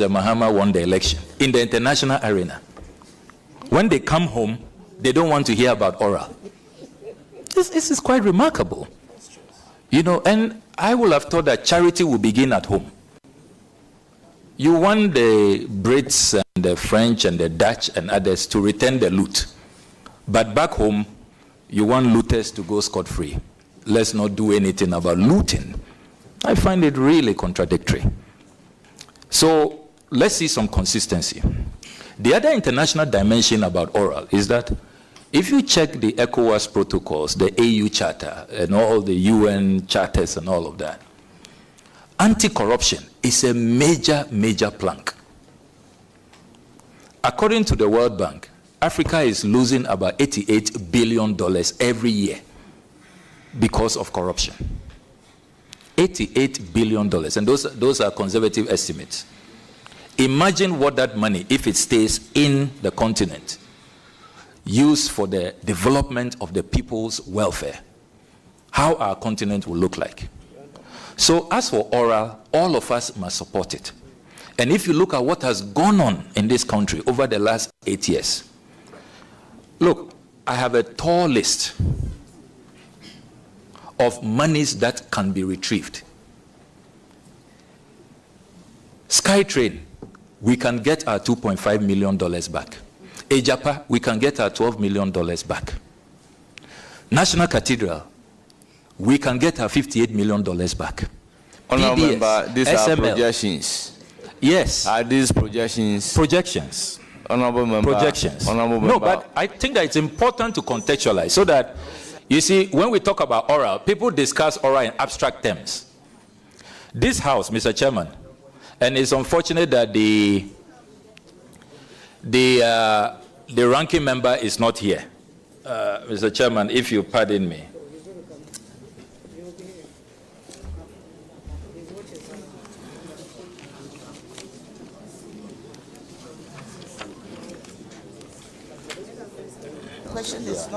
Mahama won the election in the international arena. When they come home, they don't want to hear about oral. This is quite remarkable. You know, and I would have thought that charity will begin at home. You want the Brits and the French and the Dutch and others to return the loot. But back home, you want looters to go scot-free. Let's not do anything about looting. I find it really contradictory. So let's see some consistency. The other international dimension about oral is that if you check the ECOWAS protocols, the AU Charter, and all the UN charters and all of that, anti-corruption is a major, major plank. According to the World Bank, Africa is losing about $88 billion every year because of corruption. $88 billion, and those are conservative estimates. Imagine what that money, if it stays in the continent, used for the development of the people's welfare, how our continent will look like. So as for oral, all of us must support it. And if you look at what has gone on in this country over the last 8 years, look, I have a tall list of monies that can be retrieved. SkyTrain, we can get our $2.5 million back. Ejapa, we can get our $12 million back. National Cathedral, we can get our $58 million back. Honorable member, these SML. Are projections. Yes. Are these projections? Projections. Honorable member. Projections. Honorable member. No, but I think that it's important to contextualize so that, you see, when we talk about oral, people discuss oral in abstract terms. This House, Mr. Chairman, and it's unfortunate that the ranking member is not here. Mr. Chairman, if you pardon me.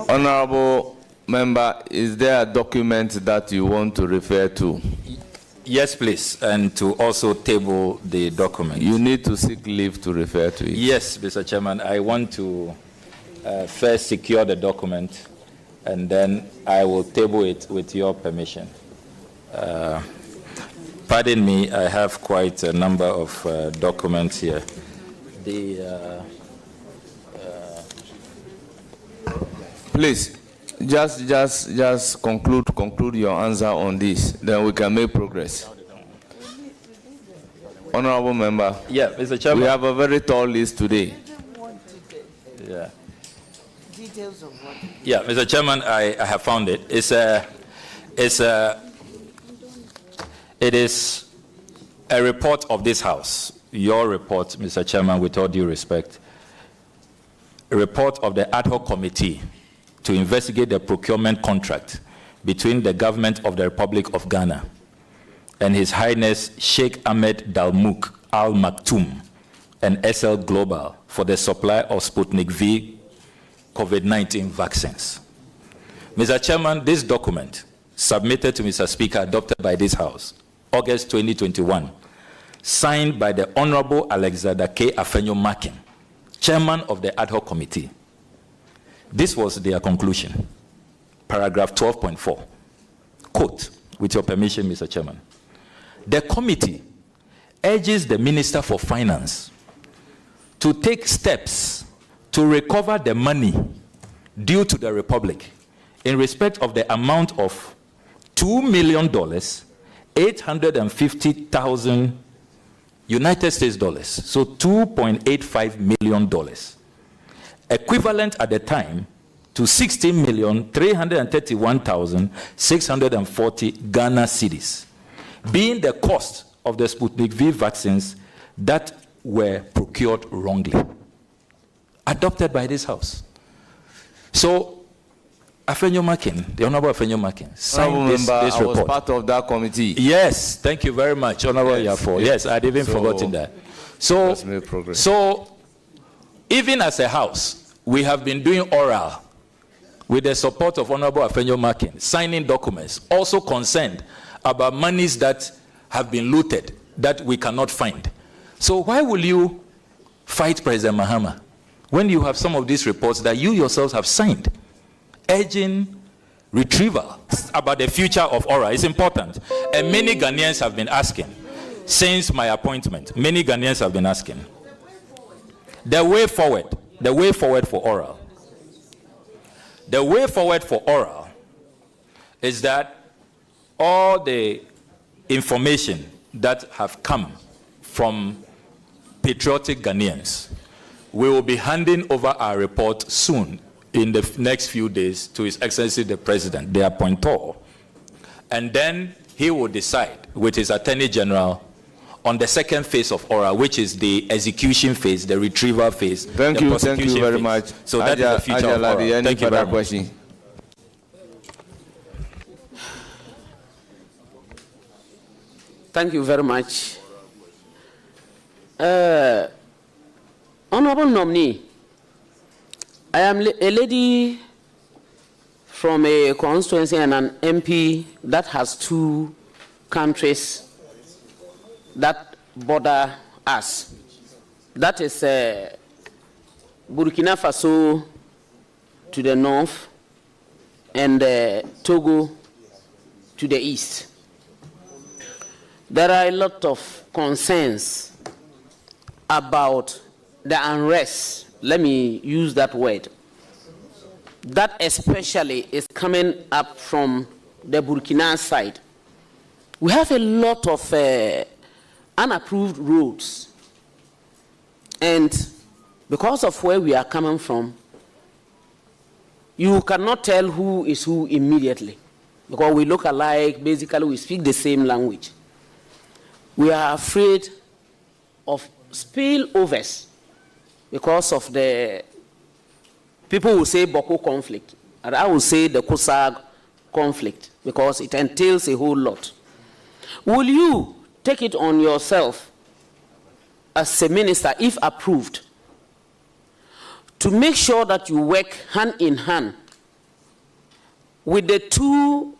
Honorable member, is there a document that you want to refer to? Yes, please, and to also table the document. You need to seek leave to refer to it. Yes, Mr. Chairman, I want to first secure the document, and then I will table it with your permission. Pardon me, I have quite a number of documents here. Please, just conclude your answer on this, then we can make progress. Honorable member. Yeah, Mr. Chairman. We have a very tall list today. Yeah. Details of what? Yeah, Mr. Chairman, I have found it. It is a report of this House. Your report, Mr. Chairman, with all due respect. A report of the ad hoc committee to investigate the procurement contract between the government of the Republic of Ghana and His Highness Sheikh Ahmed Dalmouk Al Maktoum and SL Global for the supply of Sputnik V COVID-19 vaccines. Mr. Chairman, this document, submitted to Mr. Speaker, adopted by this House, August 2021, signed by the Honorable Alexander K. Afenyo-Makin, Chairman of the Ad Hoc Committee. This was their conclusion. Paragraph 12.4. Quote, with your permission, Mr. Chairman. The committee urges the Minister for Finance to take steps to recover the money due to the Republic in respect of the amount of $2,850,000 United States dollars, so $2.85 million, equivalent at the time to 16,331,640 Ghana cedis, being the cost of the Sputnik V vaccines that were procured wrongly. Adopted by this House. So, Afenyo-Makin, the Honorable Afenyo-Makin, signed this report. I was part of that committee. Yes, thank you very much, Honorable Yafo. Yes, I'd even forgotten that. So, even as a House, we have been doing oral with the support of Honorable Afenyo-Makin, signing documents, also concerned about monies that have been looted that we cannot find. So why will you fight President Mahama when you have some of these reports that you yourselves have signed, urging retrieval about the future of ORA? It's important. And many Ghanaians have been asking since my appointment. Many Ghanaians have been asking. The way forward for oral. The way forward for oral is that all the information that have come from patriotic Ghanaians, we will be handing over our report soon in the next few days to His Excellency the President, the appointor. And then he will decide with his Attorney General on the second phase of ORA, which is the execution phase, the retrieval phase. Thank you very phase. much. So that is the future of ORA. Thank you very much. Question? Thank you very much. Honorable nominee, I am a lady from a constituency and an MP that has two countries that border us. That is Burkina Faso to the north and Togo to the east. There are a lot of concerns about the unrest, let me use that word, that especially is coming up from the Burkina side. We have a lot of unapproved roads, and because of where we are coming from, you cannot tell who is who immediately, because we look alike. Basically we speak the same language. We are afraid of spillovers because of the people who say Boko conflict, and I will say the Kusag conflict, because it entails a whole lot. Will you take it on yourself as a minister, if approved, to make sure that you work hand in hand with the two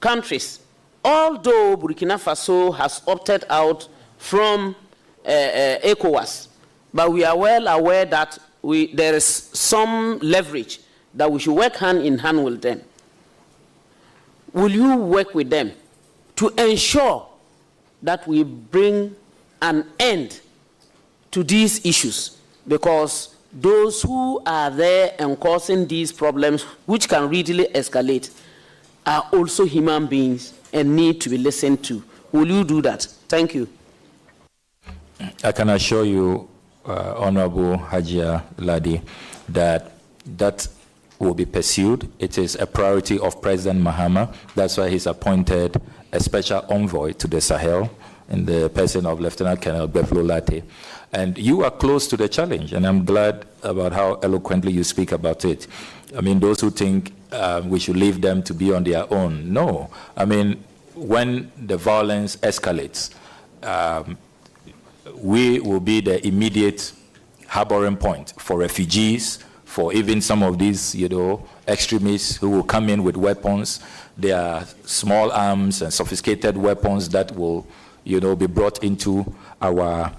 countries, although Burkina Faso has opted out from ECOWAS, but we are well aware that there is some leverage that we should work hand in hand with them. Will you work with them to ensure that we bring an end to these issues? Because those who are there and causing these problems, which can readily escalate, are also human beings and need to be listened to. Will you do that? Thank you. I can assure you, Honorable Hajia Ladi, that that will be pursued. It is a priority of President Mahama. That's why he's appointed a special envoy to the Sahel in the person of Lieutenant Colonel Beflo Latte. And you are close to the challenge, and I'm glad about how eloquently you speak about it. I mean, those who think we should leave them to be on their own, no. I mean, when the violence escalates, we will be the immediate harboring point for refugees, for even some of these, extremists who will come in with weapons. There are small arms and sophisticated weapons that will, be brought into our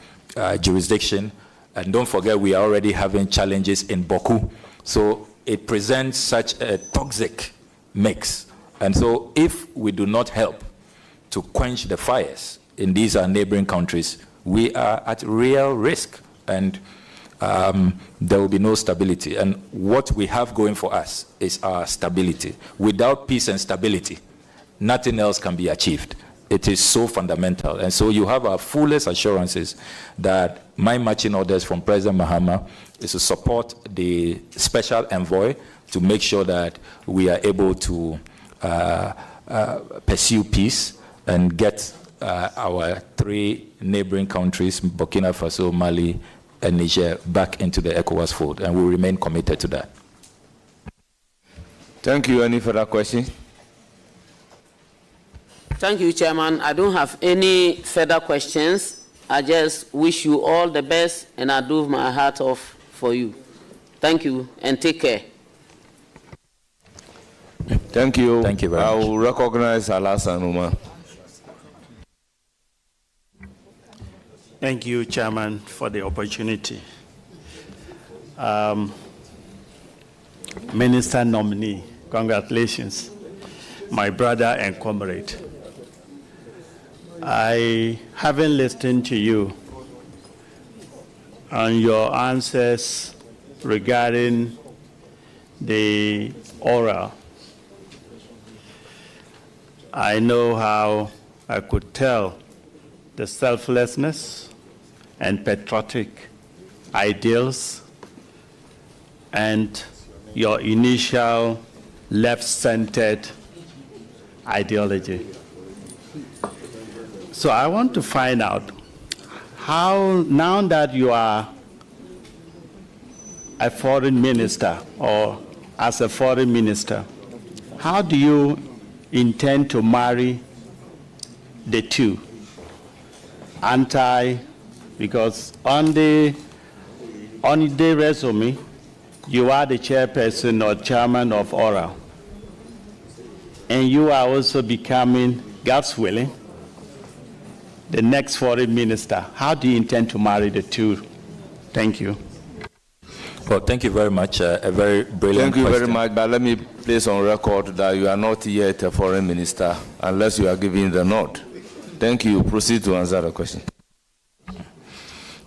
jurisdiction. And don't forget, we are already having challenges in Boku. So it presents such a toxic mix. And so if we do not help to quench the fires in these neighboring countries, we are at real risk, and there will be no stability. And what we have going for us is our stability. Without peace and stability, nothing else can be achieved. It is so fundamental. And so you have our fullest assurances that my marching orders from President Mahama is to support the special envoy to make sure that we are able to pursue peace and get our three neighboring countries, Burkina Faso, Mali, and Niger, back into the ECOWAS fold, and we remain committed to that. Thank you. Any further questions? Thank you, Chairman. I don't have any further questions. I just wish you all the best, and I do my heart off for you. Thank you, and take care. Thank you. Thank you very much. I will recognize Alasan Uma. Thank you, Chairman, for the opportunity. Minister nominee, congratulations, my brother and comrade. I haven't listened to you on your answers regarding the oral. I know how I could tell the selflessness and patriotic ideals and your initial left-centered ideology. So I want to find out how, now that you are a foreign minister or as a foreign minister, how do you intend to marry the two? Because on the resume, you are the chairperson or chairman of Oral. And you are also becoming, God's willing, the next foreign minister. How do you intend to marry the two? Thank you. Well, thank you very much. A very brilliant Thank you question. very much, but let me place on record that you are not yet a foreign minister unless you are giving the nod. Thank you. Proceed to answer the question.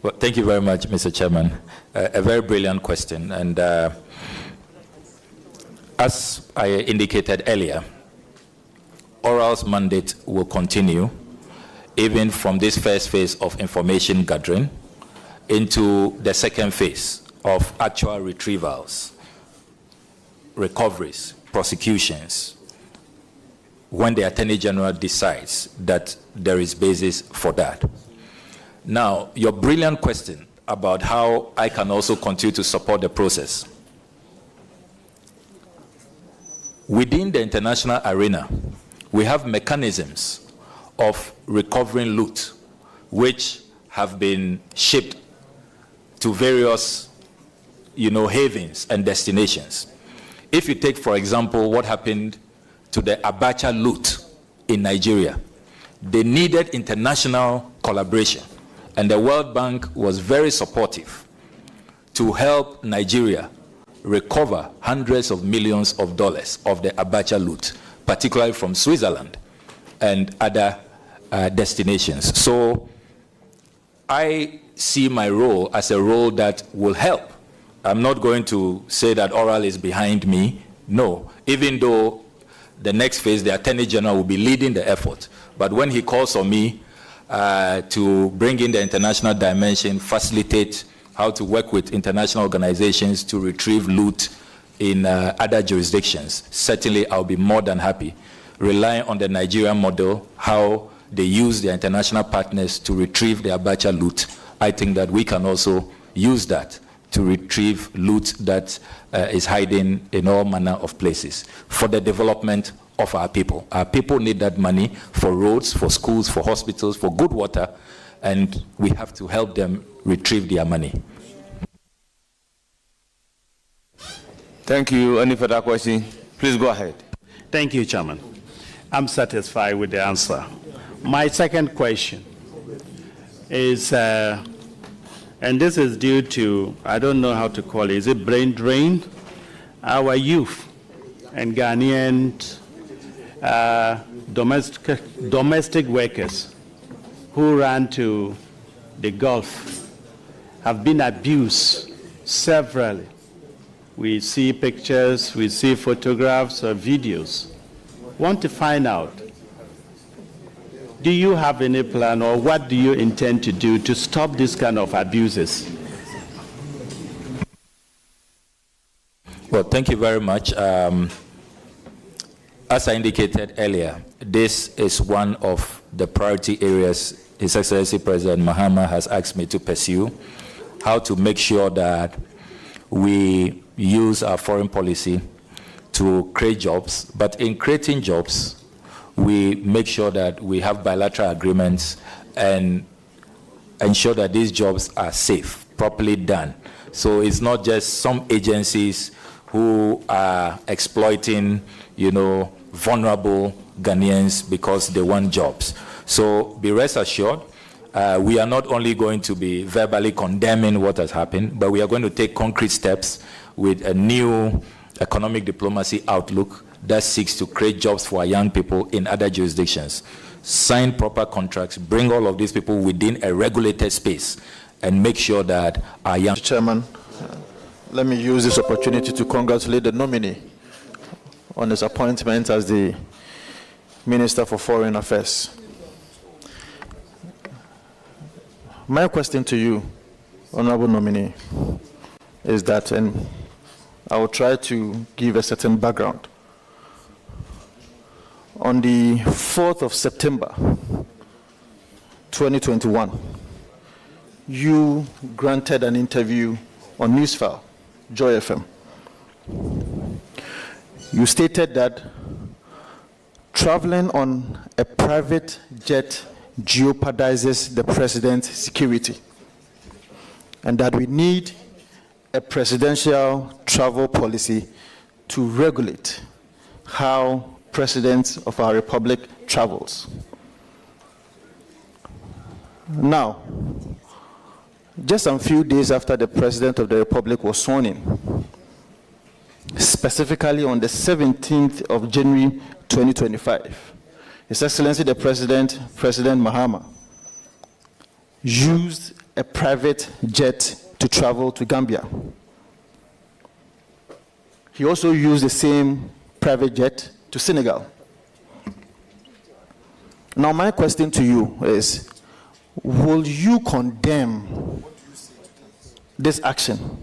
Well, thank you very much, Mr. Chairman. A very brilliant question. And as I indicated earlier, Oral's mandate will continue even from this first phase of information gathering into the second phase of actual retrievals, recoveries, prosecutions, when the Attorney General decides that there is basis for that. Now, your brilliant question about how I can also continue to support the process. Within the international arena, we have mechanisms of recovering loot which have been shipped to various havens and destinations. If you take, for example, what happened to the Abacha loot in Nigeria, they needed international collaboration, and the World Bank was very supportive to help Nigeria recover hundreds of millions of dollars of the Abacha loot, particularly from Switzerland and other destinations. So I see my role as a role that will help. I'm not going to say that Oral is behind me. No, even though the next phase, the Attorney General will be leading the effort. But when he calls on me to bring in the international dimension, facilitate how to work with international organizations to retrieve loot in other jurisdictions, certainly I'll be more than happy. Relying on the Nigerian model, how they use their international partners to retrieve the Abacha loot, I think that we can also use that to retrieve loot that is hiding in all manner of places for the development of our people. Our people need that money for roads, for schools, for hospitals, for good water, and we have to help them retrieve their money. Thank you. Any further question? Please go ahead. Thank you, Chairman. I'm satisfied with the answer. My second question is, and this is due to, I don't know how to call it, is it brain drain? Our youth and Ghanaian domestic workers who ran to the Gulf have been abused severally. We see pictures, we see photographs or videos. Want to find out, do you have any plan or what do you intend to do to stop this kind of abuses? Well, thank you very much. As I indicated earlier, this is one of the priority areas His Excellency President Mahama has asked me to pursue, how to make sure that we use our foreign policy to create jobs, but in creating jobs, we make sure that we have bilateral agreements and ensure that these jobs are safe, properly done. So it's not just some agencies who are exploiting, vulnerable Ghanaians because they want jobs. So be rest assured, we are not only going to be verbally condemning what has happened, but we are going to take concrete steps with a new economic diplomacy outlook that seeks to create jobs for our young people in other jurisdictions. Sign proper contracts, bring all of these people within a regulated space, and make sure that our young... Chairman, let me use this opportunity to congratulate the nominee on his appointment as the Minister for Foreign Affairs. My question to you, Honorable Nominee, is that, and I will try to give a certain background. On the 4th of September, 2021, you granted an interview on Newsfile, Joy FM. You stated that traveling on a private jet jeopardizes the president's security, and that we need a presidential travel policy to regulate how presidents of our republic travels. Now, just a few days after the president of the republic was sworn in, specifically on the 17th of January 2025, His Excellency the President, President Mahama, used a private jet to travel to Gambia. He also used the same private jet to Senegal. Now my question to you is, will you condemn this action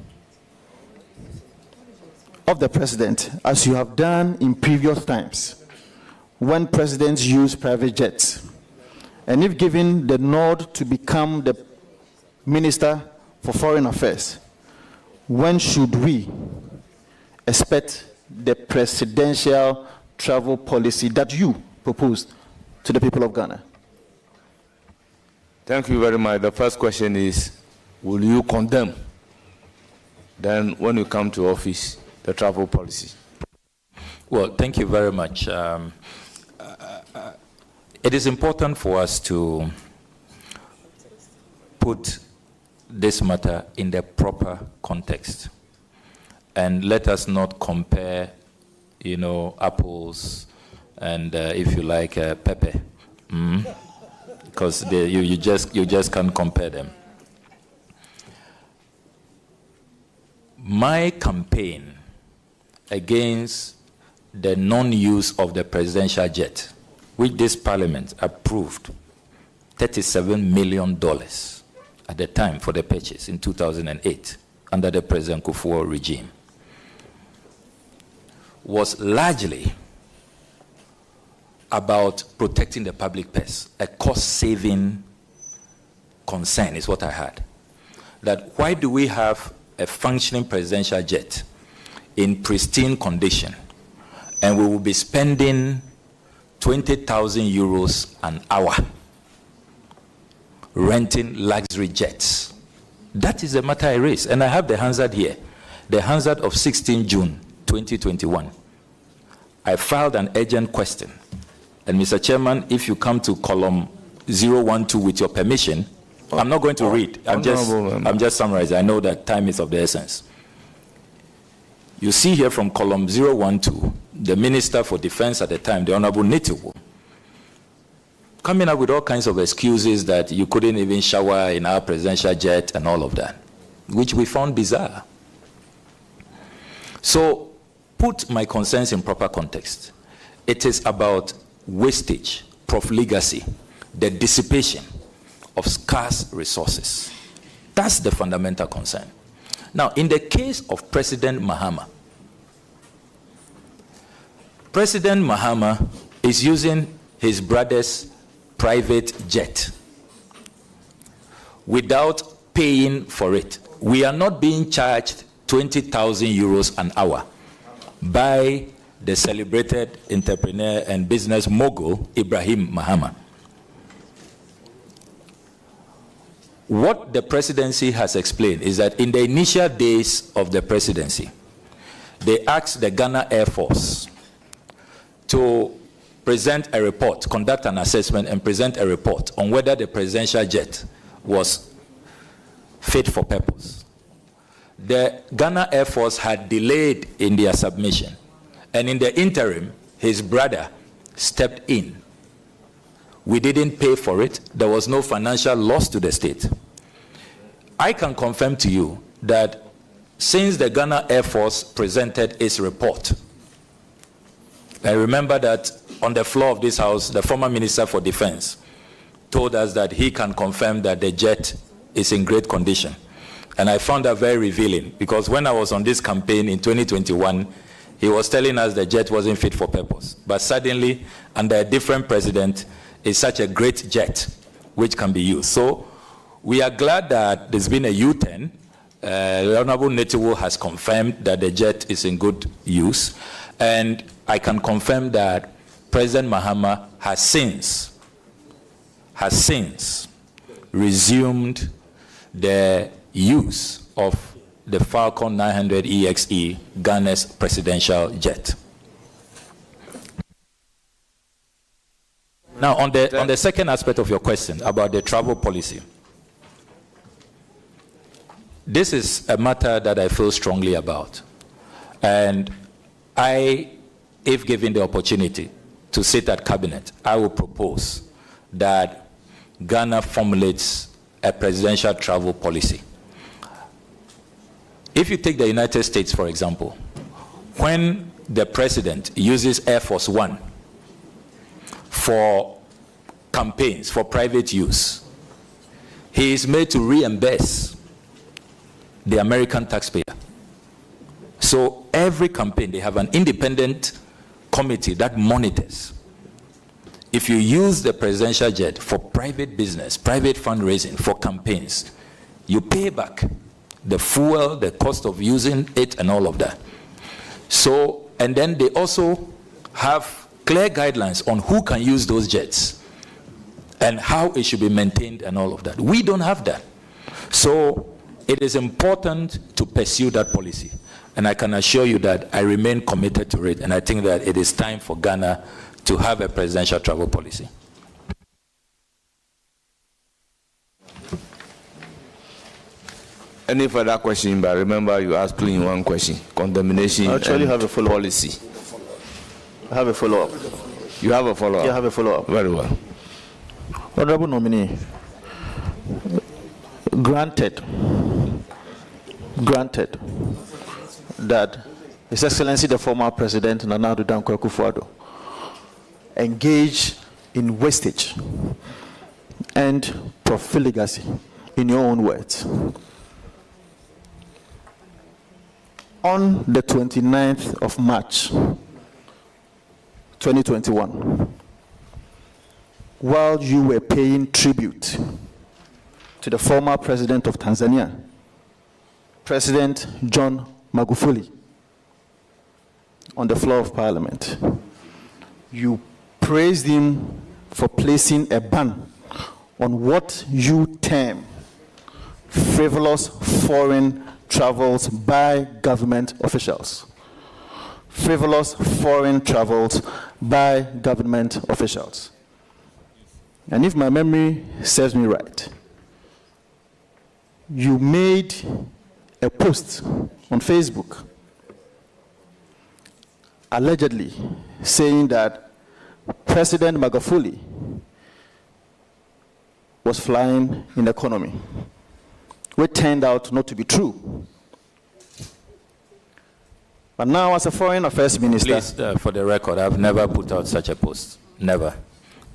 of the president as you have done in previous times when presidents use private jets? And if given the nod to become the Minister for Foreign Affairs, when should we expect the presidential travel policy that you proposed to the people of Ghana? Thank you very much. The first question is, will you condemn, then when you come to office, the travel policy? Well, thank you very much. It is important for us to put this matter in the proper context, and let us not compare, apples and, if you like, pepper, because you just can't compare them. My campaign against the non-use of the presidential jet, which this parliament approved $37 million at the time for the purchase in 2008 under the President Kufuor regime, was largely about protecting the public purse, a cost-saving concern is what I had. That why do we have a functioning presidential jet in pristine condition, and we will be spending 20,000 euros an hour renting luxury jets? That is the matter I raised, and I have the Hansard here, the Hansard of 16 June 2021. I filed an urgent question, and Mr. Chairman, if you come to column 012 with your permission, I'm not going to read, I'm just summarizing. I know that time is of the essence. You see here from column 012, the Minister for Defense at the time, the Honorable Nitiwo, coming up with all kinds of excuses that you couldn't even shower in our presidential jet and all of that, which we found bizarre. So, put my concerns in proper context. It is about wastage, profligacy, the dissipation of scarce resources. That's the fundamental concern. Now, in the case of President Mahama, President Mahama is using his brother's private jet without paying for it. We are not being charged 20,000 euros an hour by the celebrated entrepreneur and business mogul, Ibrahim Mahama. What the presidency has explained is that in the initial days of the presidency, they asked the Ghana Air Force to present a report, conduct an assessment and present a report on whether the presidential jet was fit for purpose. The Ghana Air Force had delayed in their submission, and in the interim, his brother stepped in. We didn't pay for it. There was no financial loss to the state. I can confirm to you that since the Ghana Air Force presented its report, I remember that on the floor of this house, the former Minister for Defense told us that he can confirm that the jet is in great condition. And I found that very revealing, because when I was on this campaign in 2021, he was telling us the jet wasn't fit for purpose. But suddenly, under a different president, it's such a great jet which can be used. So we are glad that there's been a U-turn. The Honorable Netiwo has confirmed that the jet is in good use. And I can confirm that President Mahama has since resumed the use of the Falcon 900 EXE, Ghana's presidential jet. Now, on the second aspect of your question about the travel policy, this is a matter that I feel strongly about. And if given the opportunity to sit at cabinet, I will propose that Ghana formulates a presidential travel policy. If you take the United States, for example, when the president uses Air Force One for campaigns, for private use, he is made to reimburse the American taxpayer. So every campaign, they have an independent committee that monitors. If you use the presidential jet for private business, private fundraising, for campaigns, you pay back the fuel, the cost of using it, and all of that. So, and then they also have clear guidelines on who can use those jets and how it should be maintained and all of that. We don't have that. So it is important to pursue that policy. And I can assure you that I remain committed to it, and I think that it is time for Ghana to have a presidential travel policy. Any further question? But remember, you asked only one question. Condemnation. I actually have a follow-up. Policy. I have a follow-up. You have a follow-up? Yeah, I have a follow-up. Very well. Honorable nominee, granted that His Excellency the former President Nana Addo Dankwa Akufo-Addo engaged in wastage and profligacy, in your own words. On the 29th of March, 2021, while you were paying tribute to the former president of Tanzania, President John Magufuli, on the floor of Parliament, you praised him for placing a ban on what you term frivolous foreign travels by government officials. Frivolous foreign travels by government officials. And if my memory serves me right, you made a post on Facebook allegedly saying that President Magufuli was flying in economy, which turned out not to be true. But now, as a foreign affairs minister... Please, for the record, I've never put out such a post. Never.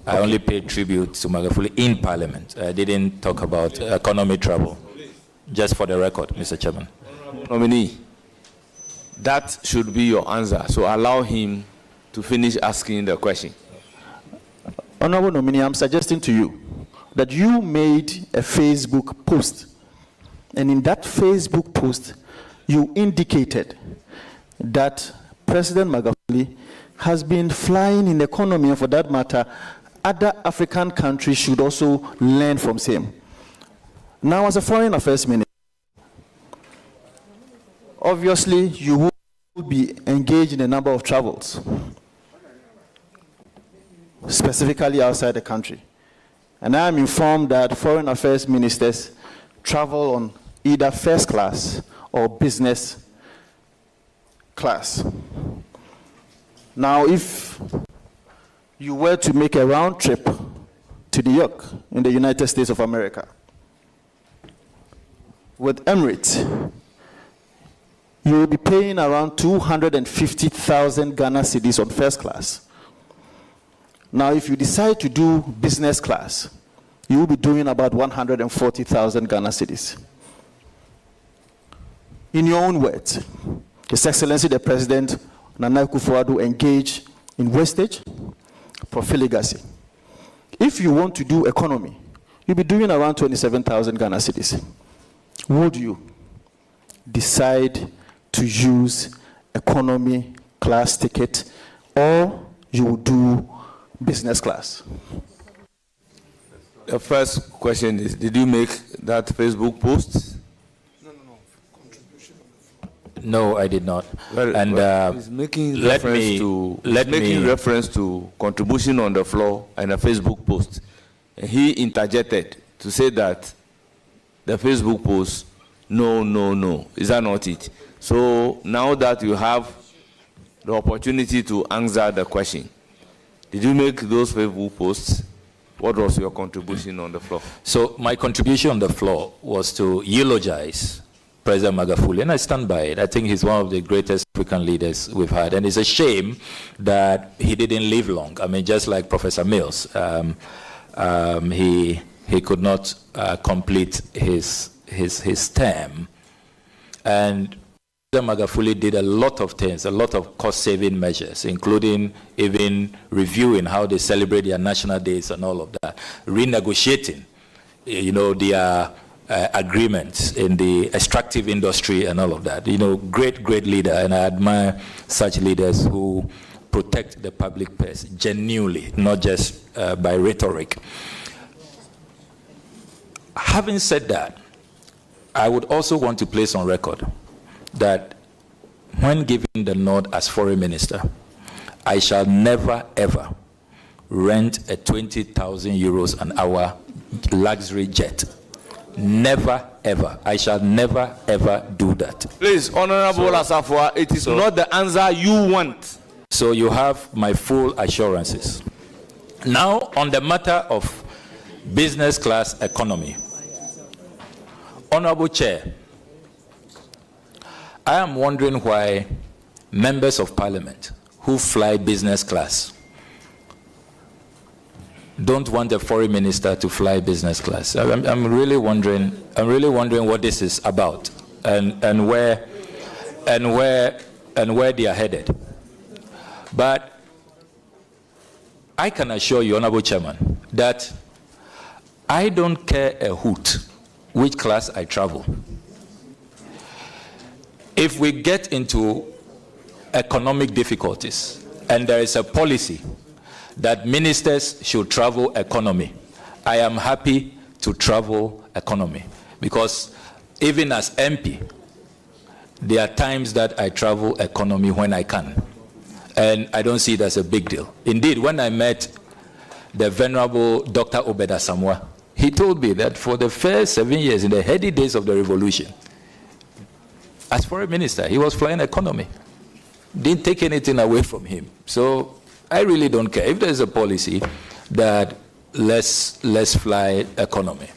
I only paid tribute to Magufuli in Parliament. I didn't talk about economy travel. Just for the record, Mr. Chairman. Nominee, that should be your answer. So allow him to finish asking the question. Honorable nominee, I'm suggesting to you that you made a Facebook post. And in that Facebook post, you indicated that President Magufuli has been flying in economy, and for that matter, other African countries should also learn from him. Now, as a foreign affairs minister, obviously you will be engaged in a number of travels. specifically outside the country. And I am informed that foreign affairs ministers travel on either first class or business class. Now, if you were to make a round trip to New York in the United States of America with Emirates, you will be paying around 250,000 Ghana cedis on first class. Now, if you decide to do business class, you will be doing about 140,000 Ghana cedis. In your own words, His Excellency the President, Nana Akufo-Addo, engaged in wastage, profligacy. If you want to do economy, you'll be doing around 27,000 Ghana cedis. Would you decide to use economy class ticket, or you will do business class? The first question is, did you make that Facebook post? No, I did not. Well, he's making reference to contribution on the floor and a Facebook post. And he interjected to say that the Facebook post, no. Is that not it? So now that you have the opportunity to answer the question, did you make those Facebook posts? What was your contribution on the floor? So my contribution on the floor was to eulogize President Magufuli, and I stand by it. I think he's one of the greatest African leaders we've had, and it's a shame that he didn't live long. I mean, just like Professor Mills, he could not complete his term, and President Magufuli did a lot of things, a lot of cost-saving measures, including even reviewing how they celebrate their national days and all of that, renegotiating, their agreements in the extractive industry and all of that. Great leader, and I admire such leaders who protect the public purse genuinely, not just by rhetoric. Having said that, I would also want to place on record that when given the nod as foreign minister, I shall never ever rent a 20,000 euros an hour luxury jet. Never ever. I shall never ever do that. Please, Honorable Asafua, it is not the answer you want. So you have my full assurances. Now, on the matter of business class economy, Honorable Chair, I am wondering why members of parliament who fly business class don't want a foreign minister to fly business class. I'm really wondering what this is about, and where they are headed. But I can assure you, Honorable Chairman, that I don't care a hoot which class I travel. If we get into economic difficulties and there is a policy that ministers should travel economy, I am happy to travel economy, because even as MP, there are times that I travel economy when I can, and I don't see it as a big deal. Indeed, when I met the Venerable Dr. Obeda Samoa, he told me that for the first 7 years, in the heady days of the revolution, as foreign minister, he was flying economy. Didn't take anything away from him. So I really don't care. If there's a policy that let's fly economy.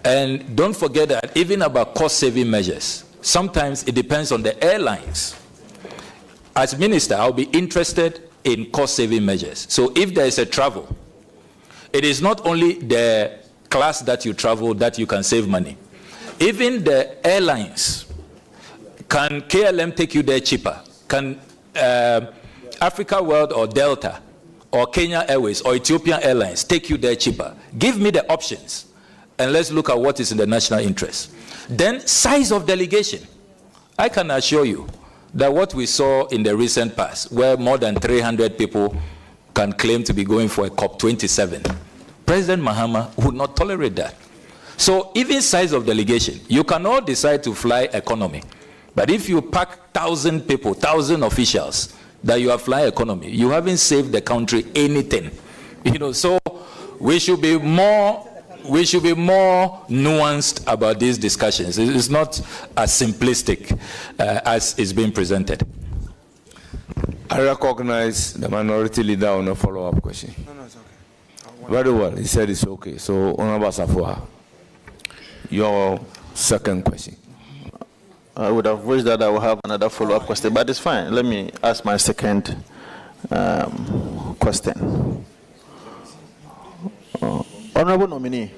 And don't forget that even about cost-saving measures, sometimes it depends on the airlines. As minister, I'll be interested in cost-saving measures. So if there is a travel, it is not only the class that you travel that you can save money. Even the airlines, can KLM take you there cheaper? Can Africa World or Delta or Kenya Airways or Ethiopian Airlines take you there cheaper? Give me the options, and let's look at what is in the national interest. Then size of delegation. I can assure you that what we saw in the recent past, where more than 300 people can claim to be going for a COP27, President Mahama would not tolerate that. So even size of delegation, you cannot decide to fly economy. But if you pack 1,000 people, 1,000 officials, that you are flying economy, you haven't saved the country anything. You know, so we should be more nuanced about these discussions. It's not as simplistic as is being presented. I recognize the minority leader on a follow-up question. No, it's okay. Very well, he said it's okay. So, Honorable Safua, your second question. I would have wished that I would have another follow-up question, but it's fine. Let me ask my second question. Honorable nominee,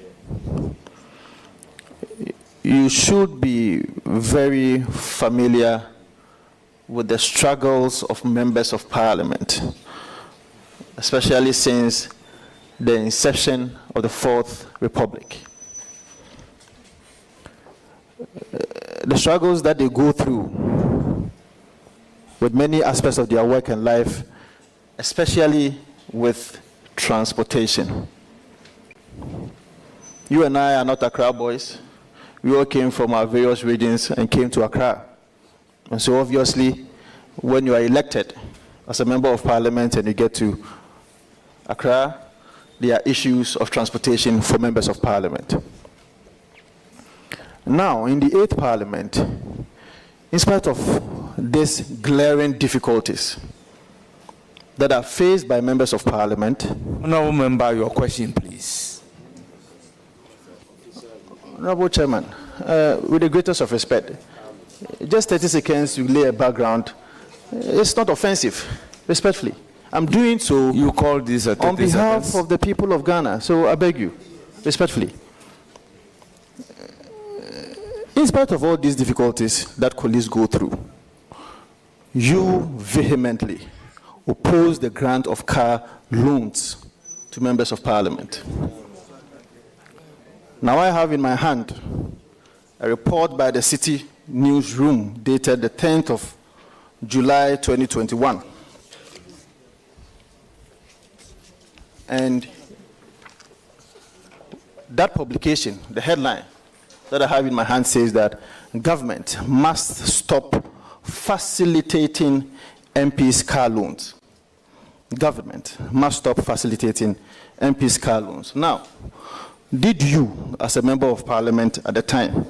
you should be very familiar with the struggles of members of parliament, especially since the inception of the Fourth Republic. The struggles that they go through with many aspects of their work and life, especially with transportation. You and I are not Accra boys. We all came from our various regions and came to Accra. And so obviously, when you are elected as a member of parliament and you get to Accra, there are issues of transportation for members of parliament. Now, in the 8th parliament, in spite of these glaring difficulties that are faced by members of parliament. Honorable member, your question, please. Honorable Chairman, with the greatest of respect, just 30 seconds to lay a background. It's not offensive, respectfully. I'm doing so. You call this a 30 on behalf seconds? of the people of Ghana, so I beg you, respectfully. In spite of all these difficulties that colleagues go through, you vehemently oppose the grant of car loans to members of parliament. Now I have in my hand a report by the City Newsroom dated the 10th of July 2021. And that publication, the headline that I have in my hand says that government must stop facilitating MPs' car loans. Government must stop facilitating MPs' car loans. Now, did you, as a member of parliament at the time,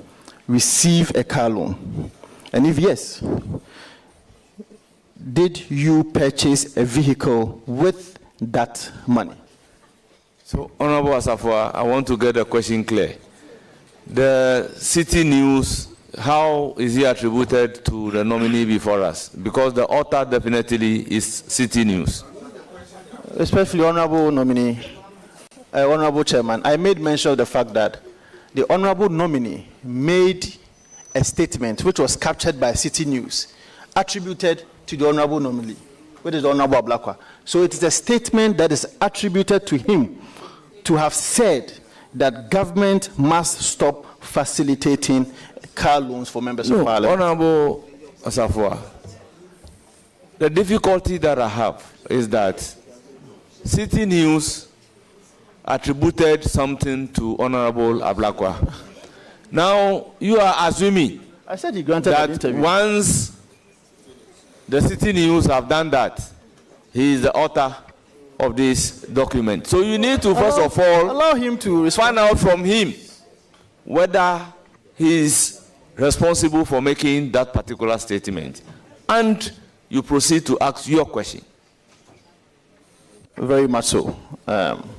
receive a car loan? And if yes, did you purchase a vehicle with that money? So, Honorable Asafua, I want to get the question clear. The City News, how is he attributed to the nominee before us? Because the author definitely is City News. Especially Honorable nominee, Honorable Chairman, I made mention of the fact that the Honorable nominee made a statement which was captured by City News, attributed to the Honorable nominee, which is the Honorable Ablakwa. So it is a statement that is attributed to him to have said that government must stop facilitating car loans for members of parliament. Honorable Asafua, the difficulty that I have is that City News attributed something to Honorable Ablakwa. Now, you are assuming I said he granted an that interview. once the City News have done that, he is the author of this document. So you need to, first of all, allow him to find out from him whether he is responsible for making that particular statement. And you proceed to ask your question. Very much so.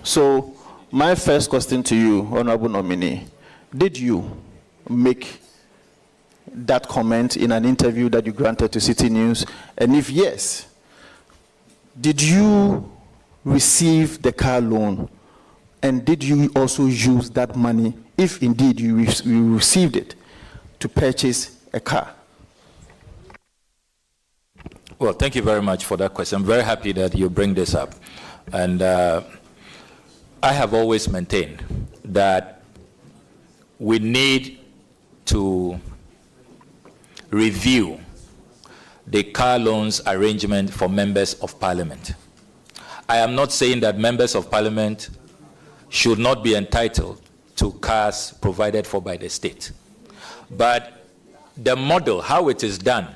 So my first question to you, Honorable nominee, did you make that comment in an interview that you granted to City News? And if yes, did you receive the car loan? And did you also use that money, if indeed you received it, to purchase a car? Well, thank you very much for that question. I'm very happy that you bring this up. And I have always maintained that we need to review the car loans arrangement for members of parliament. I am not saying that members of parliament should not be entitled to cars provided for by the state. But the model, how it is done,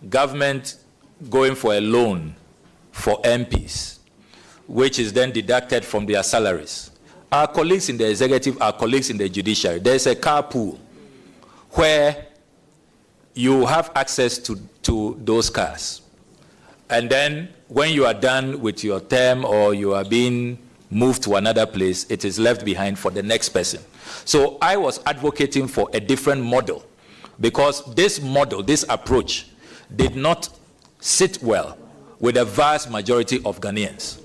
government going for a loan for MPs, which is then deducted from their salaries. Our colleagues in the executive, our colleagues in the judiciary, there's a carpool where you have access to those cars. And then when you are done with your term or you are being moved to another place, it is left behind for the next person. So I was advocating for a different model because this model, this approach, did not sit well with a vast majority of Ghanaians.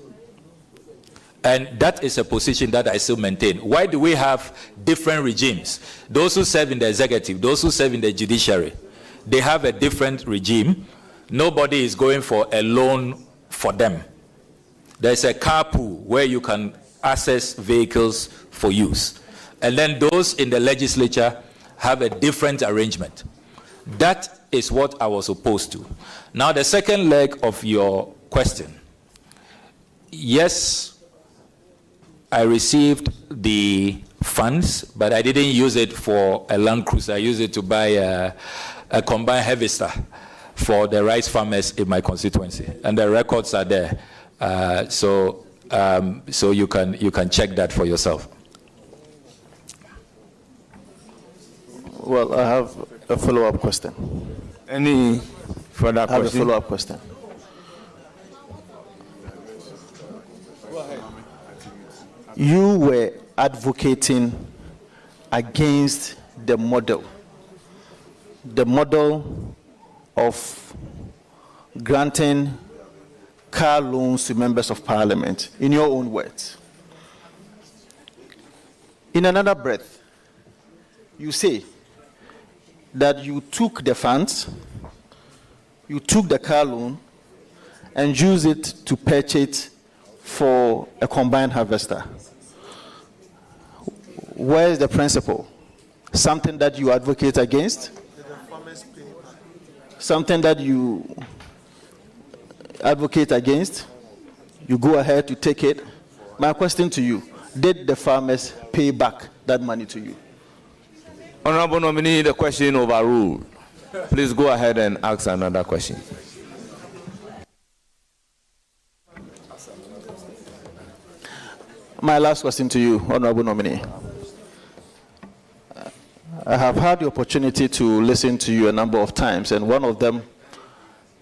And that is a position that I still maintain. Why do we have different regimes? Those who serve in the executive, those who serve in the judiciary, they have a different regime. Nobody is going for a loan for them. There's a carpool where you can access vehicles for use. And then those in the legislature have a different arrangement. That is what I was opposed to. Now, the second leg of your question. Yes, I received the funds, but I didn't use it for a Land Cruiser. I used it to buy a combined harvester for the rice farmers in my constituency, and the records are there. So you can check that for yourself. Well, I have a follow-up question. Any further question? I have a follow-up question. You were advocating against the model of granting car loans to members of parliament, in your own words. In another breath, you say that you took the funds, you took the car loan, and used it to purchase for a combined harvester. Where is the principle? Something that you advocate against? Something that you advocate against? You go ahead to take it. My question to you, did the farmers pay back that money to you? Honorable nominee, the question overruled. Please go ahead and ask another question. My last question to you, honorable nominee. I have had the opportunity to listen to you a number of times, and one of them,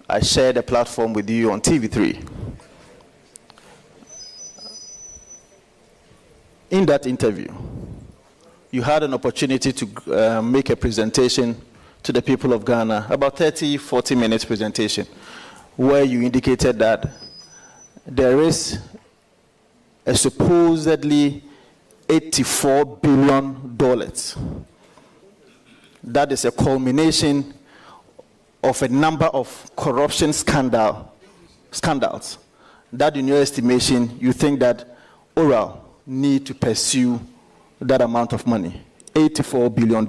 I shared a platform with you on TV3. In that interview, you had an opportunity to make a presentation to the people of Ghana, about 30, 40 minutes presentation, where you indicated that there is a supposedly $84 billion. That is a culmination of a number of corruption scandals that, in your estimation, you think that Oral need to pursue that amount of money, $84 billion.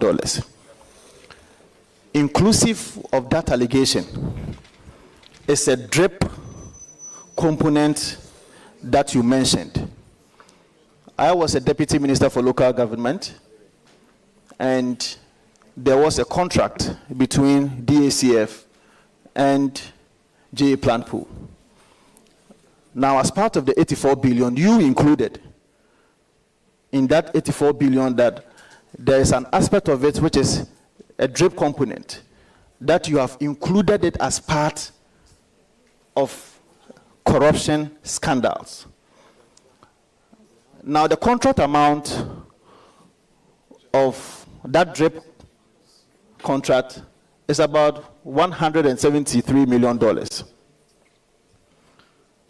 Inclusive of that allegation is a drip component that you mentioned. I was a deputy minister for local government, and there was a contract between DACF and JA Plant Pool. Now, as part of the 84 billion, you included in that 84 billion that there is an aspect of it which is a drip component, that you have included it as part of corruption scandals. Now, the contract amount of that drip contract is about $173 million.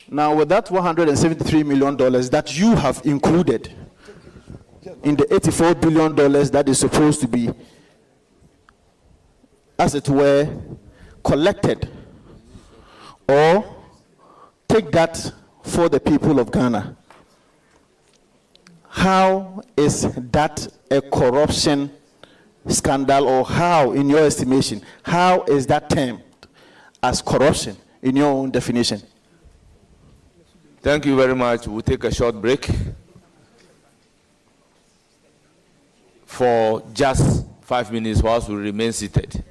Now, with that $173 million that you have included in the $84 billion that is supposed to be, as it were, collected, or take that for the people of Ghana, how is that a corruption scandal, or how, in your estimation, how is that termed as corruption in your own definition? Thank you very much. We'll take a short break for just 5 minutes whilst we remain seated.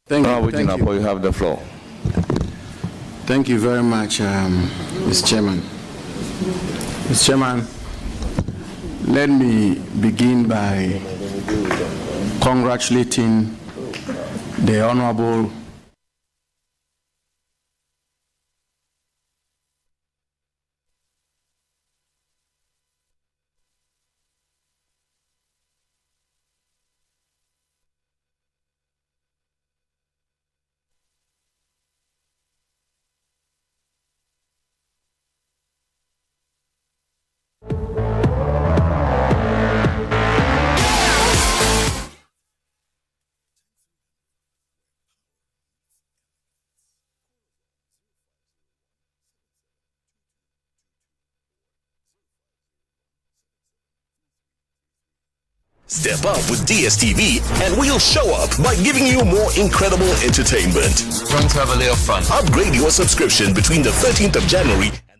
Thank you. You have the floor. Thank you very much, Mr. Chairman. Mr. Chairman, let me begin by congratulating the Honorable Step up with DSTV and we'll show up by giving you more incredible entertainment. Going to have a little fun. Upgrade your subscription between the 13th of January and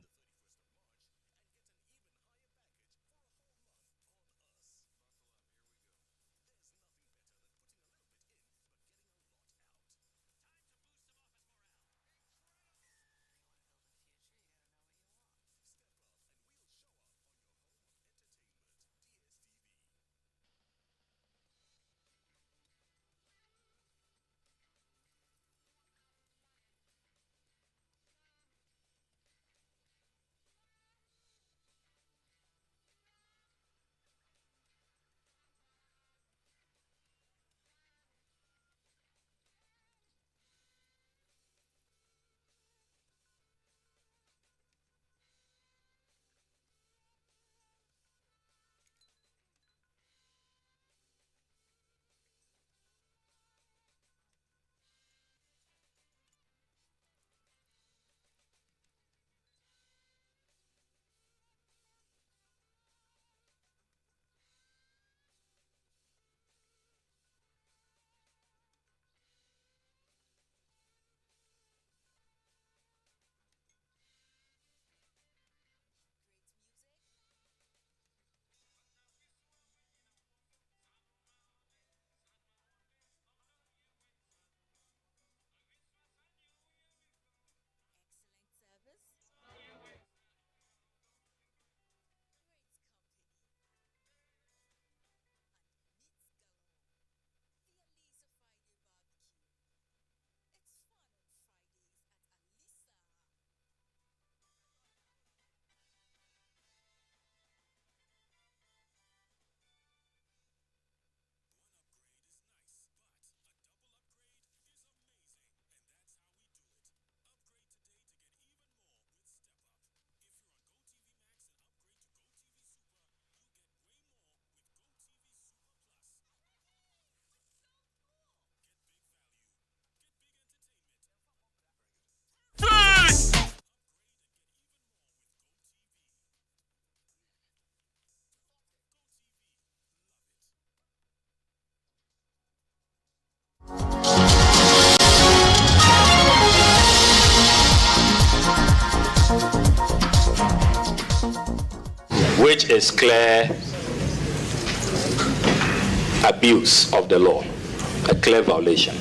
which is clear abuse of the law, a clear violation.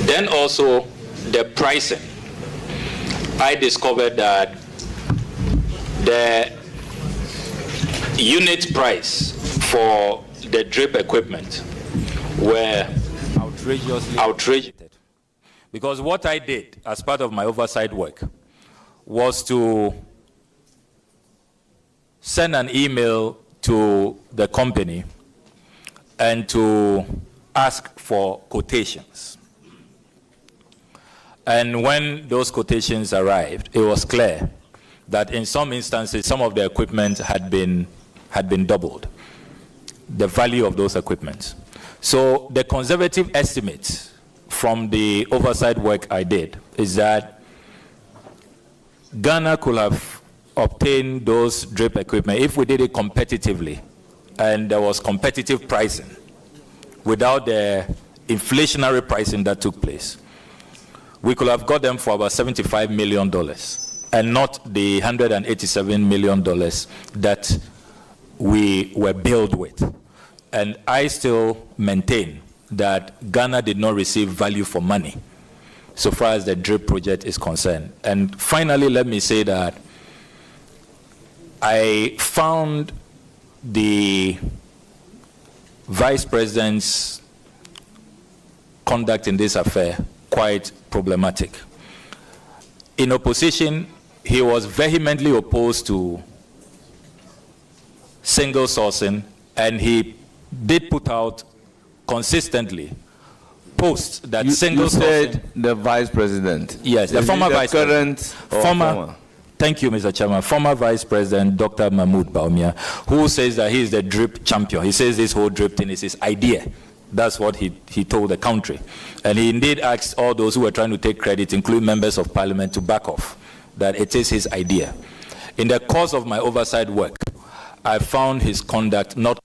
Then also the pricing. I discovered that the unit price for the drip equipment were outrageous. Because what I did as part of my oversight work was to send an email to the company and to ask for quotations. And when those quotations arrived, it was clear that in some instances, some of the equipment had been doubled, the value of those equipment. So the conservative estimate from the oversight work I did is that Ghana could have obtained those drip equipment if we did it competitively and there was competitive pricing without the inflationary pricing that took place. We could have got them for about $75 million and not the $187 million that we were billed with. And I still maintain that Ghana did not receive value for money so far as the DRIP project is concerned. And finally, let me say that I found the Vice President's conduct in this affair quite problematic. In opposition, he was vehemently opposed to single sourcing, and he did put out consistently posts that single sourcing. The Vice President. Yes, the former Vice President. Former. Thank you, Mr. Chairman. Former Vice President Dr. Mahmoud Baumia, who says that he is the DRIP champion. He says this whole DRIP thing is his idea. That's what he told the country. And he indeed asked all those who were trying to take credit, including members of parliament, to back off, that it is his idea. In the course of my oversight work, I found his conduct not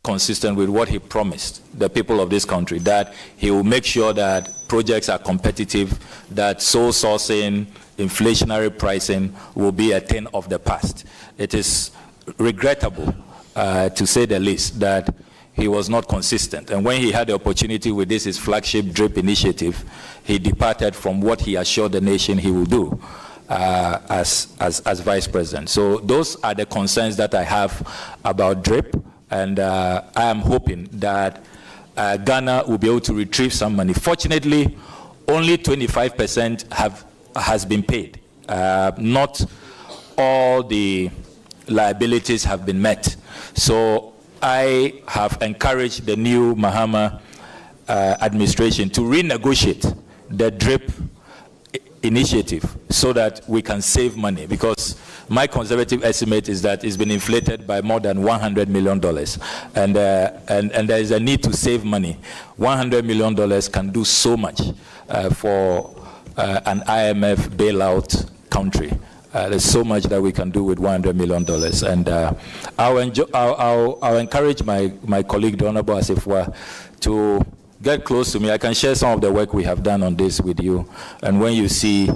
consistent with what he promised the people of this country, that he will make sure that projects are competitive, that sole sourcing, inflationary pricing will be a thing of the past. It is regrettable, to say the least, that he was not consistent. And when he had the opportunity with this, his flagship DRIP initiative, he departed from what he assured the nation he will do as Vice President. So those are the concerns that I have about DRIP, and I am hoping that Ghana will be able to retrieve some money. Fortunately, only 25% has been paid. Not all the liabilities have been met. So I have encouraged the new Mahama administration to renegotiate the DRIP initiative so that we can save money, because my conservative estimate is that it's been inflated by more than $100 million, and there is a need to save money. $100 million can do so much for an IMF bailout country. There's so much that we can do with $100 million, and I'll encourage my colleague, the Honorable Asifwa, to get close to me. I can share some of the work we have done on this with you, and when you see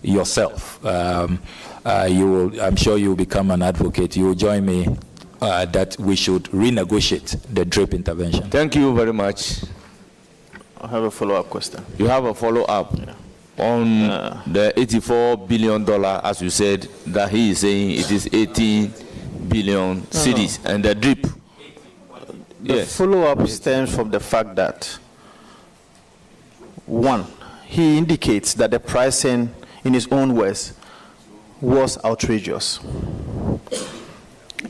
yourself, I'm sure you will become an advocate. You will join me that we should renegotiate the DRIP intervention. Thank you very much. I have a follow-up question. You have a follow-up? Yeah. On the $84 billion, as you said, that he is saying it is 18 billion cedis, and the DRIP. The follow-up stems from the fact that, one, he indicates that the pricing, in his own words, was outrageous,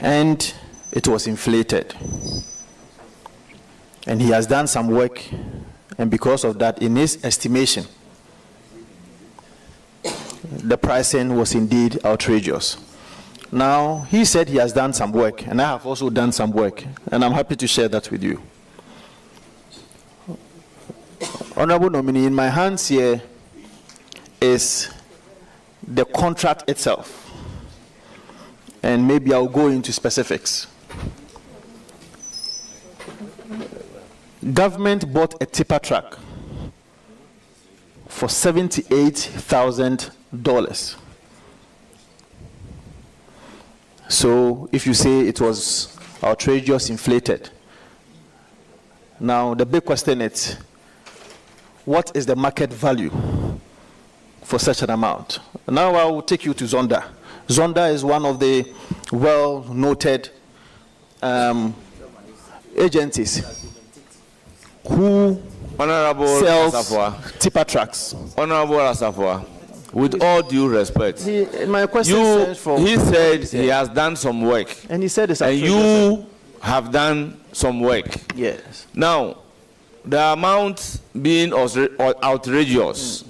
and it was inflated. And he has done some work, and because of that, in his estimation, the pricing was indeed outrageous. Now, he said he has done some work, and I have also done some work, and I'm happy to share that with you. Honorable nominee, in my hands here is the contract itself, and maybe I'll go into specifics. Government bought a tipper truck for $78,000. So if you say it was outrageous, inflated, now the big question is, what is the market value for such an amount? Now I will take you to Zonda. Zonda is one of the well-noted agencies who sells tipper trucks. Honorable Asafwa, with all due respect, my question he said he has done some work, and he said it's and you have done some work. Yes. Now, the amount being outrageous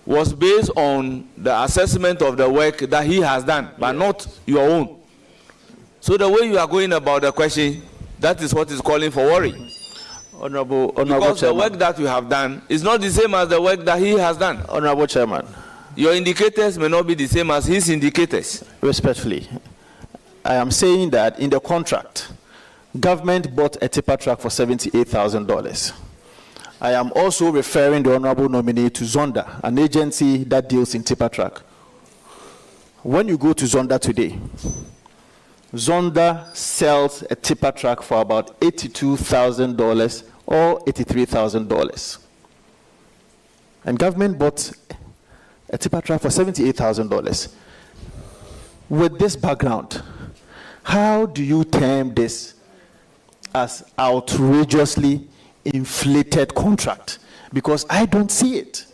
was based on the assessment of the work that he has done, but not your own. So the way you are going about the question, that is what is calling for worry. Honorable because Chairman, the work that you have done is not the same as the work that he has done. Honorable Chairman, your indicators may not be the same as his indicators. Respectfully, I am saying that in the contract, government bought a tipper truck for $78,000. I am also referring the honorable nominee to Zonda, an agency that deals in tipper truck. When you go to Zonda today, Zonda sells a tipper truck for about $82,000 or $83,000. And government bought a tipper truck for $78,000. With this background, how do you term this as outrageously inflated contract? Because I don't see it.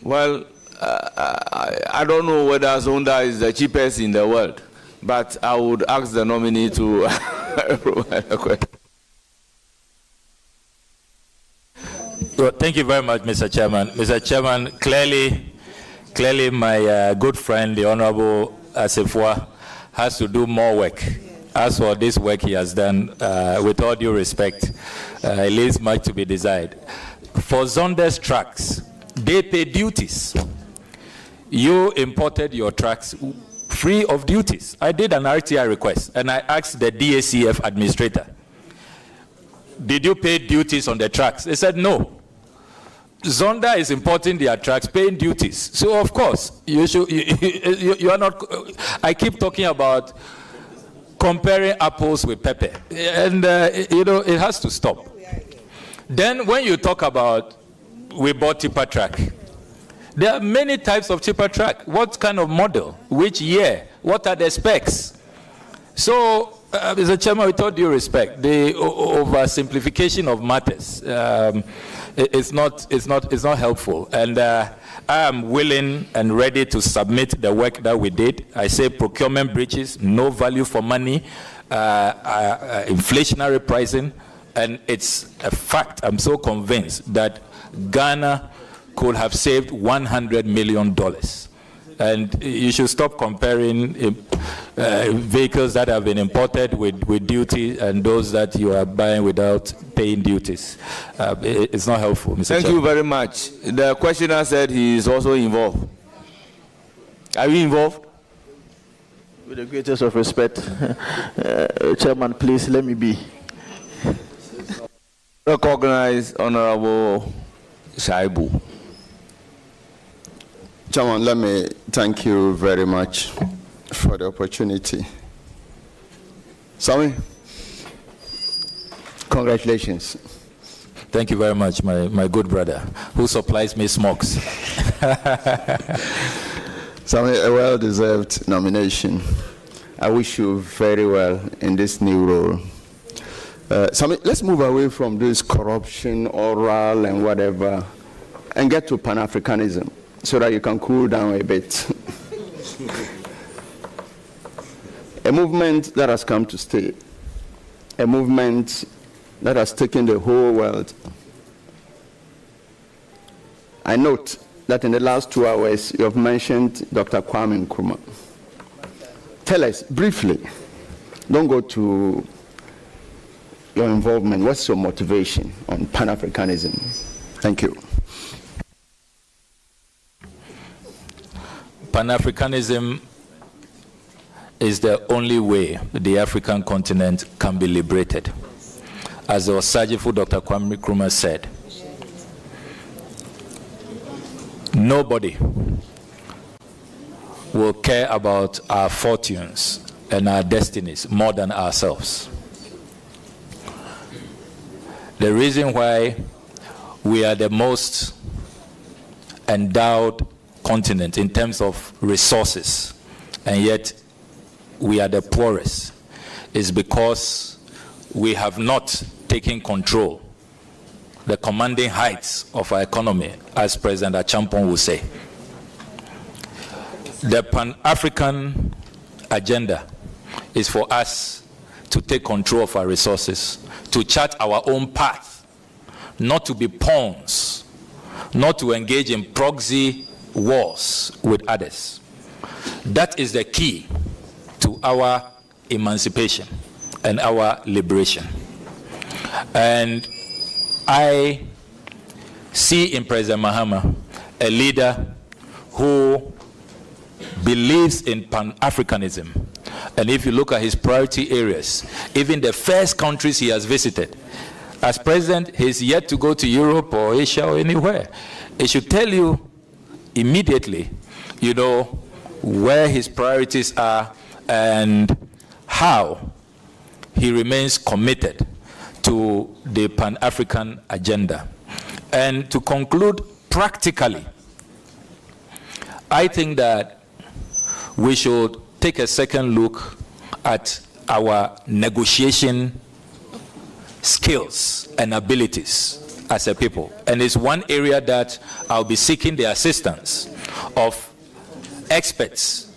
Well, I don't know whether Zonda is the cheapest in the world, but I would ask the nominee to provide a question. Well, thank you very much, Mr. Chairman. Mr. Chairman, clearly my good friend, the Honorable Asifua, has to do more work. As for this work he has done, with all due respect, it leaves much to be desired. For Zonda's trucks, they pay duties. You imported your trucks free of duties. I did an RTI request, and I asked the DACF administrator, did you pay duties on the trucks? They said no. Zonda is importing their trucks, paying duties. So of course, you are not. I keep talking about comparing apples with pepper, and it has to stop. Then when you talk about we bought tipper truck, there are many types of tipper truck. What kind of model? Which year? What are the specs? So, Mr. Chairman, with all due respect, the oversimplification of matters it's not helpful. And I am willing and ready to submit the work that we did. I say procurement breaches, no value for money, inflationary pricing, and it's a fact. I'm so convinced that Ghana could have saved $100 million. And you should stop comparing vehicles that have been imported with duty and those that you are buying without paying duties. It's not helpful, Mr. Thank you very much. The questioner said he is also involved. Are you involved? With the greatest of respect, Chairman, please let me be. Recognize Honorable Shaibu. Chairman, let me thank you very much for the opportunity. Sami, congratulations. Thank you very much, my good brother, who supplies me smokes. Sami, a well-deserved nomination. I wish you very well in this new role. Sami, let's move away from this corruption, oral, and whatever, and get to Pan-Africanism, so that you can cool down a bit. A movement that has come to stay, a movement that has taken the whole world. I note that in the last 2 hours, you have mentioned Dr. Kwame Nkrumah. Tell us briefly, don't go to your involvement, what's your motivation on Pan-Africanism? Thank you. Pan-Africanism is the only way the African continent can be liberated. As the Osagyefo Dr. Kwame Nkrumah said, nobody will care about our fortunes and our destinies more than ourselves. The reason why we are the most endowed continent in terms of resources, and yet we are the poorest, is because we have not taken control, the commanding heights of our economy, as President Achampong will say. The Pan-African agenda is for us to take control of our resources, to chart our own path, not to be pawns, not to engage in proxy wars with others. That is the key to our emancipation and our liberation. And I see in President Mahama a leader who believes in Pan-Africanism. And if you look at his priority areas, even the first countries he has visited, as president, he's yet to go to Europe or Asia or anywhere. It should tell you immediately, where his priorities are and how he remains committed to to the Pan-African agenda. And to conclude practically, I think that we should take a second look at our negotiation skills and abilities as a people. And it's one area that I'll be seeking the assistance of experts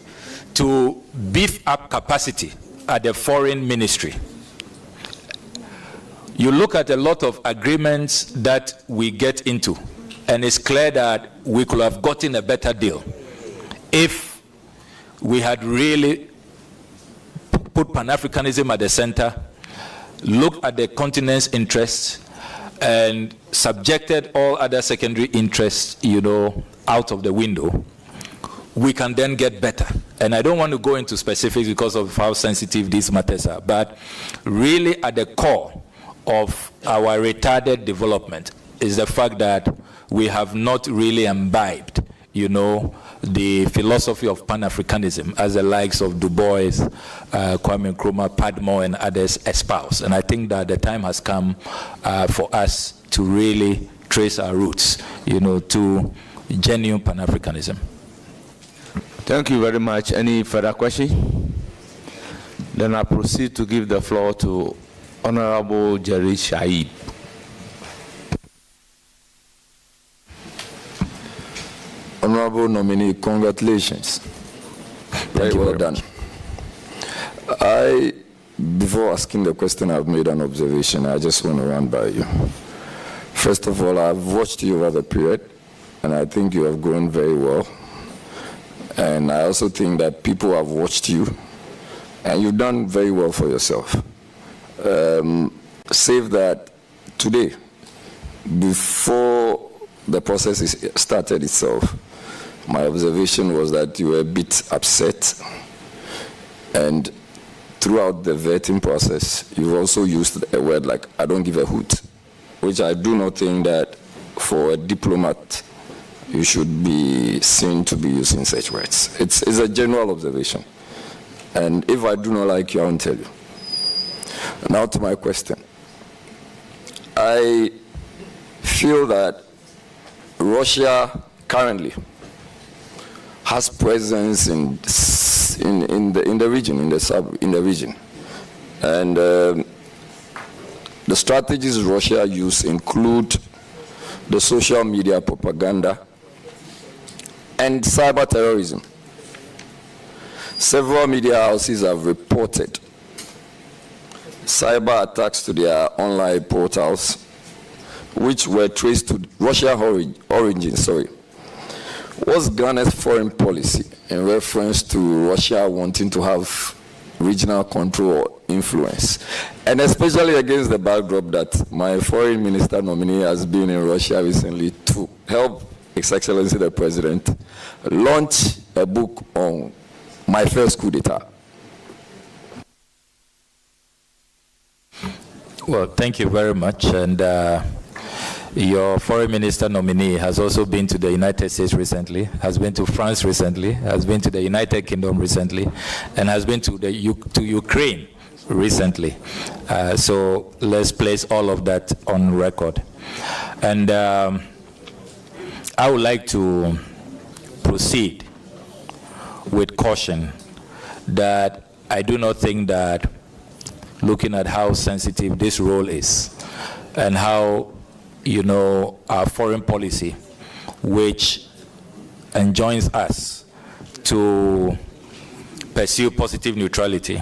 to beef up capacity at the foreign ministry. You look at a lot of agreements that we get into, and it's clear that we could have gotten a better deal if we had really put Pan-Africanism at the center, looked at the continent's interests, and subjected all other secondary interests, out of the window. We can then get better. And I don't want to go into specifics because of how sensitive these matters are, but really at the core of our retarded development is the fact that we have not really imbibed, the philosophy of Pan-Africanism as the likes of Du Bois, Kwame Nkrumah, Padmore, and others espouse. And I think that the time has come for us to really trace our roots, to genuine Pan-Africanism. Thank you very much. Any further question? Then I proceed to give the floor to Honorable Jerry Shaib. Honorable nominee, congratulations. Very well done. Before asking the question, I've made an observation. I just want to run by you. First of all, I've watched you over the period, and I think you have grown very well. And I also think that people have watched you, and you've done very well for yourself. Save that today, before the process started itself, my observation was that you were a bit upset, and throughout the vetting process, you've also used a word like, I don't give a hoot, which I do not think that for a diplomat, you should be seen to be using such words. It's a general observation. And if I do not like you, I won't tell you. Now to my question. I feel that Russia currently has presence in the region, in the region. And the strategies Russia use include the social media propaganda and cyber terrorism. Several media houses have reported cyber attacks to their online portals, which were traced to Russian origin. What's Ghana's foreign policy in reference to Russia wanting to have regional control or influence? And especially against the backdrop that my foreign minister nominee has been in Russia recently to help His Excellency the President launch a book on my first coup d'etat. Well, thank you very much. And your foreign minister nominee has also been to the United States recently, has been to France recently, has been to the United Kingdom recently, and has been to Ukraine recently. So let's place all of that on record. And I would like to proceed with caution that I do not think that, looking at how sensitive this role is and how, our foreign policy, which enjoins us to pursue positive neutrality,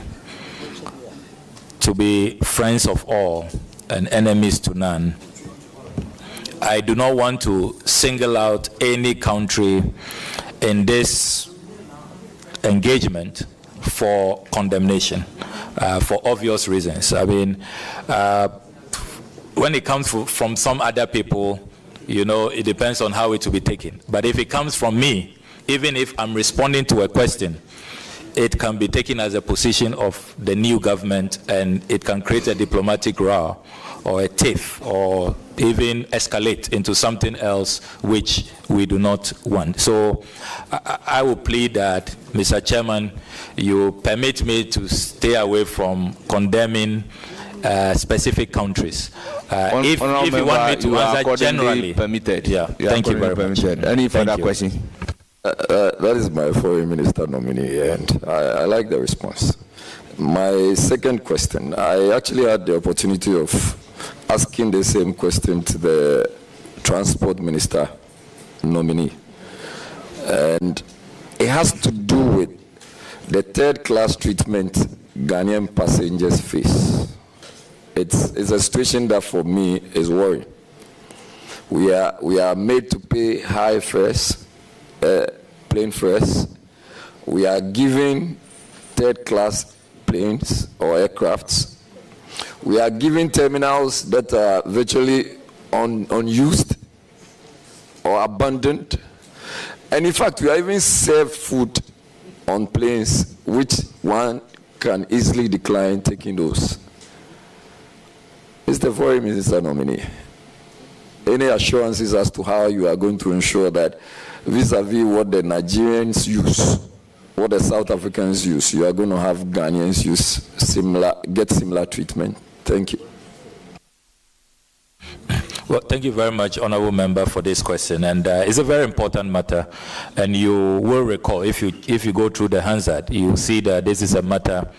to be friends of all and enemies to none, I do not want to single out any country in this engagement for condemnation, for obvious reasons. I mean, when it comes from some other people, it depends on how it will be taken. But if it comes from me, even if I'm responding to a question, it can be taken as a position of the new government, and it can create a diplomatic row or a tiff, or even escalate into something else which we do not want. So I will plead that, Mr. Chairman, you permit me to stay away from condemning specific countries. If you want me to answer generally, permitted. Yeah, thank you very much. Any further question? That is my foreign minister nominee, and I like the response. My second question, I actually had the opportunity of asking the same question to the transport minister nominee, and it has to do with the third-class treatment Ghanaian passengers face. It's a situation that for me is worrying. We are made to pay high fares, plane fares. We are given third-class planes or aircrafts. We are given terminals that are virtually unused or abandoned. And in fact, we are even served food on planes which one can easily decline taking those. Mr. Foreign Minister nominee, any assurances as to how you are going to ensure that vis-a-vis what the Nigerians use, what the South Africans use, you are going to have Ghanaians get similar treatment? Thank you. Well, thank you very much, Honourable Member, for this question. And it's a very important matter. And you will recall, if you go through the Hansard, you see that this is a matter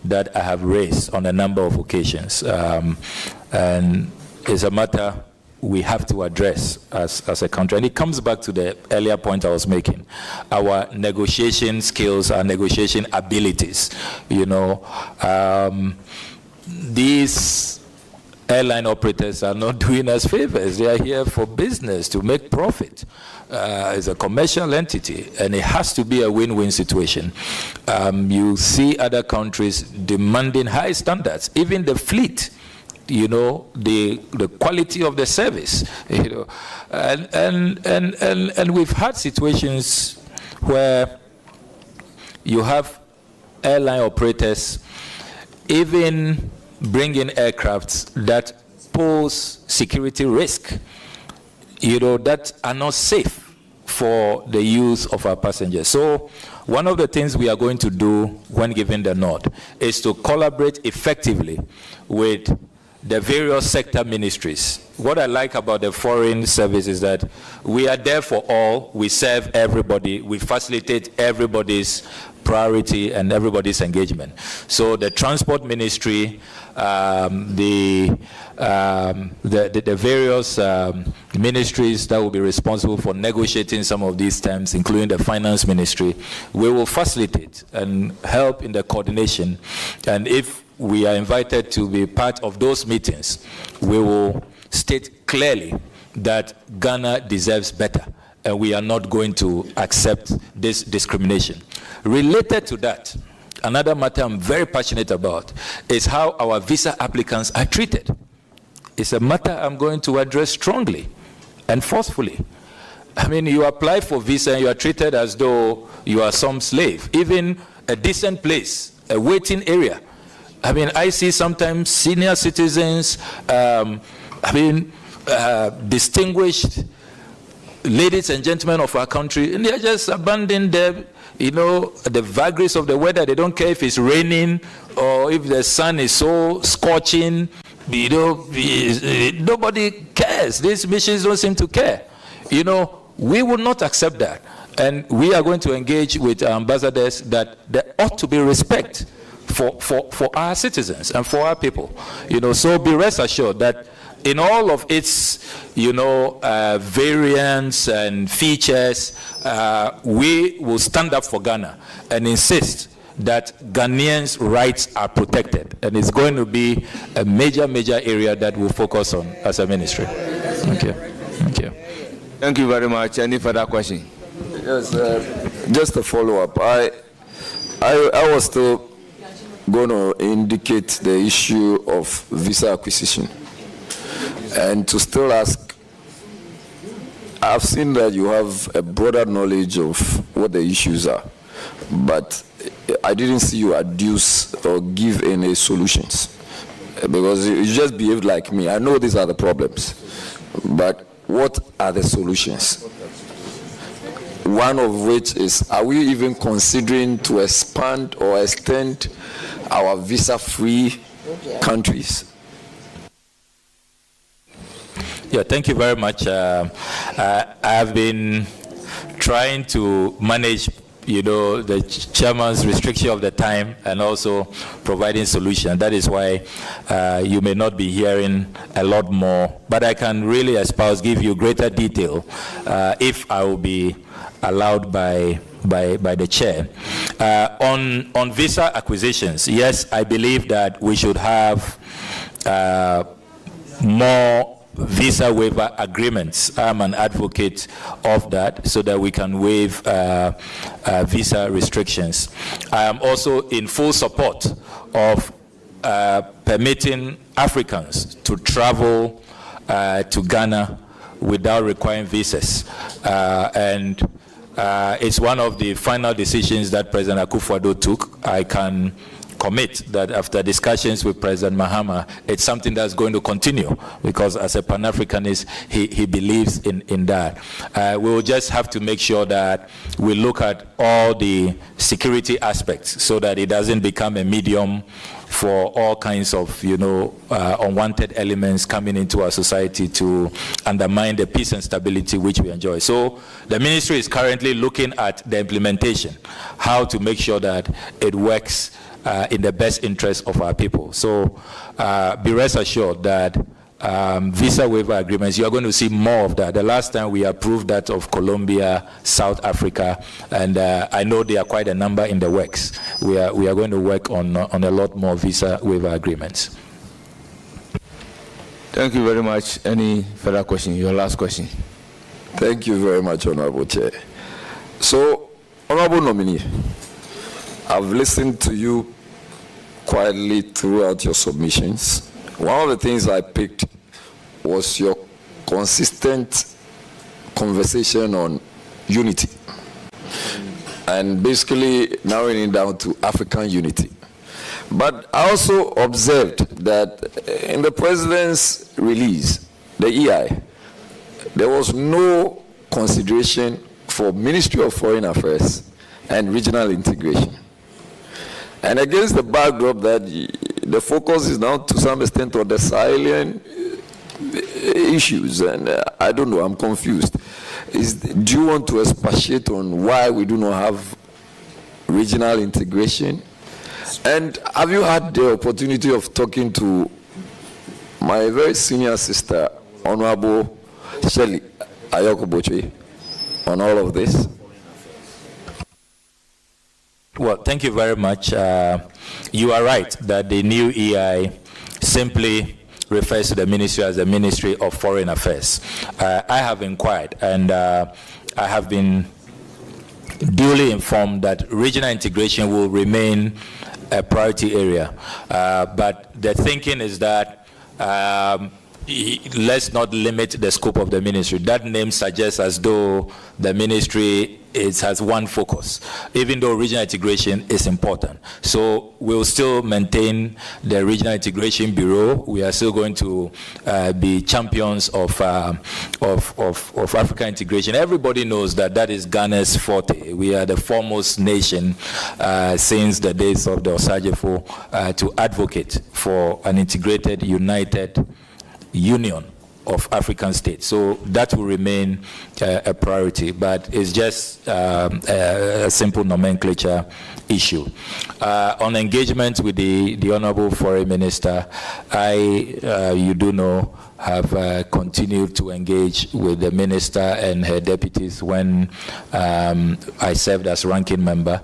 that I have raised on a number of occasions. And it's a matter we have to address as a country. And it comes back to the earlier point I was making. Our negotiation skills, our negotiation abilities. You know, these airline operators are not doing us favors. They are here for business, to make profit. It's a commercial entity, and it has to be a win-win situation. You see other countries demanding high standards, even the fleet, you know, the quality of the service, you know. And we've had situations where you have airline operators even bring in aircrafts that pose security risk, you know, that are not safe for the use of our passengers. So one of the things we are going to do when given the nod is to collaborate effectively with the various sector ministries. What I like about the foreign service is that we are there for all, we serve everybody, we facilitate everybody's priority and everybody's engagement. So the transport ministry, the various ministries that will be responsible for negotiating some of these terms, including the finance ministry, we will facilitate and help in the coordination. And if we are invited to be part of those meetings, we will state clearly that Ghana deserves better, and we are not going to accept this discrimination. Related to that, another matter I'm very passionate about is how our visa applicants are treated. It's a matter I'm going to address strongly and forcefully. I mean, you apply for visa and you are treated as though you are some slave. Even a decent place, a waiting area. I mean, I see sometimes senior citizens, distinguished ladies and gentlemen of our country, and they are just abandoned there. You know, the vagaries of the weather, they don't care if it's raining or if the sun is so scorching. You know, nobody cares. These missions don't seem to care. You know, we will not accept that. And we are going to engage with our ambassadors that there ought to be respect for our citizens and for our people. You know, so be rest assured that in all of its, you know, variants and features, we will stand up for Ghana and insist that Ghanaians' rights are protected. And it's going to be a major area that we'll focus on as a ministry. Thank you. Thank you. Thank you very much. Any further question? Yes, just a follow-up. I was still going to indicate the issue of visa acquisition. And to still ask, I've seen that you have a broader knowledge of what the issues are, but I didn't see you adduce or give any solutions, because you just behaved like me. I know these are the problems, but what are the solutions? One of which is, are we even considering to expand or extend our visa-free countries? Yeah, thank you very much. I've been trying to manage, the chairman's restriction of the time and also providing solutions. That is why you may not be hearing a lot more, but I can really give you greater detail if I will be allowed by the chair. On visa acquisitions, yes, I believe that we should have more visa waiver agreements. I'm an advocate of that so that we can waive visa restrictions. I am also in full support of permitting Africans to travel to Ghana without requiring visas. And it's one of the final decisions that President Akufo-Addo took. I can commit that after discussions with President Mahama, it's something that's going to continue because as a Pan-Africanist, he believes in that. We will just have to make sure that we look at all the security aspects so that it doesn't become a medium for all kinds of, unwanted elements coming into our society to undermine the peace and stability which we enjoy. So the ministry is currently looking at the implementation, how to make sure that it works in the best interest of our people. So be rest assured that visa waiver agreements, you are going to see more of that. The last time we approved that of Colombia, South Africa, and I know there are quite a number in the works. We are going to work on a lot more visa waiver agreements. Thank you very much. Any further question? Your last question. Thank you very much, Honorable Chair. So, Honorable Nominee, I've listened to you quietly throughout your submissions. One of the things I picked was your consistent conversation on unity and basically narrowing it down to African unity. But I also observed that in the President's release, the EI, there was no consideration for Ministry of Foreign Affairs and regional integration. And against the backdrop that the focus is now to some extent on the Sahelian issues, and I don't know, I'm confused. Do you want to expatiate on why we do not have regional integration? And have you had the opportunity of talking to my very senior sister, Honorable Shelley Ayokoboche, on all of this? Well, thank you very much. You are right that the new EI simply refers to the ministry as the Ministry of Foreign Affairs. I have inquired and I have been duly informed that regional integration will remain a priority area. But the thinking is that let's not limit the scope of the ministry. That name suggests as though the ministry has one focus, even though regional integration is important. So we'll still maintain the Regional Integration Bureau. We are still going to be champions of African integration. Everybody knows that that is Ghana's forte. We are the foremost nation since the days of the Osajefo to advocate for an integrated, united union of African states. So that will remain a priority, but it's just a simple nomenclature issue. On engagement with the Honorable Foreign Minister, you do know, have continued to engage with the minister and her deputies when I served as ranking member.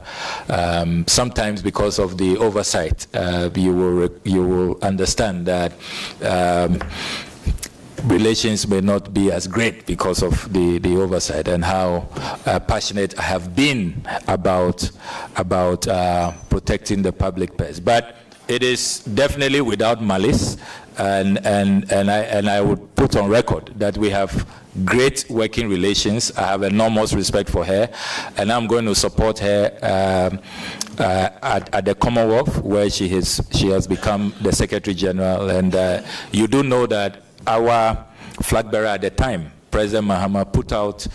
Sometimes because of the oversight, you will understand that relations may not be as great because of the oversight and how passionate I have been about protecting the public purse. But it is definitely without malice, and I would put on record that we have great working relations. I have enormous respect for her, and I'm going to support her at the Commonwealth, where she has become the Secretary General. And you do know that our flag bearer at the time, President Mahama, put out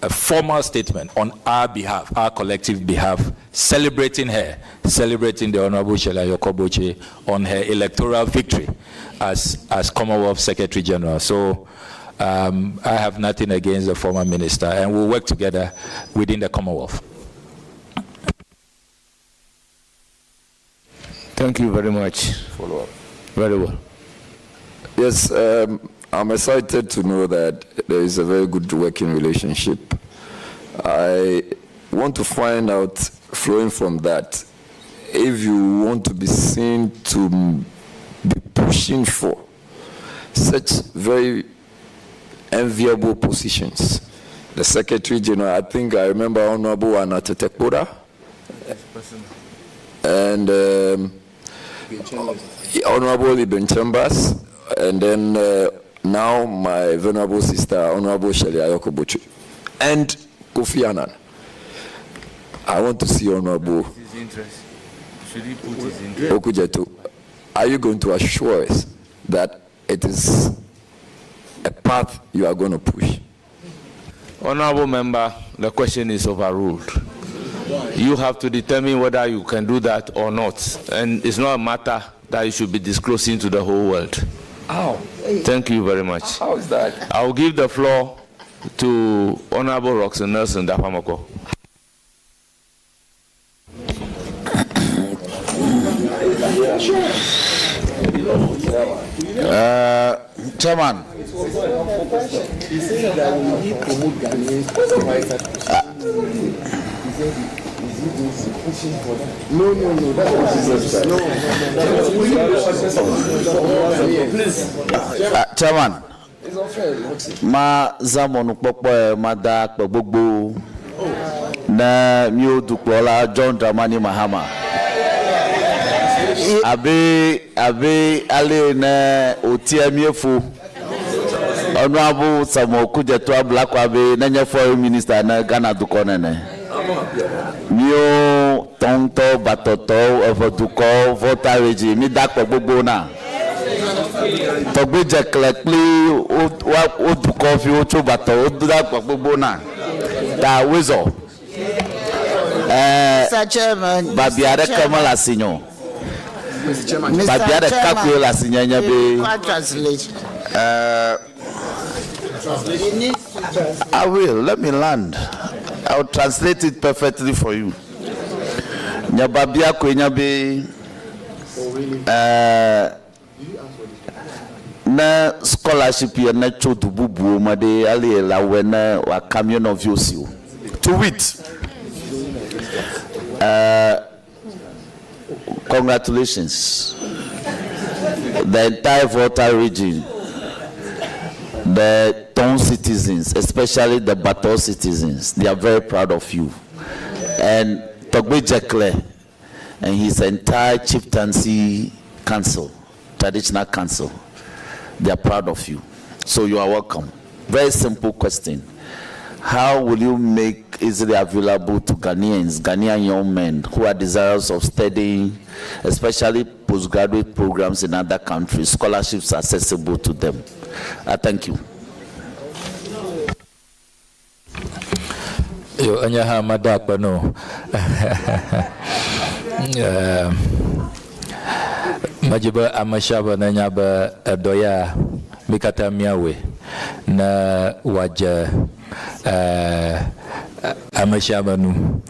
a formal statement on our behalf, our collective behalf, celebrating her, celebrating the Honorable Sheila Yokoboche on her electoral victory as Commonwealth Secretary General. So I have nothing against the former minister, and we'll work together within the Commonwealth. Thank you very much. Follow up. Very well. Yes, I'm excited to know that there is a very good working relationship. I want to find out, flowing from that, if you want to be seen to be pushing for such very enviable positions. The Secretary General, I think I remember Honorable Anata Tekboda, and Honorable Ibn Chambers, and then now my venerable sister, Honorable Sheila Yokoboche, and Kofi Annan. I want to see Honorable Okujeto. Are you going to assure us that it is a path you are going to push? Honorable member, the question is overruled. You have to determine whether you can do that or not. And it's not a matter that you should be disclosing to the whole world. How? Thank you very much. How is that? I will give the floor to Honorable Roxanne Nelson Dapamoko. Chairman. Chairman, ma zamonu popo ma da gbogbo na mi o dupo la John Dramani Mahama abe ale na otiemiefu Honorable Samuel Kujeto Ablakwa be na foreign minister na Ghana dukonene mio tonto batoto evoduko voter regime mi dakpo gbogbo na togbe jekle pli o duko fi o cho bato o dakpo gbogbo na da wezo Mr. Chairman, babiare kamala sinyo babiare kakwe la sinyanya be translation. I will. Let me land. I will translate it perfectly for you. Nyababia kwenyabe na scholarship ya na chodu bubu made ali la wena wa camion of yosu. To wit. Congratulations. The entire voter region, the town citizens, especially the Bato citizens, they are very proud of you. And Togbe Jekle and his entire chieftaincy council, traditional council, they are proud of you. So you are welcome. Very simple question. How will you make easily available to Ghanaian young men who are desirous of studying, especially postgraduate programs in other countries, scholarships accessible to them? I thank you. Yo anyaha madakpa no. Majiba amashaba na nyaba doya mikata miawe na waja amashaba nu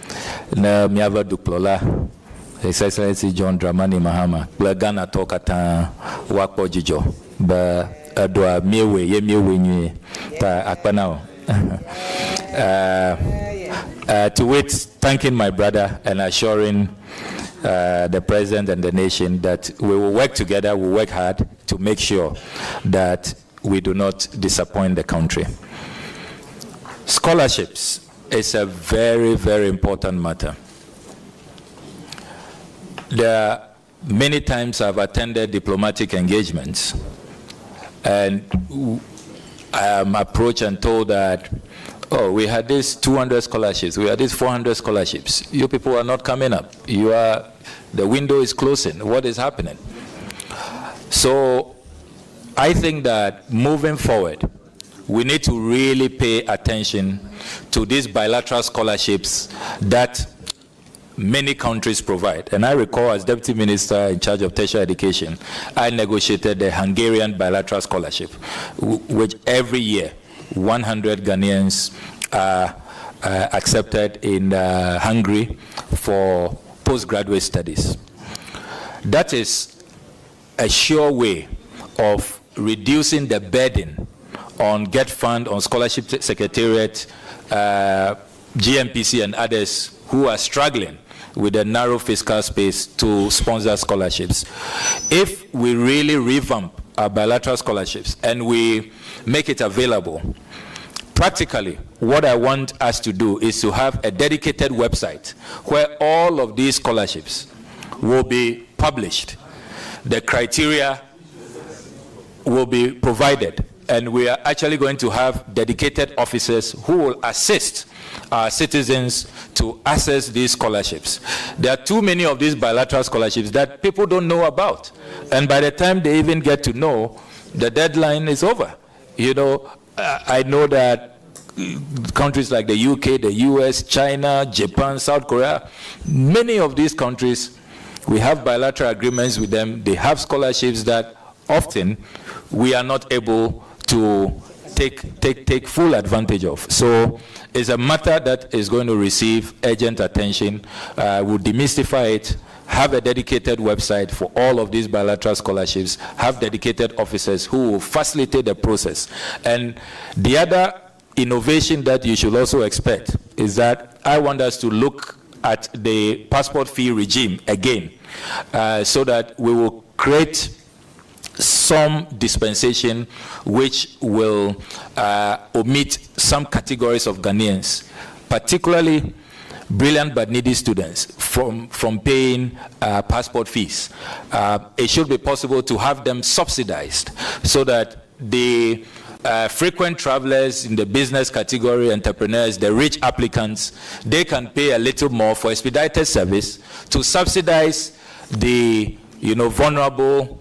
na miava duplola His Excellency John Dramani Mahama Ghana tokata wakpo jijo ba adwa miewe ye miewe nyi ta akpanao. To wait, thanking my brother and assuring the President and the nation that we will work together, we will work hard to make sure that we do not disappoint the country. Scholarships is a very, very important matter. There are many times I've attended diplomatic engagements and I am approached and told that, oh, we had this 200 scholarships, we had this 400 scholarships. You people are not coming up. The window is closing. What is happening? So I think that moving forward, we need to really pay attention to these bilateral scholarships that many countries provide. And I recall, as Deputy Minister in charge of tertiary education, I negotiated the Hungarian bilateral scholarship, which every year 100 Ghanaians are accepted in Hungary for postgraduate studies. That is a sure way of reducing the burden on Get Fund, on Scholarship Secretariat, GMPC and others who are struggling with a narrow fiscal space to sponsor scholarships. If we really revamp our bilateral scholarships and we make it available, practically, what I want us to do is to have a dedicated website where all of these scholarships will be published. The criteria will be provided, and we are actually going to have dedicated officers who will assist our citizens to access these scholarships. There are too many of these bilateral scholarships that people don't know about, and by the time they even get to know, the deadline is over. You know, I know that countries like the UK, the US, China, Japan, South Korea, many of these countries, we have bilateral agreements with them. They have scholarships that often we are not able to take full advantage of. So it's a matter that is going to receive urgent attention. We'll demystify it, have a dedicated website for all of these bilateral scholarships, have dedicated officers who will facilitate the process. And the other innovation that you should also expect is that I want us to look at the passport fee regime again, so that we will create some dispensation which will omit some categories of Ghanaians, particularly brilliant but needy students, from paying passport fees. It should be possible to have them subsidized so that the frequent travelers in the business category, entrepreneurs, the rich applicants, they can pay a little more for expedited service to subsidize the vulnerable,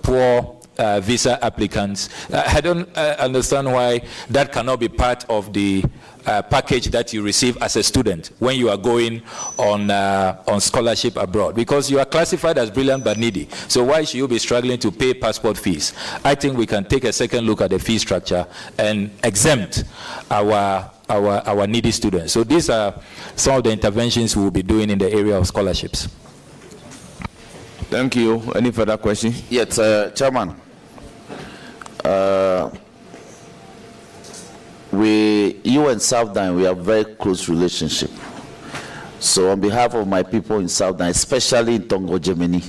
poor visa applicants. I don't understand why that cannot be part of the package that you receive as a student when you are going on scholarship abroad, because you are classified as brilliant but needy. So why should you be struggling to pay passport fees? I think we can take a second look at the fee structure and exempt our needy students. So these are some of the interventions we will be doing in the area of scholarships. Thank you. Any further questions? Yes, Chairman. You and Southern, we have very close relationship. So on behalf of my people in Southern, especially in Tongo, Germany,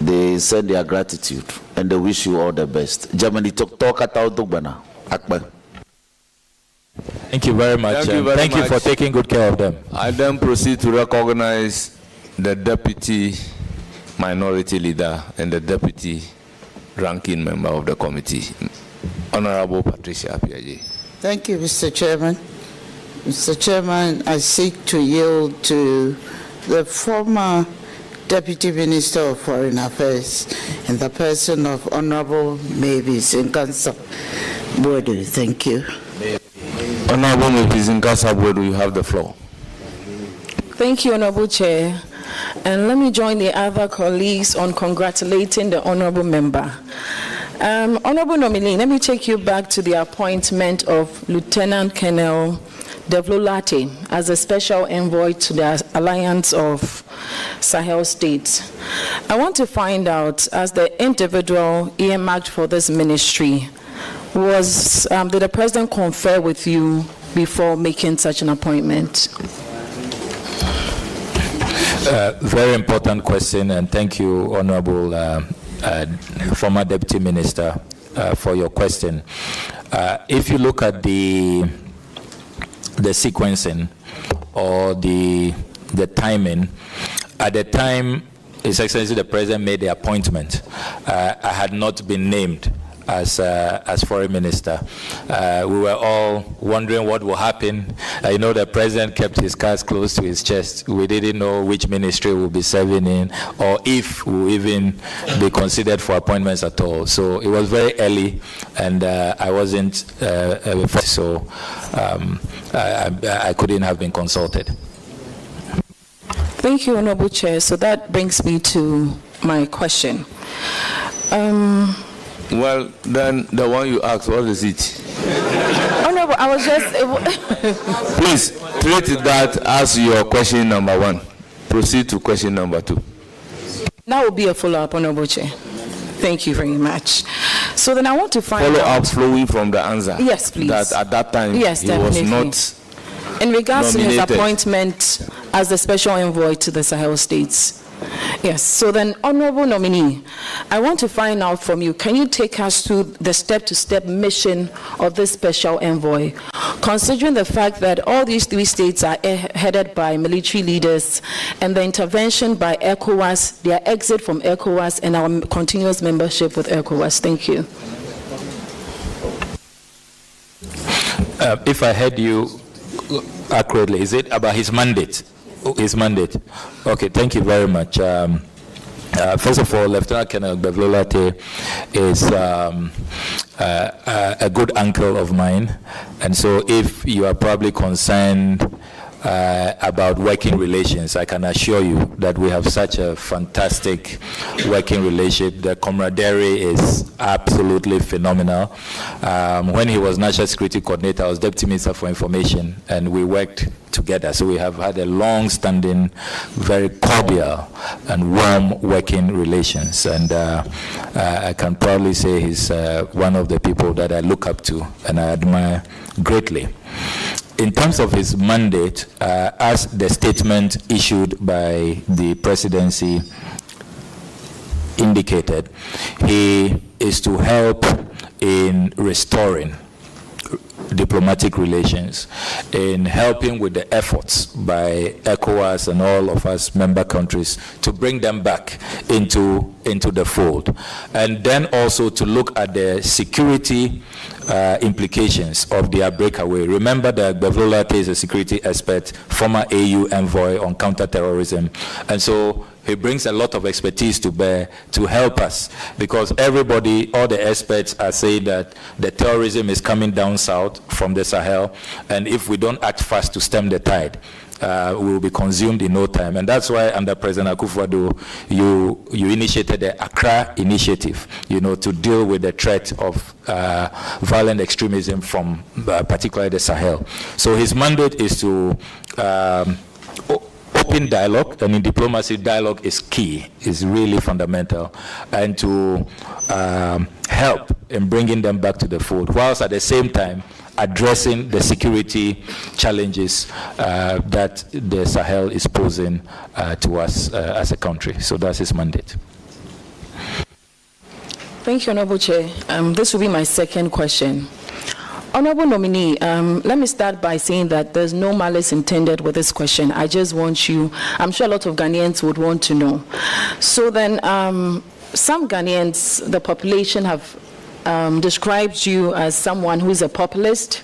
they send their gratitude and they wish you all the best. Germany, talk Akbar. Thank you very much. Thank you for taking good care of them. I then proceed to recognize the Deputy Minority Leader and the Deputy Ranking Member of the Committee, Honorable Patricia Piaget. Thank you, Mr. Chairman. Mr. Chairman, I seek to yield to the former Deputy Minister of Foreign Affairs in the person of Honorable Mavis Nkasa Bodu. Thank you. Honorable Mavis Nkasa Bodu, you have the floor. Thank you, Honorable Chair. And let me join the other colleagues on congratulating the Honorable Member. Honorable nominee, let me take you back to the appointment of Lieutenant Colonel Devlolate as a special envoy to the Alliance of Sahel States. I want to find out, as the individual earmarked for this ministry, did the President confer with you before making such an appointment? Very important question, and thank you, Honorable former Deputy Minister, for your question. If you look at the sequencing or the timing, at the time His Excellency the President made the appointment, I had not been named as foreign minister. We were all wondering what will happen. I know the president kept his cards close to his chest. We didn't know which ministry we'll be serving in, or if we'll even be considered for appointments at all. So it was very early, and I wasn't so I couldn't have been consulted. Thank you, Honorable Chair. So that brings me to my question. Well, then the one you asked, what is it? Honorable, I was just... Please, treat that as your question number 1. Proceed to question number 2. That will be a follow-up, Honorable Chair. Thank you very much. So then I want to find follow-up flowing from the answer. Yes, please. That at that time, yes, he definitely. was not in regards nominated. To his appointment as the special envoy to the Sahel states. Yes, so then, Honorable Nominee, I want to find out from you, can you take us through the step-to-step mission of this special envoy, considering the fact that all these 3 states are headed by military leaders, and the intervention by ECOWAS, their exit from ECOWAS, and our continuous membership with ECOWAS? Thank you. If I heard you accurately, is it about his mandate? His mandate. Okay, thank you very much. First of all, Lieutenant Colonel Bevlolate is a good uncle of mine, and so if you are probably concerned about working relations, I can assure you that we have such a fantastic working relationship. The camaraderie is absolutely phenomenal. When he was National Security Coordinator, I was Deputy Minister for Information, and we worked together. So we have had a long-standing, very cordial and warm working relations. And I can proudly say he's one of the people that I look up to and I admire greatly. In terms of his mandate, as the statement issued by the presidency indicated, he is to help in restoring diplomatic relations, in helping with the efforts by ECOWAS and all of us member countries to bring them back into the fold, and then also to look at the security implications of their breakaway. Remember that Bevlolate is a security expert, former AU envoy on counterterrorism, and so he brings a lot of expertise to bear to help us, because everybody, all the experts are saying that the terrorism is coming down south from the Sahel, and if we don't act fast to stem the tide, we will be consumed in no time. And that's why under President Akufo-Addo, you initiated the Accra Initiative, to deal with the threat of violent extremism from particularly the Sahel. So his mandate is to open dialogue, and in diplomacy, dialogue is key, is really fundamental, and to help in bringing them back to the fold, whilst at the same time addressing the security challenges that the Sahel is posing to us as a country. So that's his mandate. Thank you, Honorable Chair. This will be my second question. Honorable Nominee, let me start by saying that there's no malice intended with this question. I just want you, I'm sure a lot of Ghanaians would want to know. So then, some Ghanaians, the population, have described you as someone who is a populist.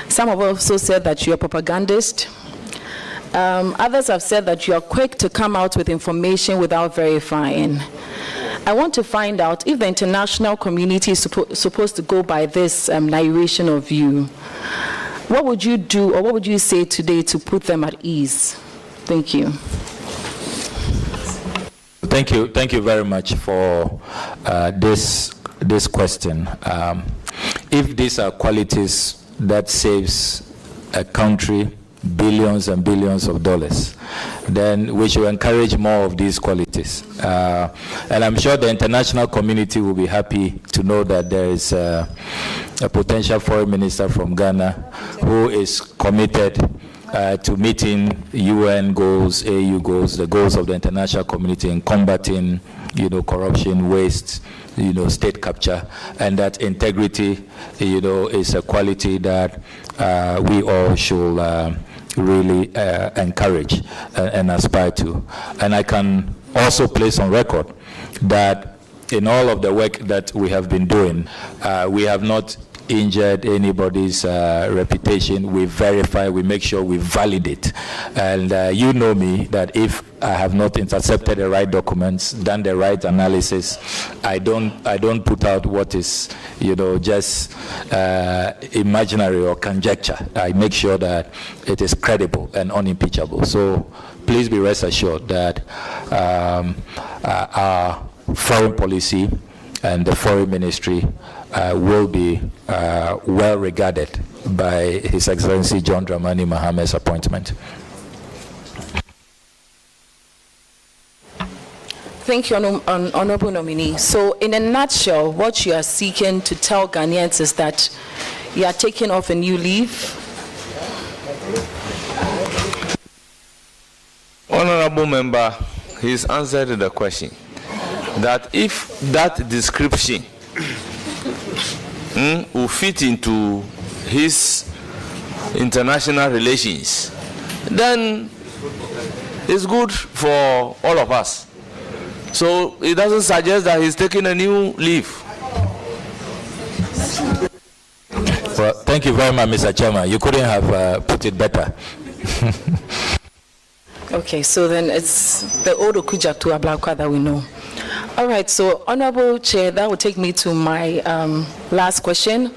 Some have also said that you're a propagandist. Others have said that you are quick to come out with information without verifying. I want to find out if the international community is supposed to go by this narration of you. What would you do, or what would you say today to put them at ease? Thank you. Thank you very much for this question. If these are qualities that saves a country billions and billions of dollars, then we should encourage more of these qualities. And I'm sure the international community will be happy to know that there is a potential foreign minister from Ghana who is committed to meeting UN goals, AU goals, the goals of the international community in combating, corruption, waste, state capture, and that integrity, is a quality that we all should really encourage and aspire to. And I can also place on record that in all of the work that we have been doing, we have not injured anybody's reputation. We verify, we make sure we validate. And you know me, that if I have not intercepted the right documents, done the right analysis, I don't put out what is, just imaginary or conjecture. I make sure that it is credible and unimpeachable. So please be rest assured that our foreign policy and the foreign ministry will be well regarded by His Excellency John Dramani Mahame's appointment. Thank you, Honorable Nominee. So in a nutshell, what you are seeking to tell Ghanaians is that you are taking off a new leaf? Honorable member, he's answered the question that if that description will fit into his international relations, then it's good for all of us. So it doesn't suggest that he's taking a new leaf. Well, thank you very much, Mr. Chairman. You couldn't have put it better. Okay, so then it's the old Okuja to Ablakwa that we know. All right, so Honorable Chair, that will take me to my last question,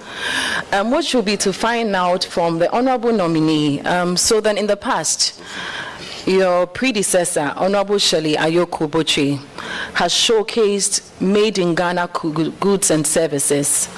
which will be to find out from the Honorable Nominee. So then in the past, your predecessor, Honorable Shirley Ayoko Botche, has showcased made in Ghana goods and services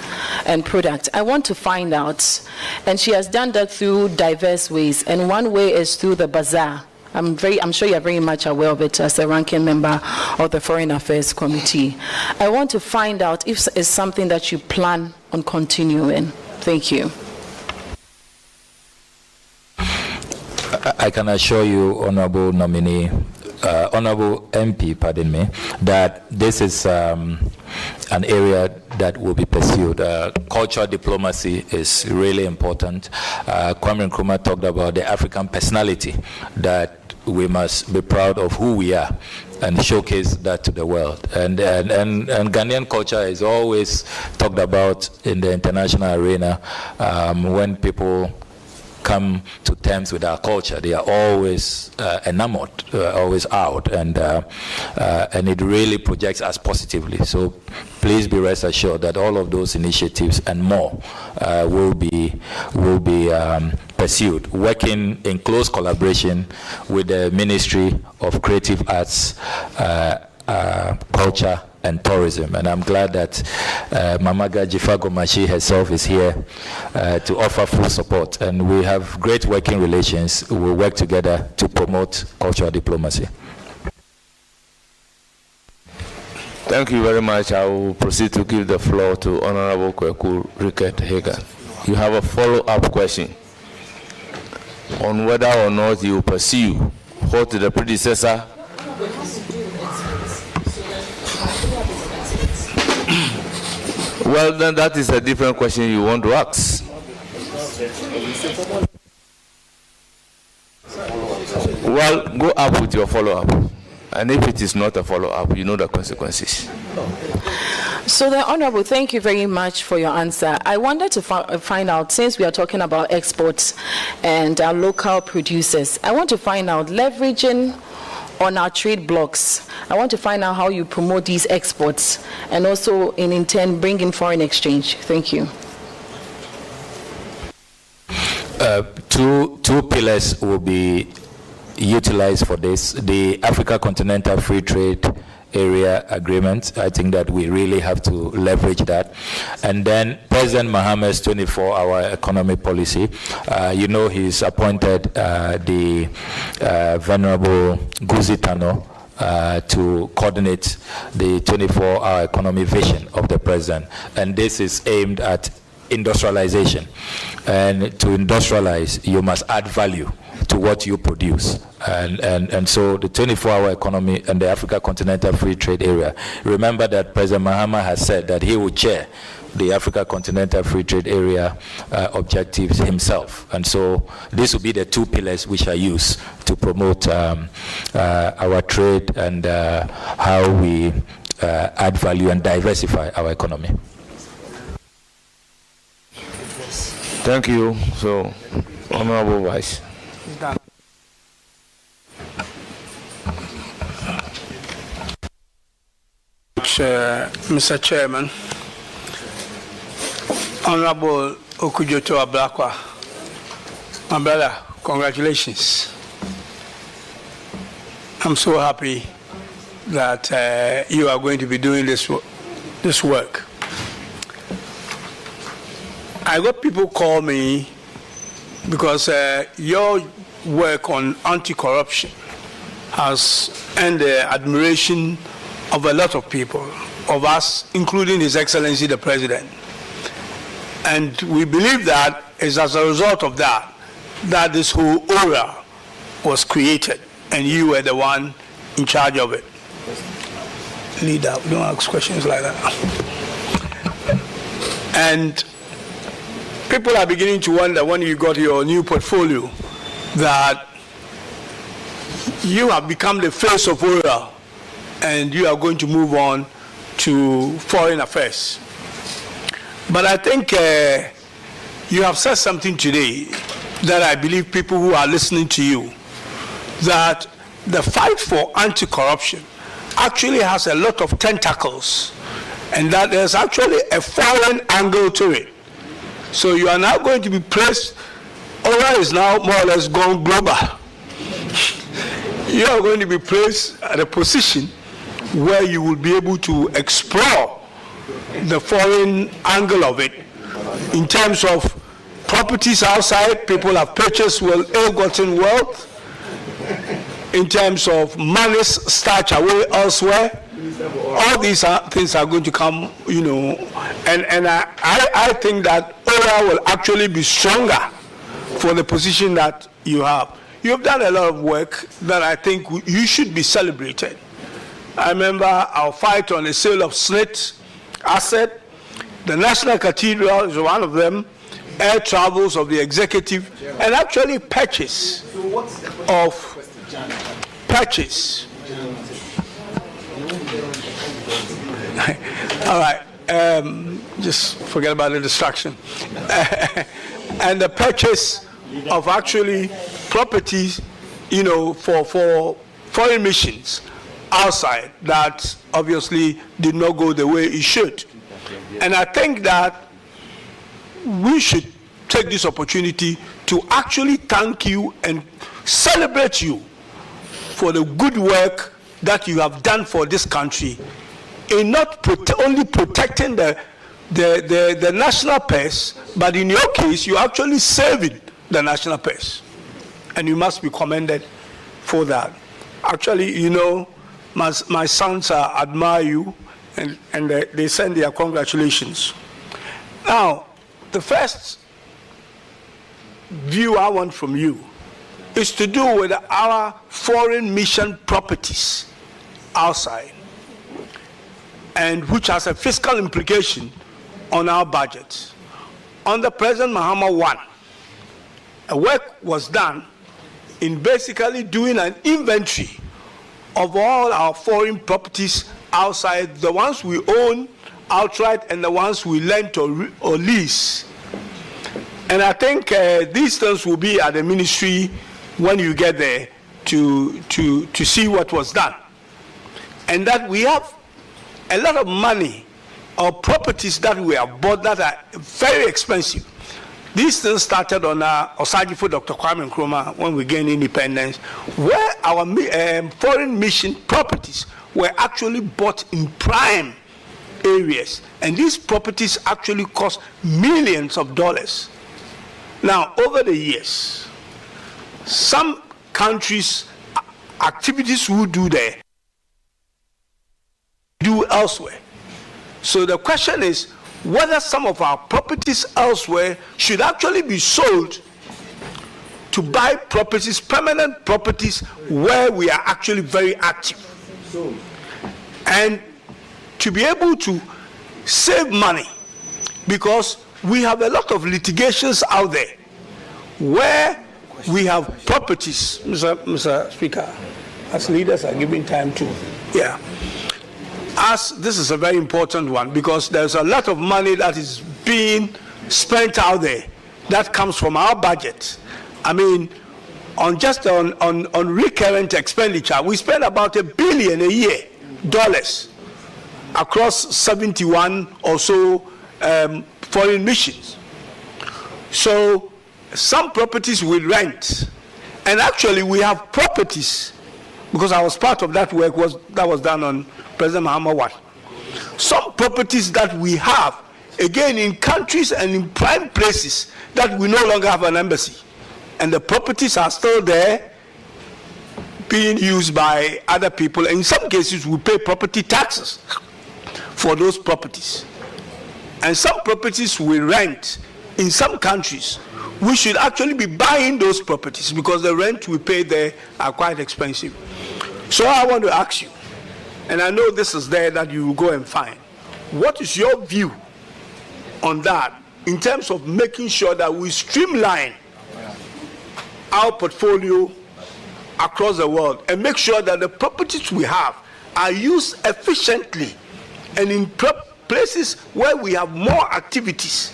and products. I want to find out, and she has done that through diverse ways, and one way is through the bazaar. I'm sure you're very much aware of it as a ranking member of the Foreign Affairs Committee. I want to find out if it's something that you plan on continuing. Thank you. I can assure you, Honorable Nominee, Honorable MP, pardon me, that this is an area that will be pursued. Cultural diplomacy is really important. Kwame Nkrumah talked about the African personality, that we must be proud of who we are and showcase that to the world. And Ghanaian culture is always talked about in the international arena. When people come to terms with our culture, they are always enamored, always out, and it really projects us positively. So please be rest assured that all of those initiatives and more will be pursued, working in close collaboration with the Ministry of Creative Arts, Culture and Tourism. And I'm glad that Mama Gajifa Gomashi herself is here to offer full support. And we have great working relations. We'll work together to promote cultural diplomacy. Thank you very much. I will proceed to give the floor to Honorable Kweku Ricket Hagan. You have a follow-up question on whether or not you pursue what the predecessor well, then that is a different question you want to ask. Well, go up with your follow-up. And if it is not a follow-up, you know the consequences. So the Honorable, thank you very much for your answer. I wanted to find out, since we are talking about exports and our local producers, I want to find out, leveraging on our trade blocks, I want to find out how you promote these exports and also in turn bring in foreign exchange. Thank you. Two pillars will be utilized for this. The Africa Continental Free Trade Area Agreement, I think that we really have to leverage that. And then President Mahame's 24-hour economy policy. You know, he's appointed the Venerable Guzi Tano to coordinate the 24-hour economy vision of the president. And this is aimed at industrialization. And to industrialize, you must add value to what you produce. And so the 24-hour economy and the Africa Continental Free Trade Area. Remember that President Mahama has said that he will chair the Africa Continental Free Trade Area objectives himself. And so these will be the two pillars which are used to promote our trade and how we add value and diversify our economy. Thank you. So, Honorable Vice. Mr. Chairman, Honorable Okujoto Ablakwa, my brother, congratulations. I'm so happy that you are going to be doing this work. I got people call me because your work on anti-corruption has earned the admiration of a lot of people, of us, including His Excellency the President. And we believe that it's as a result of that this whole aura was created, and you were the one in charge of it. Leader, we don't ask questions like that. And people are beginning to wonder, when you got your new portfolio, that you have become the face of aura and you are going to move on to foreign affairs. But I think you have said something today that I believe people who are listening to you, that the fight for anti-corruption actually has a lot of tentacles, and that there's actually a foreign angle to it. So you are now going to be placed, Aura is now more or less gone global. You are going to be placed at a position where you will be able to explore the foreign angle of it in terms of properties outside. People have purchased ill-gotten wealth, in terms of money stashed away elsewhere. All these things are going to come, you know, and I think that Aura will actually be stronger for the position that you have. You have done a lot of work that I think you should be celebrated. I remember our fight on the sale of SNIT asset. The National Cathedral is one of them, air travels of the executive, and actually purchase. All right, just forget about the distraction. And the purchase of actually properties, you know, for foreign missions outside that obviously did not go the way it should. And I think that we should take this opportunity to actually thank you and celebrate you for the good work that you have done for this country in not only protecting the national purse, but in your case, you're actually saving the national purse. And you must be commended for that. Actually, you know, my sons admire you, and they send their congratulations. Now, the first view I want from you is to do with our foreign mission properties outside, and which has a fiscal implication on our budget. Under President Mahama I, a work was done in basically doing an inventory of all our foreign properties outside, the ones we own outright and the ones we lend or lease. And I think these things will be at the ministry when you get there to see what was done. And that we have a lot of money or properties that we have bought that are very expensive. These things started on Osajifo Dr. Kwame Nkrumah when we gained independence, where our foreign mission properties were actually bought in prime areas. And these properties actually cost millions of dollars. Now, over the years, some countries' activities we do there, do elsewhere. So the question is whether some of our properties elsewhere should actually be sold to buy properties, permanent properties, where we are actually very active. And to be able to save money, because we have a lot of litigations out there where we have properties, Mr. Speaker, as leaders are giving time to, yeah. as this is a very important one because there's a lot of money that is being spent out there that comes from our budget. I mean, on recurrent expenditure, we spend about $1 billion a year, across 71 or so foreign missions. So some properties we rent, and actually we have properties, because I was part of that work that was done on President Muhammad Wad. Some properties that we have, again, in countries and in prime places that we no longer have an embassy. And the properties are still there, being used by other people. And in some cases, we pay property taxes for those properties. And some properties we rent in some countries. We should actually be buying those properties because the rent we pay there are quite expensive. So I want to ask you, and I know this is there that you will go and find, what is your view on that in terms of making sure that we streamline our portfolio across the world and make sure that the properties we have are used efficiently and in places where we have more activities?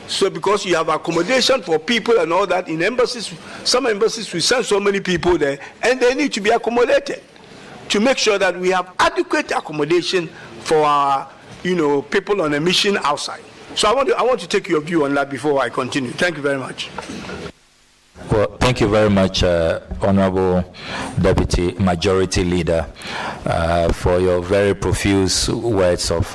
So because you have accommodation for people and all that in embassies, some embassies we send so many people there and they need to be accommodated to make sure that we have adequate accommodation for our people on a mission outside. So I want to take your view on that before I continue. Thank you very much. Well, thank you very much, Honorable Deputy Majority Leader, for your very profuse words of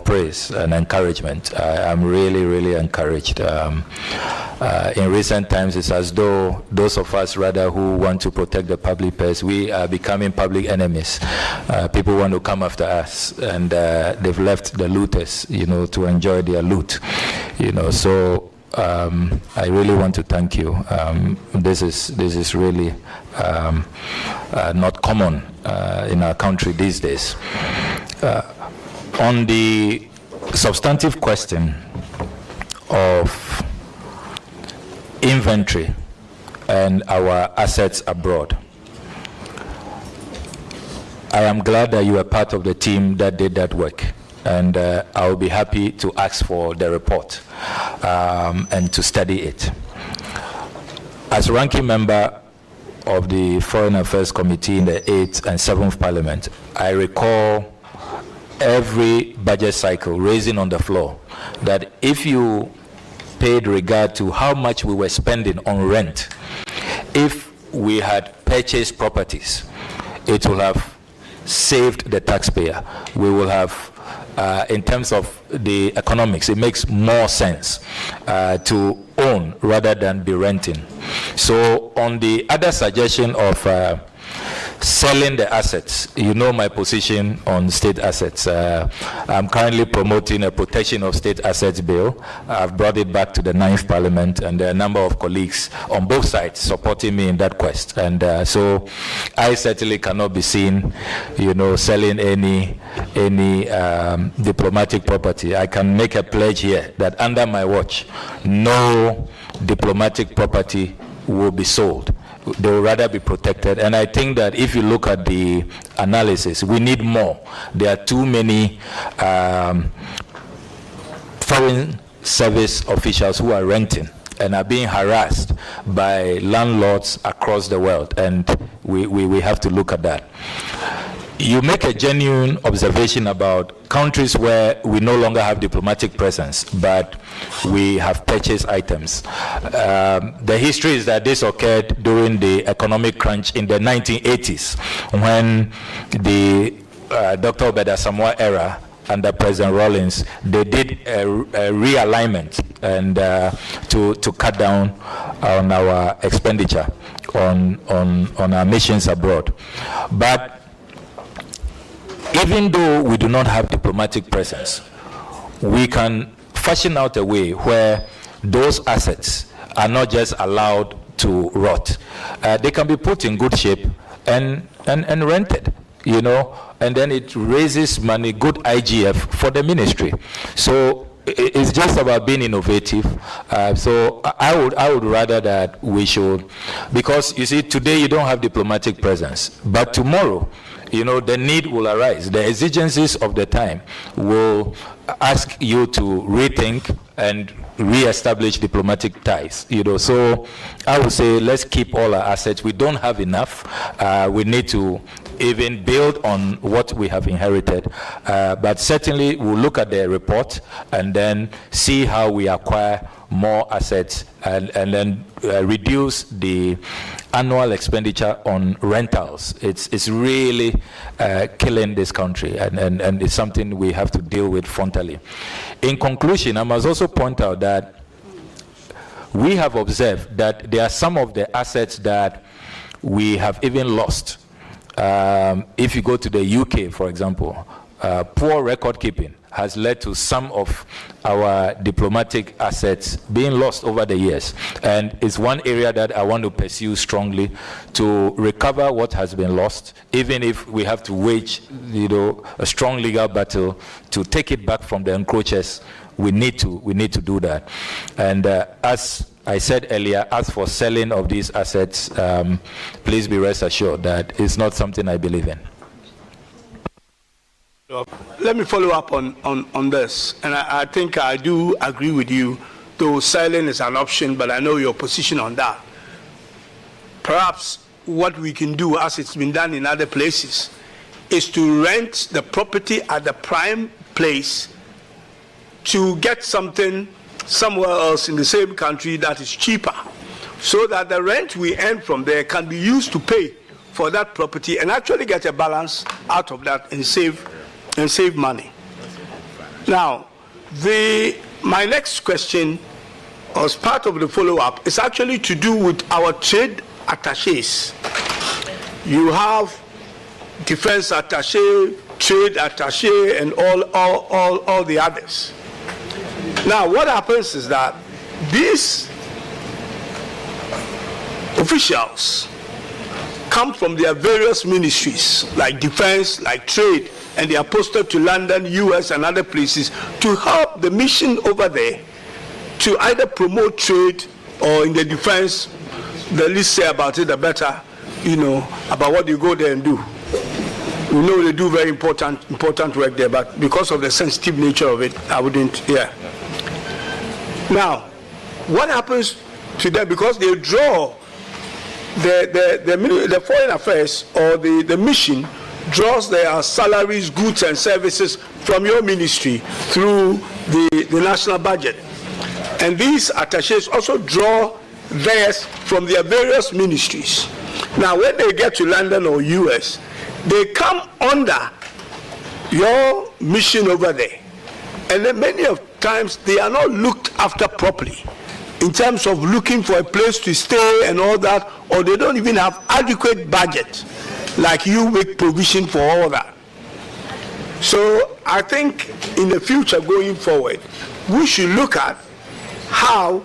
praise and encouragement. I'm really encouraged. In recent times, it's as though those of us rather who want to protect the public purse, we are becoming public enemies. People want to come after us, and they've left the looters, to enjoy their loot. So I really want to thank you. This is really not common in our country these days. On the substantive question of inventory and our assets abroad, I am glad that you are part of the team that did that work. And I will be happy to ask for the report and to study it. As ranking member of the Foreign Affairs Committee in the 8th and 7th Parliament, I recall every budget cycle raising on the floor that if you paid regard to how much we were spending on rent, if we had purchased properties, it will have saved the taxpayer. We will have in terms of the economics, it makes more sense to own rather than be renting. So on the other suggestion of selling the assets, my position on state assets. I'm currently promoting a protection of state assets bill. I've brought it back to the 9th Parliament, and there are a number of colleagues on both sides supporting me in that quest. And so I certainly cannot be seen, selling any diplomatic property. I can make a pledge here that under my watch, no diplomatic property will be sold. They will rather be protected. And I think that if you look at the analysis, we need more. There are too many foreign service officials who are renting and are being harassed by landlords across the world. And we have to look at that. You make a genuine observation about countries where we no longer have diplomatic presence, but we have purchased items. The history is that this occurred during the economic crunch in the 1980s, when the Dr. Obeda Samoa era under President Rawlings, they did a realignment and to cut down on our expenditure on our missions abroad. But even though we do not have diplomatic presence, we can fashion out a way where those assets are not just allowed to rot. They can be put in good shape and rented, and then it raises money, good IGF for the ministry. So it's just about being innovative. So I would rather that we should, because you see, today you don't have diplomatic presence, but tomorrow, you know, the need will arise. The exigencies of the time will ask you to rethink and re-establish diplomatic ties. You know, so I would say let's keep all our assets. We don't have enough. We need to even build on what we have inherited. But certainly we'll look at the report and then see how we acquire more assets and then reduce the annual expenditure on rentals. It's really killing this country, and it's something we have to deal with frontally. In conclusion, I must also point out that we have observed that there are some of the assets that we have even lost. If you go to the UK, for example, poor record keeping has led to some of our diplomatic assets being lost over the years. And it's one area that I want to pursue strongly to recover what has been lost, even if we have to wage, you know, a strong legal battle to take it back from the encroachers. We need to do that. And as I said earlier, as for selling of these assets, please be rest assured that it's not something I believe in. Let me follow up on this, and I think I do agree with you, though selling is an option, but I know your position on that. Perhaps what we can do, as it's been done in other places, is to rent the property at the prime place to get something somewhere else in the same country that is cheaper, so that the rent we earn from there can be used to pay for that property and actually get a balance out of that and save money. Now, my next question, as part of the follow-up, is actually to do with our trade attaches. You have defense attaché, trade attaché, and all the others. Now, what happens is that these officials come from their various ministries, like defense, like trade, and they are posted to London, US, and other places to help the mission over there to either promote trade or in the defense, the least say about it, the better, you know, about what you go there and do. We know they do very important work there, but because of the sensitive nature of it, I wouldn't, yeah. Now, what happens to them? Because they draw the foreign affairs or the mission draws their salaries, goods and services from your ministry through the national budget. And these attaches also draw theirs from their various ministries. Now, when they get to London or US, they come under your mission over there. And then many of times they are not looked after properly in terms of looking for a place to stay and all that, or they don't even have adequate budget like you make provision for all that. So I think in the future going forward, we should look at how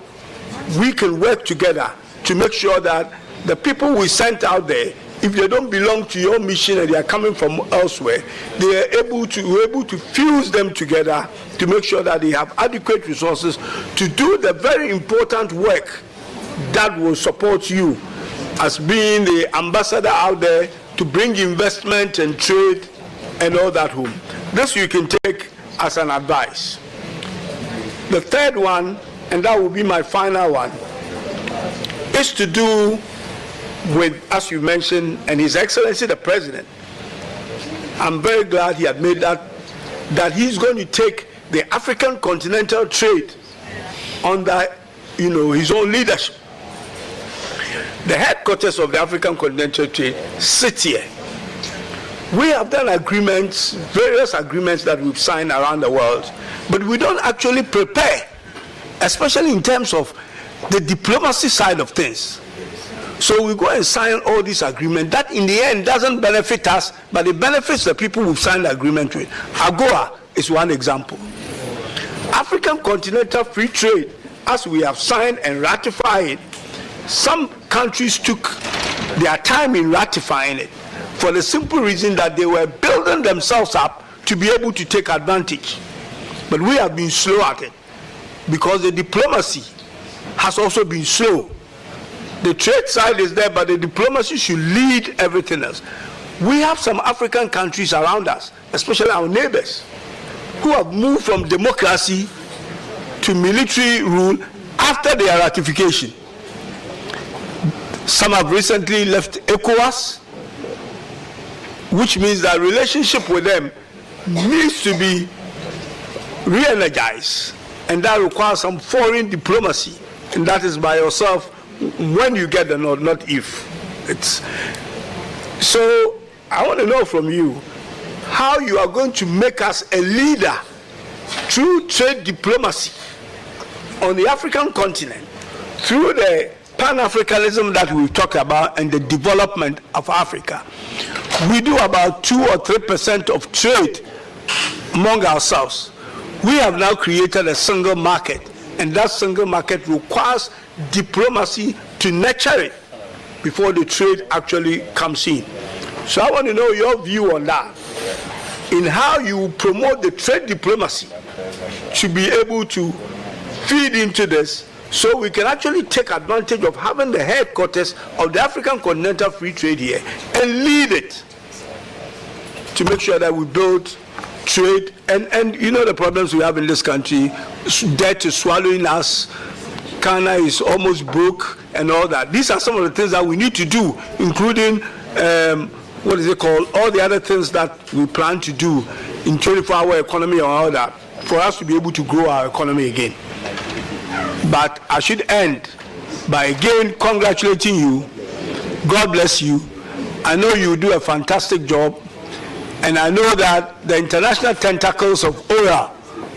we can work together to make sure that the people we sent out there, if they don't belong to your mission and they are coming from elsewhere, they are able to fuse them together to make sure that they have adequate resources to do the very important work that will support you as being the ambassador out there to bring investment and trade and all that home. This you can take as an advice. The third one, and that will be my final one, is to do with, as you mentioned, and His Excellency the President. I'm very glad he had made that he's going to take the African continental trade under, you know, his own leadership. The headquarters of the African continental trade sit here. We have done agreements, various agreements that we've signed around the world, but we don't actually prepare, especially in terms of the diplomacy side of things. So we go and sign all these agreements that in the end doesn't benefit us, but it benefits the people we've signed the agreement with. AGOA is one example. African continental free trade, as we have signed and ratified, some countries took their time in ratifying it for the simple reason that they were building themselves up to be able to take advantage. But we have been slow at it because the diplomacy has also been slow. The trade side is there, but the diplomacy should lead everything else. We have some African countries around us, especially our neighbors, who have moved from democracy to military rule after their ratification. Some have recently left ECOWAS, which means that relationship with them needs to be re-energized, and that requires some foreign diplomacy, and that is by yourself when you get the nod, not if. So I want to know from you how you are going to make us a leader through trade diplomacy on the African continent, through the Pan-Africanism that we talk about and the development of Africa. We do about 2 or 3% of trade among ourselves. We have now created a single market, and that single market requires diplomacy to nurture it before the trade actually comes in. So I want to know your view on that, in how you promote the trade diplomacy to be able to feed into this, so we can actually take advantage of having the headquarters of the African Continental Free Trade here and lead it to make sure that we build trade. And you know the problems we have in this country, debt is swallowing us, Ghana is almost broke and all that. These are some of the things that we need to do, including what is it called, all the other things that we plan to do in 24-hour economy and all that, for us to be able to grow our economy again. But I should end by again congratulating you. God bless you. I know you do a fantastic job, and I know that the international tentacles of ORA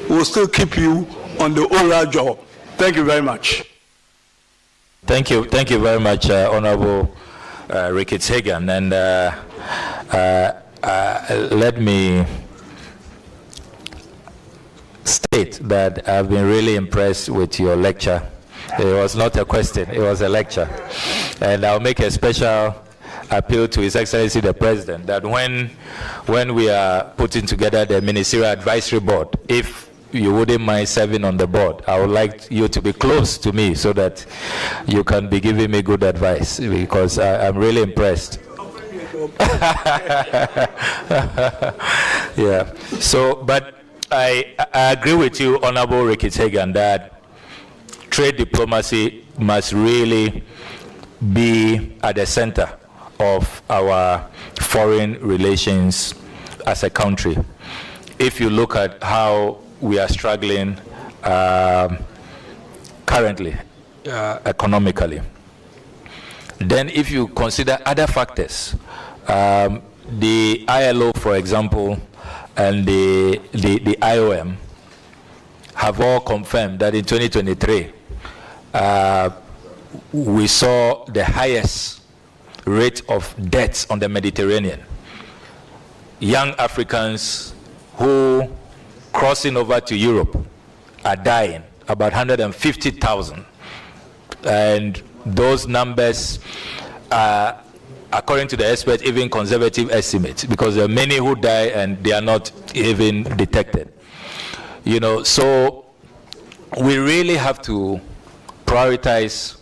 will still keep you on the ORA job. Thank you very much. Thank you very much, Honorable Ricketts Hagan. And let me state that I've been really impressed with your lecture. It was not a question, it was a lecture. And I'll make a special appeal to His Excellency the President that when we are putting together the Ministerial Advisory Board, if you wouldn't mind serving on the board, I would like you to be close to me so that you can be giving me good advice, because I'm really impressed. Yeah. So, but I agree with you, Honorable Ricketts Hagan, that trade diplomacy must really be at the center of our foreign relations as a country. If you look at how we are struggling currently economically, then if you consider other factors, the ILO, for example, and the IOM have all confirmed that in 2023 we saw the highest rate of deaths on the Mediterranean. Young Africans who crossing over to Europe are dying, about 150,000. And those numbers are, according to the experts, even conservative estimates, because there are many who die and they are not even detected. You know, so we really have to prioritize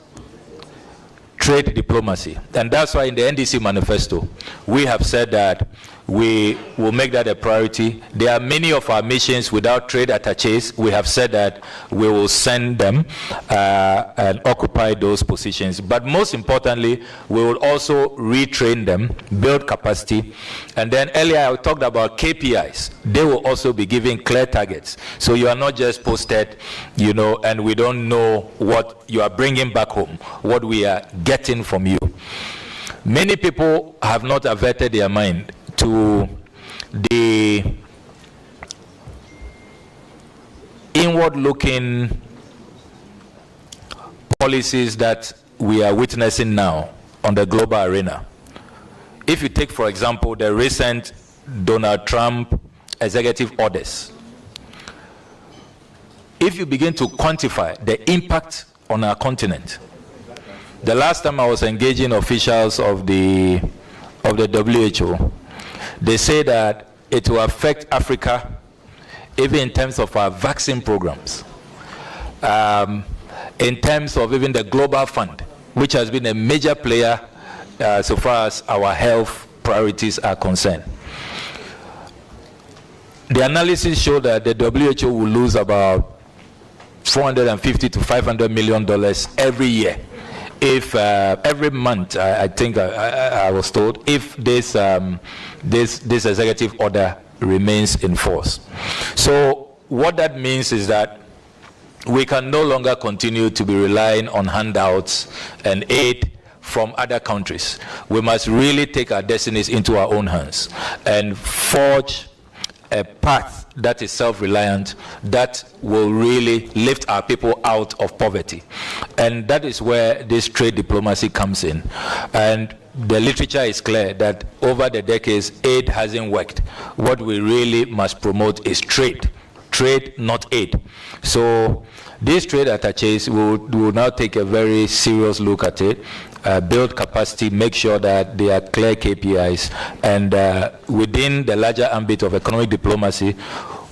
trade diplomacy. And that's why in the NDC manifesto, we have said that we will make that a priority. There are many of our missions without trade attaches. We have said that we will send them and occupy those positions. But most importantly, we will also retrain them, build capacity. And then earlier I talked about KPIs. They will also be given clear targets. So you are not just posted, you know, and we don't know what you are bringing back home, what we are getting from you. Many people have not averted their mind to the inward-looking policies that we are witnessing now on the global arena. If you take, for example, the recent Donald Trump executive orders, if you begin to quantify the impact on our continent, the last time I was engaging officials of the WHO, they say that it will affect Africa even in terms of our vaccine programs, in terms of even the Global Fund, which has been a major player so far as our health priorities are concerned. The analysis showed that the WHO will lose about $450 to $500 million every year if every month, I think I was told, if this executive order remains in force. So what that means is that we can no longer continue to be relying on handouts and aid from other countries. We must really take our destinies into our own hands and forge a path that is self-reliant, that will really lift our people out of poverty. And that is where this trade diplomacy comes in. And the literature is clear that over the decades, aid hasn't worked. What we really must promote is trade. Trade, not aid. So these trade attaches, we will now take a very serious look at it, build capacity, make sure that there are clear KPIs, and within the larger ambit of economic diplomacy,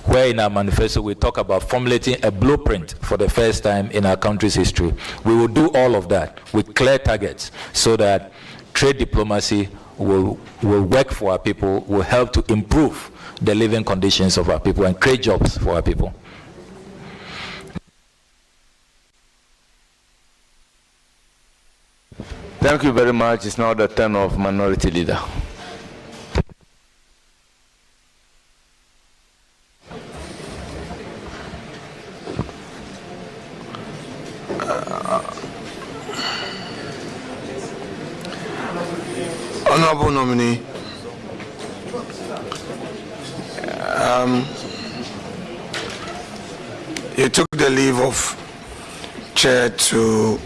where in our manifesto we talk about formulating a blueprint for the first time in our country's history. We will do all of that with clear targets so that trade diplomacy will work for our people, will help to improve the living conditions of our people and create jobs for our people. Thank you very much. It's now the turn of Minority Leader. Honorable nominee, you took the leave of chair to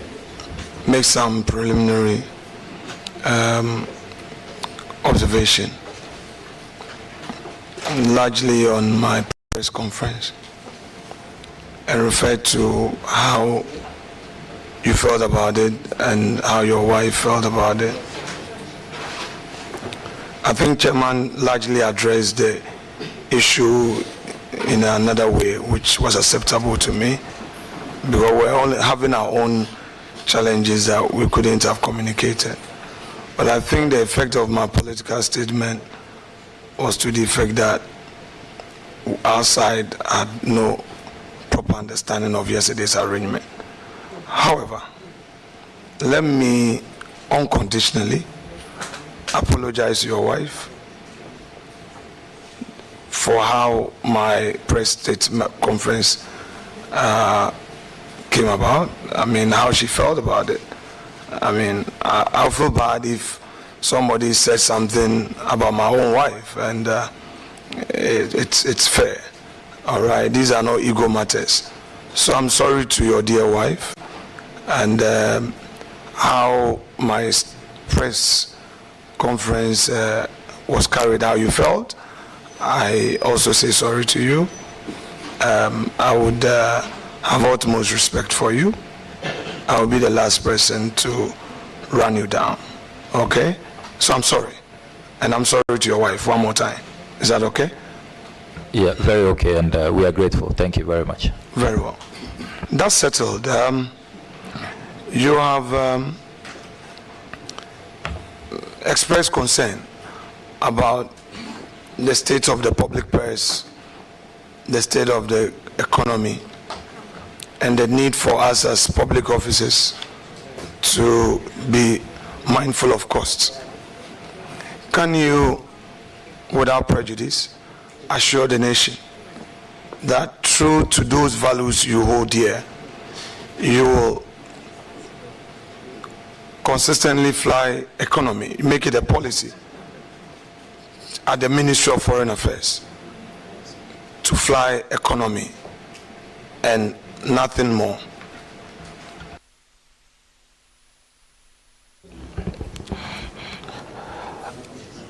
make some preliminary observation, largely on my press conference, and referred to how you felt about it and how your wife felt about it. I think Chairman largely addressed the issue in another way, which was acceptable to me, because we're only having our own challenges that we couldn't have communicated. But I think the effect of my political statement was to the effect that our side had no proper understanding of yesterday's arrangement. However, let me unconditionally apologize to your wife for how my press statement conference came about. I mean, how she felt about it. I mean, I feel bad if somebody said something about my own wife, and it's fair. All right, these are no ego matters. So I'm sorry to your dear wife, and how my press conference was carried out, you felt. I also say sorry to you. I would have utmost respect for you. I will be the last person to run you down. Okay? So I'm sorry. And I'm sorry to your wife one more time. Is that okay? Yeah, very okay, and we are grateful. Thank you very much. Very well. That's settled. You have expressed concern about the state of the public purse, the state of the economy, and the need for us as public officers to be mindful of costs. Can you, without prejudice, assure the nation that true to those values you hold dear, you will consistently fly economy, make it a policy at the Ministry of Foreign Affairs to fly economy and nothing more?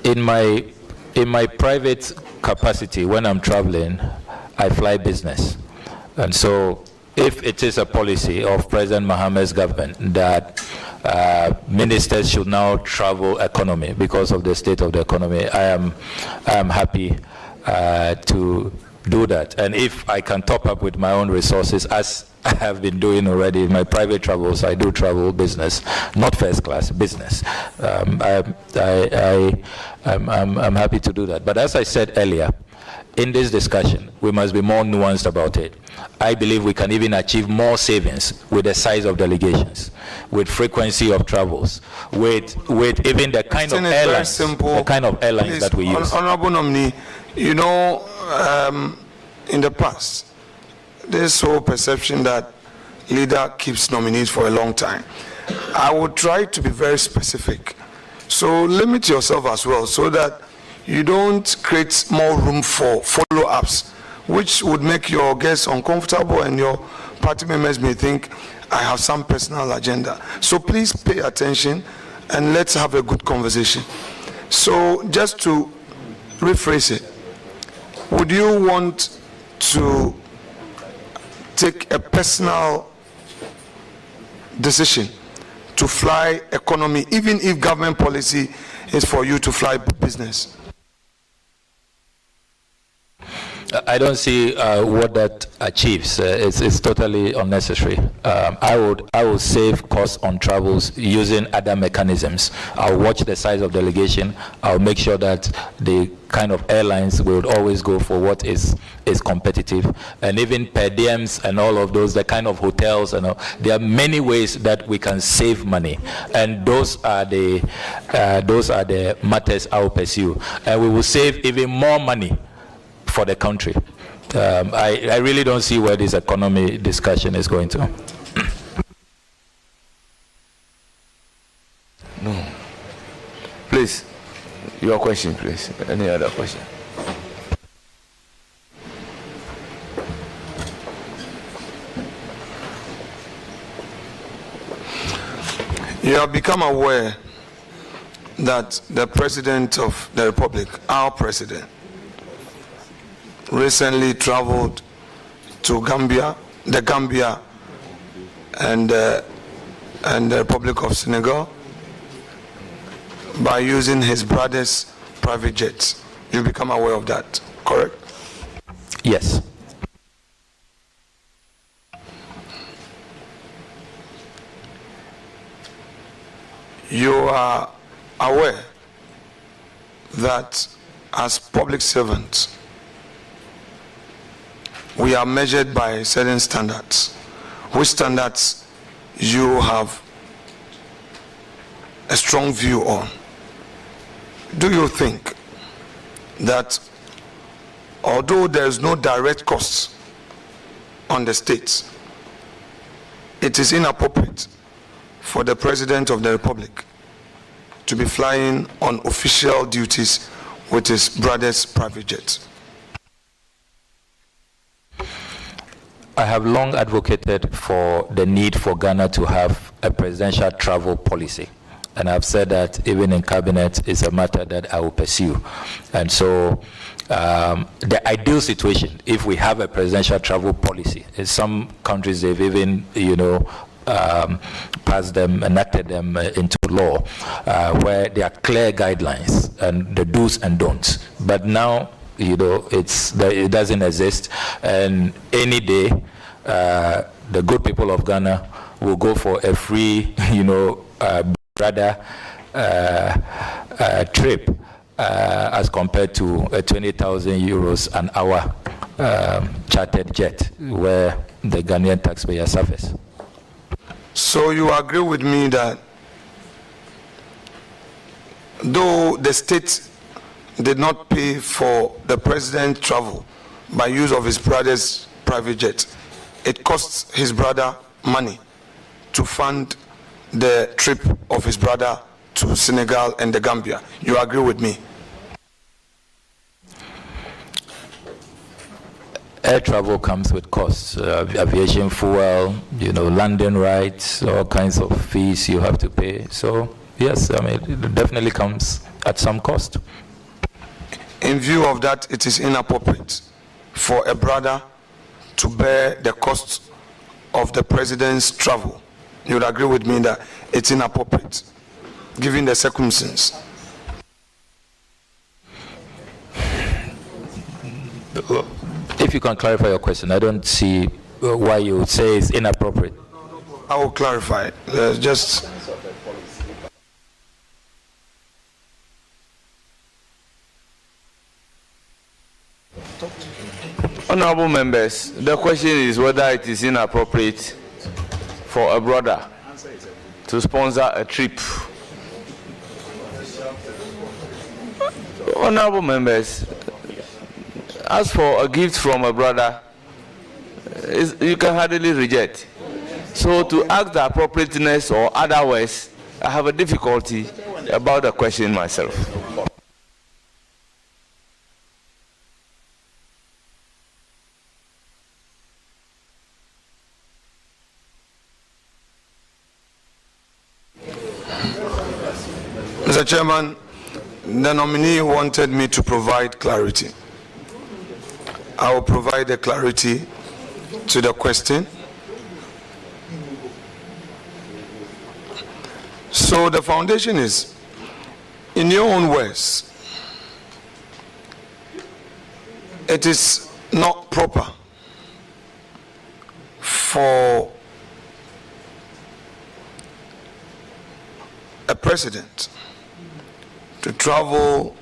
In my private capacity, when I'm traveling, I fly business. And so if it is a policy of President Mohammed's government that ministers should now travel economy because of the state of the economy, I am happy to do that. And if I can top up with my own resources, as I have been doing already in my private travels, I do travel business, not first class, business. I'm happy to do that. But as I said earlier, in this discussion, we must be more nuanced about it. I believe we can even achieve more savings with the size of delegations, with frequency of travels, with even the kind of airlines, Please, that we use. Honorable nominee, you know, in the past, this whole perception that leader keeps nominees for a long time. I would try to be very specific. So limit yourself as well, so that you don't create more room for follow-ups, which would make your guests uncomfortable and your party members may think I have some personal agenda. So please pay attention and let's have a good conversation. So just to rephrase it, would you want to take a personal decision to fly economy, even if government policy is for you to fly business? I don't see what that achieves. It's totally unnecessary. I would save costs on travels using other mechanisms. I'll watch the size of delegation. I'll make sure that the kind of airlines will always go for what is competitive, and even per diems and all of those, the kind of hotels and all. There are many ways that we can save money, and those are the matters I will pursue, and we will save even more money for the country. I really don't see where this economy discussion is going to. No. Please, your question, please. Any other question? You have become aware that the President of the Republic, our President, recently traveled to the Gambia and the Republic of Senegal by using his brother's private jets. You become aware of that, correct? Yes. You are aware that as public servants, we are measured by certain standards, which standards you have a strong view on. Do you think that although there is no direct cost on the states, it is inappropriate for the President of the Republic to be flying on official duties with his brother's private jets? I have long advocated for the need for Ghana to have a presidential travel policy. And I've said that even in cabinet is a matter that I will pursue. And so the ideal situation, if we have a presidential travel policy, in some countries they've even, passed them, enacted them into law, where there are clear guidelines and the do's and don'ts. But now, it doesn't exist, and any day the good people of Ghana will go for a free, brother trip as compared to a 20,000 euros an hour chartered jet where the Ghanaian taxpayer suffers. So you agree with me that though the state did not pay for the president's travel by use of his brother's private jet, it costs his brother money to fund the trip of his brother to Senegal and the Gambia? You agree with me? Air travel comes with costs, aviation fuel, landing rights, all kinds of fees you have to pay. So yes, it definitely comes at some cost. In view of that, it is inappropriate for a brother to bear the cost of the president's travel. You would agree with me that it's inappropriate, given the circumstances? If you can clarify your question, I don't see why you would say it's inappropriate. I will clarify. Just Honorable members, the question is whether it is inappropriate for a brother to sponsor a trip. Honorable members, as for a gift from a brother, you can hardly reject. So to ask the appropriateness or otherwise, I have a difficulty about the question myself. Mr. Chairman, the nominee wanted me to provide clarity. I will provide the clarity to the question. So the foundation is, in your own words, it is not proper for a president to travel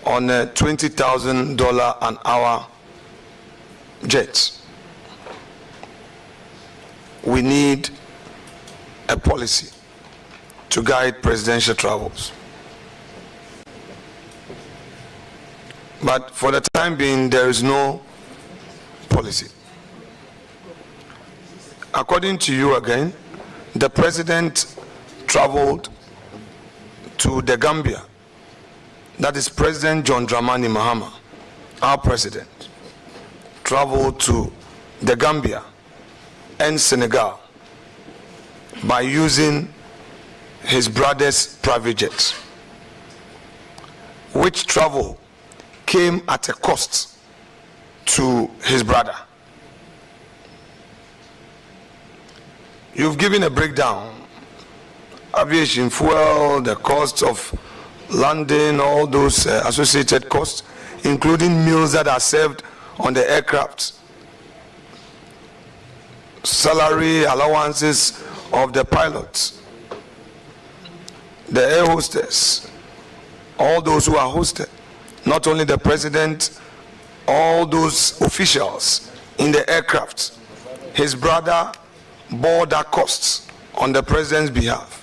on a $20,000 an hour jet. We need a policy to guide presidential travels. But for the time being, there is no policy. According to you again, the president traveled to the Gambia. That is President John Dramani Mahama, our president, traveled to the Gambia and Senegal by using his brother's private jets, which travel came at a cost to his brother. You've given a breakdown: aviation fuel, the cost of landing, all those associated costs, including meals that are served on the aircraft, salary allowances of the pilots, the air hostess, all those who are hosted, not only the president, all those officials in the aircraft. His brother bore that cost on the president's behalf.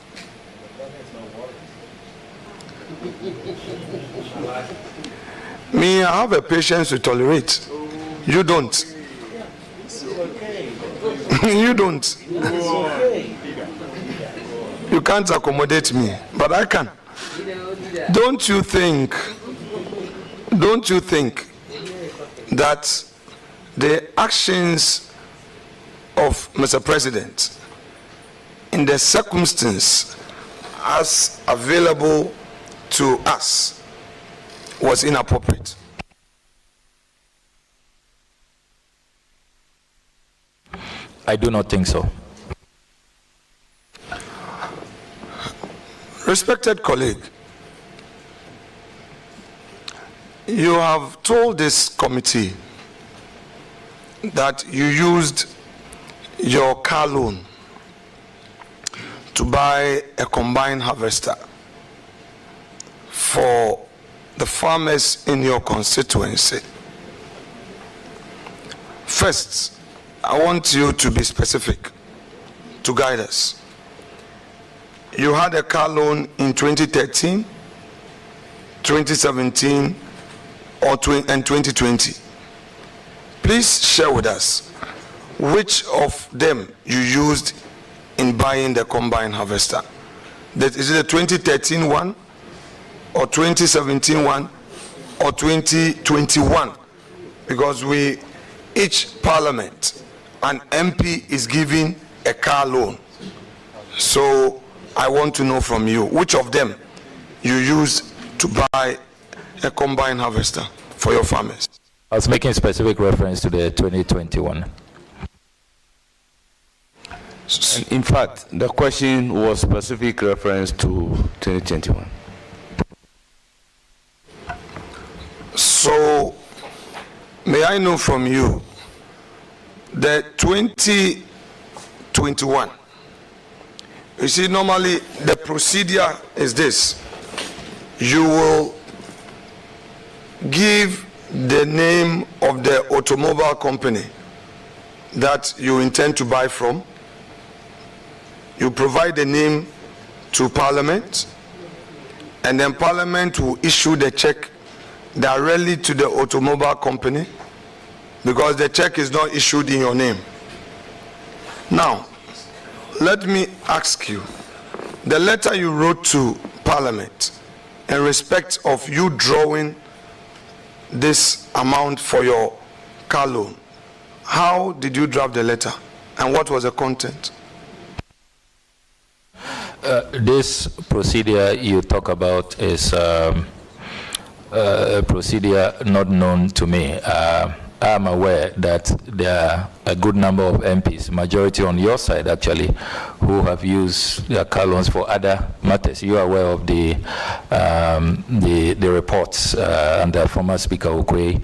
Me, I have a patience to tolerate. You don't. You don't. You can't accommodate me, but I can. Don't you think that the actions of Mr. President in the circumstance as available to us was inappropriate? I do not think so. Respected colleague, you have told this committee that you used your car loan to buy a combined harvester for the farmers in your constituency. First, I want you to be specific to guide us. You had a car loan in 2013, 2017, and 2020. Please share with us which of them you used in buying the combine harvester. Is it the 2013 one, or 2017 one, or 2021? Because each parliament, an MP is giving a car loan. So I want to know from you which of them you used to buy a combine harvester for your farmers. I was making specific reference to the 2021. In fact, the question was specific reference to 2021. So, may I know from you, the 2021, you see, normally the procedure is this. You will give the name of the automobile company that you intend to buy from. You provide the name to Parliament, and then Parliament will issue the check directly to the automobile company, because the check is not issued in your name. Now, let me ask you, the letter you wrote to Parliament in respect of you drawing this amount for your car loan, how did you draft the letter and what was the content? This procedure you talk about is a procedure not known to me. I am aware that there are a good number of MPs, majority on your side actually, who have used their car loans for other matters. You are aware of the reports under former Speaker Okwe,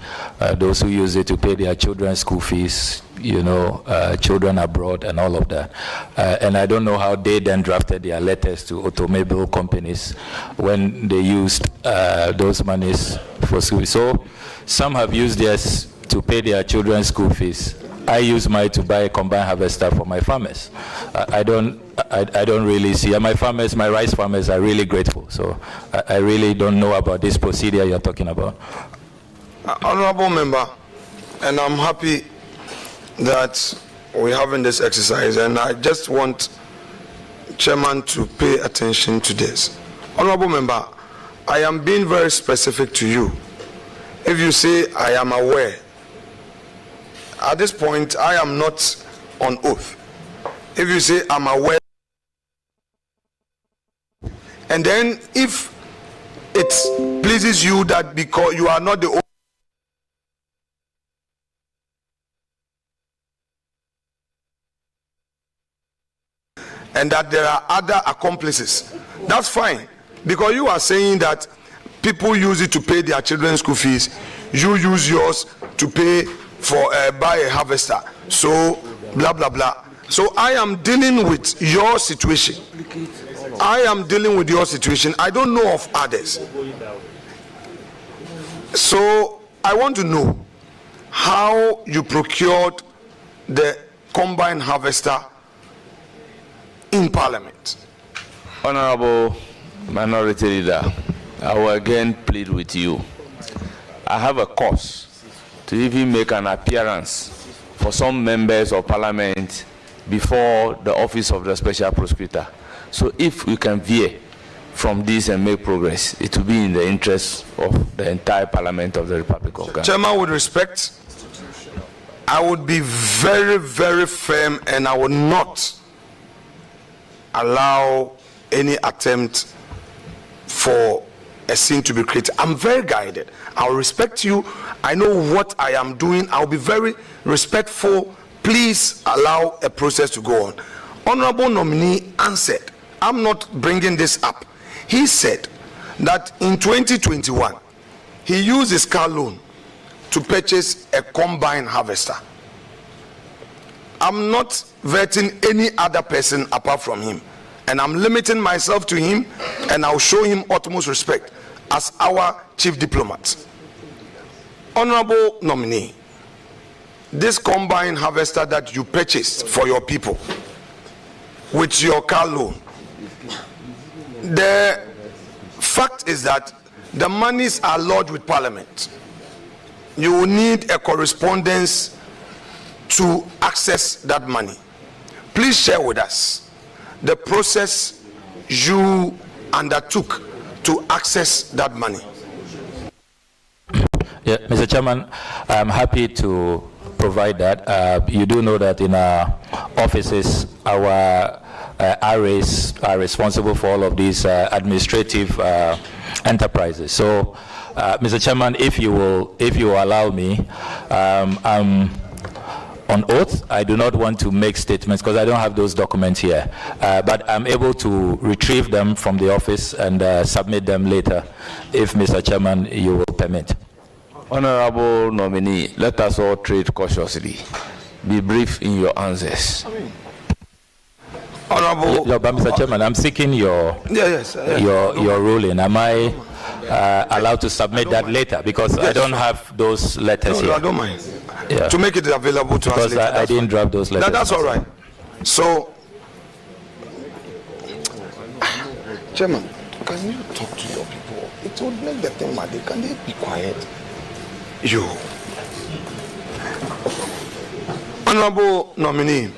those who use it to pay their children's school fees, you know, children abroad and all of that. And I don't know how they then drafted their letters to automobile companies when they used those monies for school. So some have used theirs to pay their children's school fees. I use mine to buy a combined harvester for my farmers. I don't really see, and my farmers, my rice farmers are really grateful. So I really don't know about this procedure you're talking about. Honorable member, and I'm happy that we're having this exercise, and I just want Chairman to pay attention to this. Honorable member, I am being very specific to you. If you say I am aware, at this point I am not on oath. If you say I'm aware, and then if it pleases you that because you are not the only, and that there are other accomplices, that's fine, because you are saying that people use it to pay their children's school fees, you use yours to pay for buy a harvester, so blah blah blah. So I am dealing with your situation. I am dealing with your situation. I don't know of others. So I want to know how you procured the combined harvester in Parliament. Honorable Minority Leader, I will again plead with you. I have a cause to even make an appearance for some members of Parliament before the office of the Special Prosecutor. So if we can veer from this and make progress, it will be in the interest of the entire Parliament of the Republic of Ghana. Chairman, with respect, I would be very, very firm, and I would not allow any attempt for a scene to be created. I'm very guided. I'll respect you. I know what I am doing. I'll be very respectful. Please allow a process to go on. Honorable nominee answered, I'm not bringing this up. He said that in 2021, he used his car loan to purchase a combine harvester. I'm not vetting any other person apart from him, and I'm limiting myself to him, and I'll show him utmost respect as our chief diplomat. Honorable nominee, this combine harvester that you purchased for your people with your car loan, the fact is that the monies are lodged with Parliament. You will need a correspondence to access that money. Please share with us the process you undertook to access that money. Yeah, Mr. Chairman, I'm happy to provide that. You do know that in our offices, our RAs are responsible for all of these administrative enterprises. So, Mr. Chairman, if you will allow me, I'm on oath. I do not want to make statements because I don't have those documents here, but I'm able to retrieve them from the office and submit them later, if Mr. Chairman, you will permit. Honorable nominee, let us all tread cautiously. Be brief in your answers. Honorable, Mr. Chairman, I'm seeking your your ruling. Am I allowed to submit that later? Because I don't have those letters here. I don't mind. Yeah. To make it available to us later. Because I didn't drop those letters. That's all right. So, Chairman, can you talk to your people? It would make the thing mad. Can they be quiet? You. Honorable nominee,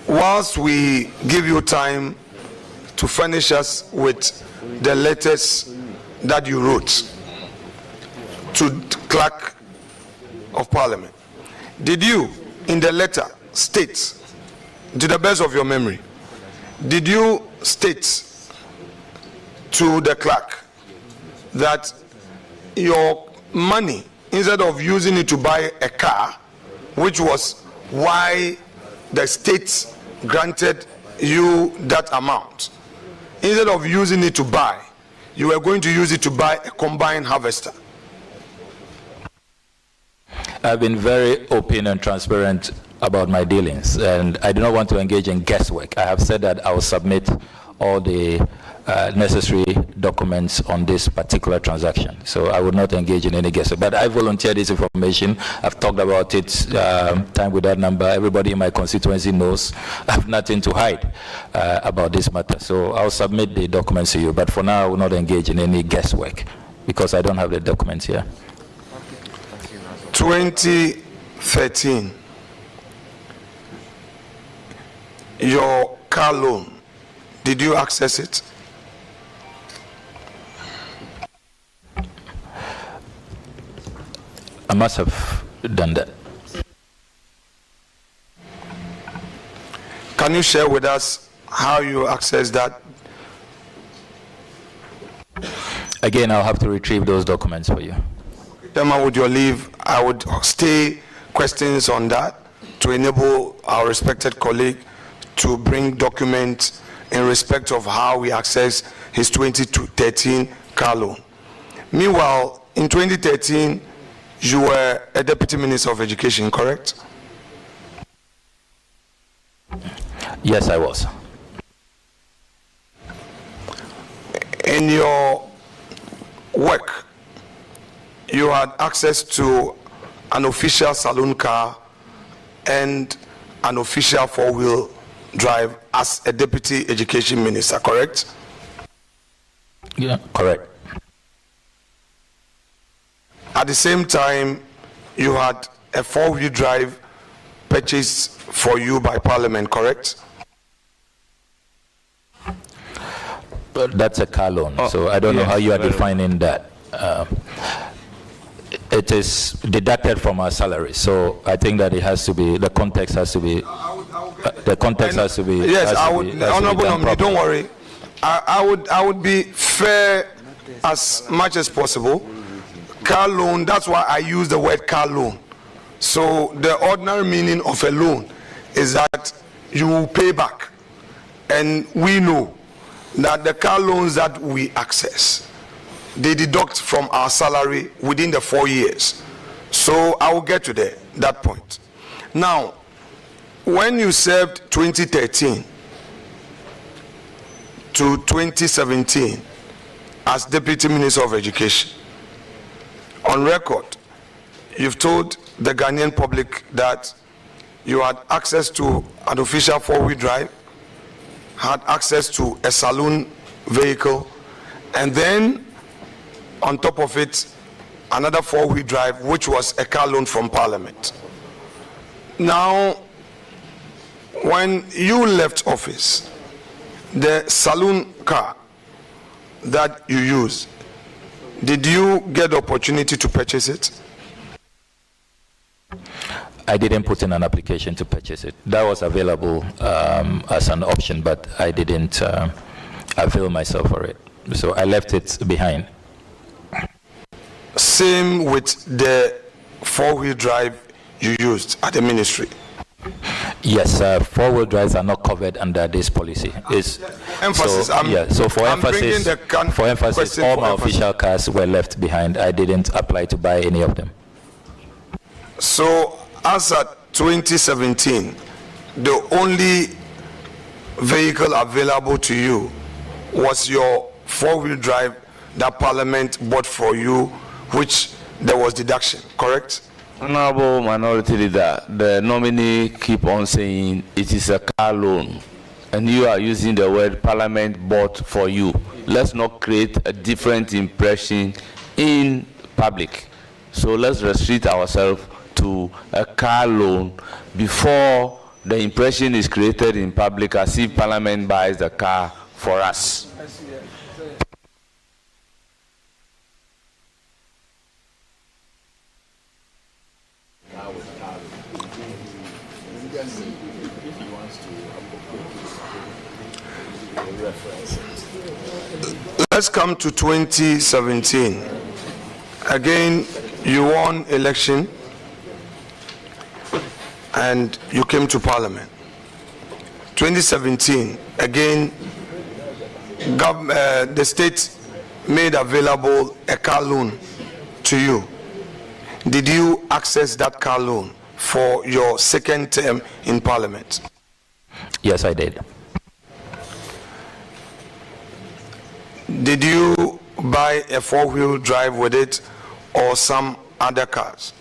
whilst we give you time to furnish us with the letters that you wrote to the Clerk of Parliament, did you, in the letter, state, to the best of your memory, did you state to the clerk that your money, instead of using it to buy a car, which was why the state granted you that amount, instead of using it to buy, you were going to use it to buy a combine harvester? I've been very open and transparent about my dealings, and I do not want to engage in guesswork. I have said that I will submit all the necessary documents on this particular transaction. So I would not engage in any guesswork. But I volunteered this information. I've talked about it time with that number. Everybody in my constituency knows I have nothing to hide about this matter. So I'll submit the documents to you. But for now, I will not engage in any guesswork because I don't have the documents here. 2013, your car loan, did you access it? I must have done that. Can you share with us how you access that? Again, I'll have to retrieve those documents for you. Chairman, with your leave, I would stay questions on that to enable our respected colleague to bring documents in respect of how we access his 2013 car loan. Meanwhile, in 2013, you were a Deputy Minister of Education, correct? Yes, I was. In your work, you had access to an official saloon car and an official four-wheel drive as a Deputy Education Minister, correct? Yeah, correct. At the same time, you had a four-wheel drive purchased for you by Parliament, correct? But that's a car loan, so I don't know how you are defining that. It is deducted from our salary, so I think that it has to be, the context has to be, the context has to be. Yes, I would, Honorable Nominee, don't worry. I would be fair as much as possible. Car loan, that's why I use the word car loan. So the ordinary meaning of a loan is that you will pay back. And we know that the car loans that we access, they deduct from our salary within the 4 years. So I will get to that point. Now, when you served 2013 to 2017 as Deputy Minister of Education, on record, you've told the Ghanaian public that you had access to an official four-wheel drive, had access to a saloon vehicle, and then on top of it, another four-wheel drive, which was a car loan from Parliament. Now, when you left office, the saloon car that you used, did you get the opportunity to purchase it? I didn't put in an application to purchase it. That was available as an option, but I didn't avail myself for it. So I left it behind. Same with the four-wheel drive you used at the ministry. Yes, four-wheel drives are not covered under this policy. Emphasis. So for emphasis, all my official cars were left behind. I didn't apply to buy any of them. So as at 2017, the only vehicle available to you was your four-wheel drive that Parliament bought for you, which there was deduction, correct? Honorable Minority Leader, the nominee keep on saying it is a car loan, and you are using the word Parliament bought for you. Let's not create a different impression in public. So let's restrict ourselves to a car loan before the impression is created in public as if Parliament buys the car for us. Let's come to 2017. Again, you won election and you came to Parliament. 2017, again, the state made available a car loan to you. Did you access that car loan for your second term in Parliament? Yes, I did. Did you buy a four-wheel drive with it or some other cars?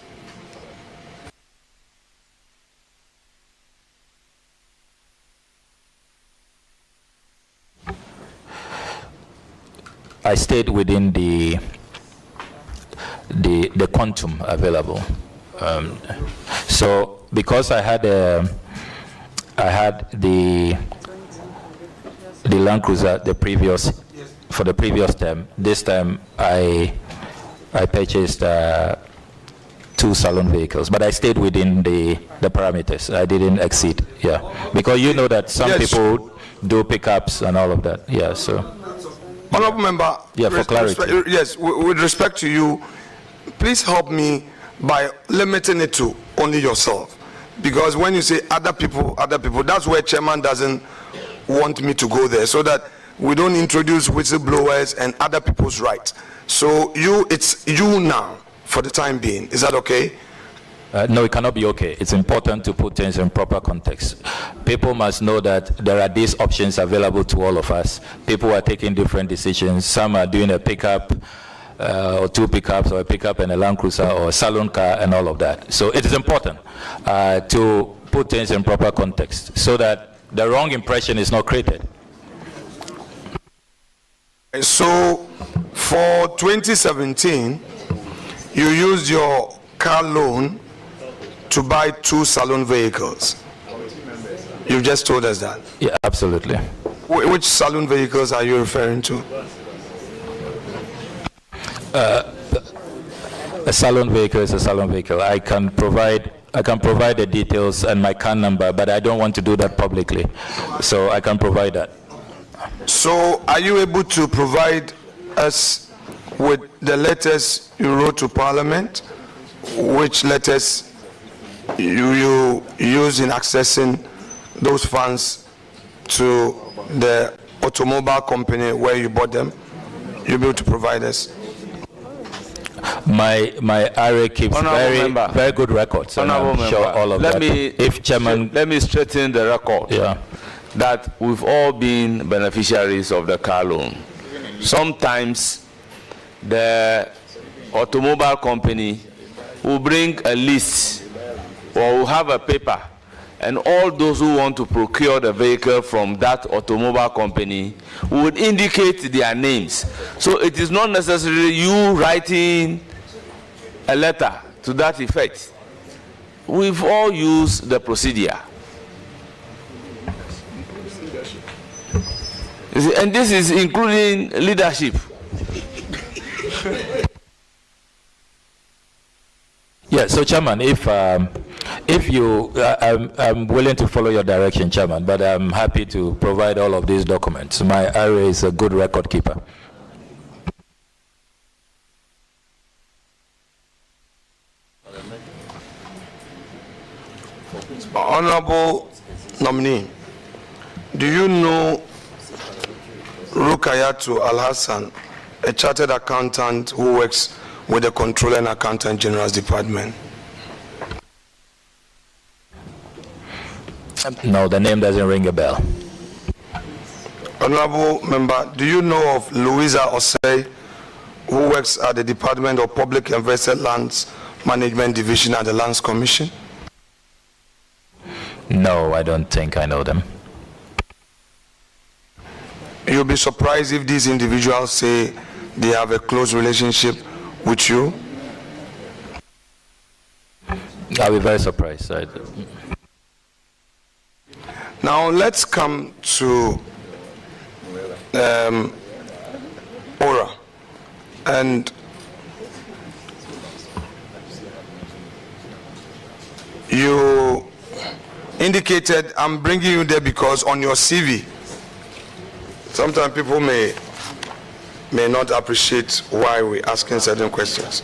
I stayed within the quantum available. So because I had the Land Cruiser for the previous term, this time I purchased 2 salon vehicles, but I stayed within the parameters. I didn't exceed, because you know that some people do pickups and all of that, so. Honorable Member, for clarity. With respect to you, please help me by limiting it to only yourself. Because when you say other people, that's where Chairman doesn't want me to go there, so that we don't introduce whistleblowers and other people's rights. So it's you now for the time being. Is that okay? No, it cannot be okay. It's important to put things in proper context. People must know that there are these options available to all of us. People are taking different decisions. Some are doing a pickup or 2 pickups, or a pickup and a Land Cruiser or a salon car and all of that. So it is important to put things in proper context so that the wrong impression is not created. So for 2017, you used your car loan to buy 2 salon vehicles. You just told us that. Yeah, absolutely. Which salon vehicles are you referring to? A salon vehicle is a salon vehicle. I can provide the details and my CAN number, but I don't want to do that publicly. So I can provide that. So are you able to provide us with the letters you wrote to Parliament? Which letters you use in accessing those funds to the automobile company where you bought them? You'll be able to provide us? My RA keeps very good records. Honorable I'm sure all of let that. Let me straighten the record. That we've all been beneficiaries of the car loan. Sometimes the automobile company will bring a list or will have a paper, and all those who want to procure the vehicle from that automobile company would indicate their names. So it is not necessarily you writing a letter to that effect. We've all used the procedure. And this is including leadership. Yeah, so Chairman, if you, I'm willing to follow your direction, Chairman, but I'm happy to provide all of these documents. My RA is a good record keeper. Honorable nominee, do you know Rukayatu Al-Hassan, a chartered accountant who works with the Controller and Accountant General's Department? No, the name doesn't ring a bell. Honorable member, do you know of Louisa Osei, who works at the Department of Public Invested Lands Management Division at the Lands Commission? No, I don't think I know them. You'll be surprised if these individuals say they have a close relationship with you. I'll be very surprised. Now let's come to Ora. And you indicated, I'm bringing you there because on your CV, sometimes people may not appreciate why we're asking certain questions.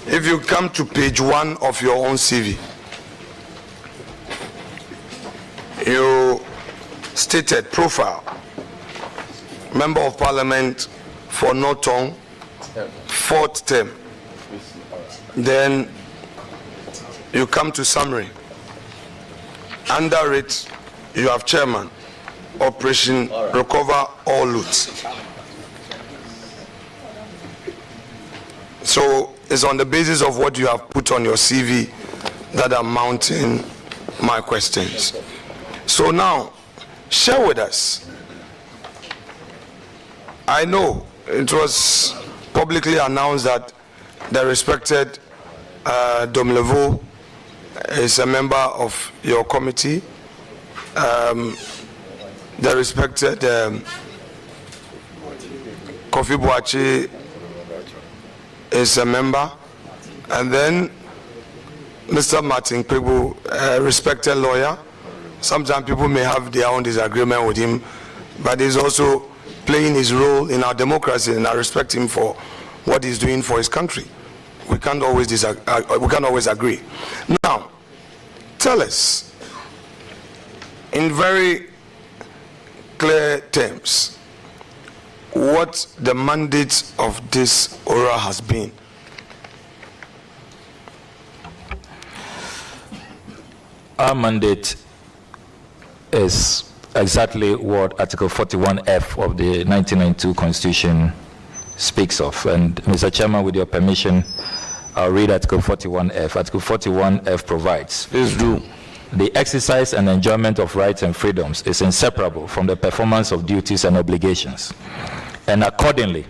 If you come to page 1 of your own CV, you stated profile, Member of Parliament for Norton, 4th term. Then you come to summary. Under it, you have chairman, Operation Recover All Loot. So it's on the basis of what you have put on your CV that I'm mounting my questions. So now, share with us. I know it was publicly announced that the respected Domlevo is a member of your committee. The respected Kofi Boachi is a member. And then Mr. Martin Pegbu, a respected lawyer. Sometimes people may have their own disagreement with him, but he's also playing his role in our democracy, and I respect him for what he's doing for his country. We can't always agree. Now, tell us, in very clear terms, what the mandate of this ORA has been. Our mandate is exactly what Article 41F of the 1992 Constitution speaks of. And Mr. Chairman, with your permission, I'll read Article 41F. Article 41F provides, please do. The exercise and enjoyment of rights and freedoms is inseparable from the performance of duties and obligations. And accordingly,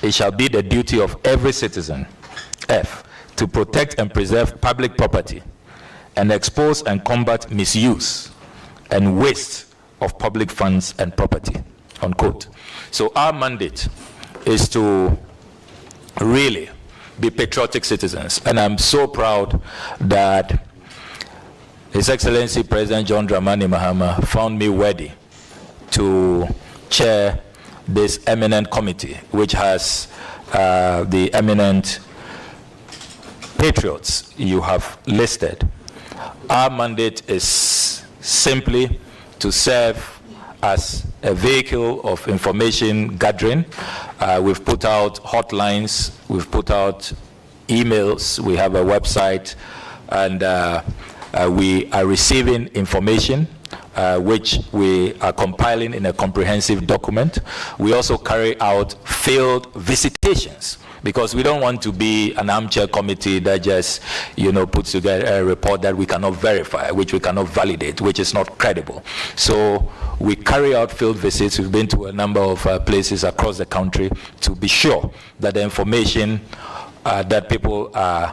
it shall be the duty of every citizen, F, to protect and preserve public property and expose and combat misuse and waste of public funds and property, unquote. So our mandate is to really be patriotic citizens. And I'm so proud that His Excellency President John Dramani Mahama found me worthy to chair this eminent committee, which has the eminent patriots you have listed. Our mandate is simply to serve as a vehicle of information gathering. We've put out hotlines, we've put out emails, we have a website, and we are receiving information which we are compiling in a comprehensive document. We also carry out field visitations, because we don't want to be an armchair committee that just, puts together a report that we cannot verify, which we cannot validate, which is not credible. So we carry out field visits. We've been to a number of places across the country to be sure that the information that people are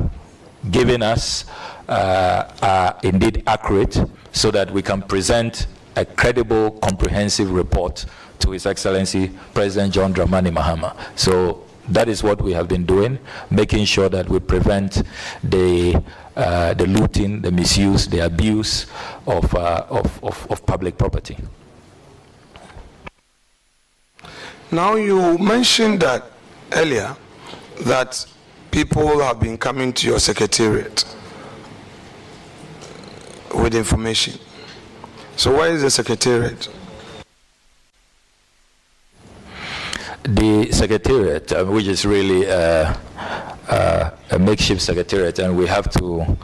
giving us are indeed accurate, so that we can present a credible, comprehensive report to His Excellency President John Dramani Mahama. So that is what we have been doing, making sure that we prevent the looting, the misuse, the abuse of public property. Now, you mentioned that earlier, that people have been coming to your secretariat. with information. So where is the secretariat? The secretariat, which is really a makeshift secretariat, and we have to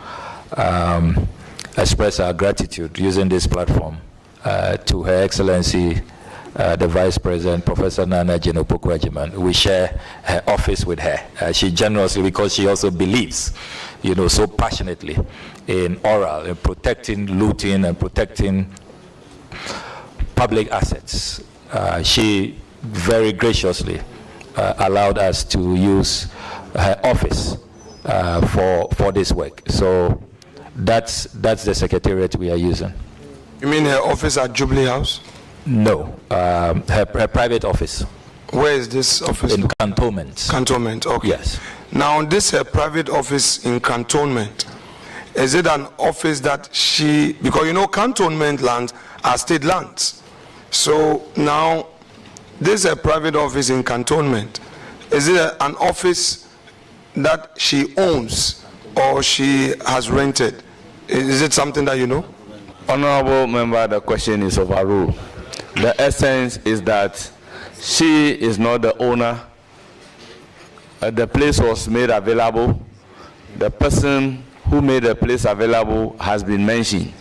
express our gratitude using this platform to Her Excellency, the Vice President, Professor Nana Opoku-Agyeman. We share her office with her. She generously, because she also believes, so passionately in oral, in protecting looting and protecting public assets. She very graciously allowed us to use her office for this work. So that's the secretariat we are using. You mean her office at Jubilee House? No, her private office. Where is this office? In Cantonment. Cantonment, okay. Yes. Now, this her private office in Cantonment, is it an office that she, because Cantonment lands are state lands. So now, this is a private office in Cantonment. Is it an office that she owns or she has rented? Is it something that you know? Honorable member, the question is overruled. The essence is that she is not the owner. The place was made available. The person who made the place available has been mentioned.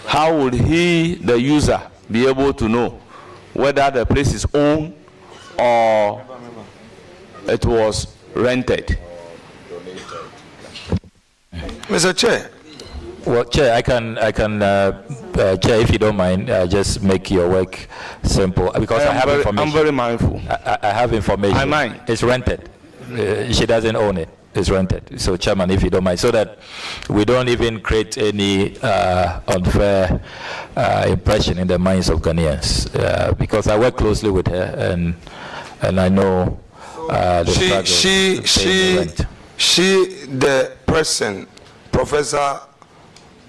How would he, the user, be able to know whether the place is owned or it was rented? Mr. Chair. Well, Chair, I can, Chair, if you don't mind, just make your work simple because I have information. I'm very mindful. I have information. I mind. It's rented. She doesn't own it. It's rented. So, Chairman, if you don't mind, so that we don't even create any unfair impression in the minds of Ghanaians, because I work closely with her and I know the struggle. She, the person, Professor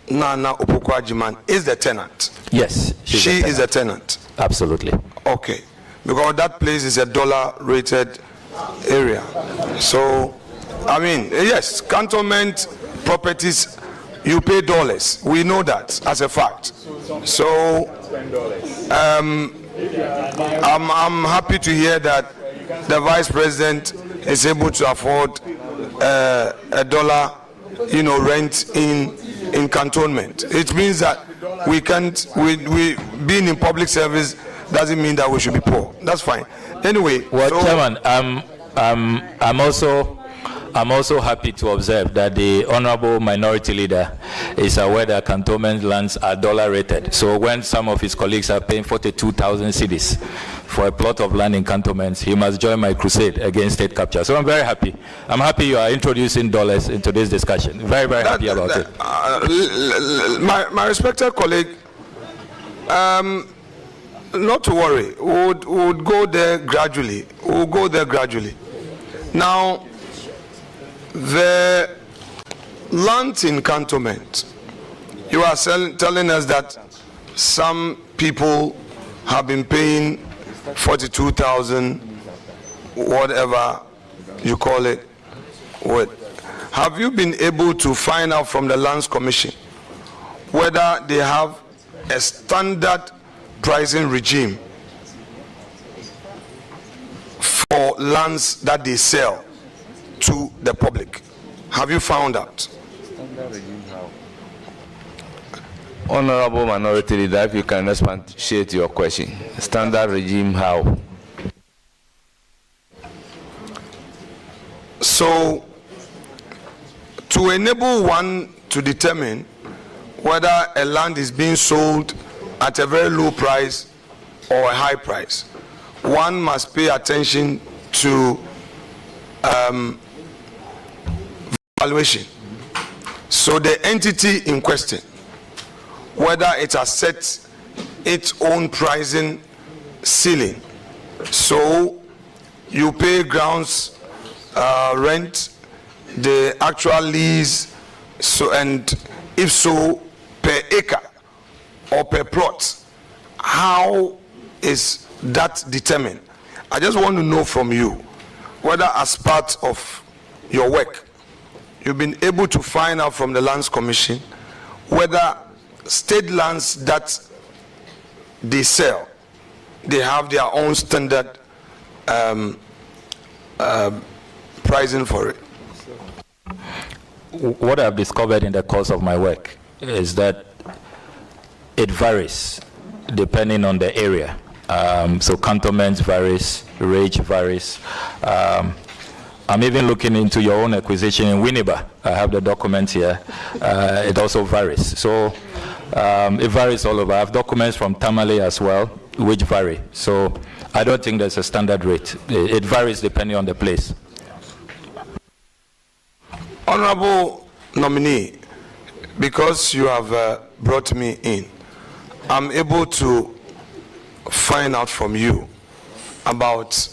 Nana Opoku-Agyeman, is the tenant. Yes, she is a tenant. Absolutely. Okay, because that place is a dollar-rated area. So, I mean, yes, Cantonment properties, you pay dollars. We know that as a fact. So, I'm happy to hear that the Vice President is able to afford a dollar, rent in Cantonment. It means that we can't. We being in public service doesn't mean that we should be poor. That's fine. Anyway, well, so, Chairman, I'm also happy to observe that the Honorable Minority Leader is aware that Cantonment lands are dollar rated. So when some of his colleagues are paying 42,000 cedis for a plot of land in Cantonment, he must join my crusade against state capture. So I'm very happy. I'm happy you are introducing dollars into this discussion. Very, very happy about it. My respected colleague, not to worry. Would go there gradually. We'll go there gradually. Now, the land in Cantonment, you are telling us that some people have been paying 42,000, whatever you call it. Have you been able to find out from the Lands Commission whether they have a standard pricing regime for lands that they sell to the public? Have you found out? Honorable Minority Leader, if you can expatiate your question. Standard regime how? So, to enable one to determine whether a land is being sold at a very low price or a high price, one must pay attention to valuation. So the entity in question, whether it has set its own pricing ceiling, so you pay grounds rent, the actual lease, so, and if so, per acre or per plot, how is that determined? I just want to know from you whether as part of your work you've been able to find out from the Lands Commission whether state lands that they sell, they have their own standard pricing for it. What I've discovered in the course of my work is that it varies depending on the area. So cantonments varies, range varies. I'm even looking into your own acquisition in Winneba. I have the document here. It also varies. So it varies all over. I have documents from Tamale as well, which vary. So I don't think there's a standard rate. It varies depending on the place. Honorable nominee, because you have brought me in, I'm able to find out from you about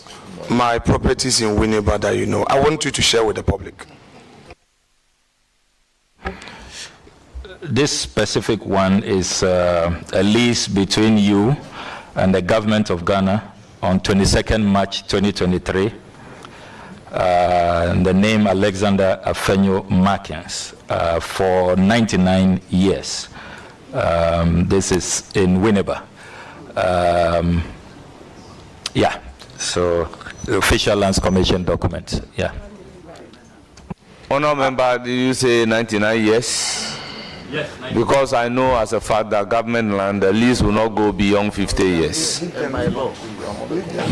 my properties in Winneba that you know. I want you to share with the public. This specific one is a lease between you and the government of Ghana on 22nd March 2023. The name Alexander Afenyo Markins for 99 years. This is in Winneba. Yeah, so the official Lands Commission document. Yeah. Honourable member, did you say 99 years? Yes. Because I know as a fact that government land, the lease will not go beyond 50 years. By law.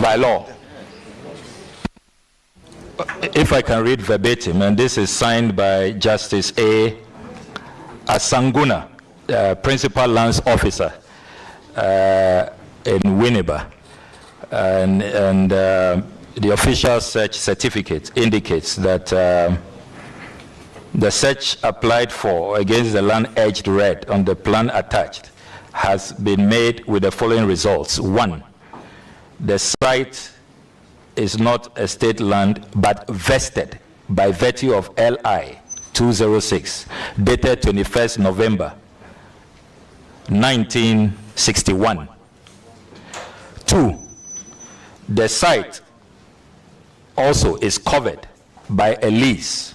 By law. If I can read verbatim, and this is signed by Justice A. Asanguna, Principal Lands Officer in Winneba, and the official search certificate indicates that the search applied for against the land edged red on the plan attached has been made with the following results. 1, the site is not a state land but vested by virtue of LI 206 dated 21st November 1961. 2, the site also is covered by a lease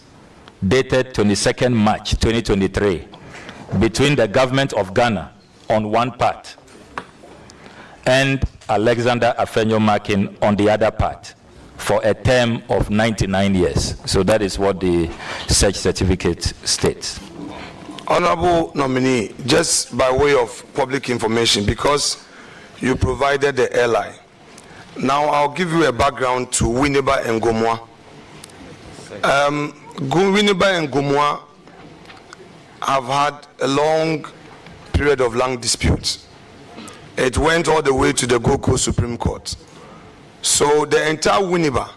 dated 22nd March 2023 between the government of Ghana on one part and Alexander Afenyo Markin on the other part for a term of 99 years. So that is what the search certificate states. Honorable nominee, just by way of public information, because you provided the LI, now I'll give you a background to Winneba and Gomwa. Winneba and Gomwa have had a long period of land disputes. It went all the way to the Gold Coast Supreme Court. So the entire Winneba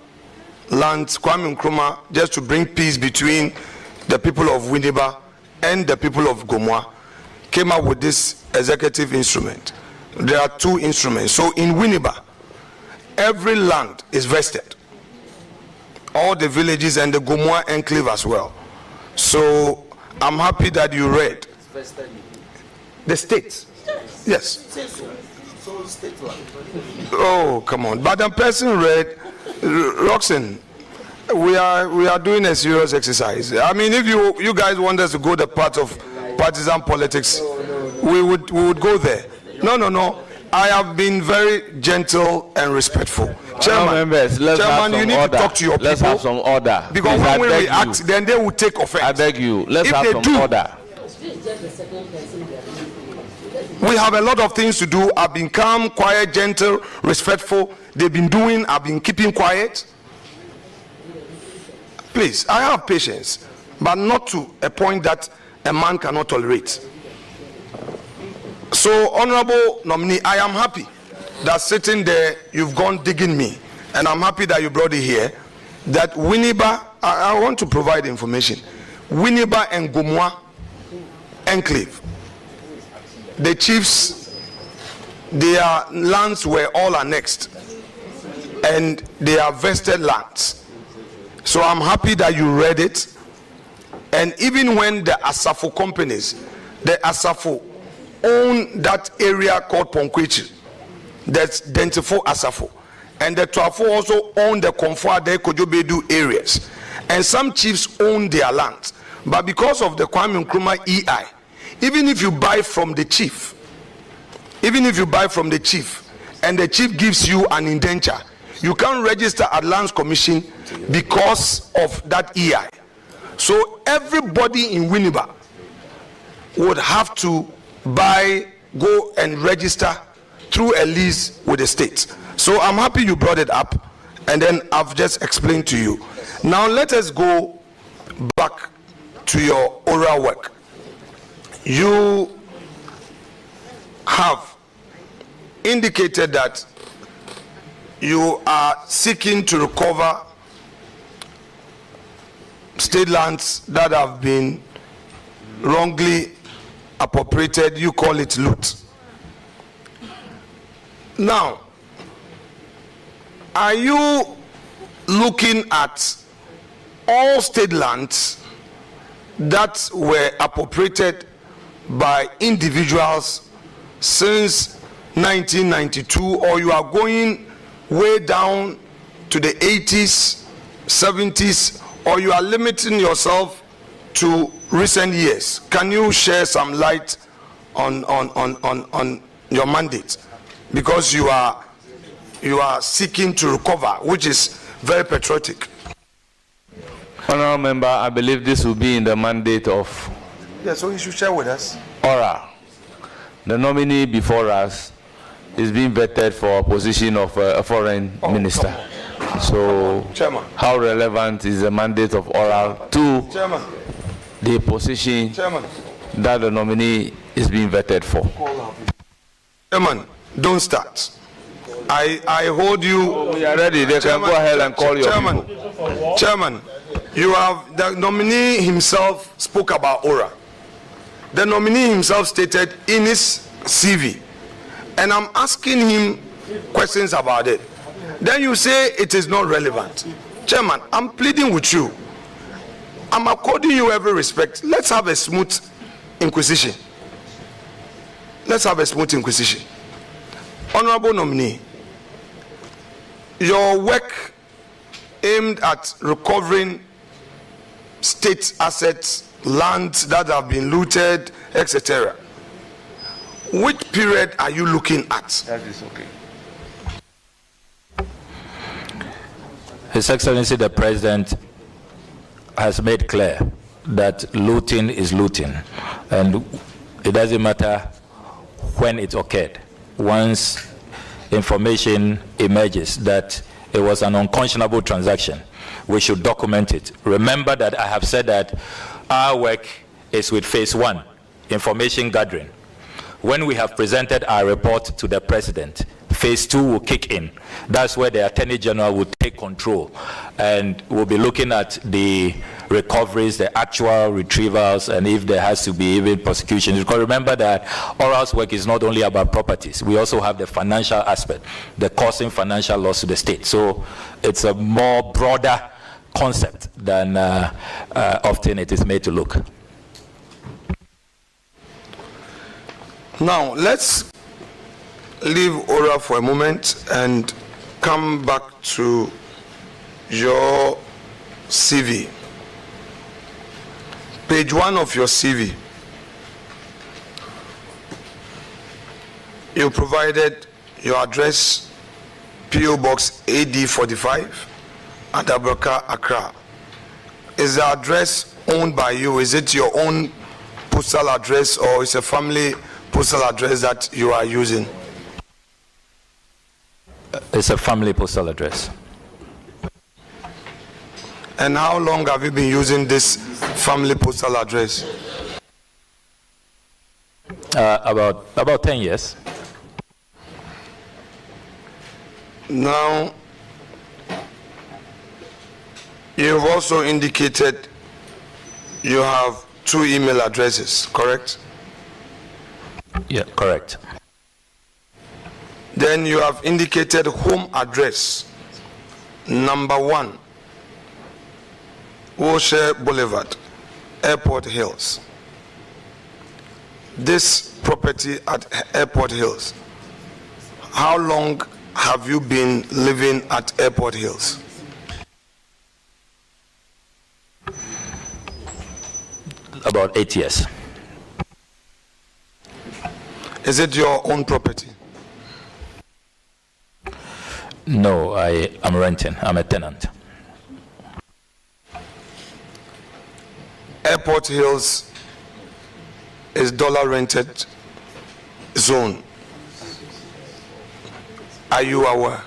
land, Kwame Nkrumah, just to bring peace between the people of Winneba and the people of Gomwa, came up with this executive instrument. There are 2 instruments. So in Winneba, every land is vested. All the villages and the Gomwa enclave as well. So I'm happy that you read. The states. Yes. Oh, come on. But the person read, Roxanne, we are doing a serious exercise. I mean, if you guys want us to go the path of partisan politics, we would go there. No. I have been very gentle and respectful. Chairman, you need to talk to your people. Let's have some order. Because when we react, then they will take offense. I beg you. Let's have some order. We have a lot of things to do. I've been calm, quiet, gentle, respectful. They've been doing, I've been keeping quiet. Please, I have patience, but not to a point that a man cannot tolerate. So, honorable nominee, I am happy that sitting there, you've gone digging me, and I'm happy that you brought it here, that Winneba, I want to provide information, Winneba and Gomwa enclave, the chiefs, their lands were all annexed, and they are vested lands. So I'm happy that you read it, and even when the Asafo companies, the Asafo own that area called Ponkwechi, that's Dentifo Asafo, and the Twafo also own the Komfo-Ade Kojobedu areas, and some chiefs own their lands, but because of the Kwame Nkrumah EI, even if you buy from the chief, and the chief gives you an indenture, you can't register at Lands Commission because of that EI. So everybody in Winneba would have to go and register through a lease with the state. So I'm happy you brought it up, and then I've just explained to you. Now let us go back to your oral work. You have indicated that you are seeking to recover state lands that have been wrongly appropriated. You call it loot. Now, are you looking at all state lands that were appropriated by individuals since 1992, or you are going way down to the 80s, 70s, or you are limiting yourself to recent years? Can you share some light on your mandate? Because you are seeking to recover, which is very patriotic. Honourable Member, I believe this will be in the mandate of... Yeah, so you should share with us. ORA. The nominee before us is being vetted for a position of a foreign minister. So, Chairman. How relevant is the mandate of ORA to the position that the nominee is being vetted for? Chairman, don't start. I hold you. We are ready. They can go ahead and call your people. Chairman, you have the nominee himself spoke about ORA. The nominee himself stated in his CV, and I'm asking him questions about it. Then you say it is not relevant. Chairman, I'm pleading with you. I'm according you every respect. Let's have a smooth inquisition. Honorable nominee, your work aimed at recovering state assets, lands that have been looted, etc. Which period are you looking at? That is okay. His Excellency the President has made clear that looting is looting, and it doesn't matter when it occurred. Once information emerges that it was an unconscionable transaction, we should document it. Remember that I have said that our work is with phase 1, information gathering. When we have presented our report to the President, phase 2 will kick in. That's where the Attorney General will take control, and we'll be looking at the recoveries, the actual retrievals, and if there has to be even prosecution. Because remember that ORA's work is not only about properties. We also have the financial aspect, the causing financial loss to the state. So it's a more broader concept than often it is made to look. Now, let's leave ORA for a moment and come back to your CV. Page 1 of your CV. You provided your address, PO Box AD45, Adabraka, Accra. Is the address owned by you? Is it your own postal address, or is a family postal address that you are using? It's a family postal address. And how long have you been using this family postal address? About 10 years. Now, you've also indicated you have 2 email addresses, correct? Yeah, correct. Then you have indicated home address, number 1, Wilshire Boulevard, Airport Hills. This property at Airport Hills, how long have you been living at Airport Hills? About 8 years. Is it your own property? No, I am renting. I'm a tenant. Airport Hills is dollar rented zone. Are you aware?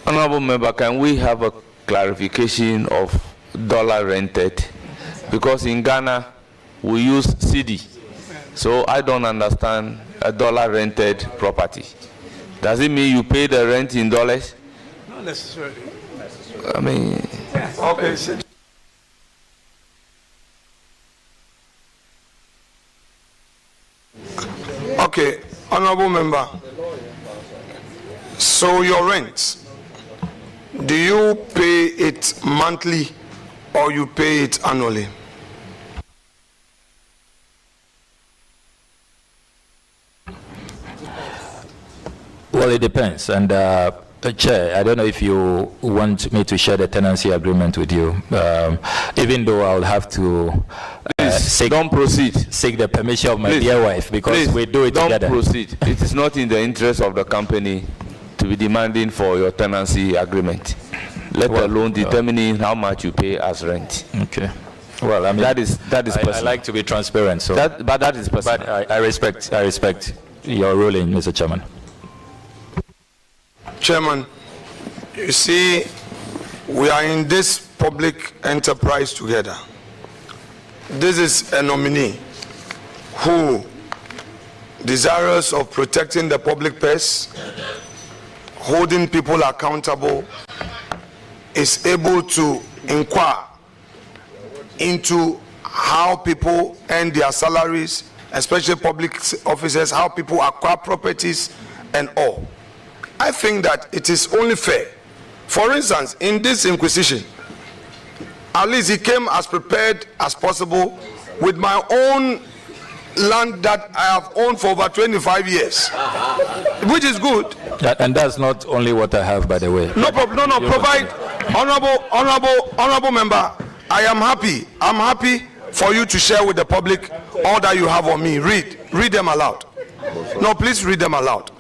Honorable member, can we have a clarification of dollar rented? Because in Ghana we use CD, so I don't understand a dollar rented property. Does it mean you pay the rent in dollars? Not necessarily. I mean, okay. Okay, honorable member. So your rent, do you pay it monthly or you pay it annually? Well, it depends. And Chair, I don't know if you want me to share the tenancy agreement with you, even though I'll have to don't proceed. Seek the permission of my dear wife, because we do it together. Don't proceed. It is not in the interest of the company to be demanding for your tenancy agreement, let alone determining how much you pay as rent. Okay. Well, I mean, that is personal. I like to be transparent, so. But that is personal. But I respect your ruling, Mr. Chairman. Chairman, you see, we are in this public enterprise together. This is a nominee who, desirous of protecting the public purse, holding people accountable, is able to inquire into how people earn their salaries, especially public officers, how people acquire properties and all. I think that it is only fair. For instance, in this inquisition, at least he came as prepared as possible with my own land that I have owned for over 25 years, which is good. And that's not only what I have, by the way. No problem. No. Provide, honorable member. I am happy. I'm happy for you to share with the public all that you have on me. Read them aloud. No, please read them aloud.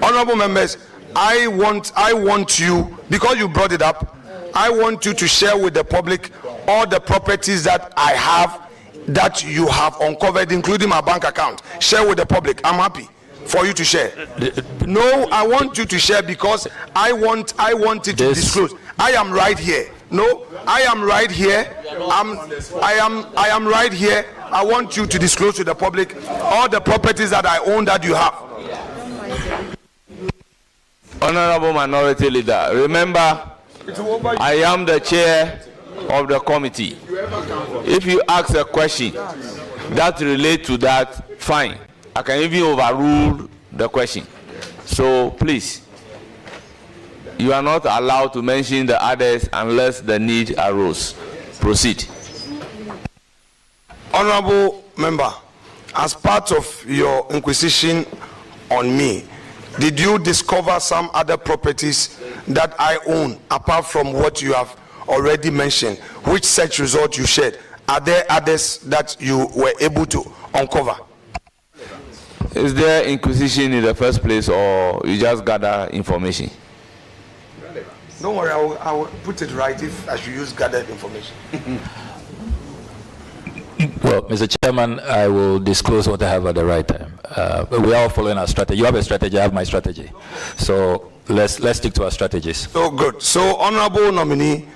Honorable members, I want you, because you brought it up, I want you to share with the public all the properties that I have that you have uncovered, including my bank account. Share with the public. I'm happy for you to share. No, I want you to share because I want it to disclose. I am right here. No, I am right here. I am right here. I want you to disclose to the public all the properties that I own that you have. Honorable Minority Leader, remember, I am the chair of the committee. If you ask a question that relates to that, fine. I can even overrule the question. So please, you are not allowed to mention the others unless the need arose. Proceed. Honorable member, as part of your inquisition on me, did you discover some other properties that I own apart from what you have already mentioned? Which search result you shared? Are there others that you were able to uncover? Is there inquisition in the first place, or you just gather information? Don't worry, I will put it right if I should use gathered information. Well, Mr. Chairman, I will disclose what I have at the right time. We are all following our strategy. You have a strategy, I have my strategy. So let's stick to our strategies. So good. So, honorable nominee,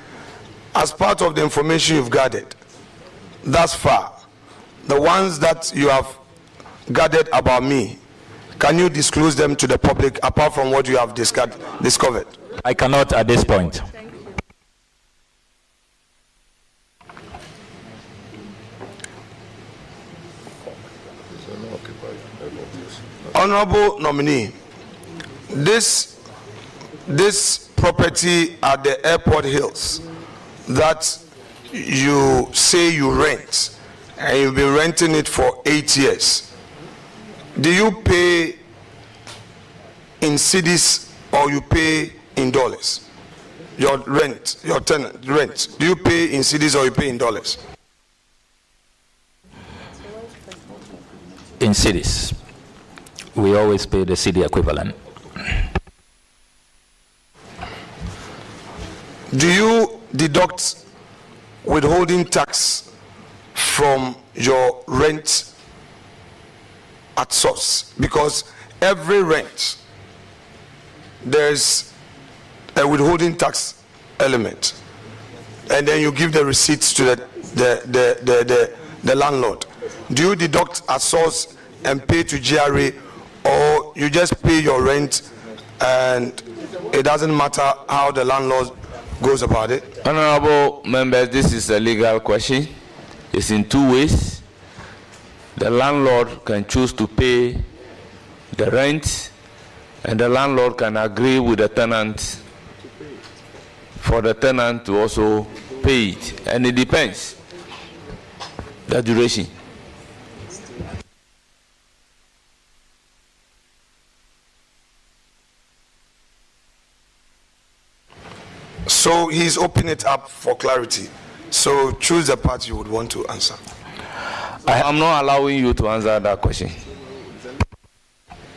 as part of the information you've gathered thus far, the ones that you have gathered about me, can you disclose them to the public apart from what you have discovered? I cannot at this point. Honorable nominee, this property at the Airport Hills that you say you rent, and you've been renting it for 8 years, do you pay in cedis or you pay in dollars? Your rent, your tenant rent, do you pay in cedis or you pay in dollars? cedis. We always pay the cedi equivalent. Do you deduct withholding tax from your rent at source? Because every rent, there's a withholding tax element, and then you give the receipts to the landlord. Do you deduct at source and pay to GRA, or you just pay your rent and it doesn't matter how the landlord goes about it? Honorable members, this is a legal question. It's in two ways. The landlord can choose to pay the rent, and the landlord can agree with the tenant for the tenant to also pay it. And it depends the duration. So he's opening it up for clarity. So choose the part you would want to answer. I'm not allowing you to answer that question.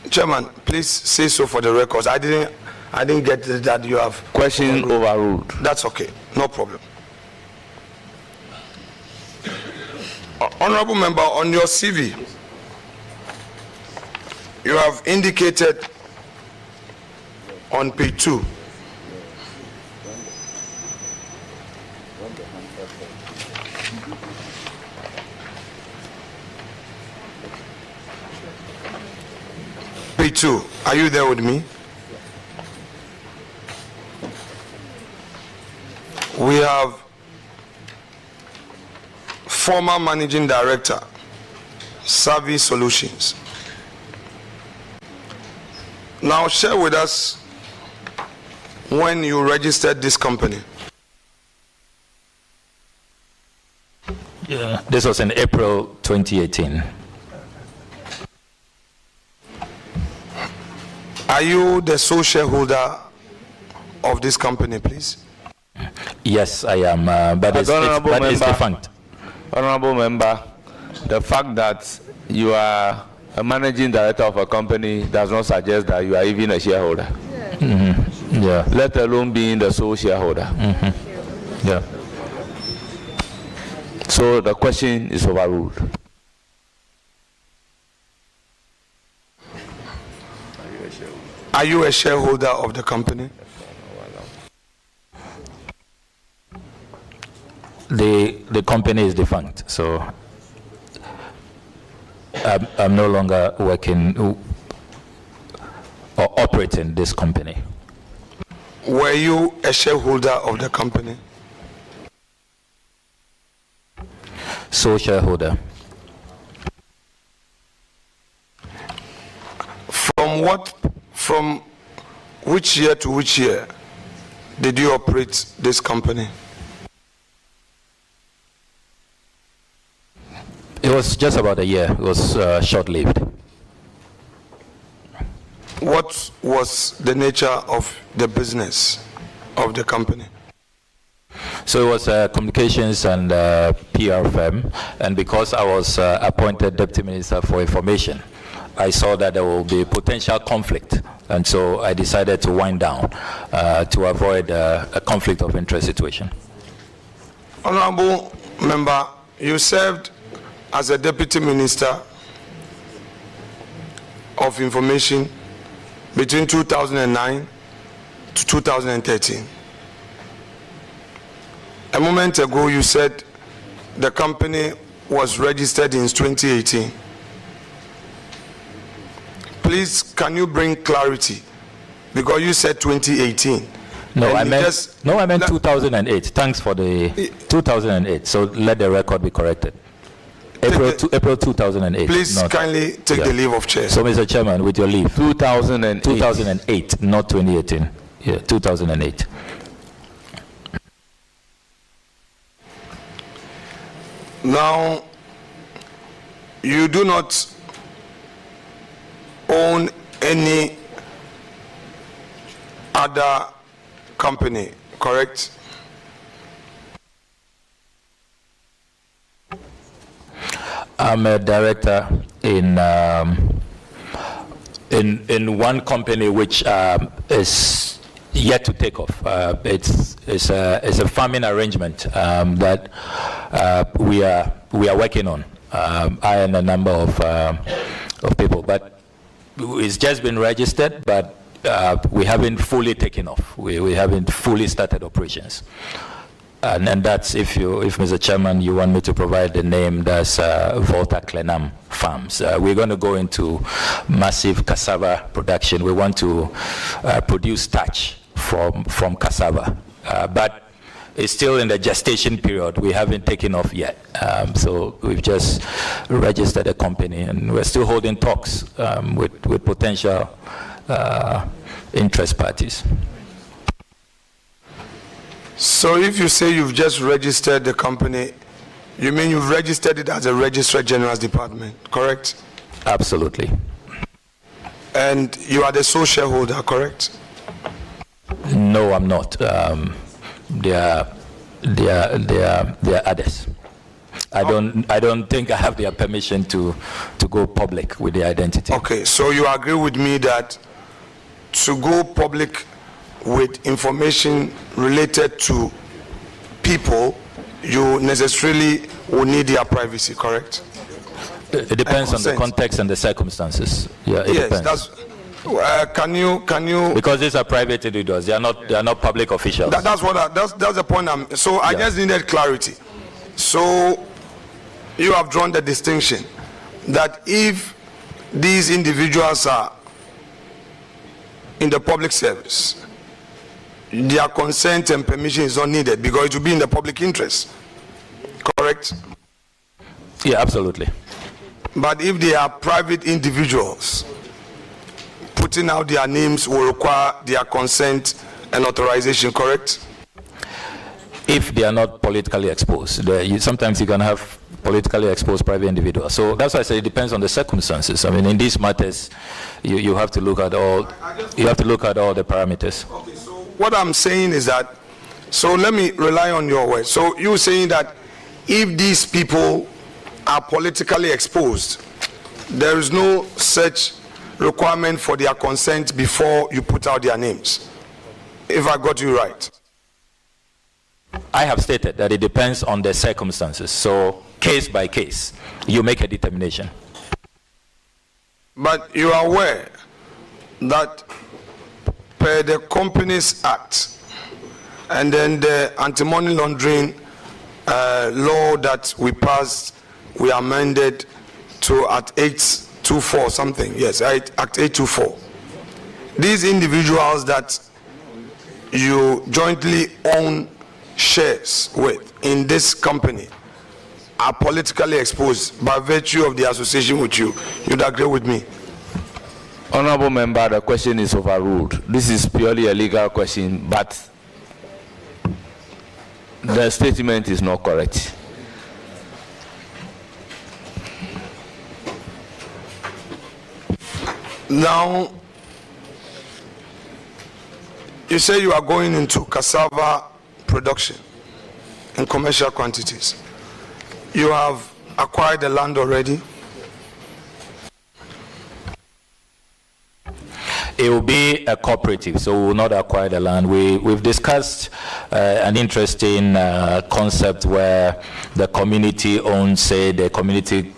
Chairman, please say so for the records. I didn't get that you have question overruled. That's okay, no problem. Honorable member, on your CV, you have indicated on page 2 P2. Are you there with me? We have former managing director, Savvy Solutions. Now share with us when you registered this company. Yeah, this was in April 2018. Are you the sole shareholder of this company, please? Yes, I am, but it's defunct. Honorable member, the fact that you are a managing director of a company does not suggest that you are even a shareholder. Mm-hmm. Yeah. Let alone being the sole shareholder. Mm-hmm. Yeah. So the question is overruled. Are you a shareholder of the company? The company is defunct, so I'm no longer working or operating this company. Were you a shareholder of the company? Sole shareholder. From which year to which year did you operate this company? It was just about a year. It was short-lived. What was the nature of the business of the company? So it was communications and PR firm, and because I was appointed Deputy Minister for Information, I saw that there will be potential conflict, and so I decided to wind down to avoid a conflict of interest situation. Honorable member, you served as a Deputy Minister of Information between 2009 to 2013. A moment ago you said the company was registered in 2018. Please, can you bring clarity? Because you said 2018. No, I meant 2008. Thanks for the 2008. So let the record be corrected. April 2008. Please kindly take the leave of chair. So, Mr. Chairman, with your leave. 2008. 2008, not 2018. Yeah, 2008. Now, you do not own any other company, correct? I'm a director in one company which is yet to take off. It's a farming arrangement that we are working on. I and a number of people, but it's just been registered, but we haven't fully taken off. We haven't fully started operations. And that's, if Mr. Chairman, you want me to provide the name, that's Volta Clenam Farms. We're going to go into massive cassava production. We want to produce starch from cassava, but it's still in the gestation period. We haven't taken off yet. So we've just registered a company, and we're still holding talks with potential interest parties. So if you say you've just registered the company, you mean you've registered it as a Registrar General's Department, correct? Absolutely. And you are the sole shareholder, correct? No, I'm not. There are others. I don't think I have their permission to go public with the identity. Okay, so you agree with me that to go public with information related to people, you necessarily will need their privacy, correct? It depends on the context and the circumstances. Yeah, it yes, depends. That's. Can you? Because these are private individuals. They are not public officials. That's the point. I just needed clarity. So you have drawn the distinction that if these individuals are in the public service, their consent and permission is not needed because it will be in the public interest, correct? Yeah, absolutely. But if they are private individuals, putting out their names will require their consent and authorization, correct? If they are not politically exposed. Sometimes you can have politically exposed private individuals. So that's why I say it depends on the circumstances. I mean, in these matters, you have to look at all. You have to look at all the parameters. Okay, so what I'm saying is that. So let me rely on your words. So you're saying that if these people are politically exposed, there is no such requirement for their consent before you put out their names. If I got you right. I have stated that it depends on the circumstances. So case by case, you make a determination. But you are aware that per the Companies Act and then the anti-money laundering law that we passed, we amended to Act 824 something. Yes, Act 824. These individuals that you jointly own shares with in this company are politically exposed by virtue of the association with you. You'd agree with me? Honorable member, the question is overruled. This is purely a legal question, but the statement is not correct. Now, you say you are going into cassava production in commercial quantities. You have acquired the land already? It will be a cooperative, so we will not acquire the land. We've discussed an interesting concept where the community owns, say, the community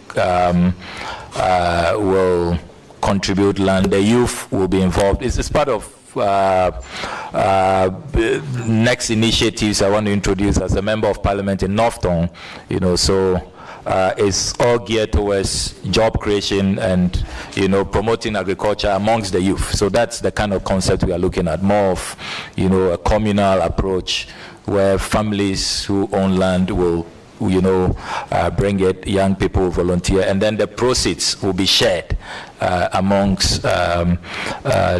will contribute land. The youth will be involved. It's part of next initiatives I want to introduce as a member of parliament in Northton, so it's all geared towards job creation and, promoting agriculture amongst the youth. So that's the kind of concept we are looking at, more of, a communal approach where families who own land will, bring it, young people will volunteer, and then the proceeds will be shared amongst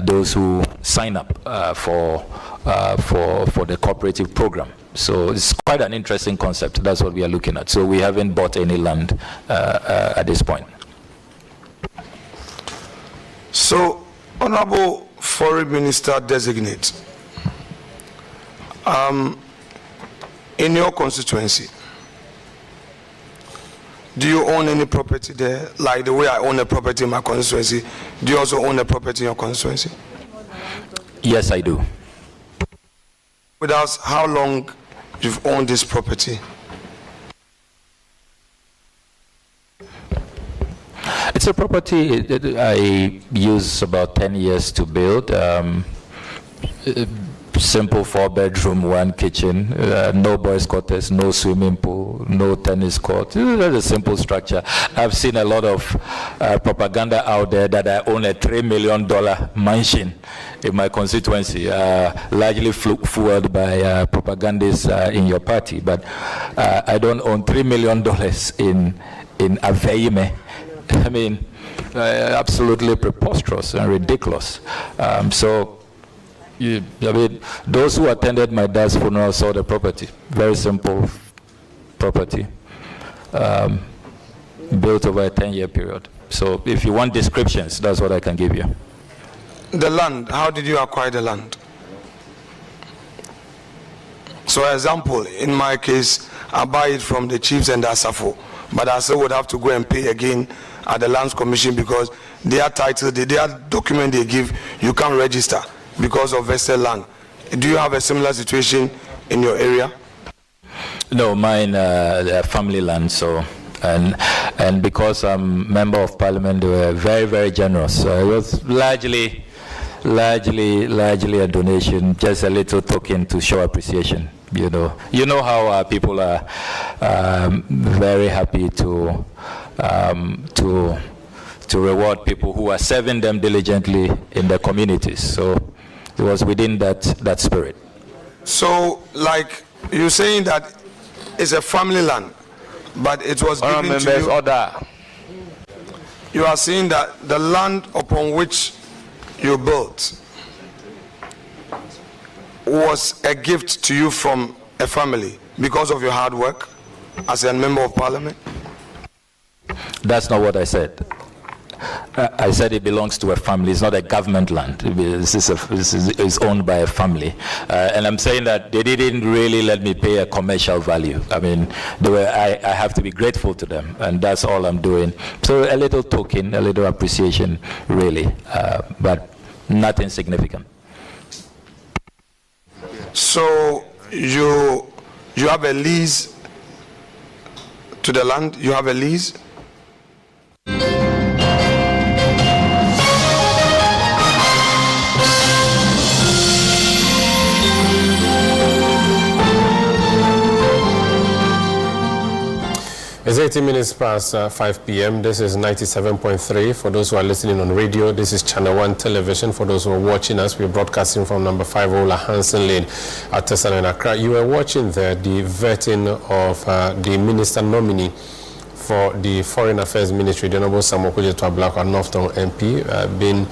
those who sign up for the cooperative program. So it's quite an interesting concept. That's what we are looking at. So we haven't bought any land at this point. So, Honorable Foreign Minister-Designate, in your constituency, Do you own any property there? Like the way I own a property in my constituency, do you also own a property in your constituency? Yes, I do. With us, how long you've owned this property? It's a property I use about 10 years to build. Simple 4-bedroom, 1 kitchen, no boys' quarters, no swimming pool, no tennis court. It's a simple structure. I've seen a lot of propaganda out there that I own a $3 million mansion in my constituency, largely fueled by propagandists in your party. But I don't own $3 million in Aveime. I mean, absolutely preposterous and ridiculous. I mean, those who attended my dad's funeral saw the property. Very simple property, built over a 10-year period. So if you want descriptions, that's what I can give you. The land, how did you acquire the land? So example, in my case, I buy it from the chiefs and the Asafo, but I still would have to go and pay again at the Lands Commission because their title, their document they give, you can't register because of vested land. Do you have a similar situation in your area? No, mine family land. So, and because I'm member of parliament, they were very, very generous. So it was largely a donation, just a little token to show appreciation. You know how people are very happy to reward people who are serving them diligently in their communities. So it was within that spirit. So, like you're saying that it's a family land, but it was given to you. Order. You are saying that the land upon which you built was a gift to you from a family because of your hard work as a member of parliament? That's not what I said. I said it belongs to a family. It's not a government land. This is owned by a family. And I'm saying that they didn't really let me pay a commercial value. I mean, I have to be grateful to them, and that's all I'm doing. So a little token, a little appreciation, really, but nothing significant. So you have a lease to the land? You have a lease? It's 18 minutes past 5 p.m. This is 97.3. For those who are listening on radio, this is Channel 1 Television. For those who are watching us, we're broadcasting from number 5 Ola Hansen Lane at Tessan and Accra. You were watching there the vetting of the minister nominee for the Foreign Affairs Ministry, the Honorable Samuel Kudjeto Ablakwa, Northern MP, being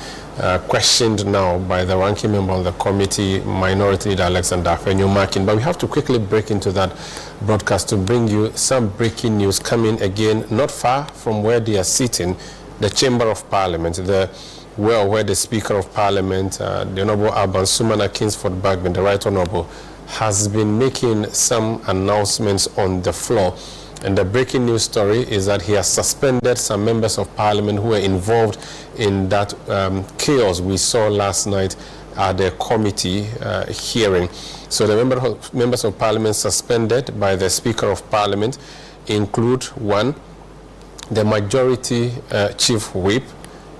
questioned now by the ranking member on the committee, Minority Leader Alexander Afenyo-Markin. But we have to quickly break into that broadcast to bring you some breaking news coming again, not far from where they are sitting, the Chamber of Parliament, where the Speaker of Parliament, the Honorable Alban Sumana Kingsford Bagman, the Right Honorable, has been making some announcements on the floor. And the breaking news story is that he has suspended some members of parliament who were involved in that chaos we saw last night at the committee hearing. So the members of parliament suspended by the Speaker of Parliament include one, the majority chief whip,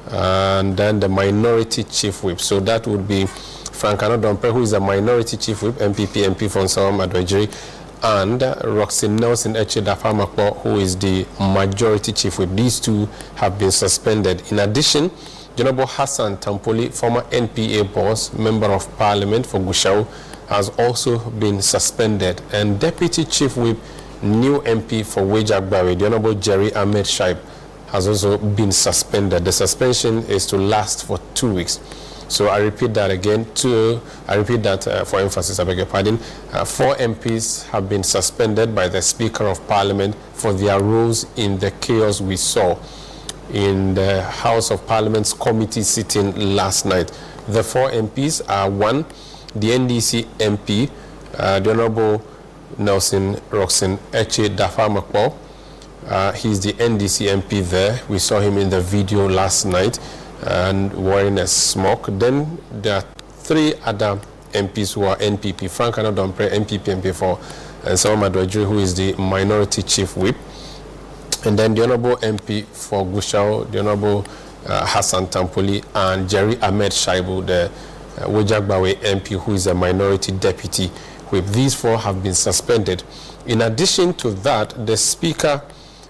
and then the minority chief whip. So that would be Frank Anodompe, who is the minority chief whip, MPP, MP from Sawam Adwajiri, and Roxy Nelson Eche-Dafamakpo, who is the majority chief whip. These two have been suspended. In addition, Honorable Hassan Tampoli, former NPA boss, member of parliament for Gusau, has also been suspended. And deputy chief whip, new MP for Wejagbawe, the Honorable Jerry Ahmed Shaib, has also been suspended. The suspension is to last for 2 weeks. So I repeat that again. For emphasis, I beg your pardon. 4 MPs have been suspended by the Speaker of Parliament for their roles in the chaos we saw in the House of Parliament's committee sitting last night. The 4 MPs are: 1, the NDC MP, the Honorable Nelson Roxin Eche Dafamakpo, He's the NDC MP there. We saw him in the video last night and wearing a smock. Then there are 3 other MPs who are NPP, Frank Anodompre, NPP MP4, and Salma Dwejiri, who is the minority chief whip. And then the Honorable MP for Gusau, the Honorable Hassan Tampoli, and Jerry Ahmed Shaibu, the Wojagbawe MP, who is a minority deputy whip. These 4 have been suspended. In addition to that, the Speaker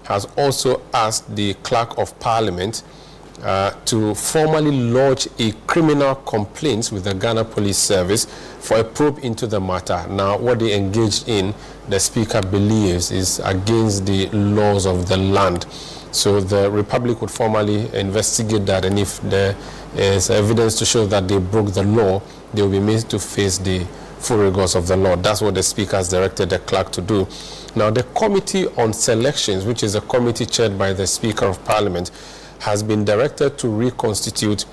has also asked the Clerk of Parliament to formally lodge a criminal complaint with the Ghana Police Service for a probe into the matter. Now, what they engaged in, the Speaker believes, is against the laws of the land. So the Republic would formally investigate that, and if there is evidence to show that they broke the law, they will be made to face the full rigors of the law. That's what the Speaker has directed the clerk to do. Now, the Committee on Selections, which is a committee chaired by the Speaker of Parliament, has been directed to reconstitute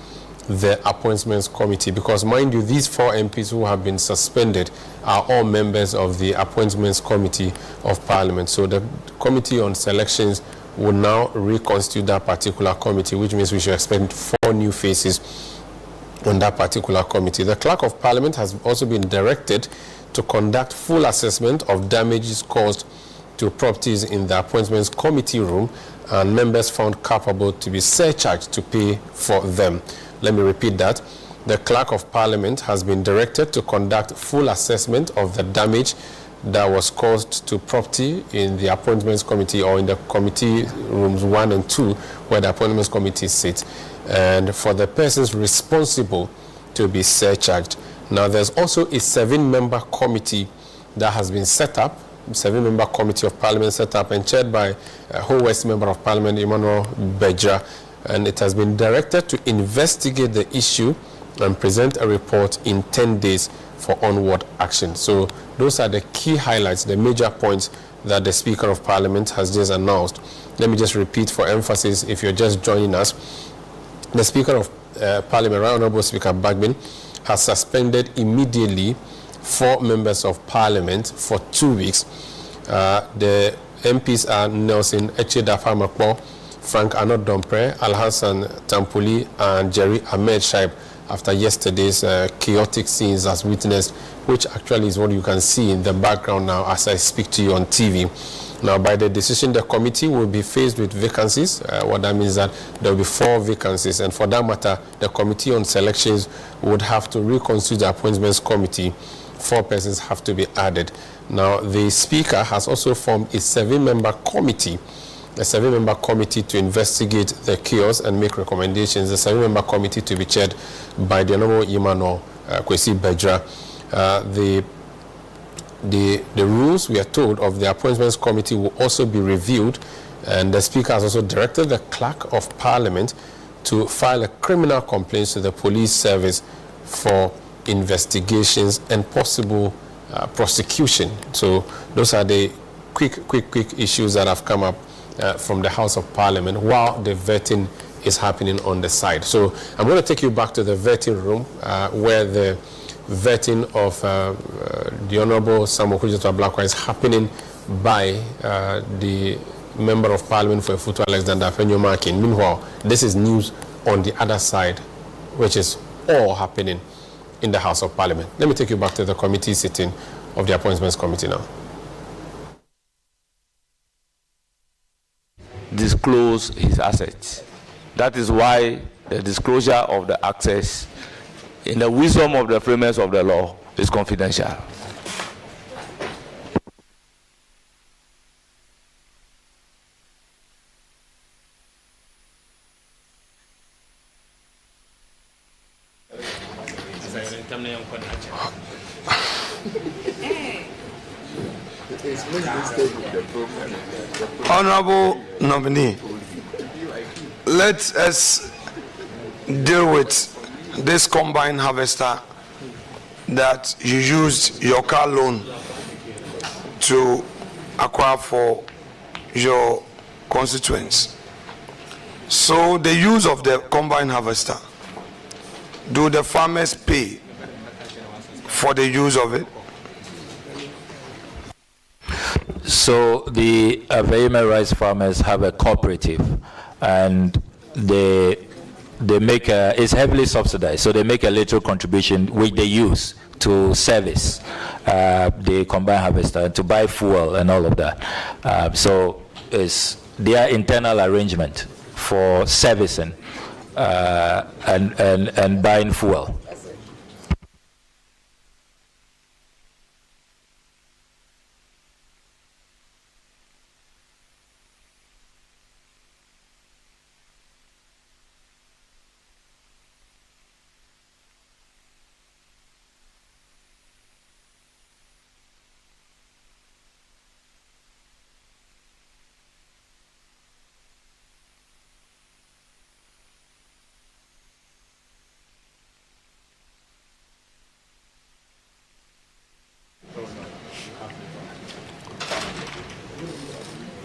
the Appointments Committee, because, mind you, these 4 MPs who have been suspended are all members of the Appointments Committee of Parliament. So the Committee on Selections will now reconstitute that particular committee, which means we should expect 4 new faces on that particular committee. The Clerk of Parliament has also been directed to conduct full assessment of damages caused to properties in the Appointments Committee room, and members found culpable to be surcharged to pay for them. Let me repeat that. The Clerk of Parliament has been directed to conduct full assessment of the damage that was caused to property in the Appointments Committee, or in the committee rooms 1 and 2, where the Appointments Committee sits, and for the persons responsible to be surcharged. Now, there's also a 7-member committee that has been set up, 7-member committee of Parliament set up and chaired by Whole West Member of Parliament Emmanuel Bejra, and it has been directed to investigate the issue and present a report in 10 days for onward action. So those are the key highlights, the major points that the Speaker of Parliament has just announced. Let me just repeat for emphasis, if you're just joining us. The Speaker of Parliament, Right Honourable Speaker Bagbin, has suspended immediately 4 members of Parliament for 2 weeks. The MPs are Nelson Echedafamakpo, Frank Anodompre, Alhassan Tampoli, and Jerry Ahmed Shaib, after yesterday's chaotic scenes as witnessed, which actually is what you can see in the background now as I speak to you on TV. Now, by the decision, the committee will be faced with vacancies. What that means is that there will be 4 vacancies, and for that matter, the Committee on Selections would have to reconstitute the Appointments Committee. 4 persons have to be added. Now, the Speaker has also formed a 7-member committee, to investigate the chaos and make recommendations. The 7-member committee to be chaired by the Honorable Emmanuel Bejra. The rules, we are told, of the Appointments Committee will also be reviewed, and the Speaker has also directed the Clerk of Parliament to file a criminal complaint to the Police Service for investigations and possible prosecution. So those are the quick issues that have come up from the House of Parliament while the vetting is happening on the side. So I'm going to take you back to the vetting room where the vetting of the Honorable Samuel Kujitwa Blakwa is happening by the Member of Parliament for Efutu Alexander Fenyomakin. Meanwhile, this is news on the other side, which is all happening in the House of Parliament. Let me take you back to the committee sitting of the Appointments Committee now. Disclose his assets. That is why the disclosure of the access, in the wisdom of the framers of the law, is confidential. Honorable nominee, let us deal with this combine harvester that you used your car loan to acquire for your constituents. So the use of the combine harvester, do the farmers pay for the use of it? So the Aveyeme rice farmers have a cooperative, and they make it's heavily subsidized. So they make a little contribution which they use to service the combined harvester, to buy fuel and all of that. So it's their internal arrangement for servicing and buying fuel.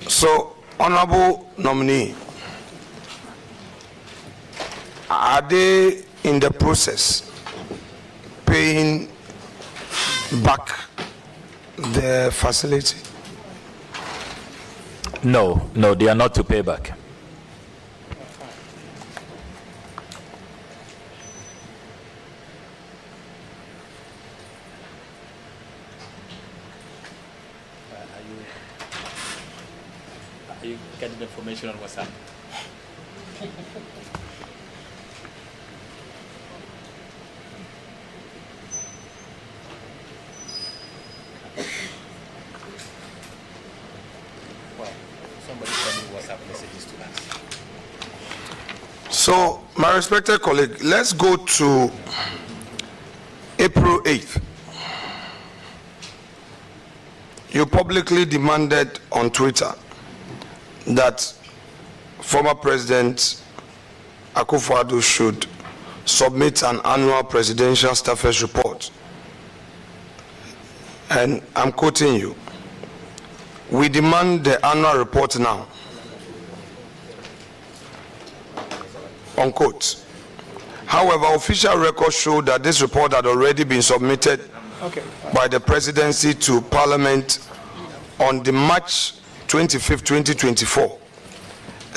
So, honorable nominee, are they in the process paying back the facility? No, they are not to pay back. Are you getting the information on WhatsApp? Well, somebody send me WhatsApp messages to us. So, my respected colleague, let's go to April 8th. You publicly demanded on Twitter that former President Akufo-Addo should submit an annual presidential staffers report. And I'm quoting you. We demand the annual report now. Unquote. However, official records show that this report had already been submitted by the presidency to Parliament on the March 25th, 2024,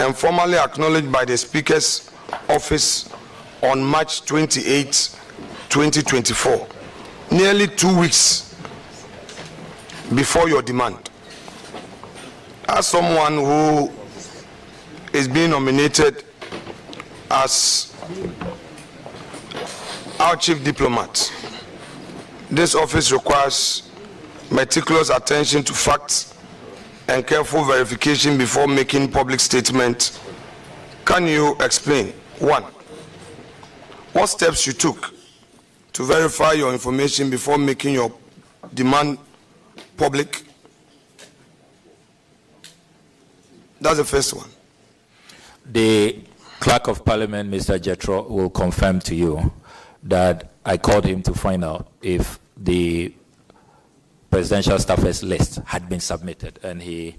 and formally acknowledged by the Speaker's office on March 28th, 2024, nearly 2 weeks before your demand. As someone who is being nominated as our chief diplomat, this office requires meticulous attention to facts and careful verification before making public statements. Can you explain, one, what steps you took to verify your information before making your demand public? That's the first one. The Clerk of Parliament, Mr. Jethro, will confirm to you that I called him to find out if the presidential staffers list had been submitted, and he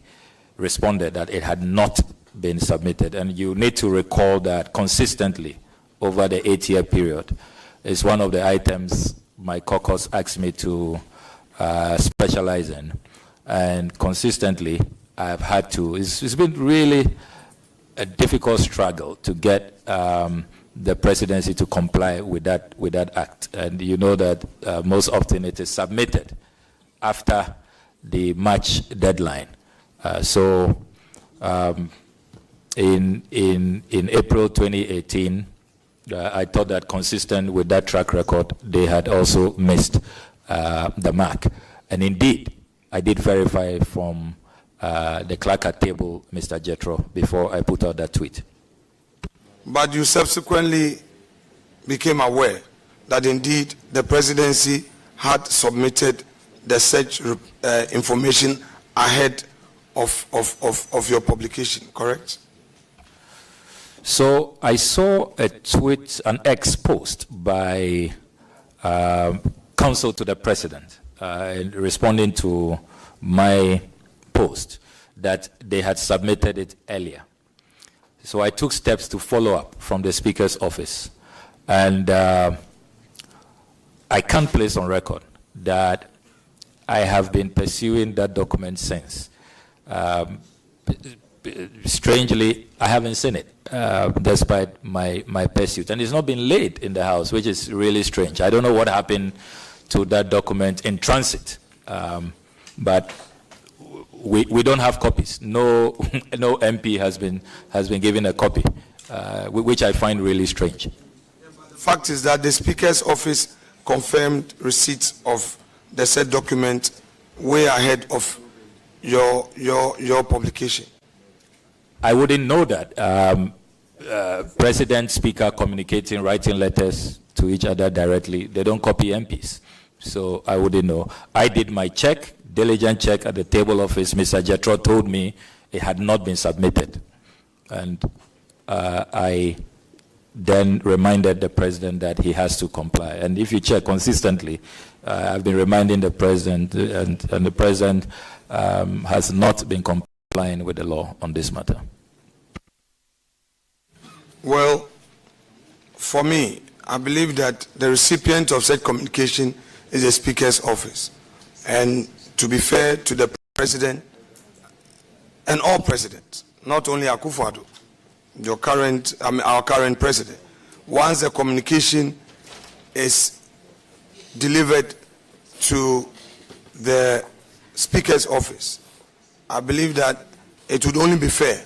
responded that it had not been submitted. And you need to recall that consistently over the 8-year period is one of the items my caucus asked me to specialize in, and consistently I've had to. It's been really a difficult struggle to get the presidency to comply with that act, and you know that most often it is submitted after the March deadline. In April 2018, I thought that consistent with that track record, they had also missed the mark. And indeed, I did verify from the clerk at table, Mr. Jethro, before I put out that tweet. But you subsequently became aware that indeed the presidency had submitted the such information ahead of your publication, correct? So I saw a tweet, an X post by counsel to the president responding to my post that they had submitted it earlier. So I took steps to follow up from the Speaker's office. And I can't place on record that I have been pursuing that document since. Strangely, I haven't seen it, despite my pursuit. And it's not been laid in the House, which is really strange. I don't know what happened to that document in transit, but we don't have copies. No MP has been given a copy, which I find really strange. The fact is that the Speaker's office confirmed receipt of the said document way ahead of your publication. I wouldn't know that. President, Speaker communicating, writing letters to each other directly, they don't copy MPs. So I wouldn't know. I did my check, diligent check at the table office. Mr. Jetro told me it had not been submitted. And I then reminded the president that he has to comply. And if you check consistently, I've been reminding the president, and the president has not been complying with the law on this matter. Well, for me, I believe that the recipient of said communication is the Speaker's office. And to be fair to the president and all presidents, not only Akufo-Addo, our current president, once the communication is delivered to the Speaker's office, I believe that it would only be fair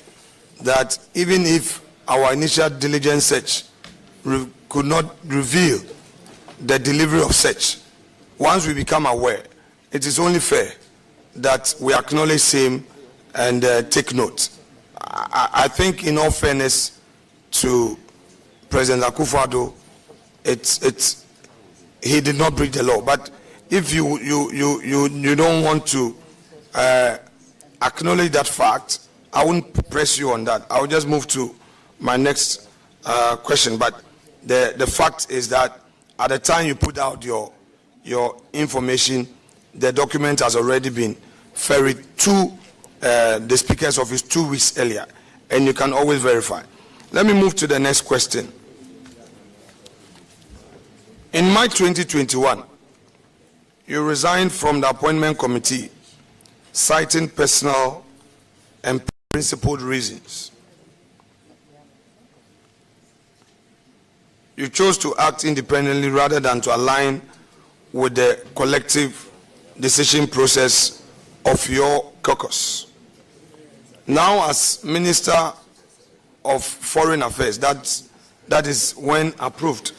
that even if our initial diligence search could not reveal the delivery of such, once we become aware, it is only fair that we acknowledge same and take note. I think, in all fairness to President Akufo-Addo, he did not break the law. But if you don't want to acknowledge that fact, I wouldn't press you on that. I will just move to my next question. But the fact is that at the time you put out your information, the document has already been ferried to the Speaker's office 2 weeks earlier, and you can always verify. Let me move to the next question. In March 2021, you resigned from the appointment committee, citing personal and principled reasons. You chose to act independently rather than to align with the collective decision process of your caucus. Now, as Minister of Foreign Affairs, that is when approved,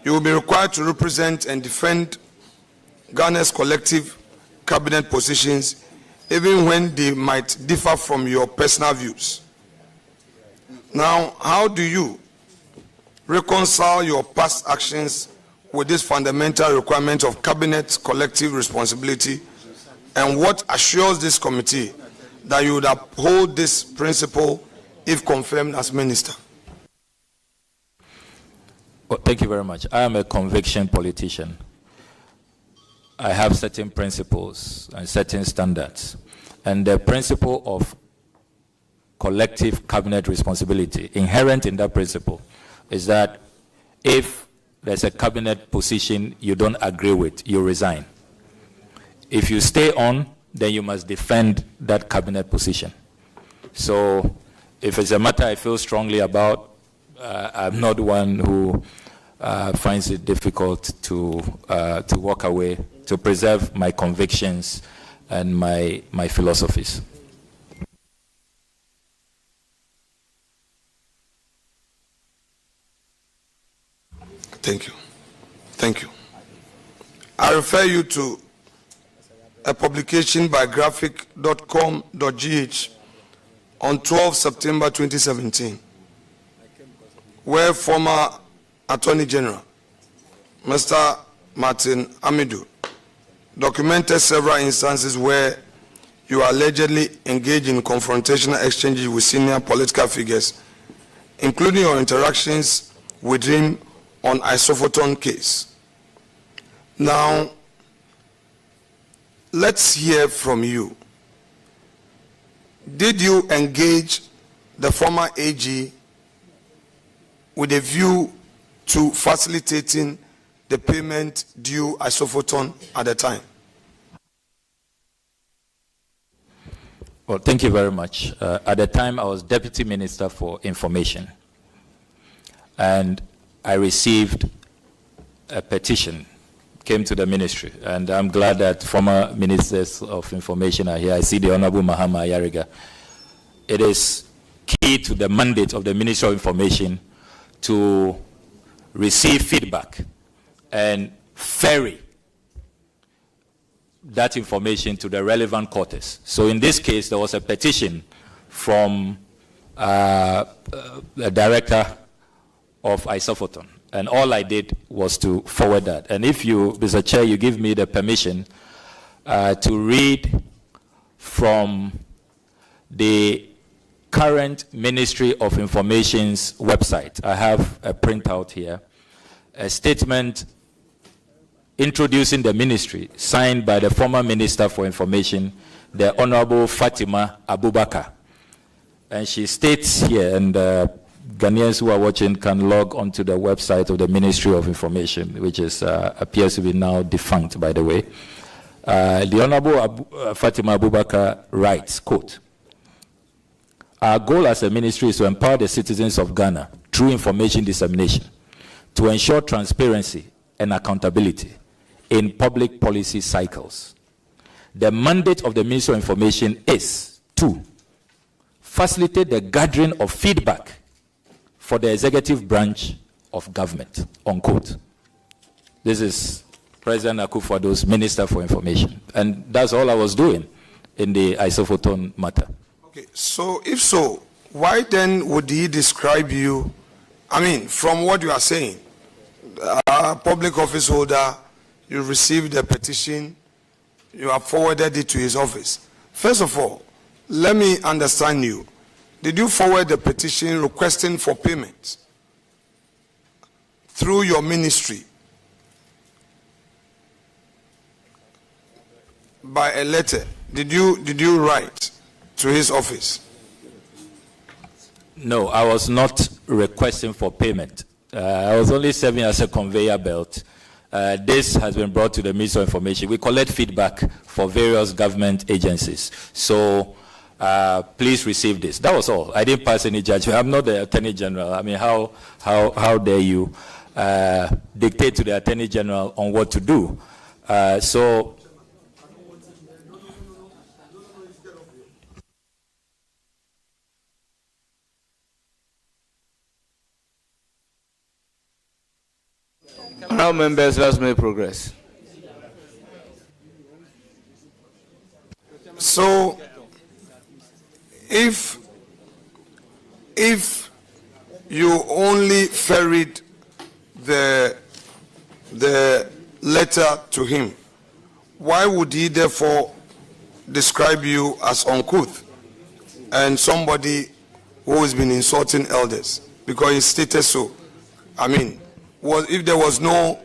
you will be required to represent and defend Ghana's collective cabinet positions, even when they might differ from your personal views. Now, how do you reconcile your past actions with this fundamental requirement of cabinet collective responsibility, and what assures this committee that you would uphold this principle if confirmed as minister? Well, thank you very much. I am a conviction politician. I have certain principles and certain standards. And the principle of collective cabinet responsibility, inherent in that principle, is that if there's a cabinet position you don't agree with, you resign. If you stay on, then you must defend that cabinet position. So if it's a matter I feel strongly about, I'm not one who finds it difficult to walk away, to preserve my convictions and my philosophies. Thank you. Thank you. I refer you to a publication by graphic.com.gh on 12 September 2017, where former Attorney General, Mr. Martin Amidu, documented several instances where you allegedly engaged in confrontational exchanges with senior political figures, including your interactions with him on Isophoton case. Now, let's hear from you. Did you engage the former AG with a view to facilitating the payment due Isophoton at the time? Well, thank you very much. At the time, I was Deputy Minister for Information, and I received a petition, came to the ministry, and I'm glad that former Ministers of Information are here. I see the Honorable Mahama Ayariga. It is key to the mandate of the Ministry of Information to receive feedback and ferry that information to the relevant quarters. So in this case, there was a petition from the director of Isofoton, and all I did was to forward that. And if you, Mr. Chair, you give me the permission to read from the current Ministry of Information's website. I have a printout here, a statement introducing the ministry, signed by the former Minister for Information, the Honorable Fatima Abubakar. And she states here, and Ghanaians who are watching can log onto the website of the Ministry of Information, which is appears to be now defunct, by the way. The Honorable Fatima Abubakar writes, quote, "Our goal as a ministry is to empower the citizens of Ghana through information dissemination, to ensure transparency and accountability in public policy cycles. The mandate of the Ministry of Information is to facilitate the gathering of feedback for the executive branch of government," unquote. This is President Akufo-Addo's Minister for Information. And that's all I was doing in the Isofoton matter. Okay, so if so, why then would he describe you, I mean, from what you are saying, public office holder, you received a petition, you have forwarded it to his office. First of all, let me understand you. Did you forward the petition requesting for payment through your ministry by a letter? Did you write to his office? No, I was not requesting for payment. I was only serving as a conveyor belt. This has been brought to the Ministry of Information. We collect feedback for various government agencies. So please receive this. That was all. I didn't pass any judgment. I'm not the Attorney General. I mean, how dare you dictate to the Attorney General on what to do? Now, members, let's make progress. So, if you only ferried the letter to him, why would he therefore describe you as uncouth and somebody who has been insulting elders? Because he stated so. I mean, if there was no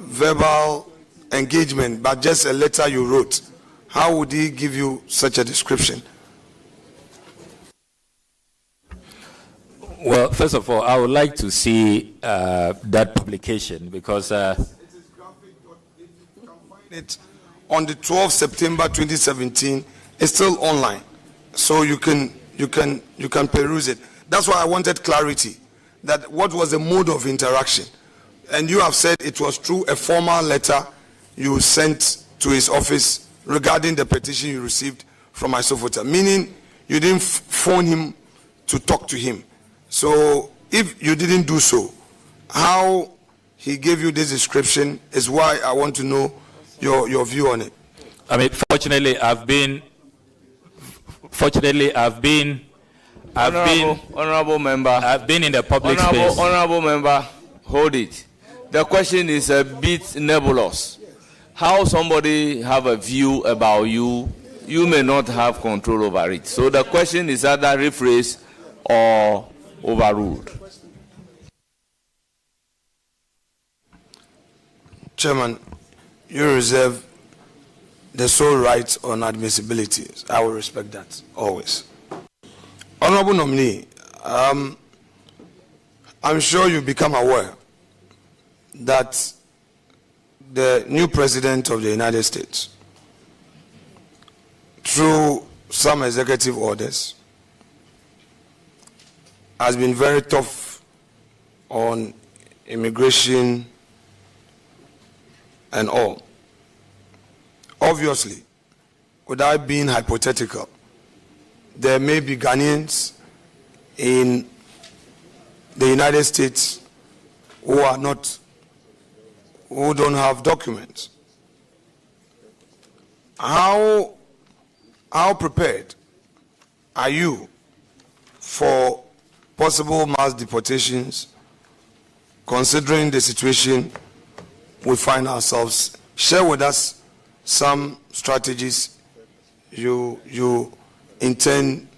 verbal engagement, but just a letter you wrote, how would he give you such a description? Well, first of all, I would like to see that publication because it is graphic. If you can find it on the 12th September 2017, it's still online, so you can peruse it. That's why I wanted clarity. That what was the mode of interaction, and you have said it was through a formal letter you sent to his office regarding the petition you received from Isofoton, meaning you didn't phone him to talk to him. So if you didn't do so, how he gave you this description is why I want to know your view on it. I mean, fortunately, I've been Honorable member. I've been in the public space. Honorable member, hold it. The question is a bit nebulous. How somebody have a view about you, you may not have control over it. So the question is either rephrased or overruled. Chairman, you reserve the sole right on admissibility. I will respect that always. Honorable nominee, I'm sure you become aware that the new president of the United States through some executive orders, has been very tough on immigration and all. Obviously, without being hypothetical, there may be Ghanaians in the United States who don't have documents. How prepared are you for possible mass deportations, considering the situation we find ourselves? Share with us some strategies you intend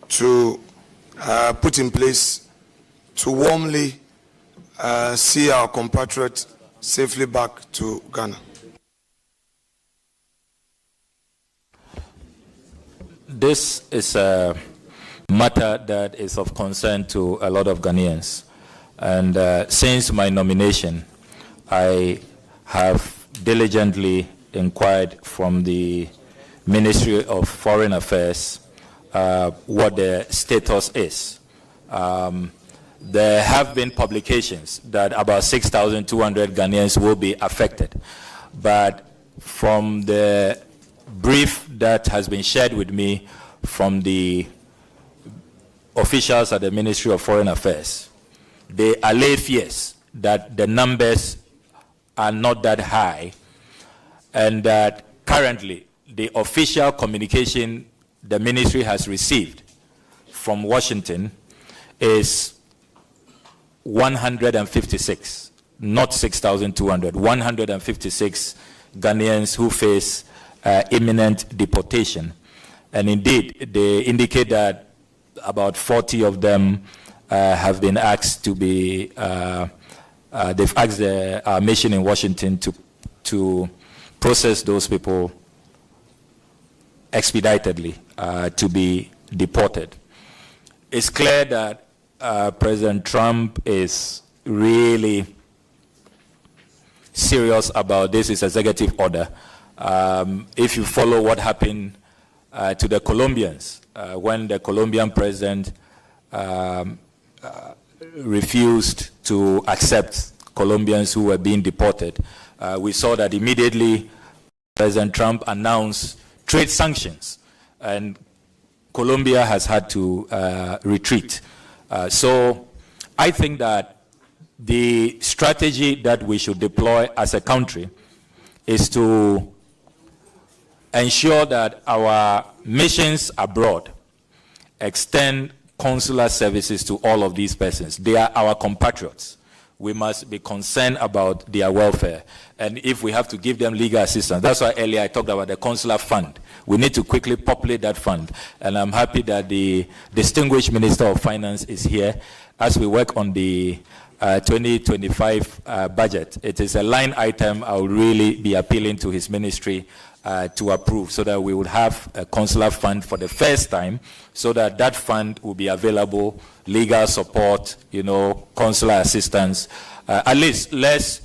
to put in place to warmly see our compatriots safely back to Ghana. This is a matter that is of concern to a lot of Ghanaians. And since my nomination, I have diligently inquired from the Ministry of Foreign Affairs what the status is. There have been publications that about 6,200 Ghanaians will be affected. But from the brief that has been shared with me from the officials at the Ministry of Foreign Affairs, they allay fears that the numbers are not that high, and that currently the official communication the ministry has received from Washington is 156, not 6,200, 156 Ghanaians who face imminent deportation. And indeed, they indicate that about 40 of them have been asked to be, they've asked our mission in Washington to process those people expeditedly to be deported. It's clear that President Trump is really serious about this, his executive order. If you follow what happened to the Colombians, when the Colombian president refused to accept Colombians who were being deported, we saw that immediately President Trump announced trade sanctions, and Colombia has had to retreat. So I think that the strategy that we should deploy as a country is to ensure that our missions abroad extend consular services to all of these persons. They are our compatriots. We must be concerned about their welfare. And if we have to give them legal assistance, that's why earlier I talked about the consular fund. We need to quickly populate that fund. And I'm happy that the distinguished Minister of Finance is here as we work on the 2025 budget. It is a line item I will really be appealing to his ministry to approve, so that we would have a consular fund for the first time, so that that fund will be available, legal support, consular assistance. At least let's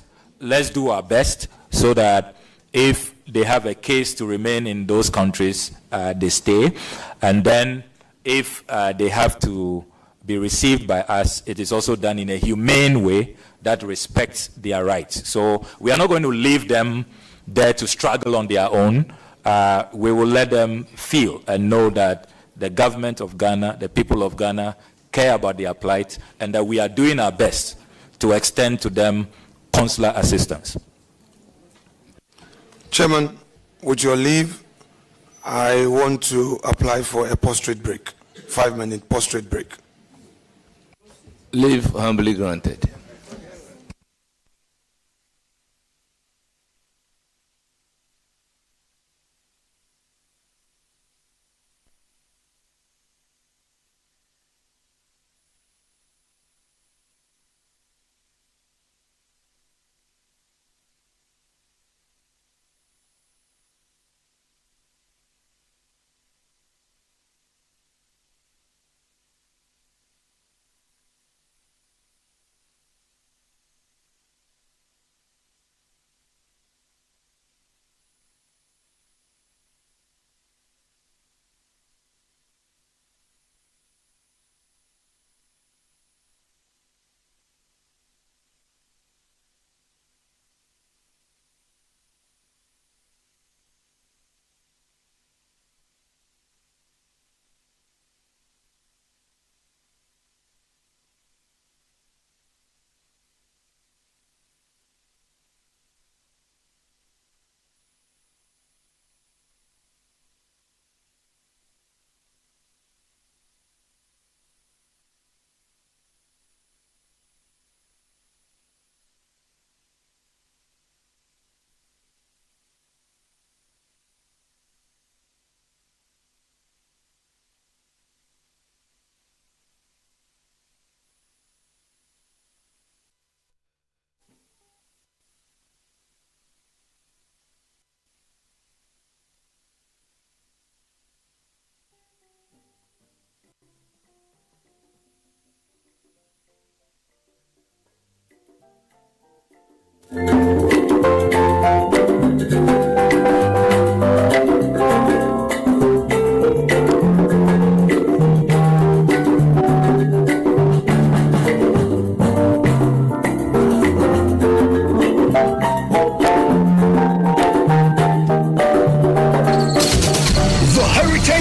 do our best so that if they have a case to remain in those countries, they stay. And then if they have to be received by us, it is also done in a humane way that respects their rights. So we are not going to leave them there to struggle on their own. We will let them feel and know that the government of Ghana, the people of Ghana, care about their plight, and that we are doing our best to extend to them consular assistance. Chairman, with your leave, I want to apply for a post-trade break, 5-minute post-trade break. Leave humbly granted.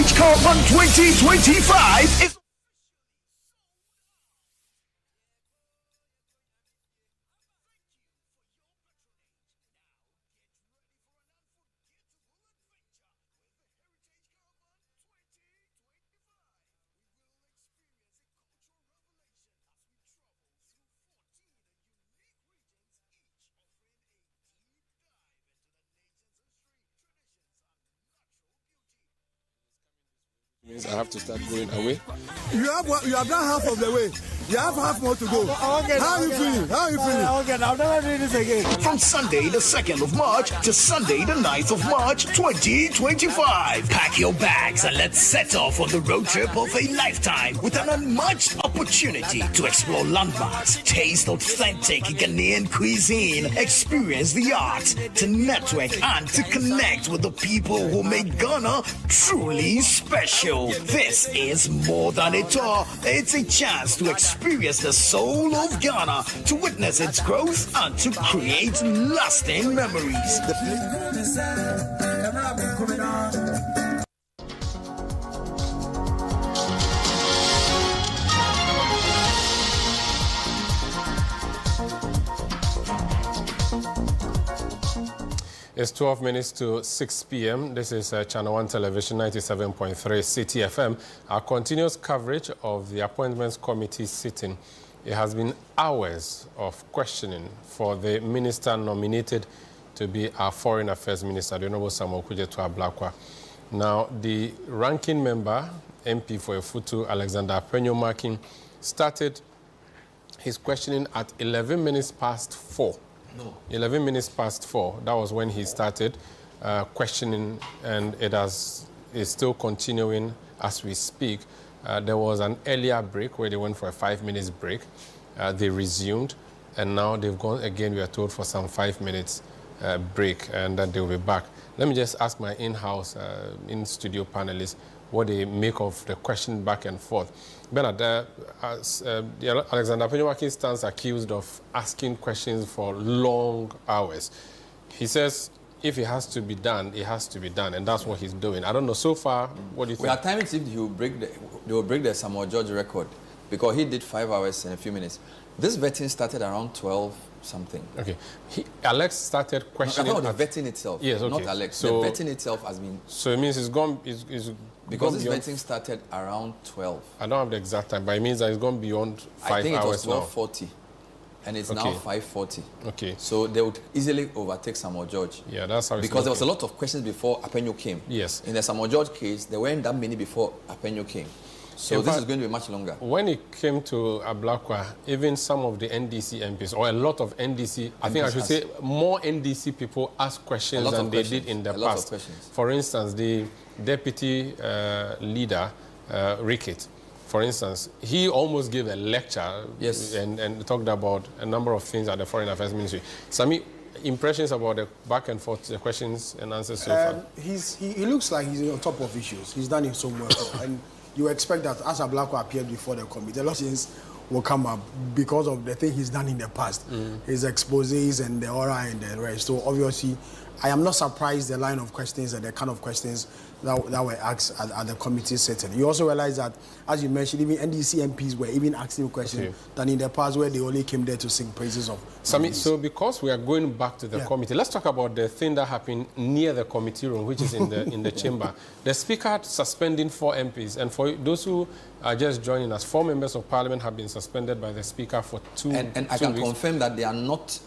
Heritage Caravan 2025 is means I have to start going away. You have done half of the way. You have half more to go. How are you feeling? How are you feeling? I'm never doing this again. From Sunday the 2nd of March to Sunday the 9th of March 2025. Pack your bags and let's set off on the road trip of a lifetime with an unmatched opportunity to explore landmarks, taste authentic Ghanaian cuisine, experience the arts, to network and to connect with the people who make Ghana truly special. This is more than a tour. It's a chance to experience the soul of Ghana, to witness its growth and to create lasting memories. It's 12 minutes to 6 p.m. This is Channel 1 Television, 97.3 City FM. Our continuous coverage of the Appointments Committee sitting. It has been hours of questioning for the minister nominated to be our Foreign Affairs Minister, the Honorable Samuel Okudzeto Ablakwa. Now, the ranking member, MP for Efutu, Alexander Apenyo-Markin, started his questioning at 11 minutes past 4. No. 11 minutes past 4, that was when he started questioning, and it's still continuing as we speak. There was an earlier break where they went for a 5 minutes break. They resumed, and now they've gone again, we are told, for some 5 minutes break, and then they'll be back. Let me just ask my in-house, in-studio panelists what they make of the question back and forth. Bernard, Alexander Apenyo-Markin stands accused of asking questions for long hours. He says if it has to be done, it has to be done, and that's what he's doing. I don't know, so far, what do you think? We are timing if they will break the Samuel George record, because he did 5 hours and a few minutes. This vetting started around 12 something. Okay. Alex started questioning... No, the vetting itself. Yes, okay. Not Alex. So, the vetting itself has been... So it means it's gone... Because this vetting started around 12. I don't have the exact time, but it means that it's gone beyond 5 hours now. I think it was 12:40. And it's now 5:40. Okay. So they would easily overtake Samuel George. Yeah, that's how it's because there was a lot of questions before Apenyo came. Yes. In the Samuel George case, there weren't that many before Apenyo came. So this is going to be much longer. When it came to Ablakwa, even some of the NDC MPs, or a lot lot of NDC, I think I should say more NDC people asked questions than they did in the past. For instance, the deputy leader, Rickett, for instance, he almost gave a lecture and talked about a number of things at the Foreign Affairs Ministry. Sami, impressions about the back and forth, the questions and answers so far? He looks like he's on top of issues. He's done it so well. And you expect that as Ablakwa appeared before the committee, a lot of things will come up because of the thing he's done in the past. His exposés and the aura and the rest. So obviously, I am not surprised the line of questions and the kind of questions that were asked at the committee setting. You also realize that, as you mentioned, even NDC MPs were even asking questions than in the past where they only came there to sing praises of. Sami, so because we are going back to the committee, let's talk about the thing that happened near the committee room, which is in the chamber. The Speaker suspending 4 MPs, and for those who are just joining us, 4 members of Parliament have been suspended by the Speaker for 2 weeks. And I can confirm that they are not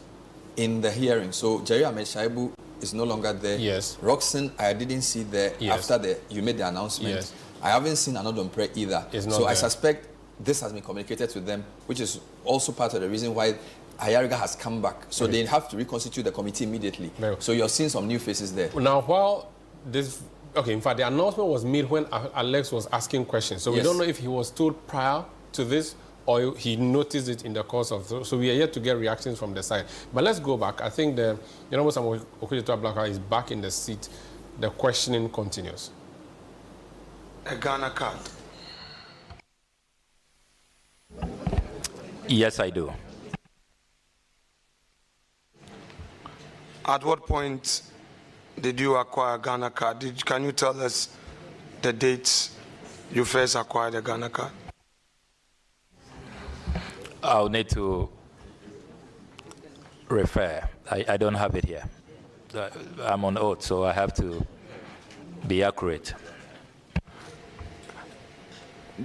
in the hearing. So Jerry Ahmed Shaibu is no longer there. Yes. Roxanne, I didn't see there after you made the announcement. Yes. I haven't seen another Pre either. So I suspect this has been communicated to them, which is also part of the reason why Ayariga has come back. So they have to reconstitute the committee immediately. So you're seeing some new faces there. Now, while this... Okay, in fact, the announcement was made when Alex was asking questions. So we don't know if he was told prior to this or he noticed it in the course of... So we are yet to get reactions from the side. But let's go back. I think the Honorable Samuel Okudzeto Ablakwa is back in the seat. The questioning continues. A Ghana card. Yes, I do. At what point did you acquire a Ghana card? Can you tell us the dates you first acquired the Ghana card? I'll need to refer. I don't have it here. I'm on oath, so I have to be accurate.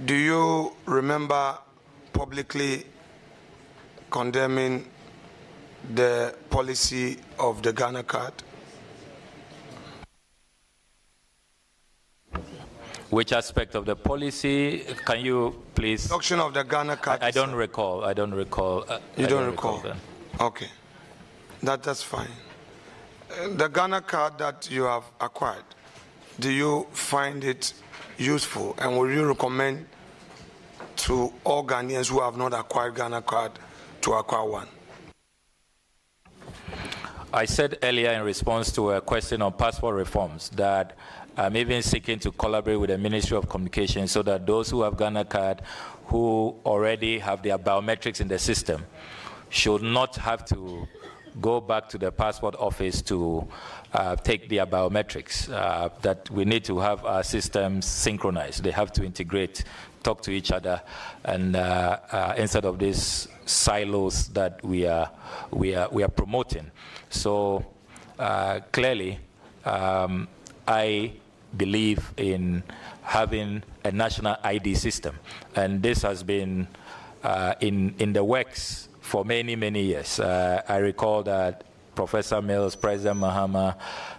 Do you remember publicly condemning the policy of the Ghana card? Which aspect of the policy? Can you please? Introduction of the Ghana card. I don't recall. I don't recall. You don't recall? Okay. That's fine. The Ghana card that you have acquired, do you find it useful, and would you recommend to all Ghanaians who have not acquired Ghana card to acquire one? I said earlier in response to a question on passport reforms that I'm even seeking to collaborate with the Ministry of Communication so that those who have Ghana card who already have their biometrics in the system should not have to go back to the passport office to take their biometrics, that we need to have our systems synchronized. They have to integrate, talk to each other, and instead of these silos that we are promoting. So clearly, I believe in having a national ID system, and this has been in the works for many, many years. I recall that Professor Mills, President Mahama,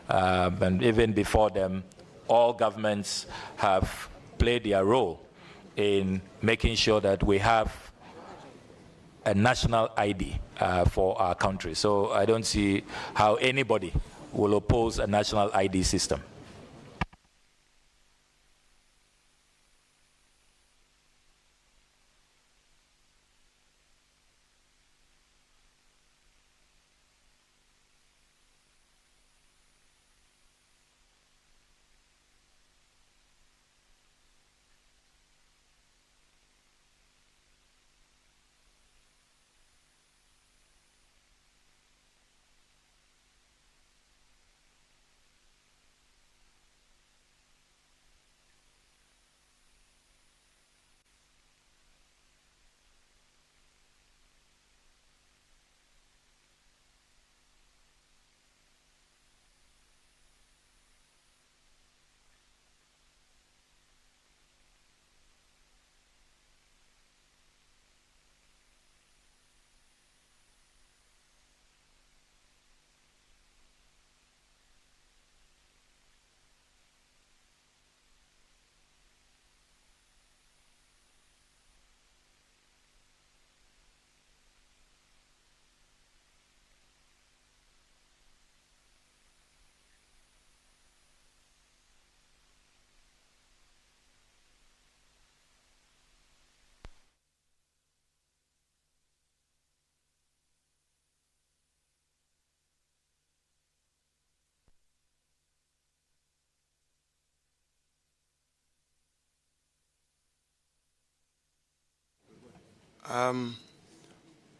and even before them, all governments have played their role in making sure that we have a national ID for our country. So I don't see how anybody will oppose a national ID system.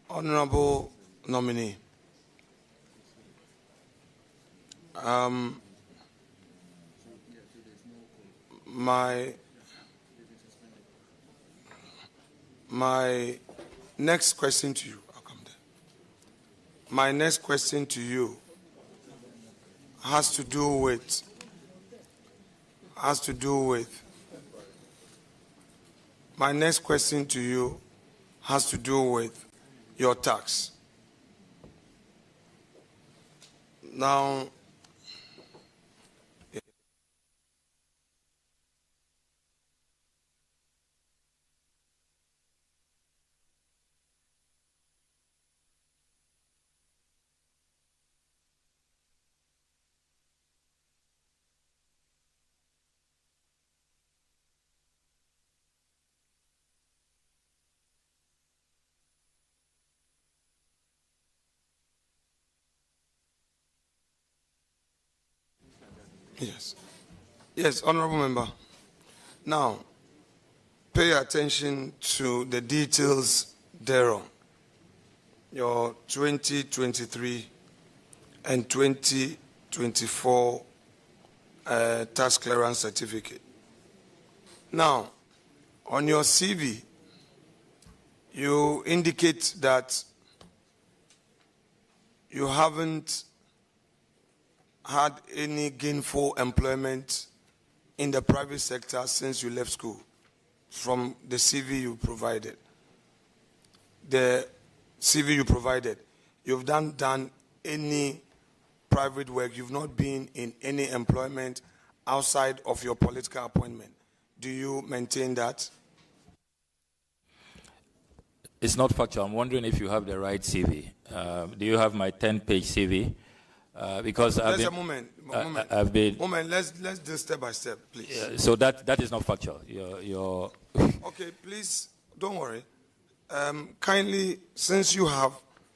Honorable nominee, my next question to you, I'll come there. My next question to you has to do with my next question to you has to do with your tax. Now, Yes, honorable member. Now, pay attention to the details thereon. Your 2023 and 2024 tax clearance certificate. Now, on your CV, you indicate that you haven't had any gainful employment in the private sector since you left school, from the CV you provided. The CV you provided, you've done any private work, you've not been in any employment outside of your political appointment. Do you maintain that? It's not factual. I'm wondering if you have the right CV. Do you have my 10-page CV? Because I've been, moment. Let's do step by step, please. So that is not factual. Okay, please don't worry. Kindly, since you have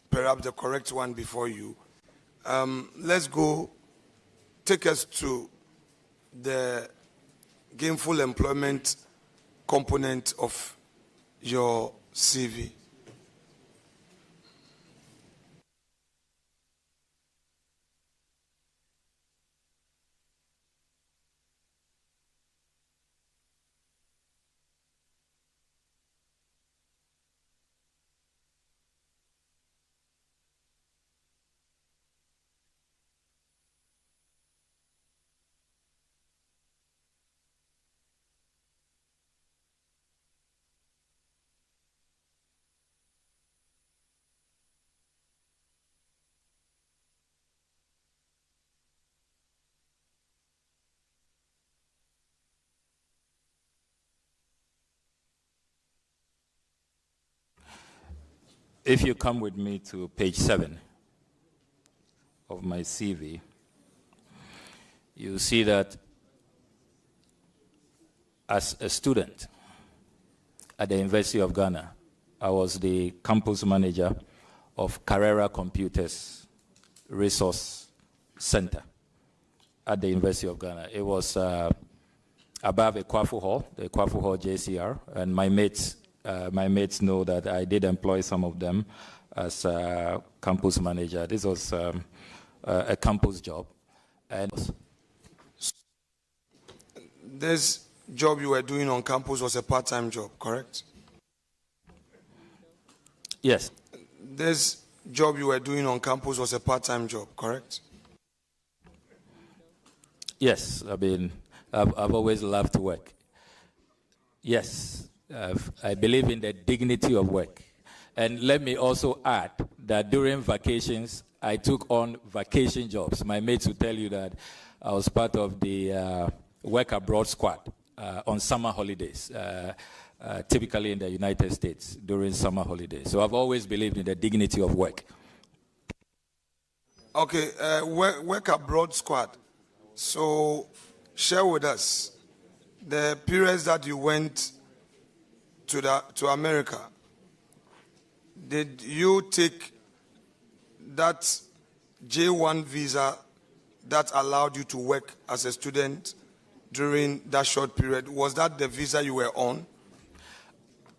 perhaps the correct one before you, let's go. Take us to the gainful employment component of your CV. If you come with me to page 7 of my CV, you see that as a student at the University of Ghana, I was the campus manager of Carrera Computers Resource Center at the University of Ghana. It was above Ekwafu Hall, the Ekwafu Hall JCR, and my mates know that I did employ some of them as a campus manager. This was a campus job. And this job you were doing on campus was a part-time job, correct? Yes. This job you were doing on campus was a part-time job, correct? Yes. I mean, I've always loved to work. Yes. I believe in the dignity of work. And let me also add that during vacations, I took on vacation jobs. My mates will tell you that I was part of the work abroad squad on summer holidays, typically in the United States during summer holidays. So I've always believed in the dignity of work. Okay, work abroad squad. So share with us the periods that you went to America. Did you take that J1 visa that allowed you to work as a student during that short period? Was that the visa you were on?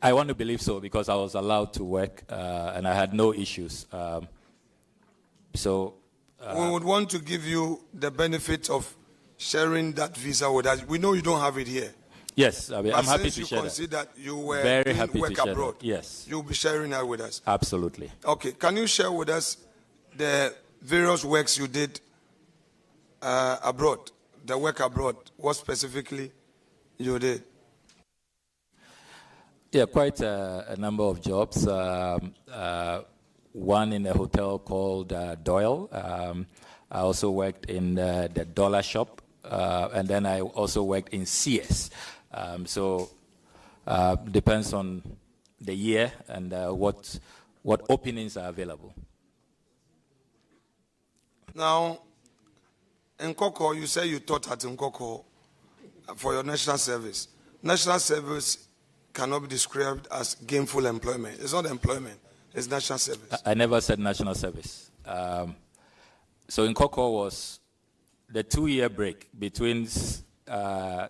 I want to believe so, because I was allowed to work and I had no issues. We would want to give you the benefit of sharing that visa with us. We know you don't have it here. Yes, I'm happy to share that. Since you consider you were very doing happy work to share abroad, that. Yes. You'll be sharing that with us. Absolutely. Okay, can you share with us the various works you did abroad, the work abroad, what specifically you did? Yeah, quite a number of jobs. One in a hotel called Doyle. I also worked in the dollar shop, and then I also worked in CS. Depends on the year and what openings are available. Now, in Koko, you say you taught at Nkoko for your national service. National service cannot be described as gainful employment. It's not employment, it's national service. I never said national service. So in Koko was the 2-year break between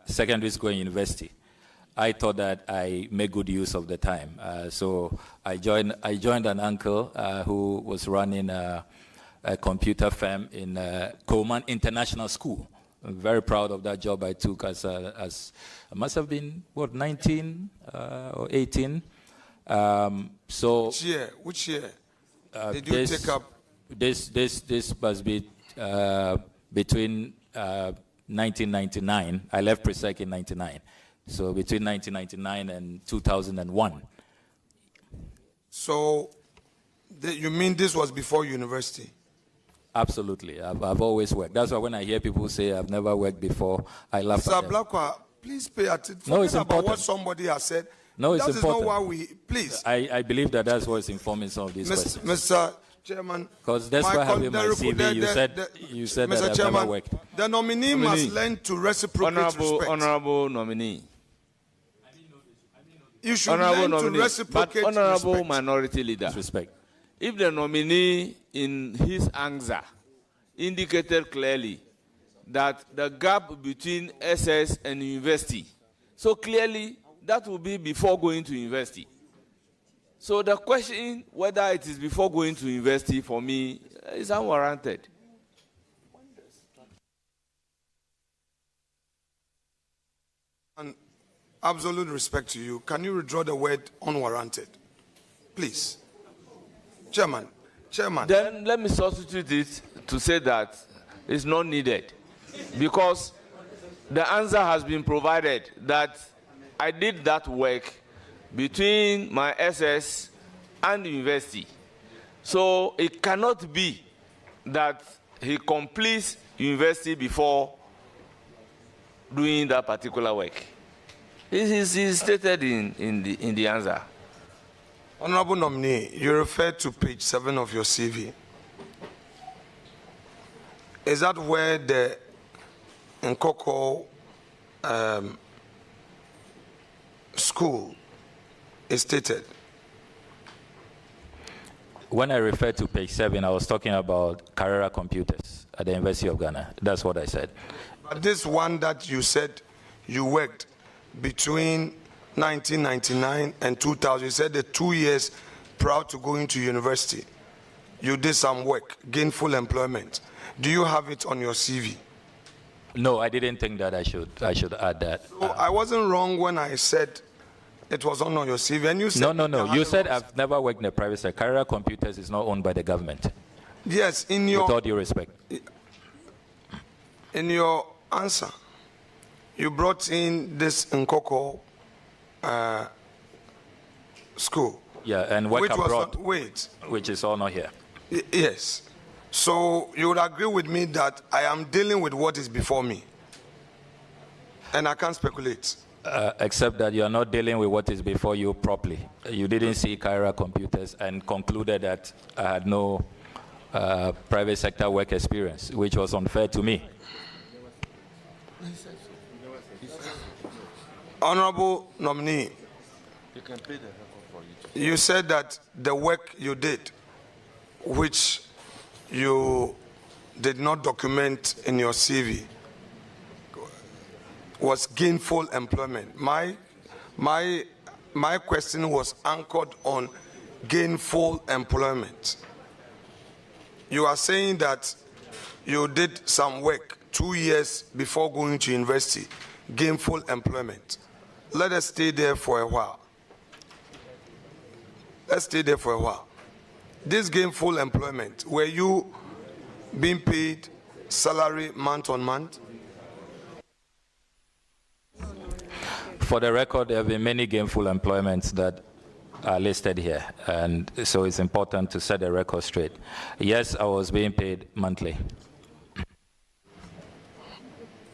secondary school and university. I thought that I made good use of the time. So I joined an uncle who was running a computer firm in Coleman International School I'm very proud of that job I took as I must have been, 19 or 18. So Which year did you take up? This must be between 1999. I left Presec in 99. So between 1999 and 2001. So you mean this was before university? Absolutely. I've always worked. That's why when I hear people say I've never worked before, I laugh at Sir them. Blackwell, please pay attention. No, it's about important. what somebody has said. No, it's that important. That is not why we... Please. I believe that's what's informing some of these questions. Mr. Chairman... Because that's why I have in my CV, you said that I've never worked. The nominee must learn to reciprocate respect. Honorable nominee. You should learn to reciprocate but honorable respect. Minority Leader, respect. If the nominee in his answer indicated clearly that the gap between SS and university, so clearly that will be before going to university. So the question whether it is before going to university for me is unwarranted. And absolute respect to you. Can you withdraw the word unwarranted? Please. Chairman. Then let me substitute it to say that it's not needed. Because the answer has been provided that I did that work between my SS and the university. So it cannot be that he completes university before doing that particular work. It is stated in the answer. Honorable nominee, you referred to page 7 of your CV. Is that where the Nkoko school is stated? When I referred to page 7, I was talking about Carrera Computers at the University of Ghana. That's what I said. But this one that you said you worked between 1999 and 2000, you said the 2 years prior to going to university, you did some work, gainful employment. Do you have it on your CV? No, I didn't think that I should add that. So I wasn't wrong when I said it was on your CV, and you said... No. You said I've never worked in the private sector. Carrera Computers is not owned by the government. Yes, in your... With all due respect. In your answer, you brought in this Nkoko school. Yeah, and work abroad, which is all not here. Yes. So you would agree with me that I am dealing with what is before me, and I can't speculate. Except that you are not dealing with what is before you properly. You didn't see Carrera Computers and concluded that I had no private sector work experience, which was unfair to me. Honorable nominee, you said that the work you did, which you did not document in your CV, was gainful employment. My question was anchored on gainful employment. You are saying that you did some work 2 years before going to university, gainful employment. Let us stay there for a while. Let's stay there for a while. This gainful employment, were you being paid salary month on month? For the record, there have been many gainful employments that are listed here, and so it's important to set the record straight. Yes, I was being paid monthly.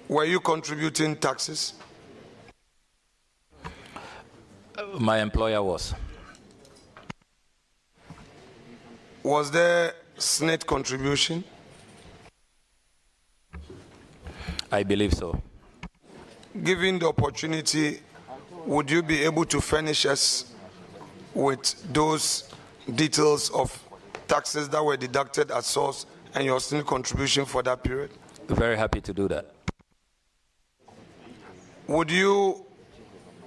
Were you contributing taxes? My employer was. Was there SNIT contribution? I believe so. Given the opportunity, would you be able to furnish us with those details of taxes that were deducted at source and your SNIT contribution for that period? Very happy to do that. Would you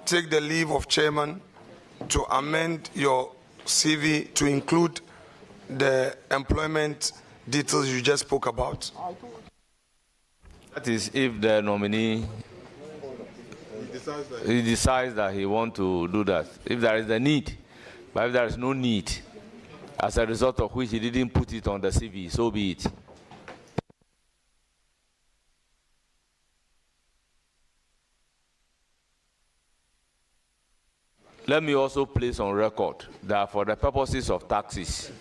take the leave of chairman to amend your CV to include the employment details you just spoke about? That is if the nominee he decides that he wants to do that. If there is a need, but if there is no need, as a result of which he didn't put it on the CV, so be it. Let me also place on record that for the purposes of taxes,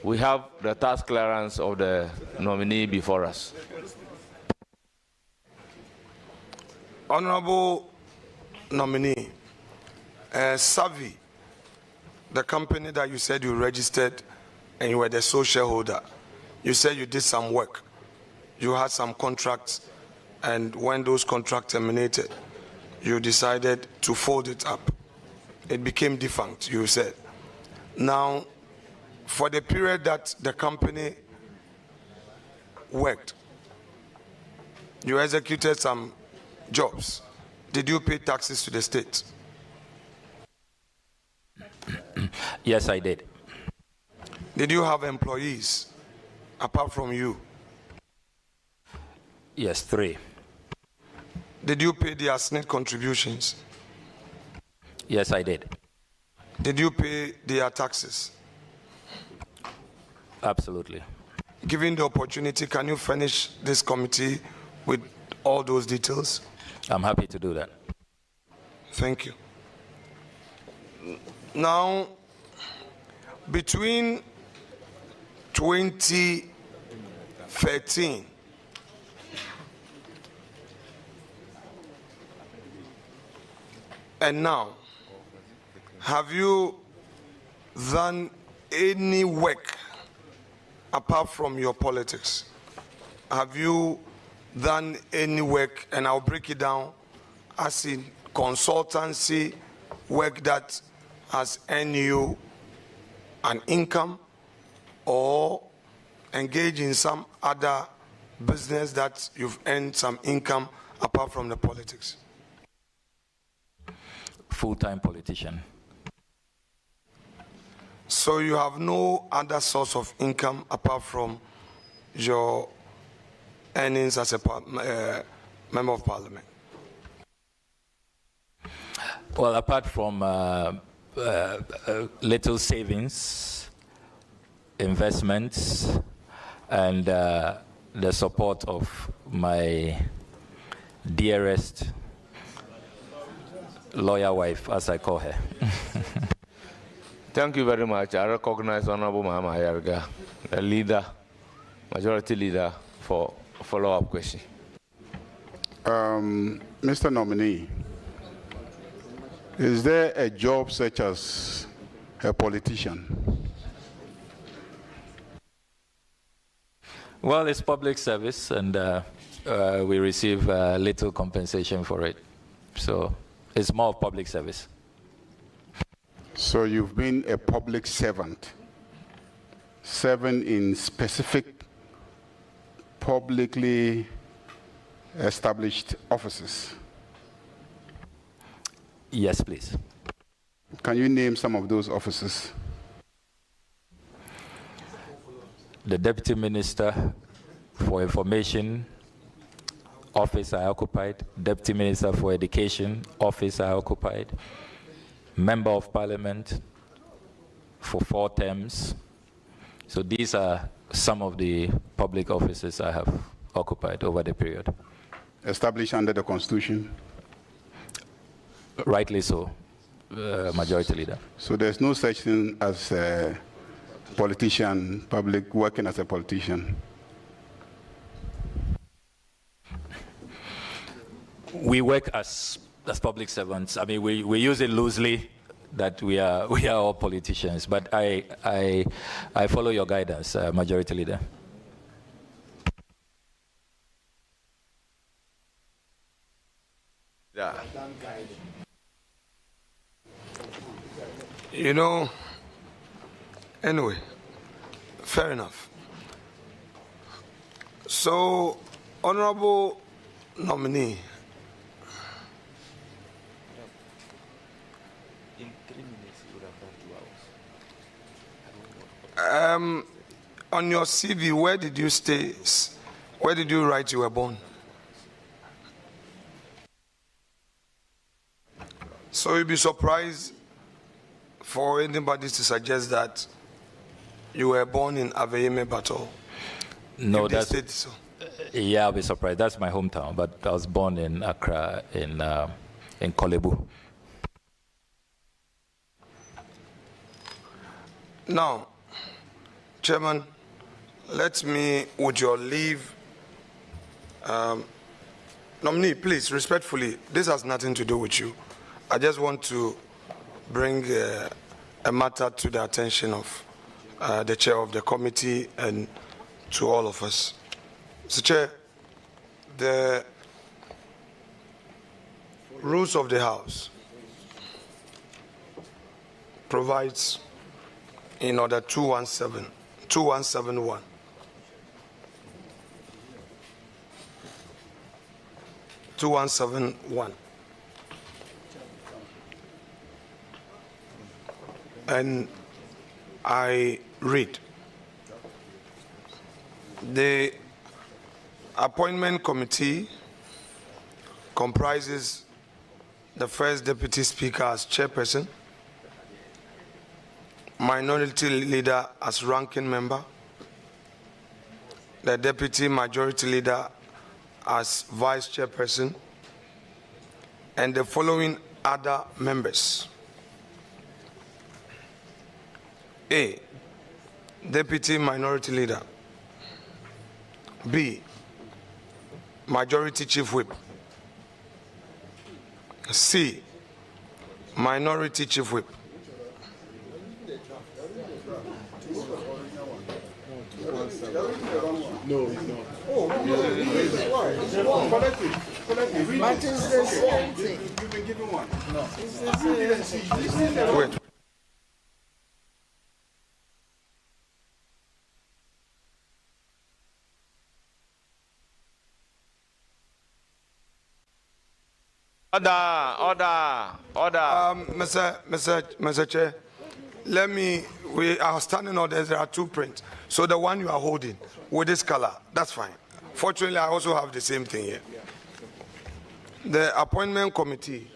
we have the tax clearance of the nominee before us. Honorable nominee, Savvy, the company that you said you registered and you were the sole shareholder, you said you did some work. You had some contracts, and when those contracts terminated, you decided to fold it up. It became defunct, you said. Now, for the period that the company worked, you executed some jobs. Did you pay taxes to the state? Yes, I did. Did you have employees apart from you? Yes, 3. Did you pay their SNIT contributions? Yes, I did. Did you pay their taxes? Absolutely. Given the opportunity, can you furnish this committee with all those details? I'm happy to do that. Thank you. Now, between 2013 and now, have you done any work apart from your politics? Have you done any work, and I'll break it down as in consultancy work that has earned you an income, or engage in some other business that you've earned some income apart from the politics? Full-time politician. So you have no other source of income apart from your earnings as a member of parliament? Well, apart from little savings, investments, and the support of my dearest lawyer wife, as I call her. Thank you very much. I recognize Honorable Mahama Ayariga, the leader, majority leader, for a follow-up question. Mr. Nominee, is there a job such as a politician? Well, it's public service, and we receive little compensation for it. So it's more of public service. So you've been a public servant, serving in specific publicly established offices? Yes, please. Can you name some of those offices? The Deputy Minister for Information, office I occupied. Deputy Minister for Education, office I occupied. Member of Parliament for 4 terms. So these are some of the public offices I have occupied over the period. Established under the Constitution? Rightly so, majority leader. So there's no such thing as a politician, working as a politician? We work as public servants. I mean, we use it loosely that we are all politicians, but I follow your guidance, majority leader. Yeah. You know, anyway, fair enough. So, Honorable Nominee, in 3 minutes you would have done 2 hours. on your CV, where did you stay? Where did you write you were born? So you'll be surprised for anybody to suggest that you were born in Aveyeme Bato. No, that's it. So. Yeah, I'll be surprised. That's my hometown, but I was born in Accra, in Kolebu. Now, Chairman, let me, with your leave, nominee, please, respectfully, this has nothing to do with you. I just want to bring a matter to the attention of the chair of the committee and to all of us. Mr. Chair, the rules of the House provides in order 2171 2171, and I read, the appointment committee comprises the first deputy speaker as chairperson, minority leader as ranking member, the deputy majority leader as vice chairperson, and the following other members. A, deputy minority leader. B, majority chief whip. C, minority chief whip. No, it's not. Oh, collect it. But it's the same thing. You've been given one. No. It's the same thing. Wait. Order. Mr. Chair, let me, we are standing orders, there are two prints. So the one you are holding with this color, that's fine. Fortunately, I also have the same thing here. The appointment committee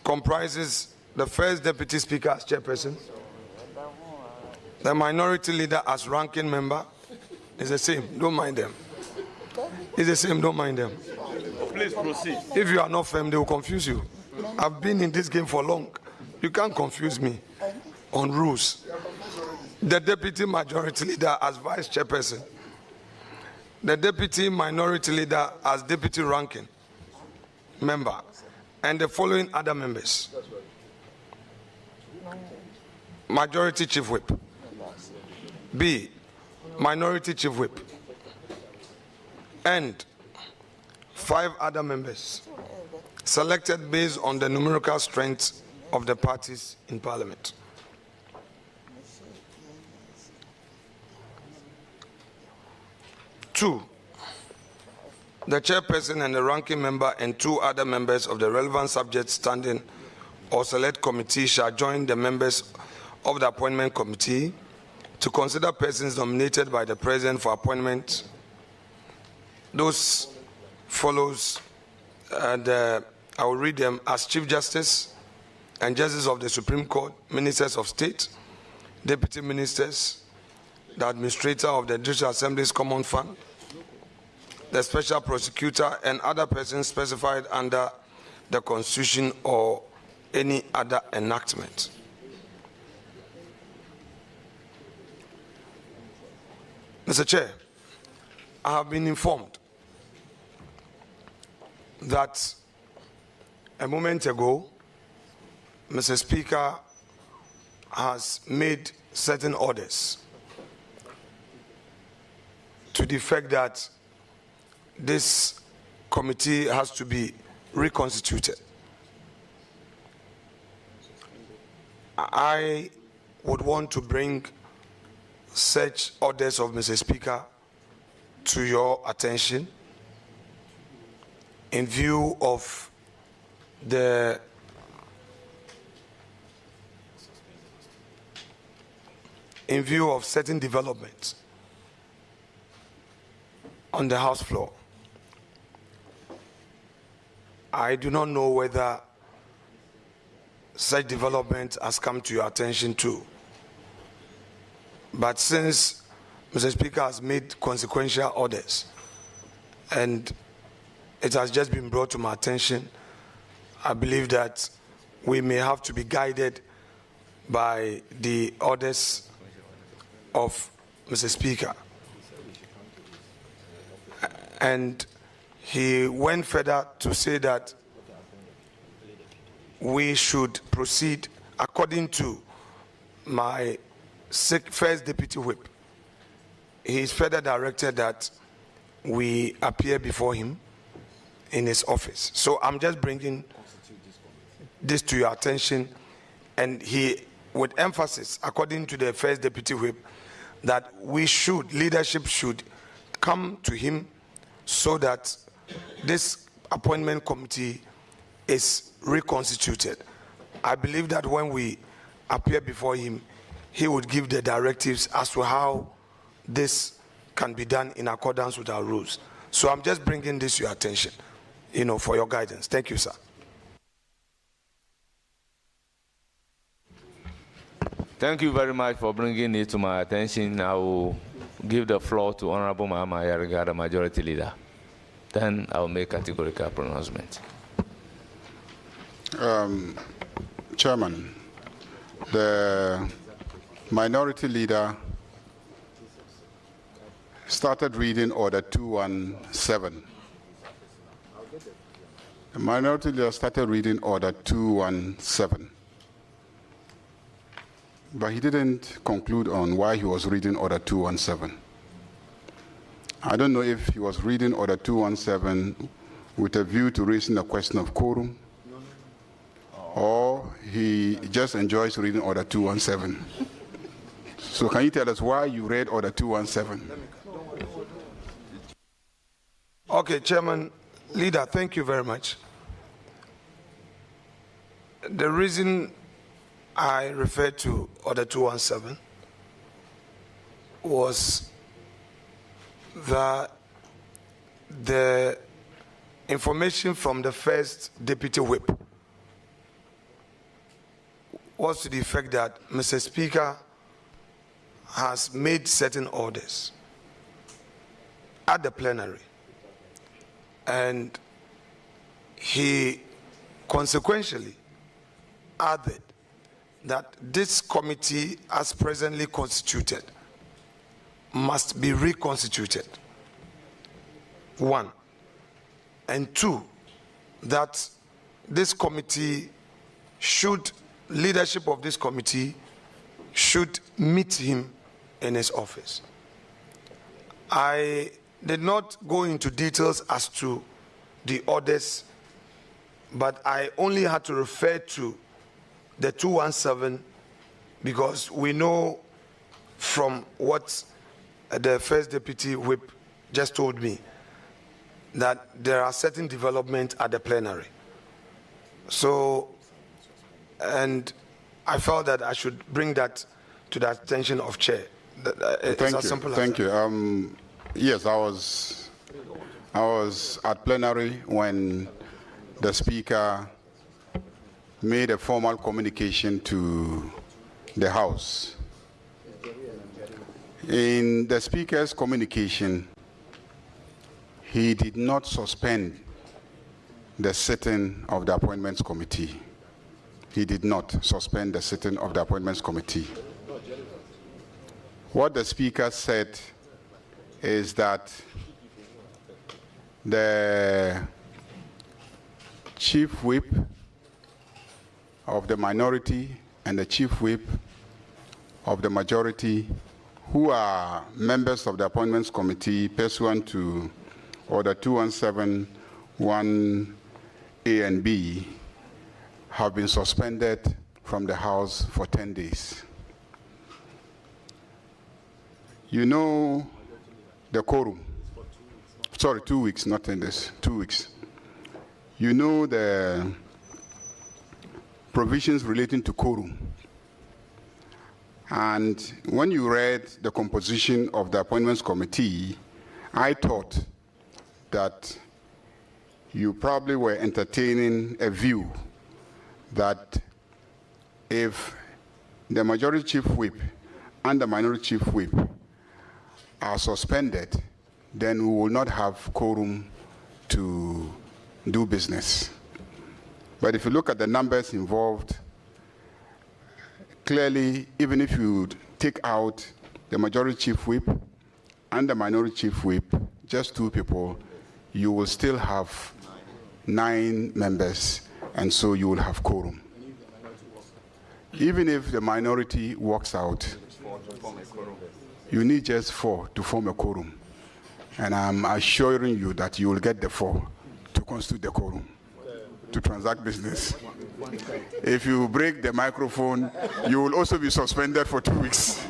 comprises the first deputy speaker as chairperson, the minority leader as ranking member. It's the same, don't mind them. It's the same, don't mind them. Please proceed. If you are not firm, they will confuse you. I've been in this game for long. You can't confuse me on rules. The deputy majority leader as vice chairperson, the deputy minority leader as deputy ranking member, and the following other members. Majority chief whip. B, minority chief whip. And 5 other members selected based on the numerical strength of the parties in parliament. Two, the chairperson and the ranking member and 2 other members of the relevant subject standing or select committee shall join the members of the appointment committee to consider persons nominated by the president for appointment. Those follows, and I will read them as Chief Justice and Justice of the Supreme Court, Ministers of State, Deputy Ministers, the Administrator of the Judicial Assembly's Common Fund, the Special Prosecutor, and other persons specified under the Constitution or any other enactment. Mr. Chair, I have been informed that a moment ago, Mr. Speaker has made certain orders to the effect that this committee has to be reconstituted. I would want to bring such orders of Mr. Speaker to your attention in view of the certain developments on the House floor. I do not know whether such development has come to your attention too. But since Mr. Speaker has made consequential orders and it has just been brought to my attention, I believe that we may have to be guided by the orders of Mr. Speaker. And he went further to say that we should proceed according to my first deputy whip. He is further directed that we appear before him in his office. So I'm just bringing this to your attention, and he, with emphasis, according to the first deputy whip, that leadership should come to him so that this appointment committee is reconstituted. I believe that when we appear before him, he would give the directives as to how this can be done in accordance with our rules. So I'm just bringing this to your attention, for your guidance. Thank you, sir. Thank you very much for bringing it to my attention. I will give the floor to Honorable Mahama Ayariga, the Majority Leader. Then I will make categorical pronouncement. Chairman, the Minority Leader started reading Order 217. The Minority Leader started reading Order 217. But he didn't conclude on why he was reading Order 217. I don't know if he was reading Order 217 with a view to raising a question of quorum, or he just enjoys reading Order 217. So can you tell us why you read Order 217? Okay, Chairman, Leader, thank you very much. The reason I referred to Order 217 was that the information from the first deputy whip was to the effect that Mr. Speaker has made certain orders at the plenary, and he consequentially added that this committee, as presently constituted, must be reconstituted. 1. And 2, that this committee leadership of this committee should meet him in his office. I did not go into details as to the orders, but I only had to refer to the 217 because we know from what the first deputy whip just told me that there are certain developments at the plenary. So, and I felt that I should bring that to the attention of Chair. Thank you. Yes, I was at plenary when the Speaker made a formal communication to the House. In the Speaker's communication, he did not suspend the sitting of the Appointments Committee. He did not suspend the sitting of the Appointments Committee. What the Speaker said is that the Chief Whip of the minority and the Chief Whip of the majority, who are members of the Appointments Committee pursuant to Order 217, 1A and B, have been suspended from the House for 10 days. You know the quorum. Sorry, 2 weeks, not 10 days, 2 weeks. You know the provisions relating to quorum. And when you read the composition of the Appointments Committee, I thought that you probably were entertaining a view that if the majority chief whip and the minority chief whip are suspended, then we will not have quorum to do business. But if you look at the numbers involved, clearly, even if you take out the majority chief whip and the minority chief whip, just 2 people, you will still have 9 members, and so you will have quorum. Even if the minority walks out, you need just 4 to form a quorum. And I'm assuring you that you will get the 4 to constitute the quorum, to transact business. If you break the microphone, you will also be suspended for 2 weeks.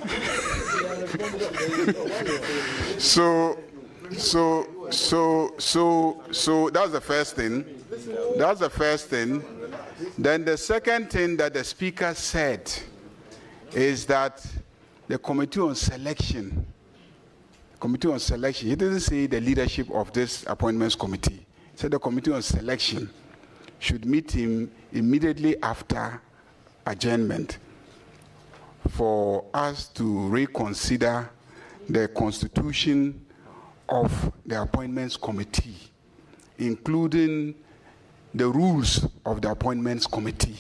So that's the first thing. That's the first thing. Then the second thing that the speaker said is that the committee on selection, he didn't say the leadership of this appointments committee. He said the committee on selection should meet him immediately after adjournment for us to reconsider the constitution of the appointments committee, including the rules of the appointments committee.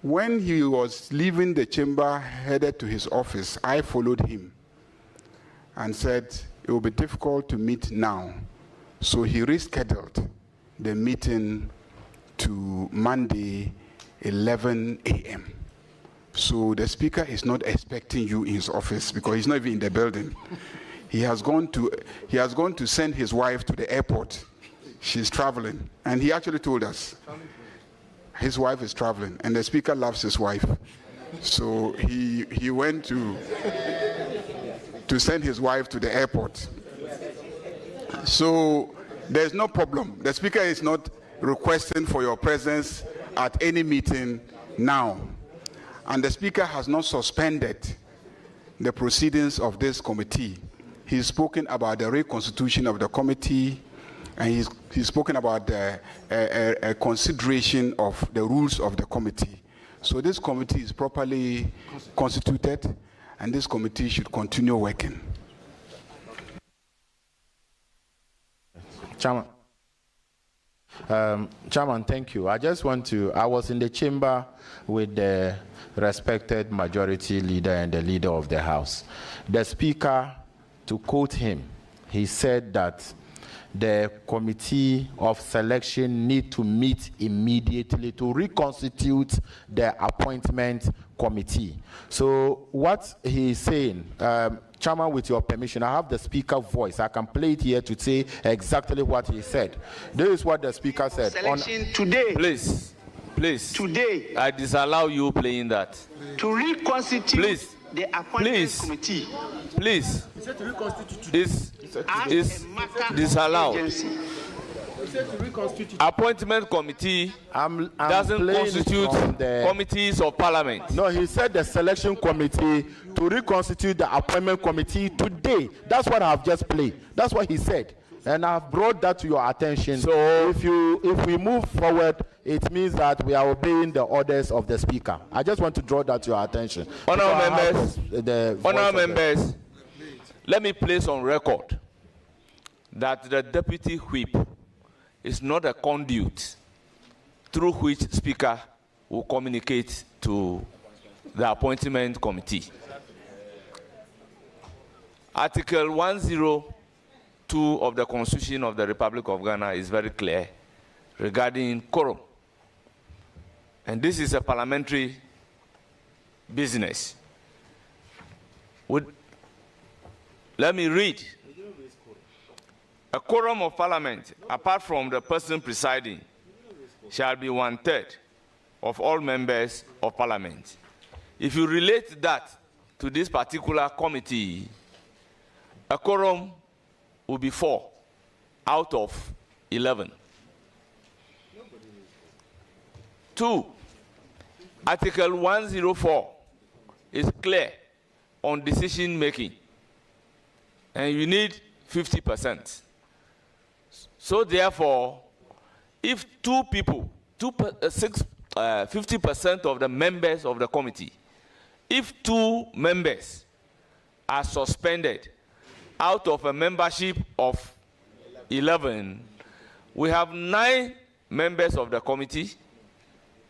When he was leaving the chamber, headed to his office, I followed him and said it will be difficult to meet now. So he rescheduled the meeting to Monday, 11 a.m. So the speaker is not expecting you in his office because he's not even in the building. He has gone to send his wife to the airport. She's traveling, and he actually told us his wife is traveling, and the speaker loves his wife. So he went to send his wife to the airport. So there's no problem. The speaker is not requesting for your presence at any meeting now. And the speaker has not suspended the proceedings of this committee. He's spoken about the reconstitution of the committee, and he's spoken about the consideration of the rules of the committee. So this committee is properly constituted, and this committee should continue working. Chairman. Chairman, thank you. I was in the chamber with the respected majority leader and the leader of the House. The speaker, to quote him, he said that the committee of selection need to meet immediately to reconstitute the appointment committee. So what he's saying, Chairman, with your permission, I have the speaker voice. I can play it here to say exactly what he said. This is what the speaker said. Selection today. Please. Today. I disallow you playing that. To reconstitute the appointment committee. Please. This is disallowed. Appointment committee doesn't constitute committees of parliament. No, he said the selection committee to reconstitute the appointment committee today. That's what I've just played. That's what he said. And I've brought that to your attention. So if we move forward, it means that we are obeying the orders of the speaker. I just want to draw that to your attention. Honourable members, let me place on record that the deputy whip is not a conduit through which speaker will communicate to the appointment committee. Article 102 of the Constitution of the Republic of Ghana is very clear regarding quorum. And this is a parliamentary business. Let me read. A quorum of parliament, apart from the person presiding, shall be 1/3 of all members of parliament. If you relate that to this particular committee, a quorum will be 4 out of 11. 2, Article 104 is clear on decision making, and you need 50%. So therefore, if 2 people, 50% of the members of the committee, if 2 members are suspended out of a membership of 11, we have 9 members of the committee.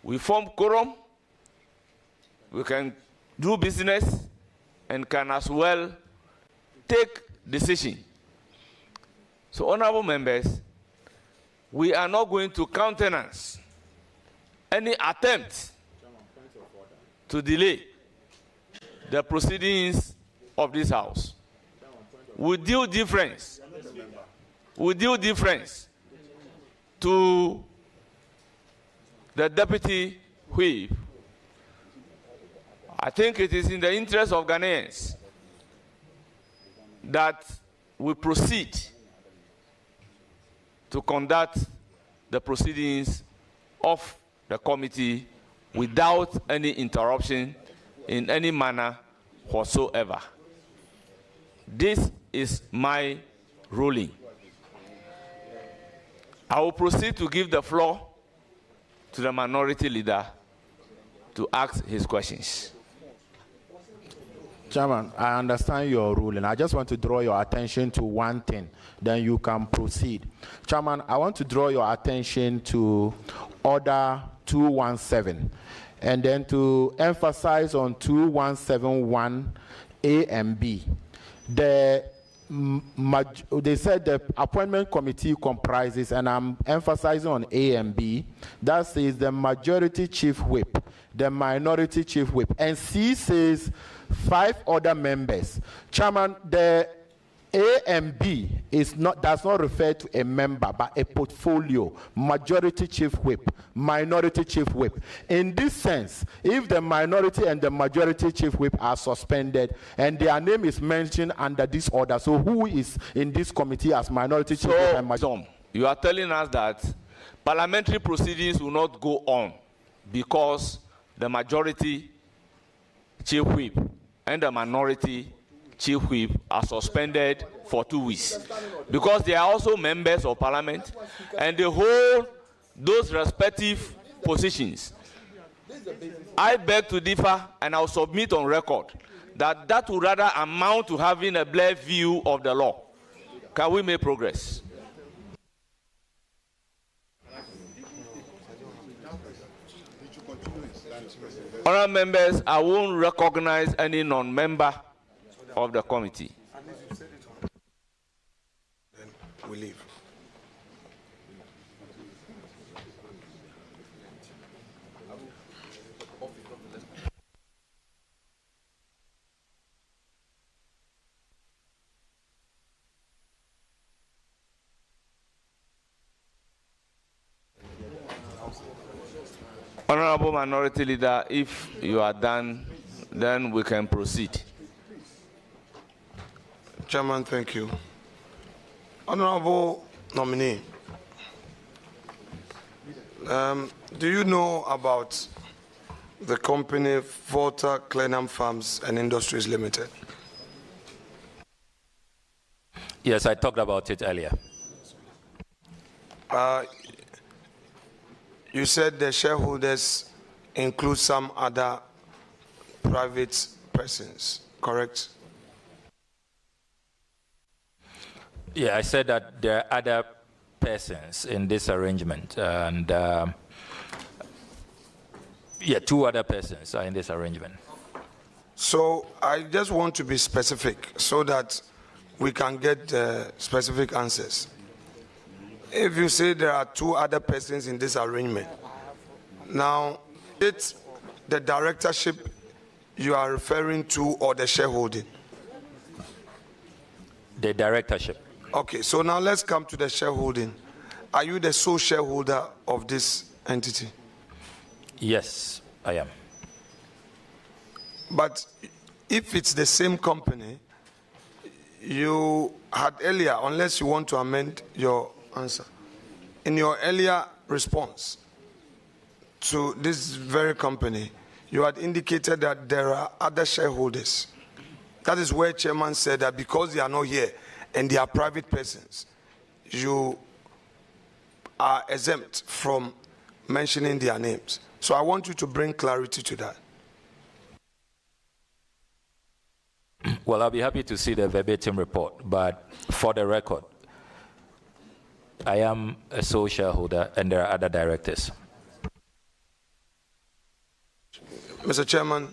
We form quorum, we can do business, and can as well take decision. So, honorable members, we are not going to countenance any attempt to delay the proceedings of this House. With due difference to the Deputy Whip, I think it is in the interest of Ghanaians that we proceed to conduct the proceedings of the committee without any interruption in any manner whatsoever. This is my ruling. I will proceed to give the floor to the minority leader to ask his questions. Chairman, I understand your ruling. I just want to draw your attention to one thing, then you can proceed. Chairman, I want to draw your attention to Order 217, and then to emphasize on 2171 A and B. They said the appointment committee comprises, and I'm emphasizing on A and B, that says the majority chief whip, the minority chief whip, and C says 5 other members. Chairman, the A and B does not refer to a member, but a portfolio. Majority chief whip, minority chief whip. In this sense, if the minority and the majority chief whip are suspended and their name is mentioned under this order, so who is in this committee as minority chief whip and majority? You are telling us that parliamentary proceedings will not go on because the majority chief whip and the minority chief whip are suspended for 2 weeks because they are also members of parliament and they hold those respective positions. I beg to differ, and I'll submit on record that would rather amount to having a blurred view of the law. Can we make progress? Honourable members, I won't recognize any non-member of the committee. Then we leave. Honorable Minority Leader, if you are done, then we can proceed. Chairman, thank you. Honorable nominee, do you know about the company Volta Clenham Farms and Industries Limited? Yes, I talked about it earlier. You said the shareholders include some other private persons, correct? Yeah, I said that there are other persons in this arrangement, and 2 other persons are in this arrangement. So I just want to be specific so that we can get specific answers. If you say there are 2 other persons in this arrangement, now it's the directorship you are referring to or the shareholding? The directorship. Okay, so now let's come to the shareholding. Are you the sole shareholder of this entity? Yes, I am. But if it's the same company, you had earlier, unless you want to amend your answer, in your earlier response to this very company, you had indicated that there are other shareholders. That is where Chairman said that because they are not here and they are private persons, you are exempt from mentioning their names. So I want you to bring clarity to that. Well, I'll be happy to see the verbatim report, but for the record, I am a sole shareholder and there are other directors. Mr. Chairman,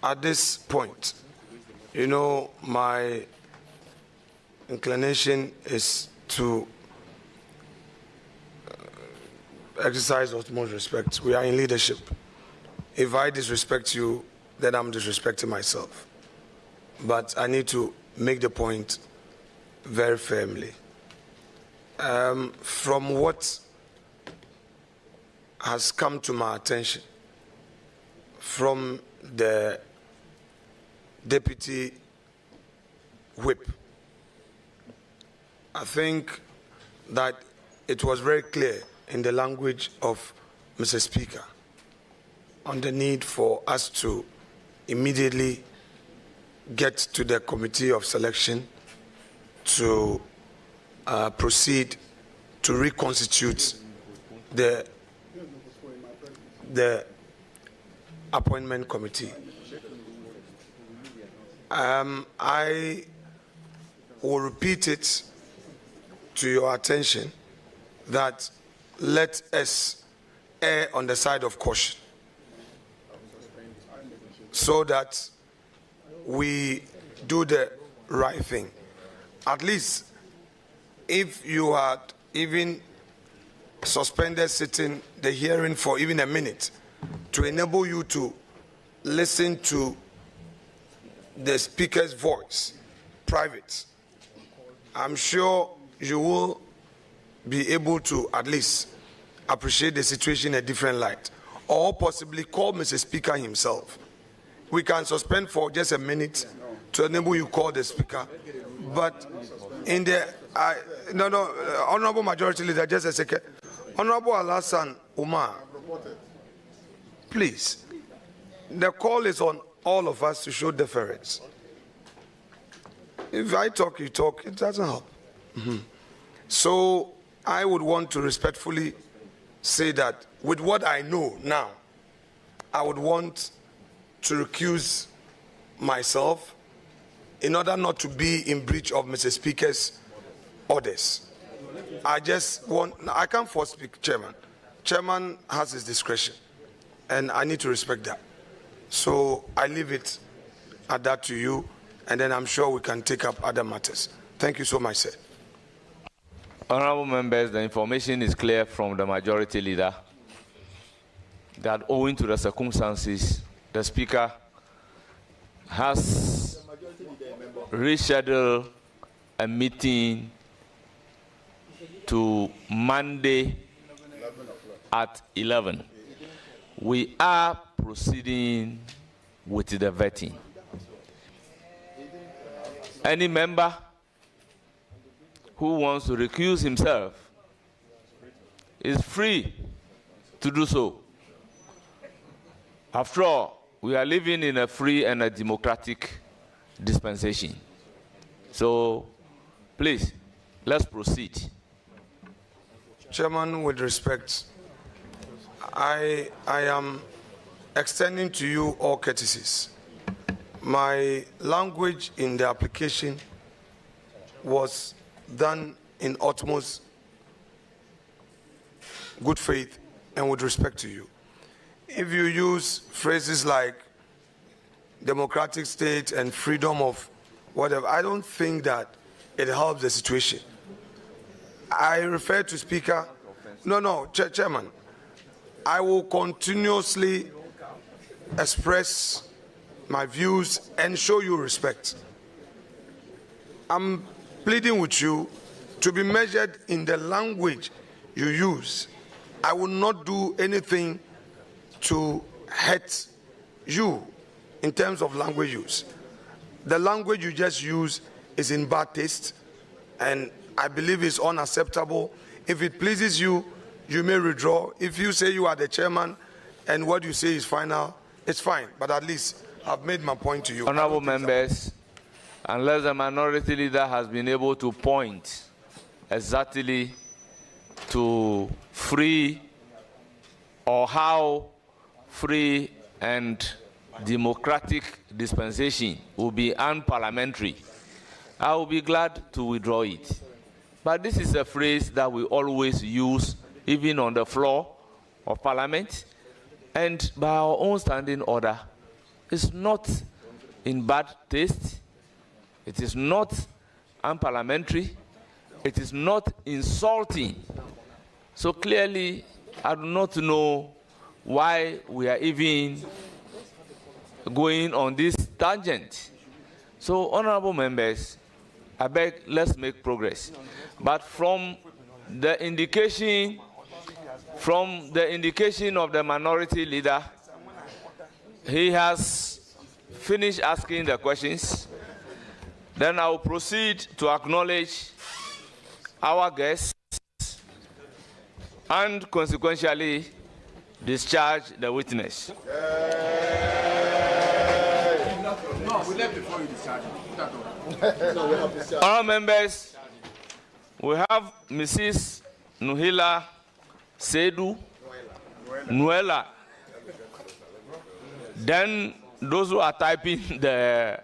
at this point, you know, my inclination is to exercise utmost respect. We are in leadership. If I disrespect you, then I'm disrespecting myself. But I need to make the point very firmly. From what has come to my attention from the Deputy Whip, I think that it was very clear in the language of Mr. Speaker on the need for us to immediately get to the committee of selection to proceed to reconstitute the appointment committee. I will repeat it to your attention that let us err on the side of caution so that we do the right thing. At least if you had even suspended sitting the hearing for even a minute to enable you to listen to the speaker's voice, private, I'm sure you will be able to at least appreciate the situation in a different light, or possibly call Mr. Speaker himself. We can suspend for just a minute to enable you call the speaker, but in the Honorable Majority Leader, just a second. Honorable Alassane Umar, please, the call is on all of us to show deference. If I talk, you talk, it doesn't help. So I would want to respectfully say that with what I know now, I would want to recuse myself in order not to be in breach of Mr. Speaker's orders. I can't force speak, Chairman. Chairman has his discretion, and I need to respect that. So I leave it at that to you, and then I'm sure we can take up other matters. Thank you so much, sir. Honorable members, the information is clear from the Majority Leader that owing to the circumstances, the Speaker has rescheduled a meeting to Monday at 11. We are proceeding with the vetting. Any member who wants to recuse himself is free to do so. After all, we are living in a free and a democratic dispensation. So, please, let's proceed. Chairman, with respect, I am extending to you all courtesies. My language in the application was done in utmost good faith and with respect to you. If you use phrases like democratic state and freedom of whatever, I don't think that it helps the situation. I refer to Speaker. Chairman, I will continuously express my views and show you respect. I'm pleading with you to be measured in the language you use. I will not do anything to hurt you in terms of language use. The language you just use is in bad taste, and I believe it's unacceptable. If it pleases you, you may withdraw. If you say you are the chairman and what you say is final, it's fine, but at least I've made my point to you. Honorable members, unless the Minority Leader has been able to point exactly to free or how free and democratic dispensation will be unparliamentary, I will be glad to withdraw it. But this is a phrase that we always use, even on the floor of Parliament, and by our own standing order. It's not in bad taste, it is not unparliamentary, it is not insulting. So clearly, I do not know why we are even going on this tangent. So, honorable members, I beg, let's make progress. But from the indication of the minority leader, he has finished asking the questions. Then I will proceed to acknowledge our guests and consequentially discharge the witness. No, we left before you discharge. Honourable members, we have Mrs. Nuhila Sedu Nuela. Then those who are typing the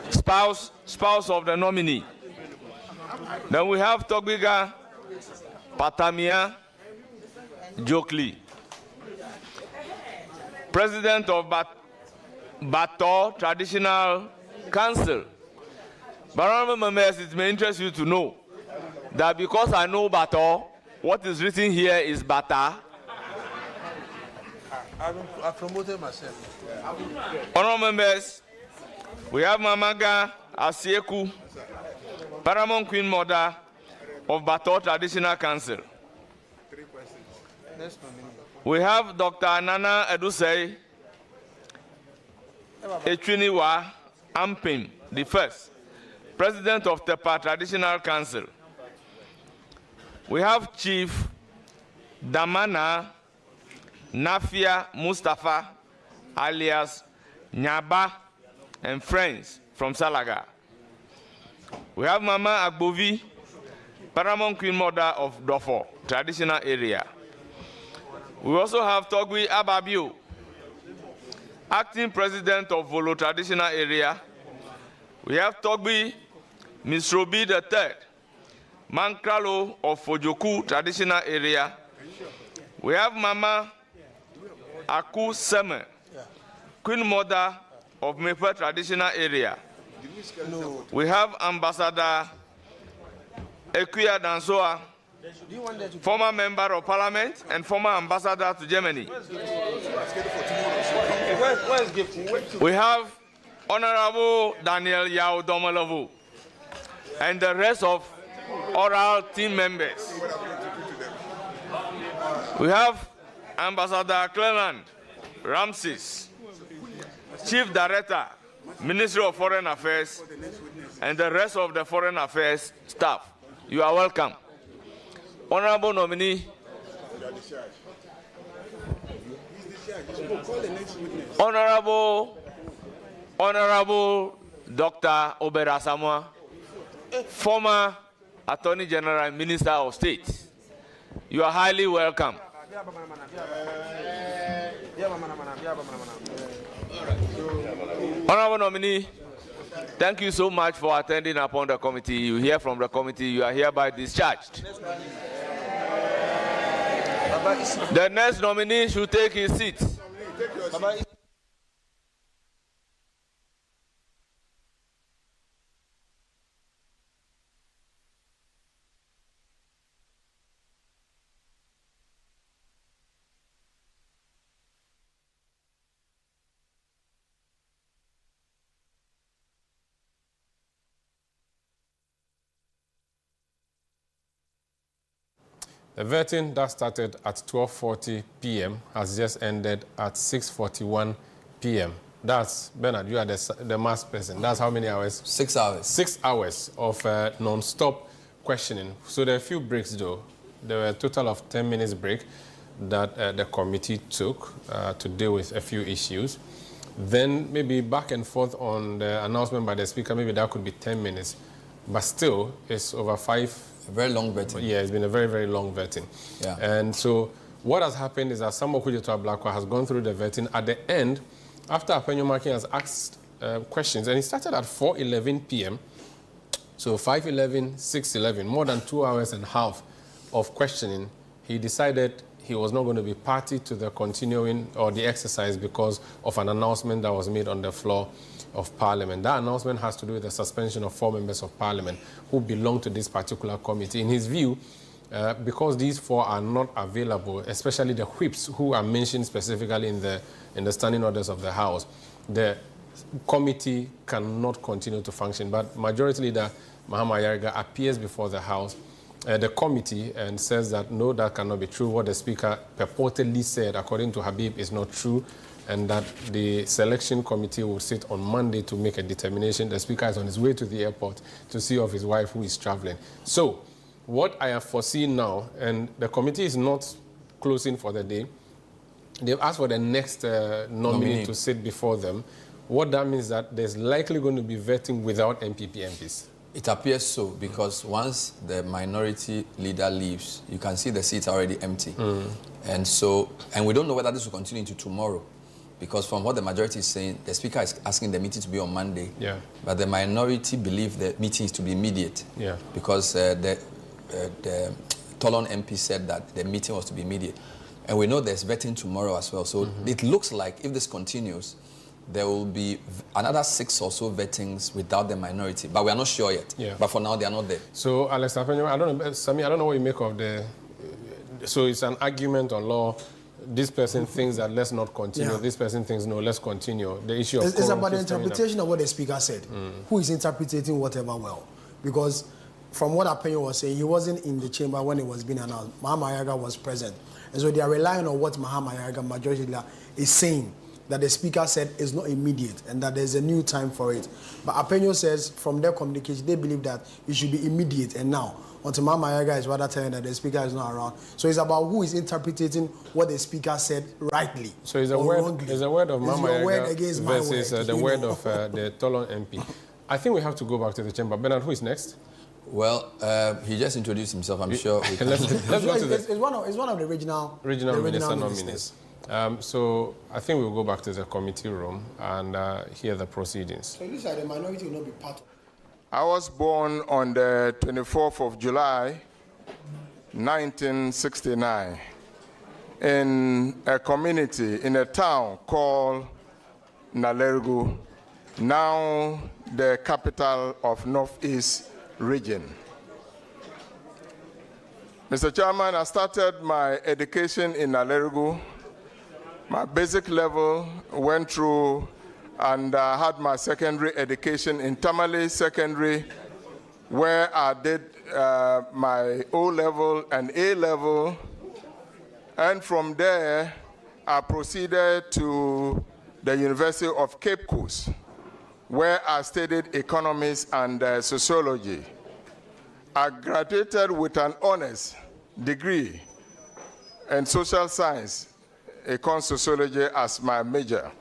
spouse of the nominee. Then we have Togbiga Patamia Jokli, President of Bato Traditional Council. But honorable members, it may interest you to know that because I know Bato, what is written here is Bata. I promoted myself. Honorable members, we have Mamaga Asieku, Paramount Queen Mother of Bato Traditional Council. We have Dr. Nana Edusei Echwiniwa Ampim, the first, President of Tepa Traditional Council. We have Chief Damana Nafia Mustafa, alias Nyaba and friends from Salaga. We have Mama Agbovi, Paramount Queen Mother of Dofo, traditional area. We also have Togwi Ababio, Acting President of Volo traditional area. We have Togbi Misrobi III, Mankralo of Fojoku traditional area. We have Mama Aku Seme, Queen Mother of Mepe traditional area. We have Ambassador Ekuya Dansoa, former member of parliament and former ambassador to Germany. We have Honorable Daniel Yao Domolovu and the rest of oral team members. We have Ambassador Cleland Ramses, Chief Director, Ministry of Foreign Affairs, and the rest of the Foreign Affairs staff. You are welcome. Honorable nominee, Honorable Dr. Obera Samoa, former Attorney General and Minister of State. You are highly welcome. Honorable nominee, thank you so much for attending upon the committee. You hear from the committee, you are hereby discharged. The next nominee should take his seat. The voting that started at 12:40 p.m. has just ended at 6:41 p.m. That's, Bernard, you are the mass person. That's how many hours? 6 hours. 6 hours of non-stop questioning. So there are a few breaks, though. There were a total of 10 minutes break that the committee took to deal with a few issues. Then maybe back and forth on the announcement by the speaker, maybe that could be 10 minutes. But still, it's over 5. A very long vetting. Yeah, it's been a very, very long vetting. Yeah. And so what has happened is that Samuel Kudjeto Ablakwa has gone through the vetting. At the end, after Apenyo Makin has asked questions, and he started at 4:11 p.m., so 5:11, 6:11, more than 2 hours and a half of questioning, he decided he was not going to be party to the continuing or the exercise because of an announcement that was made on the floor of Parliament. That announcement has to do with the suspension of 4 members of Parliament who belong to this particular committee. In his view, because these 4 are not available, especially the whips who are mentioned specifically in the standing orders of the House, the committee cannot continue to function. But Majority Leader Mahama Ayariga appears before the House, the committee, and says that no, that cannot be true. What the Speaker purportedly said, according to Habib, is not true, and that the selection committee will sit on Monday to make a determination. The Speaker is on his way to the airport to see of his wife who is traveling. So what I have foreseen now, and the committee is not closing for the day, they've asked for the next nominee to sit before them. What that means is that there's likely going to be vetting without MPP MPs. It appears so, because once the minority leader leaves, you can see the seats are already empty. And we don't know whether this will continue into tomorrow, because from what the majority is saying, the Speaker is asking the meeting to be on Monday. Yeah. But the minority believe the meeting is to be immediate. Yeah. Because the Tolon MP said that the meeting was to be immediate. And we know there's vetting tomorrow as well. So it looks like if this continues, there will be another 6 or so vettings without the minority. But we are not sure yet. Yeah. But for now, they are not there. So, Alex Apenyo, I don't know, Sami, I don't know what you make of the... So it's an argument on law. This person thinks that let's not continue. Yeah. This person thinks no, let's continue. The issue of... It's about the interpretation of what the Speaker said. Who is interpreting whatever well? Because from what Apenyo was saying, he wasn't in the chamber when it was being announced. Mahama Ayariga was present. And so they are relying on what Mahama Ayariga, Majority Leader, is saying, that the Speaker said is not immediate and that there's a new time for it. But Apenyo says from their communication, they believe that it should be immediate and now. Until Mahama Ayariga is rather telling that the Speaker is not around. So it's about who is interpreting what the Speaker said rightly. So it's a word of Mahama Ayariga versus the word of the Tolon MP. I think we have to go back to the chamber. Bernard, who is next? Well, he just introduced himself, I'm sure. let's go to it's one of the regional minister nominees. So I think we'll go back to the committee room and hear the proceedings. So it looks like the minority will not be part of it. I was born on the 24th of July, 1969, in a community, in a town called Nalergu, now the capital of Northeast Region. Mr. Chairman, I started my education in Nalergu. My basic level went through and had my secondary education in Tamale Secondary, where I did my O-level and A-level. And from there, I proceeded to the University of Cape Coast, where I studied economics and sociology. I graduated with an honors degree in social science, econ sociology as my major.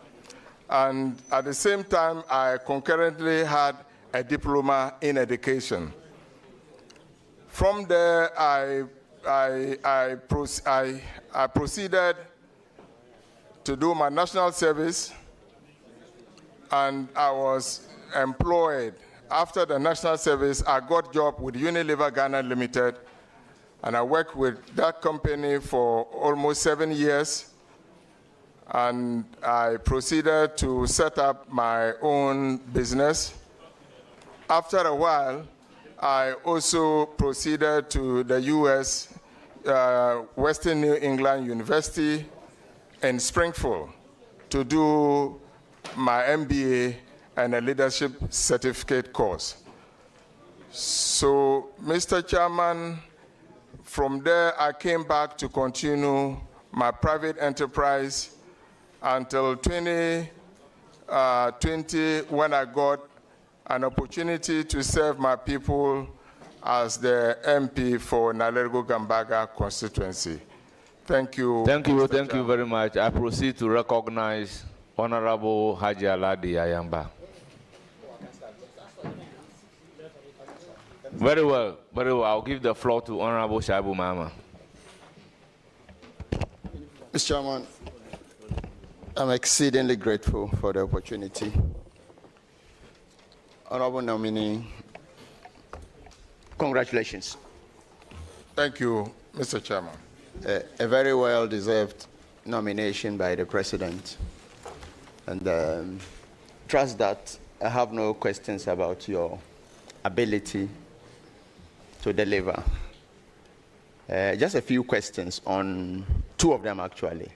And at the same time, I concurrently had a diploma in education. From there, I proceeded to do my national service, and I was employed. After the national service, I got a job with Unilever Ghana Limited, and I worked with that company for almost 7 years. And I proceeded to set up my own business. After a while, I also proceeded to the U.S. Western New England University in Springfield to do my MBA and a leadership certificate course. So, Mr. Chairman, from there I came back to continue my private enterprise until 2020, when I got an opportunity to serve my people as the MP for Nalergo-Gambaga constituency. Thank you. Thank you very much. I proceed to recognize Honorable Haji Aladi Ayamba. Very well, very well. I'll give the floor to Honorable Shaibu Mama. Mr. Chairman, I'm exceedingly grateful for the opportunity. Honorable nominee, congratulations. Thank you, Mr. Chairman. A very well-deserved nomination by the President. And trust that I have no questions about your ability to deliver. Just a few questions on two of them, actually.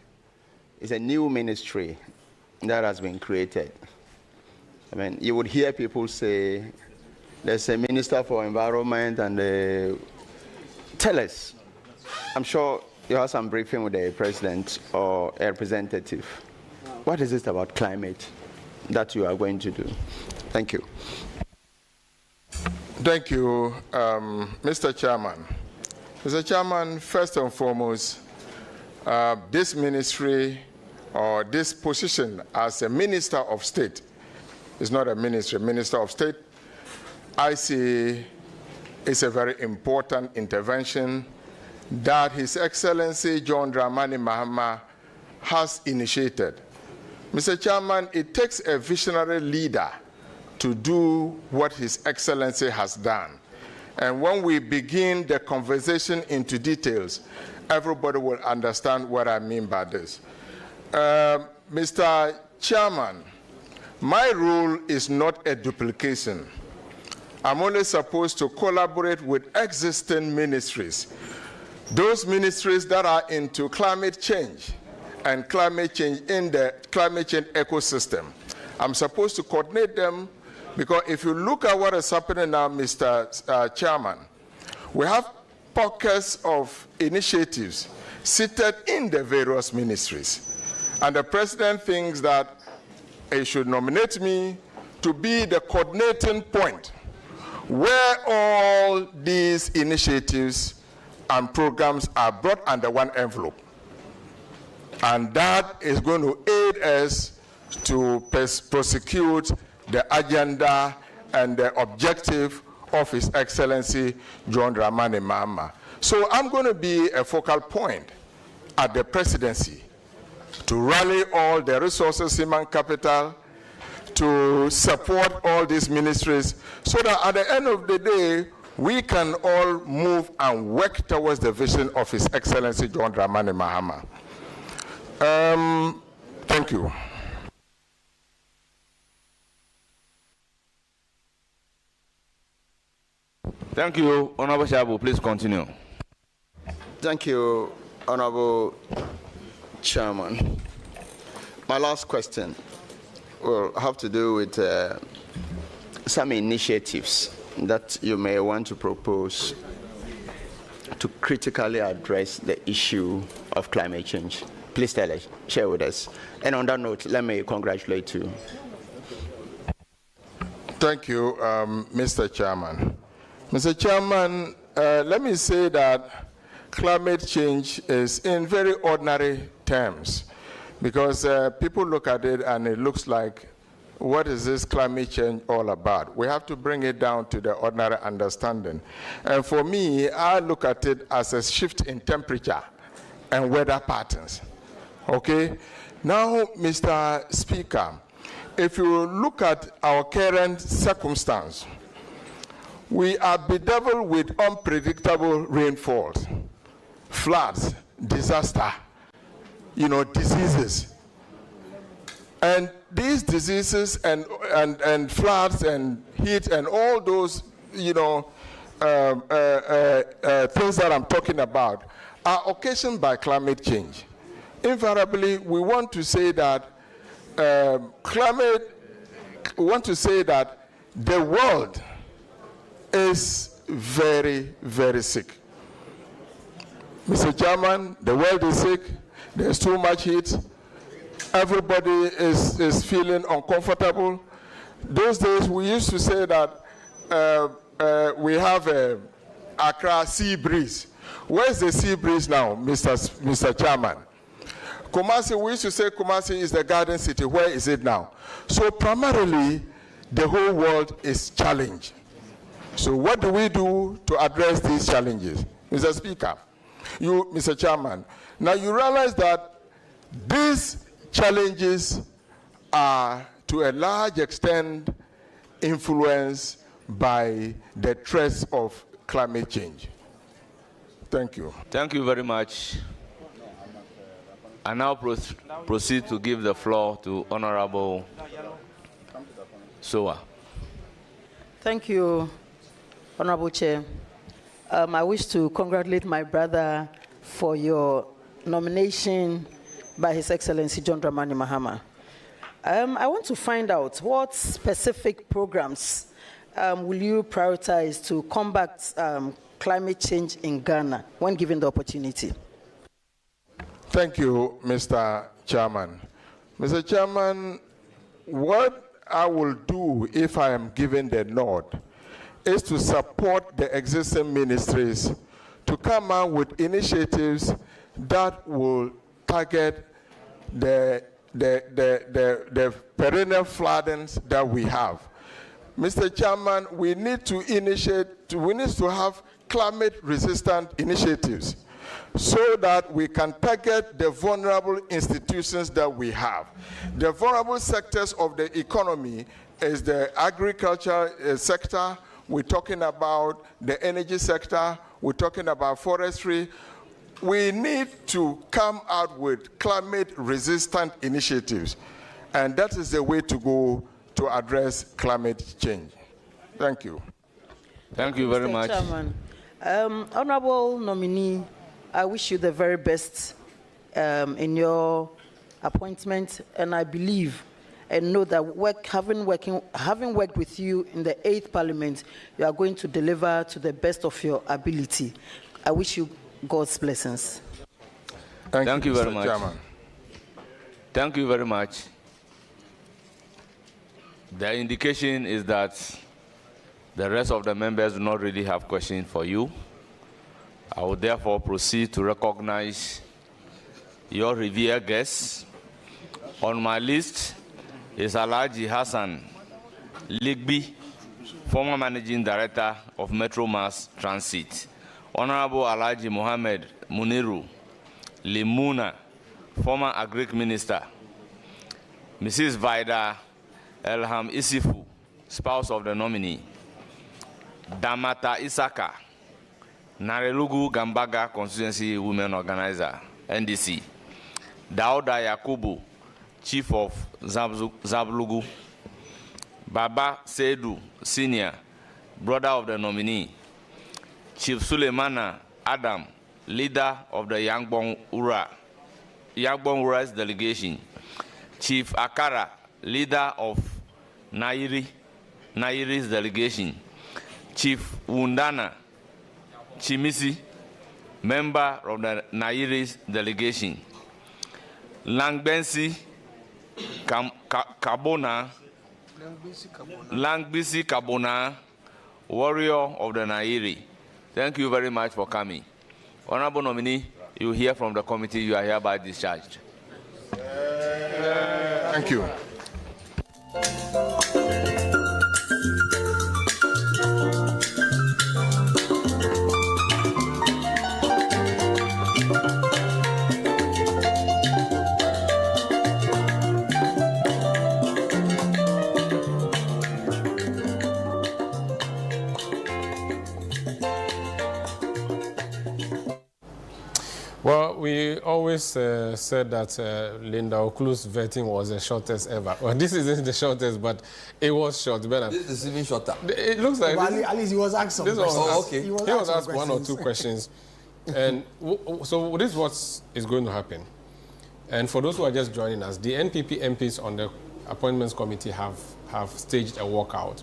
It's a new ministry that has been created. I mean, you would hear people say, there's a Minister for Environment, and tell us. I'm sure you have some briefing with the President or a representative. What is it about climate that you are going to do? Thank you. Thank you, Mr. Chairman. Mr. Chairman, first and foremost, this ministry or this position as a Minister of State is not a ministry, Minister of State. I see it's a very important intervention that His Excellency John Dramani Mahama has initiated. Mr. Chairman, it takes a visionary leader to do what His Excellency has done. And when we begin the conversation into details, everybody will understand what I mean by this. Mr. Chairman, my role is not a duplication. I'm only supposed to collaborate with existing ministries. Those ministries that are into climate change and climate change in the climate change ecosystem. I'm supposed to coordinate them, because if you look at what is happening now, Mr. Chairman, we have pockets of initiatives seated in the various ministries. And the President thinks that he should nominate me to be the coordinating point where all these initiatives and programs are brought under one envelope. And that is going to aid us to prosecute the agenda and the objective of His Excellency John Dramani Mahama. So I'm going to be a focal point at the presidency to rally all the resources, human capital, to support all these ministries, so that at the end of the day, we can all move and work towards the vision of His Excellency John Dramani Mahama. Thank you. Thank you, Honorable Shabu. Please continue. Thank you, Honorable Chairman. My last question will have to do with some initiatives that you may want to propose to critically address the issue of climate change. Please tell us, share with us. And on that note, let me congratulate you. Thank you, Mr. Chairman. Mr. Chairman, let me say that climate change is in very ordinary terms, because people look at it and it looks like, what is this climate change all about? We have to bring it down to the ordinary understanding. And for me, I look at it as a shift in temperature and weather patterns. Okay? Now, Mr. Speaker, if you look at our current circumstance, we are bedeviled with unpredictable rainfalls, floods, disaster, diseases. And these diseases and floods and heat and all those, things that I'm talking about are occasioned by climate change. Invariably, we want to say that the world is very, very sick. Mr. Chairman, the world is sick. There's too much heat. Everybody is feeling uncomfortable. Those days we used to say that we have a Accra sea breeze. Where's the sea breeze now, Mr. Chairman? Kumasi, we used to say Kumasi is the garden city. Where is it now? So primarily, the whole world is challenged. So what do we do to address these challenges? Mr. Speaker, you, Mr. Chairman, now you realize that these challenges are to a large extent influenced by the threats of climate change. Thank you. Thank you very much. I now proceed to give the floor to Honorable Sowa. Thank you, Honorable Chair. I wish to congratulate my brother for your nomination by His Excellency John Dramani Mahama. I want to find out what specific programs will you prioritize to combat climate change in Ghana when given the opportunity? Thank you, Mr. Chairman. Mr. Chairman, what I will do if I am given the nod is to support the existing ministries to come out with initiatives that will target the perennial floodings that we have. Mr. Chairman, we need to have climate-resistant initiatives so that we can target the vulnerable institutions that we have. The vulnerable sectors of the economy is the agriculture sector, we're talking about the energy sector, we're talking about forestry. We need to come out with climate-resistant initiatives, and that is the way to go to address climate change. Thank you. Thank you very much. Chairman. Honorable nominee, I wish you the very best in your appointment, and I believe and know that having worked with you in the 8th Parliament, you are going to deliver to the best of your ability. I wish you God's blessings. Thank you very Mr. much. Chairman. Thank you very much. The indication is that the rest of the members do not really have questions for you. I will therefore proceed to recognize your revered guests. On my list is Alhaji Hassan Ligbi, former Managing Director of Metro Mass Transit. Honorable Alhaji Mohammed Muniru Limuna, former Agric Minister. Mrs. Vida Elham Isifu, spouse of the nominee. Damata Isaka, Narelugu Gambaga Constituency Women Organizer, NDC. Dauda Yakubu, Chief of Zablugu. Baba Seidu, Senior, brother of the nominee. Chief Suleimana Adam, leader of the Yangbon Ura's delegation. Chief Akara, leader of Nairi's delegation. Chief Wundana Chimisi, member of the Nairi's delegation. Langbisi Kabona, warrior of the Nairi. Thank you very much for coming. Honorable nominee, you hear from the committee, you are hereby discharged. Thank you. Well, we always said that Linda Okulu's vetting was the shortest ever. Well, this isn't the shortest, but it was short. Bernard. This is even shorter. It looks like... Well, at least he was asked some questions. Okay. He was asked one or two questions. And so this is what is going to happen. And for those who are just joining us, the NPP MPs on the Appointments Committee have staged a walkout.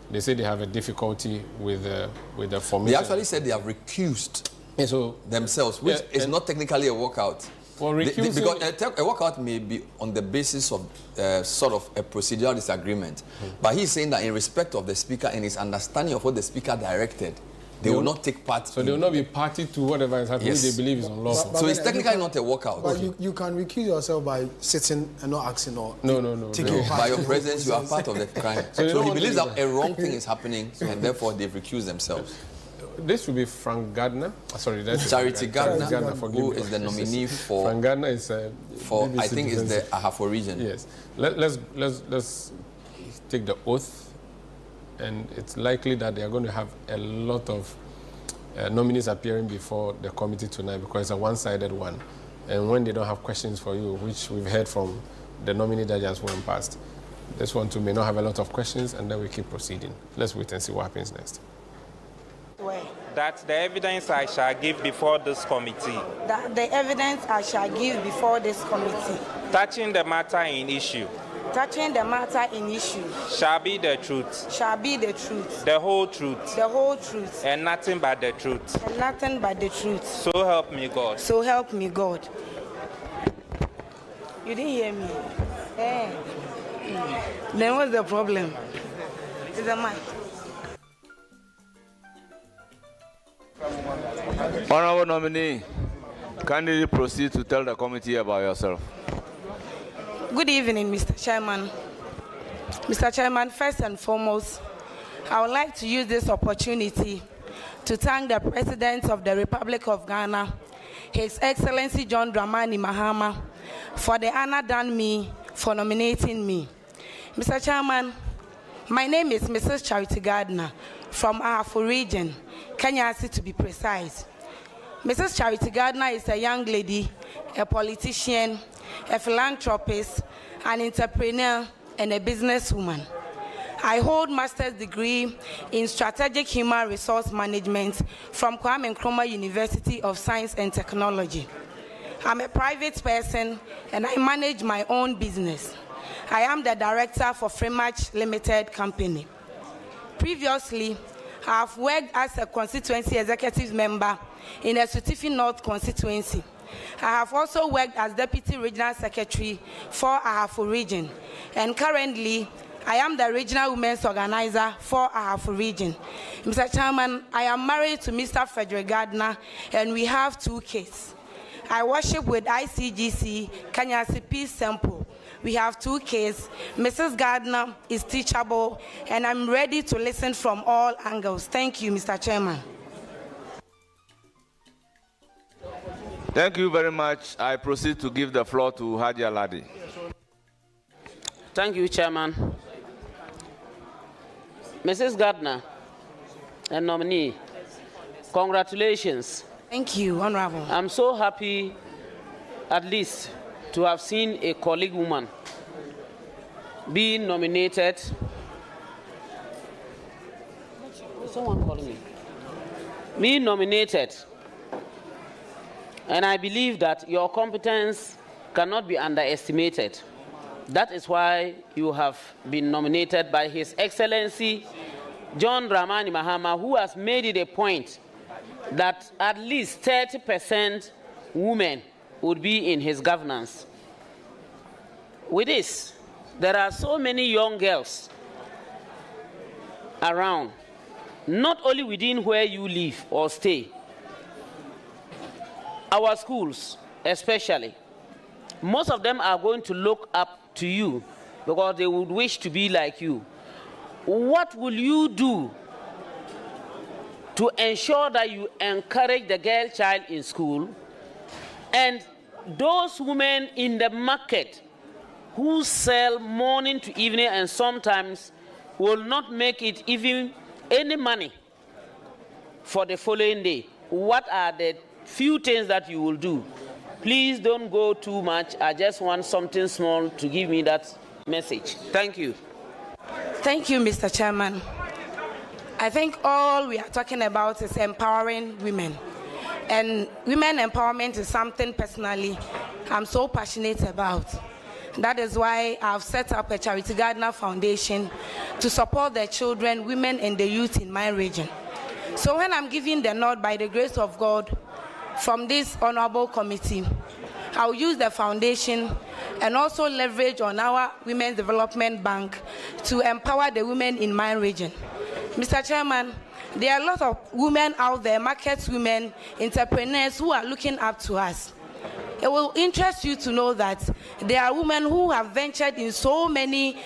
They say they have a difficulty with the formation. They actually said they have recused themselves, which is not technically a walkout. Because a walkout may be on the basis of sort of a procedural disagreement. But he's saying that in respect of the Speaker and his understanding of what the Speaker directed, They will not take part. So they will not be party to whatever is happening. Yes. They believe is unlawful. So it's technically not a walkout. But you can recuse yourself by sitting and not asking or taking part. By your presence, you are part of the crime. So he believes that a wrong thing is happening, and therefore they've recused themselves. This will be Frank Gardner. Sorry, that's Charity Gardner, who is the nominee for. Frank Gardner is for BBC I think it's the Ahafo region. Yes. Let's take the oath. And it's likely that they are going to have a lot of nominees appearing before the committee tonight because it's a one-sided one. And when they don't have questions for you, which we've heard from the nominee that just went past, this one too may not have a lot of questions, and then we keep proceeding. Let's wait and see what happens next. That the evidence I shall give before this committee. That the evidence I shall give before this committee. Touching the matter in issue. Touching the matter in issue. Shall be the truth. Shall be the truth. The whole truth. The whole truth. And nothing but the truth. And nothing but the truth. So help me God. So help me God. You didn't hear me. Eh. Then what's the problem? It's the mic. Honorable nominee, kindly proceed to tell the committee about yourself. Good evening, Mr. Chairman. Mr. Chairman, first and foremost, I would like to use this opportunity to thank the President of the Republic of Ghana, His Excellency John Dramani Mahama, for the honor done me for nominating me. Mr. Chairman, my name is Mrs. Charity Gardner from Ahafo region, Kenyasi to be precise. Mrs. Charity Gardner is a young lady, a politician, a philanthropist, an entrepreneur, and a businesswoman. I hold master's degree in strategic human resource management from Kwame Nkrumah University of Science and Technology. I'm a private person and I manage my own business. I am the director for Freematch Limited Company. Previously, I have worked as a constituency executive member in the Sutifi North constituency. I have also worked as Deputy Regional Secretary for Ahafo region, and currently I am the Regional Women's Organizer for Ahafo region. Mr. Chairman, I am married to Mr. Frederick Gardner, and we have 2 kids. I worship with ICGC Kanyasi Peace Temple. We have 2 kids. Mrs. Gardner is teachable, and I'm ready to listen from all angles. Thank you, Mr. Chairman. Thank you very much. I proceed to give the floor to Hadia Ladi. Thank you, Chairman. Mrs. Gardner, a nominee, congratulations. Thank you, Honorable. I'm so happy, at least, to have seen a colleague woman being nominated. Is someone calling me? Being nominated. And I believe that your competence cannot be underestimated. That is why you have been nominated by His Excellency John Dramani Mahama, who has made it a point that at least 30% women would be in his governance. With this, there are so many young girls around, not only within where you live or stay, our schools especially, most of them are going to look up to you because they would wish to be like you. What will you do to ensure that you encourage the girl child in school and those women in the market who sell morning to evening and sometimes will not make it even any money for the following day? What are the few things that you will do? Please don't go too much. I just want something small to give me that message. Thank you. Thank you, Mr. Chairman. I think all we are talking about is empowering women. And women empowerment is something personally I'm so passionate about. That is why I've set up a Charity Gardner Foundation to support the children, women, and the youth in my region. So when I'm giving the nod by the grace of God from this honorable committee, I'll use the foundation and also leverage on our Women's Development Bank to empower the women in my region. Mr. Chairman, There are a lot of women out there, market women, entrepreneurs who are looking up to us. It will interest you to know that there are women who have ventured in so many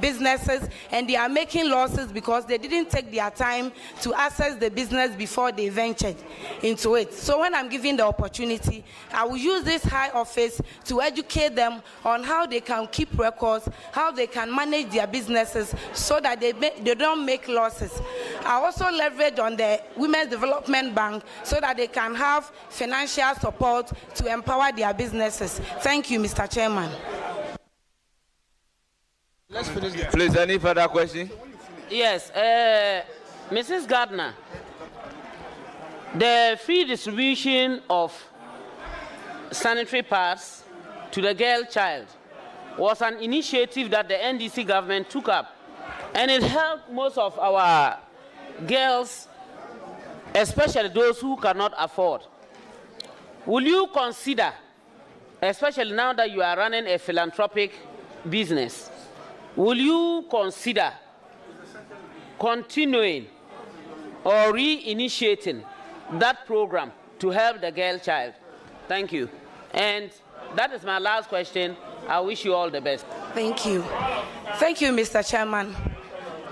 businesses and they are making losses because they didn't take their time to assess the business before they ventured into it. So when I'm given the opportunity, I will use this high office to educate them on how they can keep records, how they can manage their businesses so that they don't make losses. I also leverage on the Women's Development Bank so that they can have financial support to empower their businesses. Thank you, Mr. Chairman. Let's finish. Please, any further question? Yes, Mrs. Gardner, the free distribution of sanitary pads to the girl child was an initiative that the NDC government took up, and it helped most of our girls, especially those who cannot afford. Will you consider, especially now that you are running a philanthropic business, will you consider continuing or reinitiating that program to help the girl child? Thank you. And that is my last question. I wish you all the best. Thank you. Thank you, Mr. Chairman.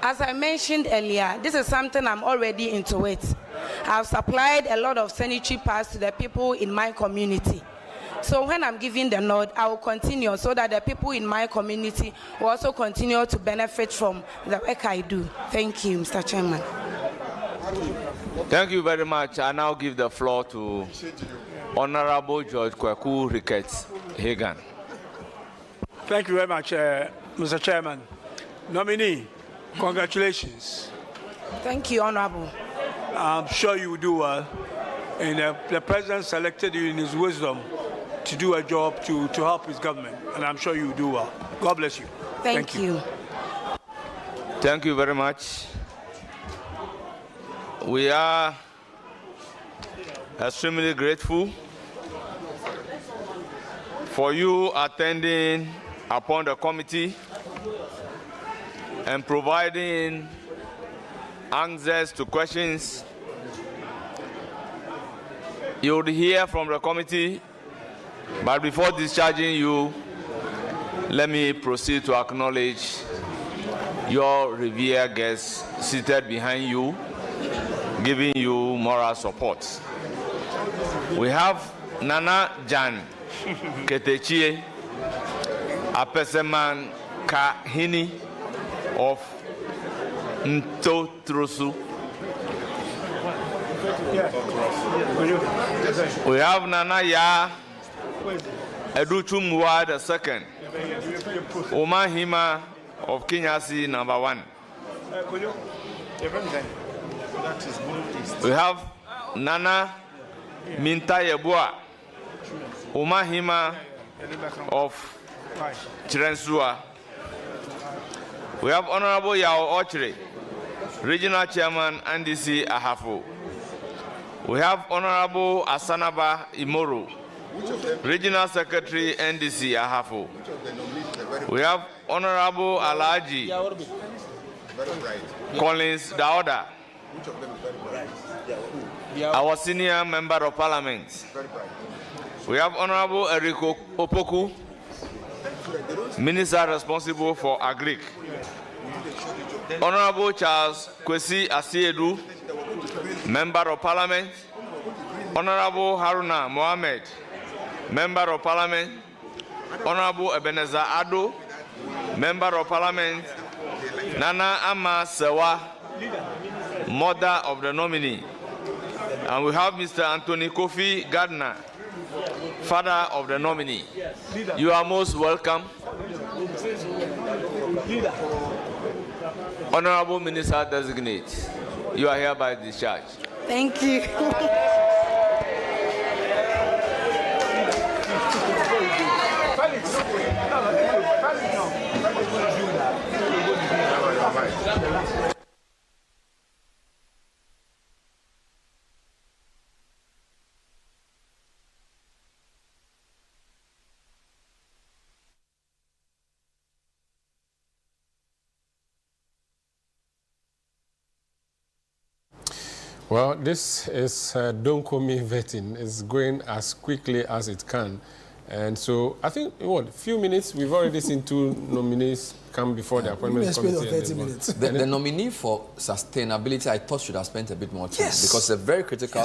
As I mentioned earlier, this is something I'm already into it. I've supplied a lot of sanitary pads to the people in my community. So when I'm giving the nod, I will continue so that the people in my community will also continue to benefit from the work I do. Thank you, Mr. Chairman. Thank you very much. I now give the floor to Honorable George Kwaku Ricketts Hagan. Thank you very much, Mr. Chairman. Nominee, congratulations. Thank you, Honorable. I'm sure you will do well. And the President selected you in his wisdom to do a job to help his government. And I'm sure you will do well. God bless you. Thank you. Thank you very much. We are extremely grateful for you attending upon the committee and providing answers to questions. You would hear from the committee, but before discharging you, let me proceed to acknowledge your revered guests seated behind you, giving you moral support. We have Nana Jan Ketechie, Apeseman Kahini of Ntotrusu. We have Nana Ya Educhumwa II, Omahima of Kinyasi #1. We have Nana Minta Yebua, Omahima of Chirensua. We have Honorable Yao Ochre, Regional Chairman, NDC Ahafo. We have Honorable Asanaba Imoru, Regional Secretary, NDC Ahafo. We have Honorable Alaji Collins Daoda, our Senior Member of Parliament. We have Honorable Eriko Opoku, Minister responsible for Agric. Honorable Charles Kwesi Asiedu, Member of Parliament. Honorable Haruna Mohammed, Member of Parliament. Honorable Ebenezer Ado, Member of Parliament. Nana Ama Sewa, Mother of the nominee. And we have Mr. Anthony Kofi Gardner, Father of the nominee. You are most welcome. Honorable Minister-Designate, you are hereby discharged. Thank you. Well, this is don't call me vetting. It's going as quickly as it can. And so I think, what, a few minutes, we've already seen 2 nominees come before the appointment committee. 30 minutes. The nominee for sustainability, I thought should have spent a bit more time because it's a very critical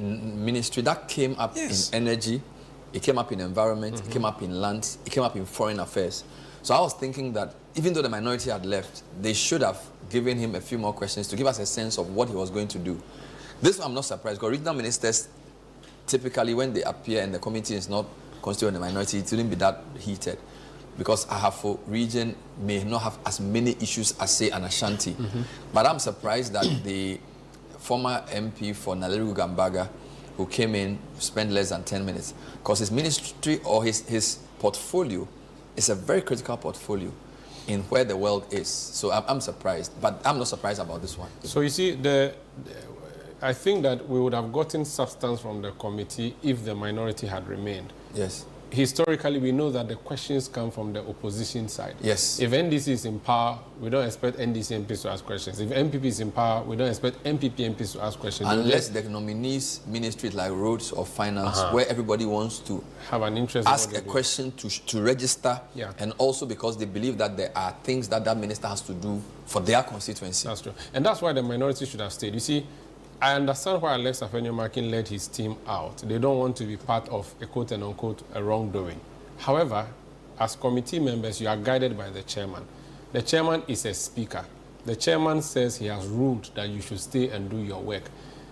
ministry that came up in energy, it came up in environment, it came up in lands, it came up in foreign affairs. So I was thinking that even though the minority had left, they should have given him a few more questions to give us a sense of what he was going to do. This one I'm not surprised because regional ministers, typically when they appear and the committee is not constituting the minority, it wouldn't be that heated because Ahafo region may not have as many issues as, say, an Ashanti. But I'm surprised that the former MP for Naleru Gambaga, who came in, spent less than 10 minutes, because his ministry or his portfolio is a very critical portfolio in where the world is. So I'm surprised, but I'm not surprised about this one. So you see, I think that we would have gotten substance from the committee if the minority had remained. Yes. Historically, we know that the questions come from the opposition side. Yes. If NDC is in power, we don't expect NDC MPs to ask questions. If MPP is in power, we don't expect MPP MPs to ask questions. Unless the nominees ministry like roads or finance, where everybody wants to have an interest, ask a question to register, and also because they believe that there are things that that minister has to do for their constituency. That's true. And that's why the minority should have stayed. You see, I understand why Alex Afenyo-Markin led his team out. They don't want to be part of a quote and unquote a wrongdoing. However, as committee members, you are guided by the chairman. The chairman is a speaker. The chairman says he has ruled that you should stay and do your work.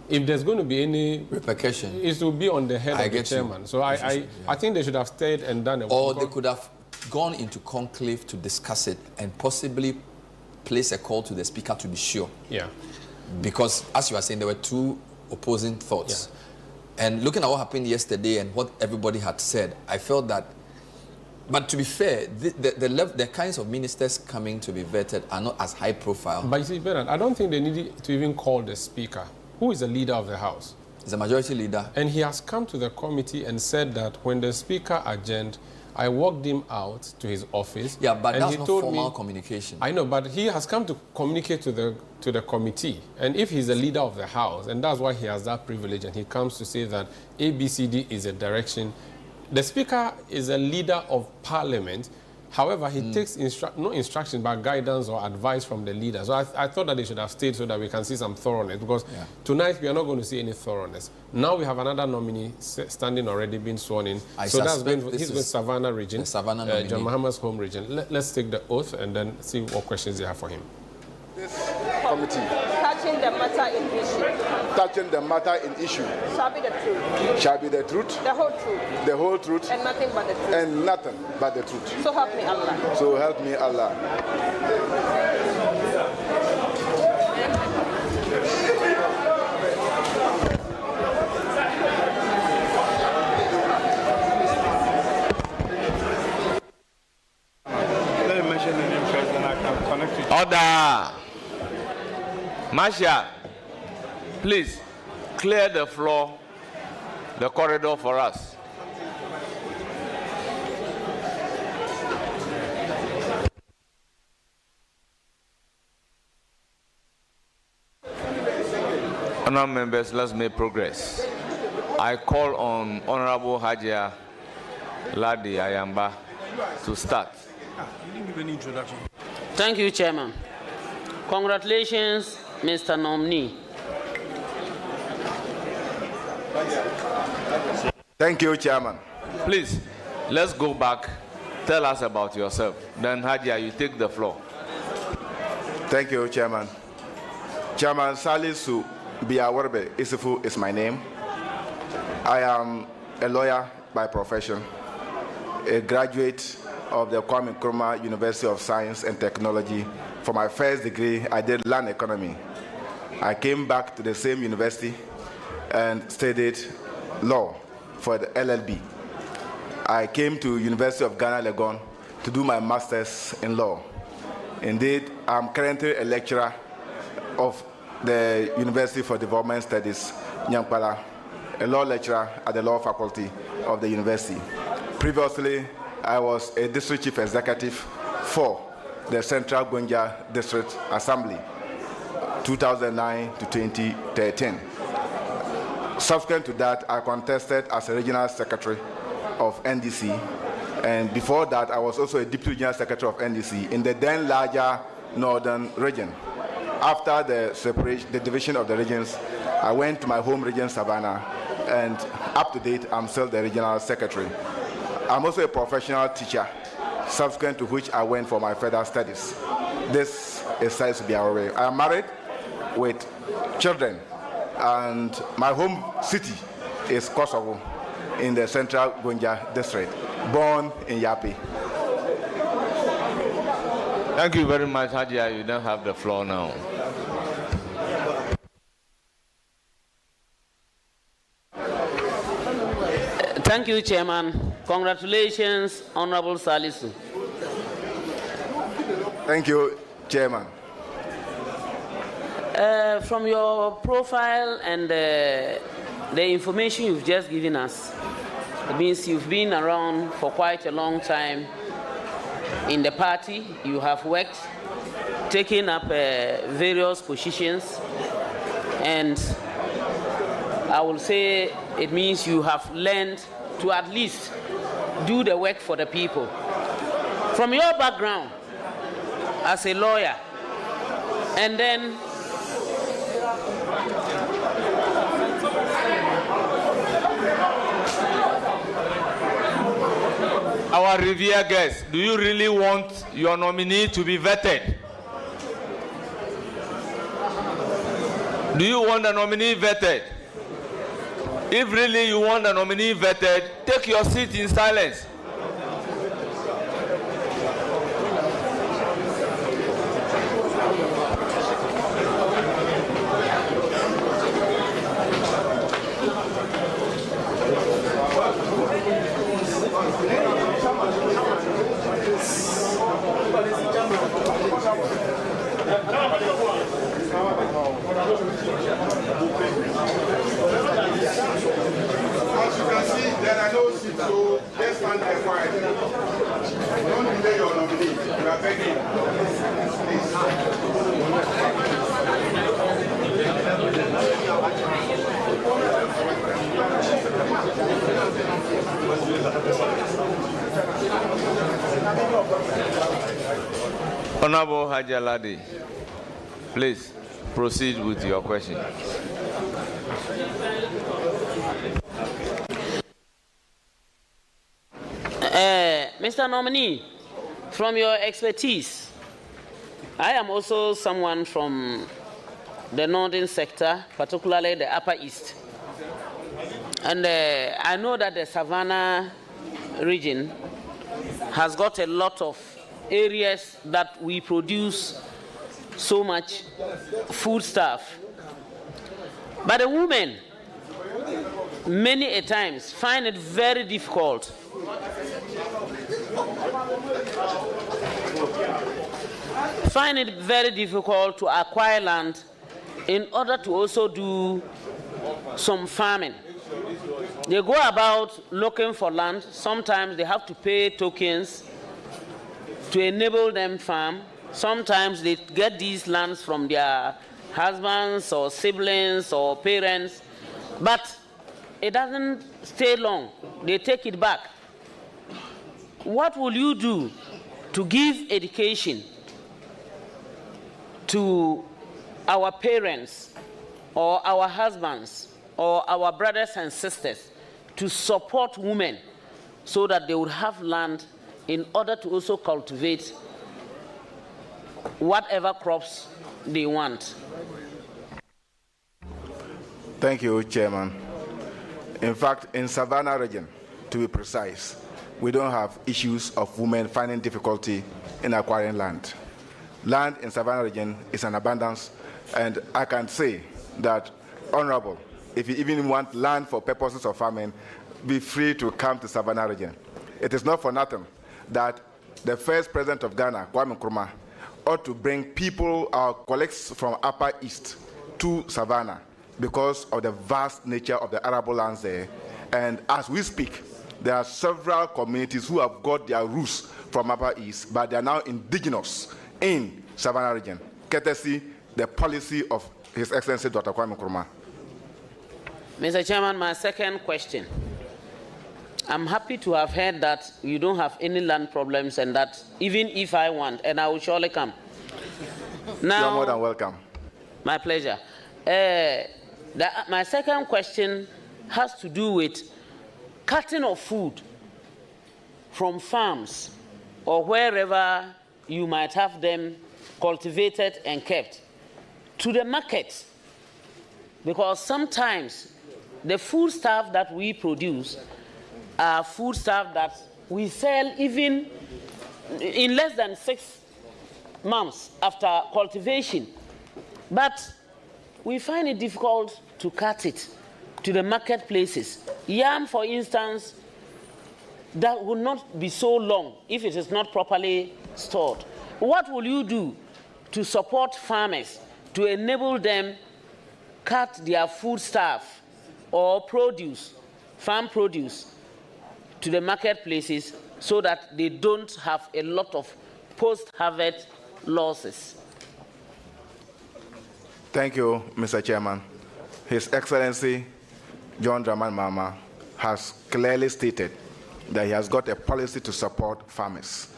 If there's going to be any repercussion, it will be on the head of the chairman. So I think they should have stayed and done it. Or they could have gone into conclave to discuss it and possibly place a call to the speaker to be sure. Yeah. Because, as you were saying, there were 2 opposing thoughts. And looking at what happened yesterday and what everybody had said, I felt that, but to be fair, the kinds of ministers coming to be vetted are not as high profile. But you see, Bernard, I don't think they needed to even call the speaker, who is the leader of the House. He's a majority leader. And he has come to the committee and said that when the speaker adjourned, I walked him out to his office. Yeah, but and that's he not told formal me, communication. I know, but he has come to communicate to the committee. And if he's the leader of the House, and that's why he has that privilege, and he comes to say that ABCD is a direction. The speaker is a leader of parliament. However, he takes no instruction, but guidance or advice from the leader. So I thought that they should have stayed so that we can see some thoroughness, because tonight we are not going to see any thoroughness. Now we have another nominee standing already, being sworn in. He's with Savannah region, John Mahama's home region. Let's take the oath and then see what questions they have for him. This committee. Touching the matter in issue. Touching the matter in issue. Shall be the truth. Shall be the truth. The whole truth. The whole truth. And nothing but the truth. And nothing but the truth. So help me Allah. So help me Allah. Let me mention the name first, then I can connect it. Order. Marshal, please clear the floor, the corridor for us. Honourable members, let's make progress. I call on Honourable Hajia Ladi Ayamba to start. You didn't give any introduction. Thank you, Chairman. Congratulations, Mr. Nominee. Thank you, Chairman. Please, let's go back. Tell us about yourself. Then, Hajia, you take the floor. Thank you, Chairman. Chairman Salisu Biawarbe Isifu is my name. I am a lawyer by profession, a graduate of the Kwame Nkrumah University of Science and Technology. For my first degree, I did land economy. I came back to the same university and studied law for the LLB. I came to University of Ghana, Legon, to do my master's in law. Indeed, I'm currently a lecturer of the University for Development Studies, Nyankpala, a law lecturer at the law faculty of the university. Previously, I was a district chief executive for the Central Gonja District Assembly. 2009 to 2013. Subsequent to that, I contested as a regional secretary of NDC, and before that, I was also a deputy regional secretary of NDC in the then larger northern region. After the separation, the division of the regions, I went to my home region, Savannah, and up to date, I'm still the regional secretary. I'm also a professional teacher, subsequent to which I went for my further studies. This is Salisu Biaworbe. I am married with children, and my home city is Kosovo in the central Gonja district, born in Yapi. Thank you very much, Hadia. You don't have the floor now. Thank you, Chairman. Congratulations, Honorable Salisu. Thank you, Chairman. From your profile and the information you've just given us, it means you've been around for quite a long time in the party. You have worked, taken up various positions, and I will say it means you have learned to at least do the work for the people. From your background as a lawyer, and then our revered guest, do you really want your nominee to be vetted? Do you want the nominee vetted? If really you want the nominee vetted, take your seat in silence. As you can see, there are no seats, so just stand there quietly. Don't delay your nominee. You are begging. Honorable Haji Ladi, please proceed with your question. Mr. Nominee, from your expertise, I am also someone from the northern sector, particularly the Upper East. And I know that the Savannah region has got a lot of areas that we produce so much food stuff. But the women, many a times, find it very difficult to acquire land in order to also do some farming. They go about looking for land. Sometimes they have to pay tokens to enable them farm. Sometimes they get these lands from their husbands or siblings or parents, but it doesn't stay long. They take it back. What will you do to give education to our parents or our husbands or our brothers and sisters to support women so that they would have land in order to also cultivate whatever crops they want? Thank you, Chairman. In fact, in Savannah region, to be precise, we don't have issues of women finding difficulty in acquiring land. Land in Savannah region is an abundance, and I can say that, Honorable, if you even want land for purposes of farming, be free to come to Savannah region. It is not for nothing that the first president of Ghana, Kwame Nkrumah, ought to bring people, our colleagues from Upper East, to Savannah because of the vast nature of the arable lands there. And as we speak, there are several communities who have got their roots from Upper East, but they are now indigenous in Savannah region, courtesy the policy of His Excellency Dr. Kwame Nkrumah. Mr. Chairman, my second question. I'm happy to have heard that you don't have any land problems and that even if I want, and I will surely come. Now, you're more than welcome. My pleasure. My second question has to do with cutting of food from farms or wherever you might have them cultivated and kept to the market, because sometimes the food stuff that we produce are food stuff that we sell even in less than 6 months after cultivation, but we find it difficult to cut it to the marketplaces. Yam, for instance, that will not be so long if it is not properly stored. What will you do to support farmers to enable them cut their food stuff or produce, farm produce, to the marketplaces so that they don't have a lot of post-harvest losses? Thank you, Mr. Chairman. His Excellency John Dramani Mahama has clearly stated that he has got a policy to support farmers.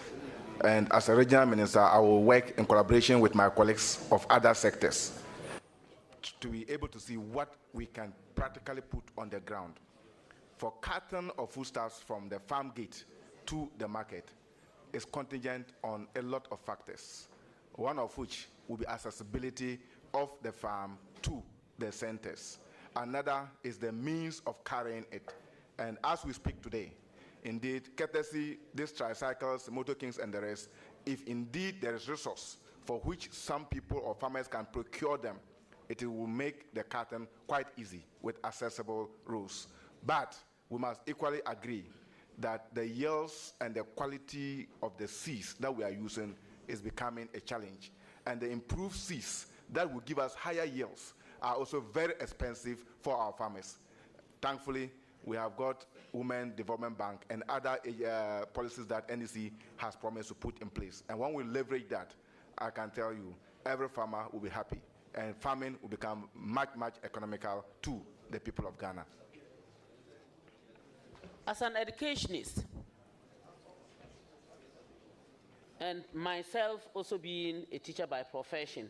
And as a regional minister, I will work in collaboration with my colleagues of other sectors to be able to see what we can practically put on the ground. For carton of foodstuffs from the farm gate to the market is contingent on a lot of factors, one of which will be accessibility of the farm to the centers. Another is the means of carrying it. And as we speak today, indeed, courtesy these tricycles, motor kings, and the rest, if indeed there is resource for which some people or farmers can procure them, it will make the carton quite easy with accessible routes. But we must equally agree that the yields and the quality of the seeds that we are using is becoming a challenge. And the improved seeds that will give us higher yields are also very expensive for our farmers. Thankfully, we have got Women Development Bank and other policies that NEC has promised to put in place. And when we leverage that, I can tell you, every farmer will be happy, and farming will become much, much economical to the people of Ghana. As an educationist, and myself also being a teacher by profession,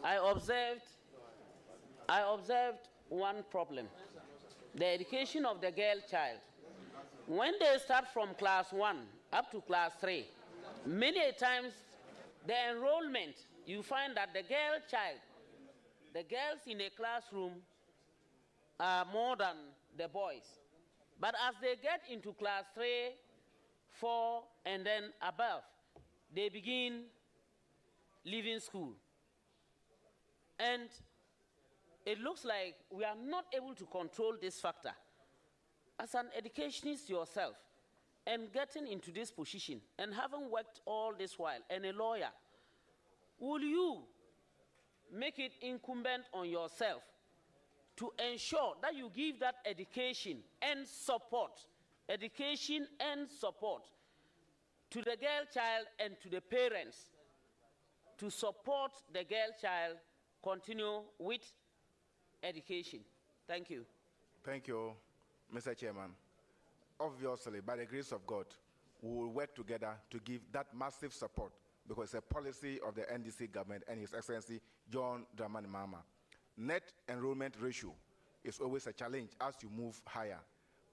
I observed one problem: the education of the girl child. When they start from class 1 up to class 3, many times the enrollment, you find that the girl child, the girls in a classroom are more than the boys. But as they get into class 3, 4, and then above, they begin leaving school. And it looks like we are not able to control this factor. As an educationist yourself, and getting into this position, and having worked all this while, and a lawyer, will you make it incumbent on yourself to ensure that you give that education and support to the girl child and to the parents to support the girl child continue with education? Thank you. Thank you, Mr. Chairman. Obviously, by the grace of God, we will work together to give that massive support, because it's a policy of the NDC government and His Excellency John Dramani Mahama. Net enrollment ratio is always a challenge as you move higher,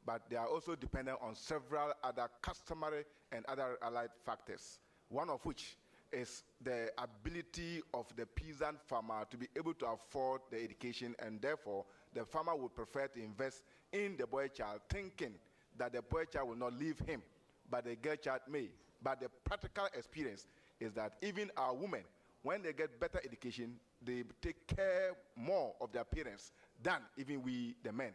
but they are also dependent on several other customary and other allied factors, one of which is the ability of the peasant farmer to be able to afford the education, and therefore the farmer would prefer to invest in the boy child, thinking that the boy child will not leave him, but the girl child may. But the practical experience is that even our women, when they get better education, they take care more of their parents than even we, the men.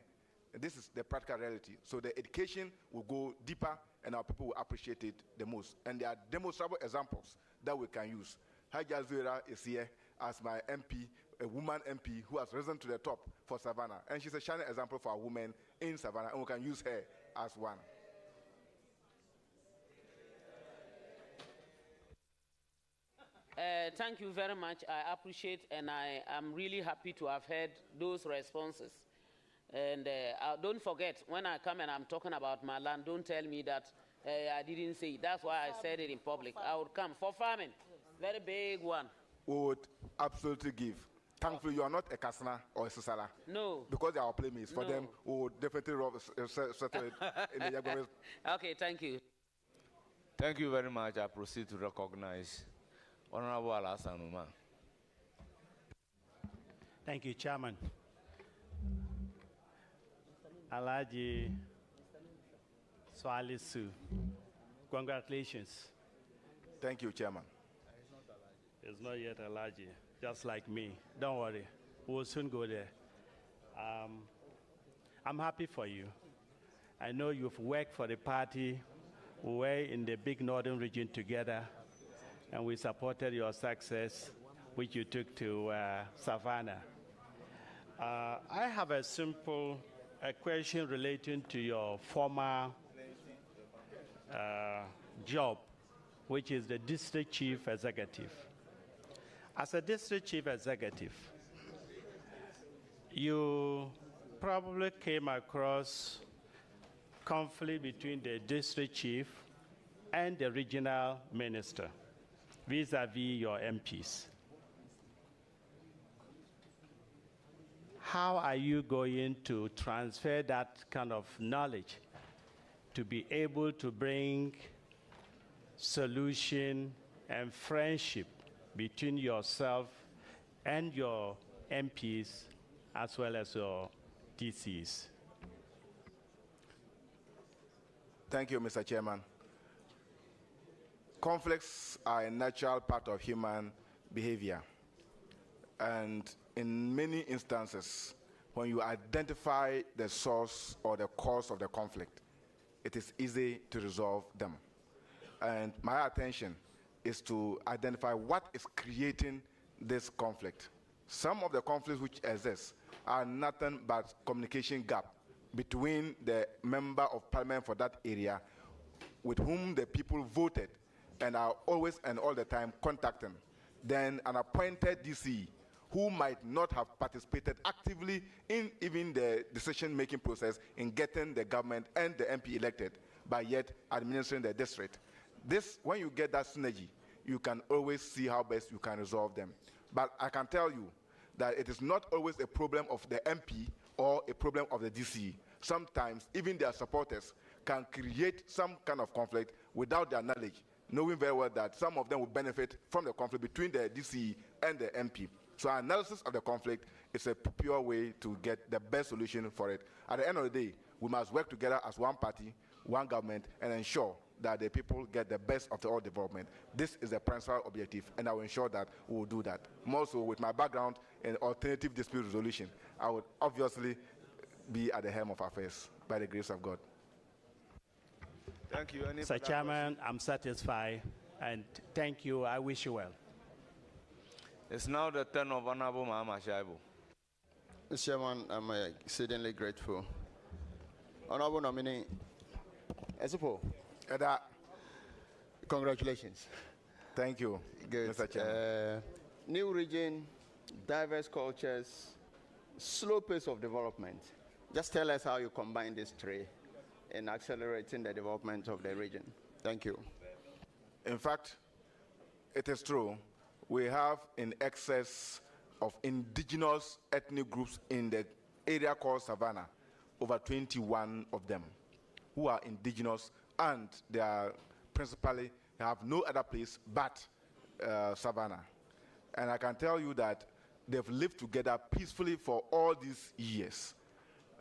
And this is the practical reality. So the education will go deeper, and our people will appreciate it the most. And there are demonstrable examples that we can use. Haja Zuera is here as my MP, a woman MP who has risen to the top for Savannah. And she's a shining example for our women in Savannah, and we can use her as one. Thank you very much. I appreciate, and I am really happy to have heard those responses. And don't forget, when I come and I'm talking about my land, don't tell me that I didn't say it. That's why I said it in public. I would come for farming. Very big one. We would absolutely give. Thankfully, you are not a Kasana or a Sisala. No. Because they are our playmates. For them, we would definitely settle it in the Yagwame. Okay, thank you. Thank you very much. I proceed to recognize Honorable Alassane Umar. Thank you, Chairman. Alhaji Swalisu, congratulations. Thank you, Chairman. It's not yet Alhaji, just like me. Don't worry, we'll soon go there. I'm happy for you. I know you've worked for the party. We were in the big northern region together, and we supported your success, which you took to Savannah. I have a simple question relating to your former job, which is the district chief executive. As a district chief executive, you probably came across conflict between the district chief and the regional minister vis-a-vis your MPs. How are you going to transfer that kind of knowledge to be able to bring solution and friendship between yourself and your MPs as well as your DCs? Thank you, Mr. Chairman. Conflicts are a natural part of human behavior. And in many instances, when you identify the source or the cause of the conflict, it is easy to resolve them. And my attention is to identify what is creating this conflict. Some of the conflicts which exist are nothing but communication gap between the member of parliament for that area with whom the people voted and are always and all the time contacting. Then an appointed DC who might not have participated actively in even the decision-making process in getting the government and the MP elected, but yet administering the district. This, when you get that synergy, you can always see how best you can resolve them. But I can tell you that it is not always a problem of the MP or a problem of the DC. Sometimes even their supporters can create some kind of conflict without their knowledge, knowing very well that some of them will benefit from the conflict between the DC and the MP. So analysis of the conflict is a pure way to get the best solution for it. At the end of the day, we must work together as one party, one government, and ensure that the people get the best of the all development. This is the principal objective, and I will ensure that we will do that. More so, with my background in alternative dispute resolution, I would obviously be at the helm of affairs by the grace of God. Thank you. Mr. Chairman, I'm satisfied, and thank you. I wish you well. It's now the turn of Honorable Mahama Shaibu. Mr. Chairman, I'm exceedingly grateful. Honorable nominee, Esipo, congratulations. Thank you, good. Mr. Chairman. New region, diverse cultures, slow pace of development. Just tell us how you combine these three in accelerating the development of the region. Thank you. In fact, it is true. We have in excess of indigenous ethnic groups in the area called Savannah, over 21 of them who are indigenous, and they are principally have no other place but Savannah. And I can tell you that they've lived together peacefully for all these years.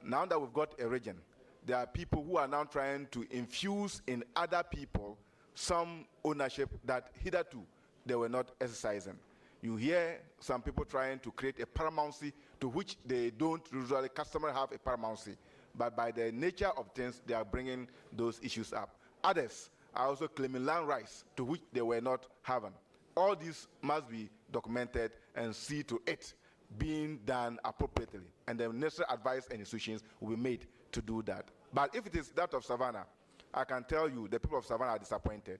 Now that we've got a region, there are people who are now trying to infuse in other people some ownership that hitherto they were not exercising. You hear some people trying to create a paramountcy to which they don't usually customers have a paramountcy, but by the nature of things, they are bringing those issues up. Others are also claiming land rights to which they were not having. All this must be documented and see to it being done appropriately, and the necessary advice and institutions will be made to do that. But if it is that of Savannah, I can tell you the people of Savannah are disappointed.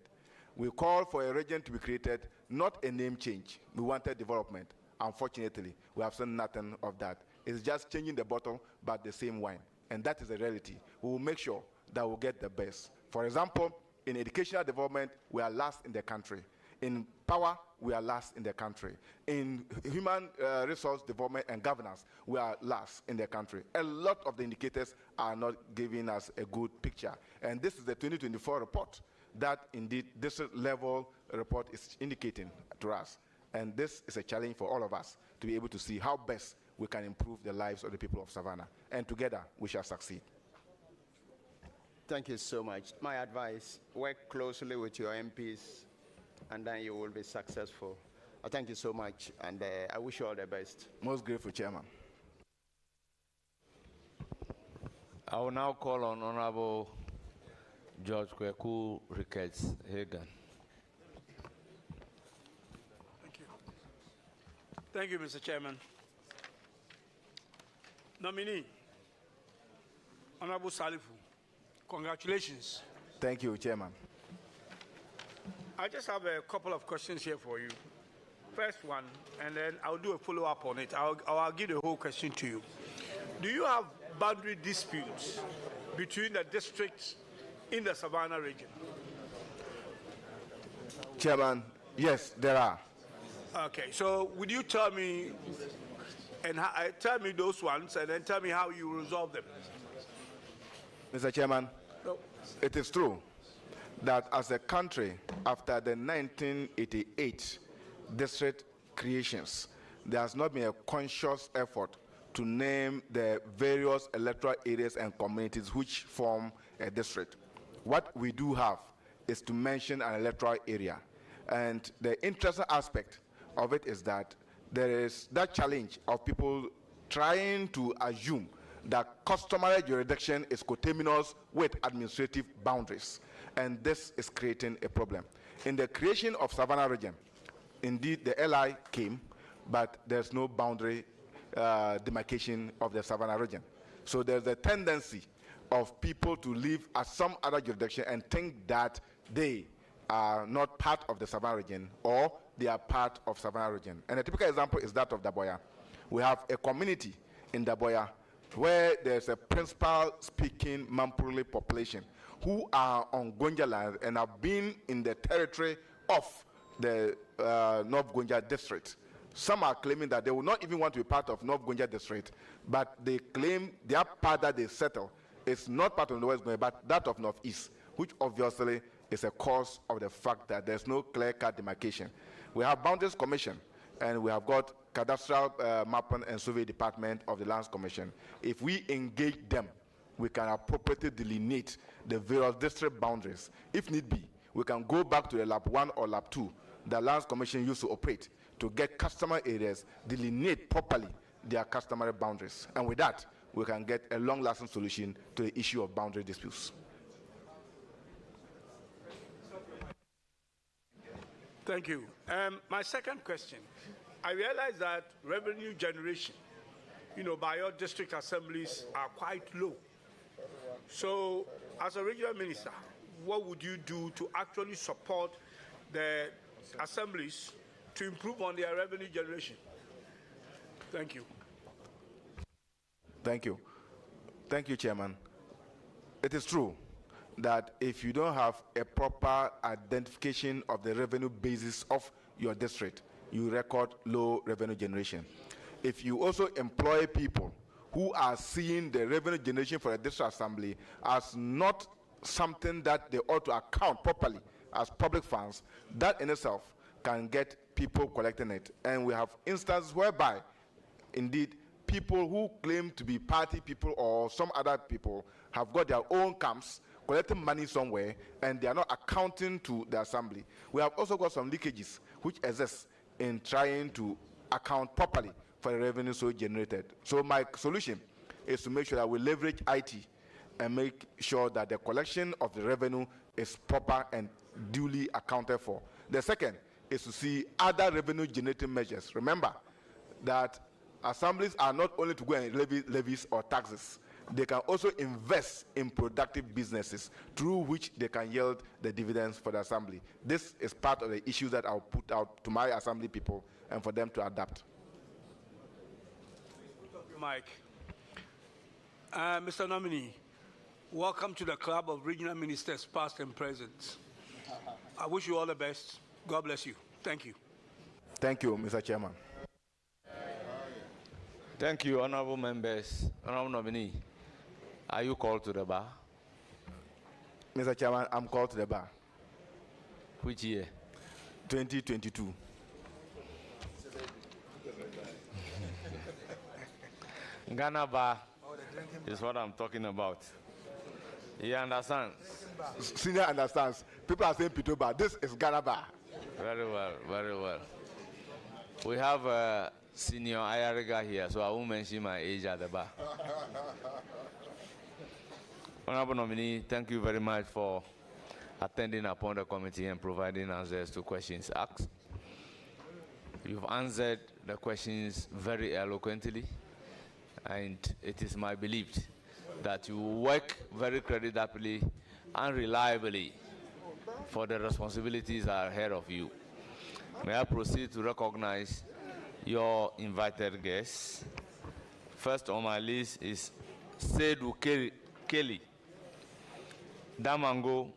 We called for a region to be created, not a name change. We wanted development. Unfortunately, we have seen nothing of that. It's just changing the bottle, but the same wine. And that is the reality. We will make sure that we'll get the best. For example, in educational development, we are last in the country. In power, we are last in the country. In human resource development and governance, we are last in the country. A lot of the indicators are not giving us a good picture. And this is the 2024 report that indeed this level report is indicating to us. And this is a challenge for all of us to be able to see how best we can improve the lives of the people of Savannah. And together, we shall succeed. Thank you so much. My advice, work closely with your MPs, and then you will be successful. Thank you so much, and I wish you all the best. Most grateful, Chairman. I will now call on Honorable George Kweku Ricketts Hagan. Thank you, Mr. Chairman. Nominee, Honorable Salifu, congratulations. Thank you, Chairman. I just have a couple of questions here for you. First one, and then I'll do a follow-up on it. I'll give the whole question to you. Do you have boundary disputes between the districts in the Savannah region? Chairman, yes, there are. Okay, so would you tell me tell me those ones, and then tell me how you resolve them? Mr. Chairman, no. It is true that as a country, after the 1988 district creations, there has not been a conscious effort to name the various electoral areas and communities which form a district. What we do have is to mention an electoral area. And the interesting aspect of it is that there is that challenge of people trying to assume that customary jurisdiction is coterminous with administrative boundaries. And this is creating a problem. In the creation of Savannah region, indeed the LI came, but there's no boundary demarcation of the Savannah region. So there's a tendency of people to live at some other jurisdiction and think that they are not part of the Savannah region, or they are part of Savannah region. And a typical example is that of Daboya. We have a community in Daboya where there's a principal speaking Mampurli population who are on Gonja land and have been in the territory of the North Gonja district. Some are claiming that they will not even want to be part of North Gonja district, but they claim their part that they settle is not part of the West Gonja, but that of Northeast, which obviously is a cause of the fact that there's no clear-cut demarcation. We have Boundaries Commission, and we have got Cadastral Mapping and Survey Department of the Lands Commission. If we engage them, we can appropriately delineate the various district boundaries. If need be, we can go back to the Lab 1 or Lab 2 the Lands Commission used to operate to get customer areas, delineate properly their customary boundaries. And with that, we can get a long-lasting solution to the issue of boundary disputes. Thank you. My second question, I realize that revenue generation, by your district assemblies are quite low. So, as a regional minister, what would you do to actually support the assemblies to improve on their revenue generation? Thank you. Thank you. Thank you, Chairman. It is true that if you don't have a proper identification of the revenue basis of your district, you record low revenue generation. If you also employ people who are seeing the revenue generation for a district assembly as not something that they ought to account properly as public funds, that in itself can get people collecting it. And we have instances whereby, indeed, people who claim to be party people or some other people have got their own camps collecting money somewhere, and they are not accounting to the assembly. We have also got some leakages which exist in trying to account properly for the revenue so generated. So my solution is to make sure that we leverage IT and make sure that the collection of the revenue is proper and duly accounted for. The second is to see other revenue generating measures. Remember that assemblies are not only to go and levy levies or taxes. they can also invest in productive businesses through which they can yield the dividends for the assembly. This is part of the issues that I'll put out to my assembly people and for them to adapt. Mike. Mr. Nominee, welcome to the club of regional ministers past and present. I wish you all the best. God bless you. Thank you. Thank you, Mr. Chairman. Thank you, honorable members. Honorable nominee, are you called to the bar? Mr. Chairman, I'm called to the bar. Which year? 2022. Ghana bar is what I'm talking about. He understands. Senior understands. People are saying Pito bar. This is Ghana bar. Very well, very well. We have senior Ayariga here, so I won't mention my age at the bar. Honorable nominee, thank you very much for attending upon the committee and providing answers to questions asked. You've answered the questions very eloquently, and it is my belief that you work very creditably and reliably for the responsibilities ahead of you. May I proceed to recognize your invited guests. First on my list is Seydou Kelly, Damango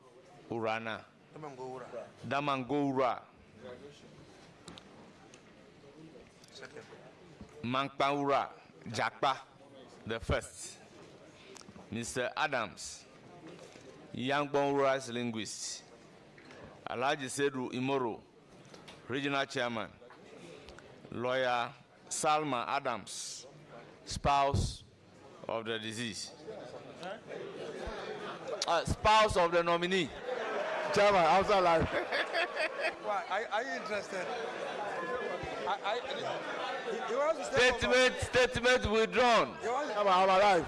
Urana, Damango Ura, Mankpaura Jakpa, the first. Mr. Adams, Yangbon Rice linguist. Alhaji Seydou Imoro, regional chairman. Lawyer Salma Adams, spouse of the deceased. Spouse of the nominee. Chairman, I'm so alive. Are you interested? Statement withdrawn. I'm alive.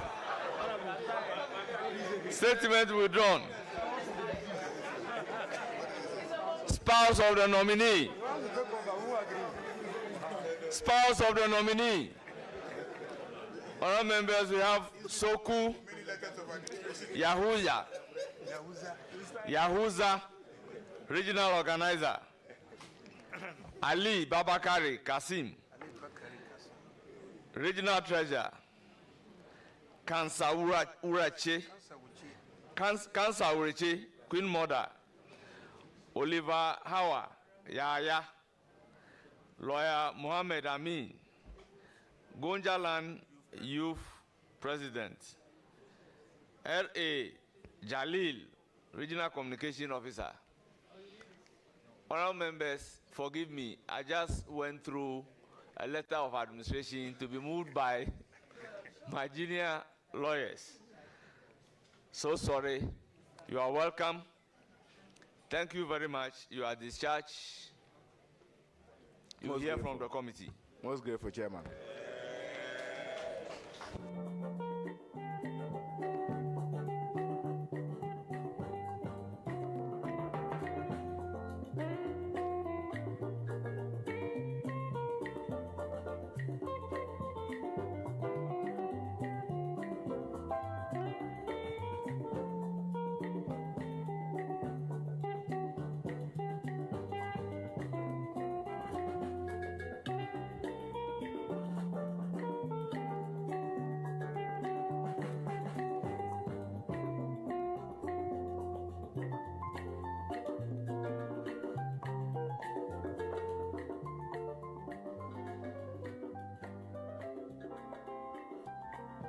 Statement withdrawn. Spouse of the nominee. Spouse of the nominee. Honourable members, we have Soku Yahuza, regional organizer. Ali Babakari Kasim, regional treasurer. Kansa Urache, Queen Mother. Oliver Hawa Yaya, lawyer Mohammed Amin, Gonjaland Youth President. R.A. Jalil, Regional Communication Officer. Honourable members, forgive me, I just went through a letter of administration to be moved by my junior lawyers. So sorry. You are welcome. Thank you very much. You are discharged. You will hear from the committee. Most grateful, Chairman.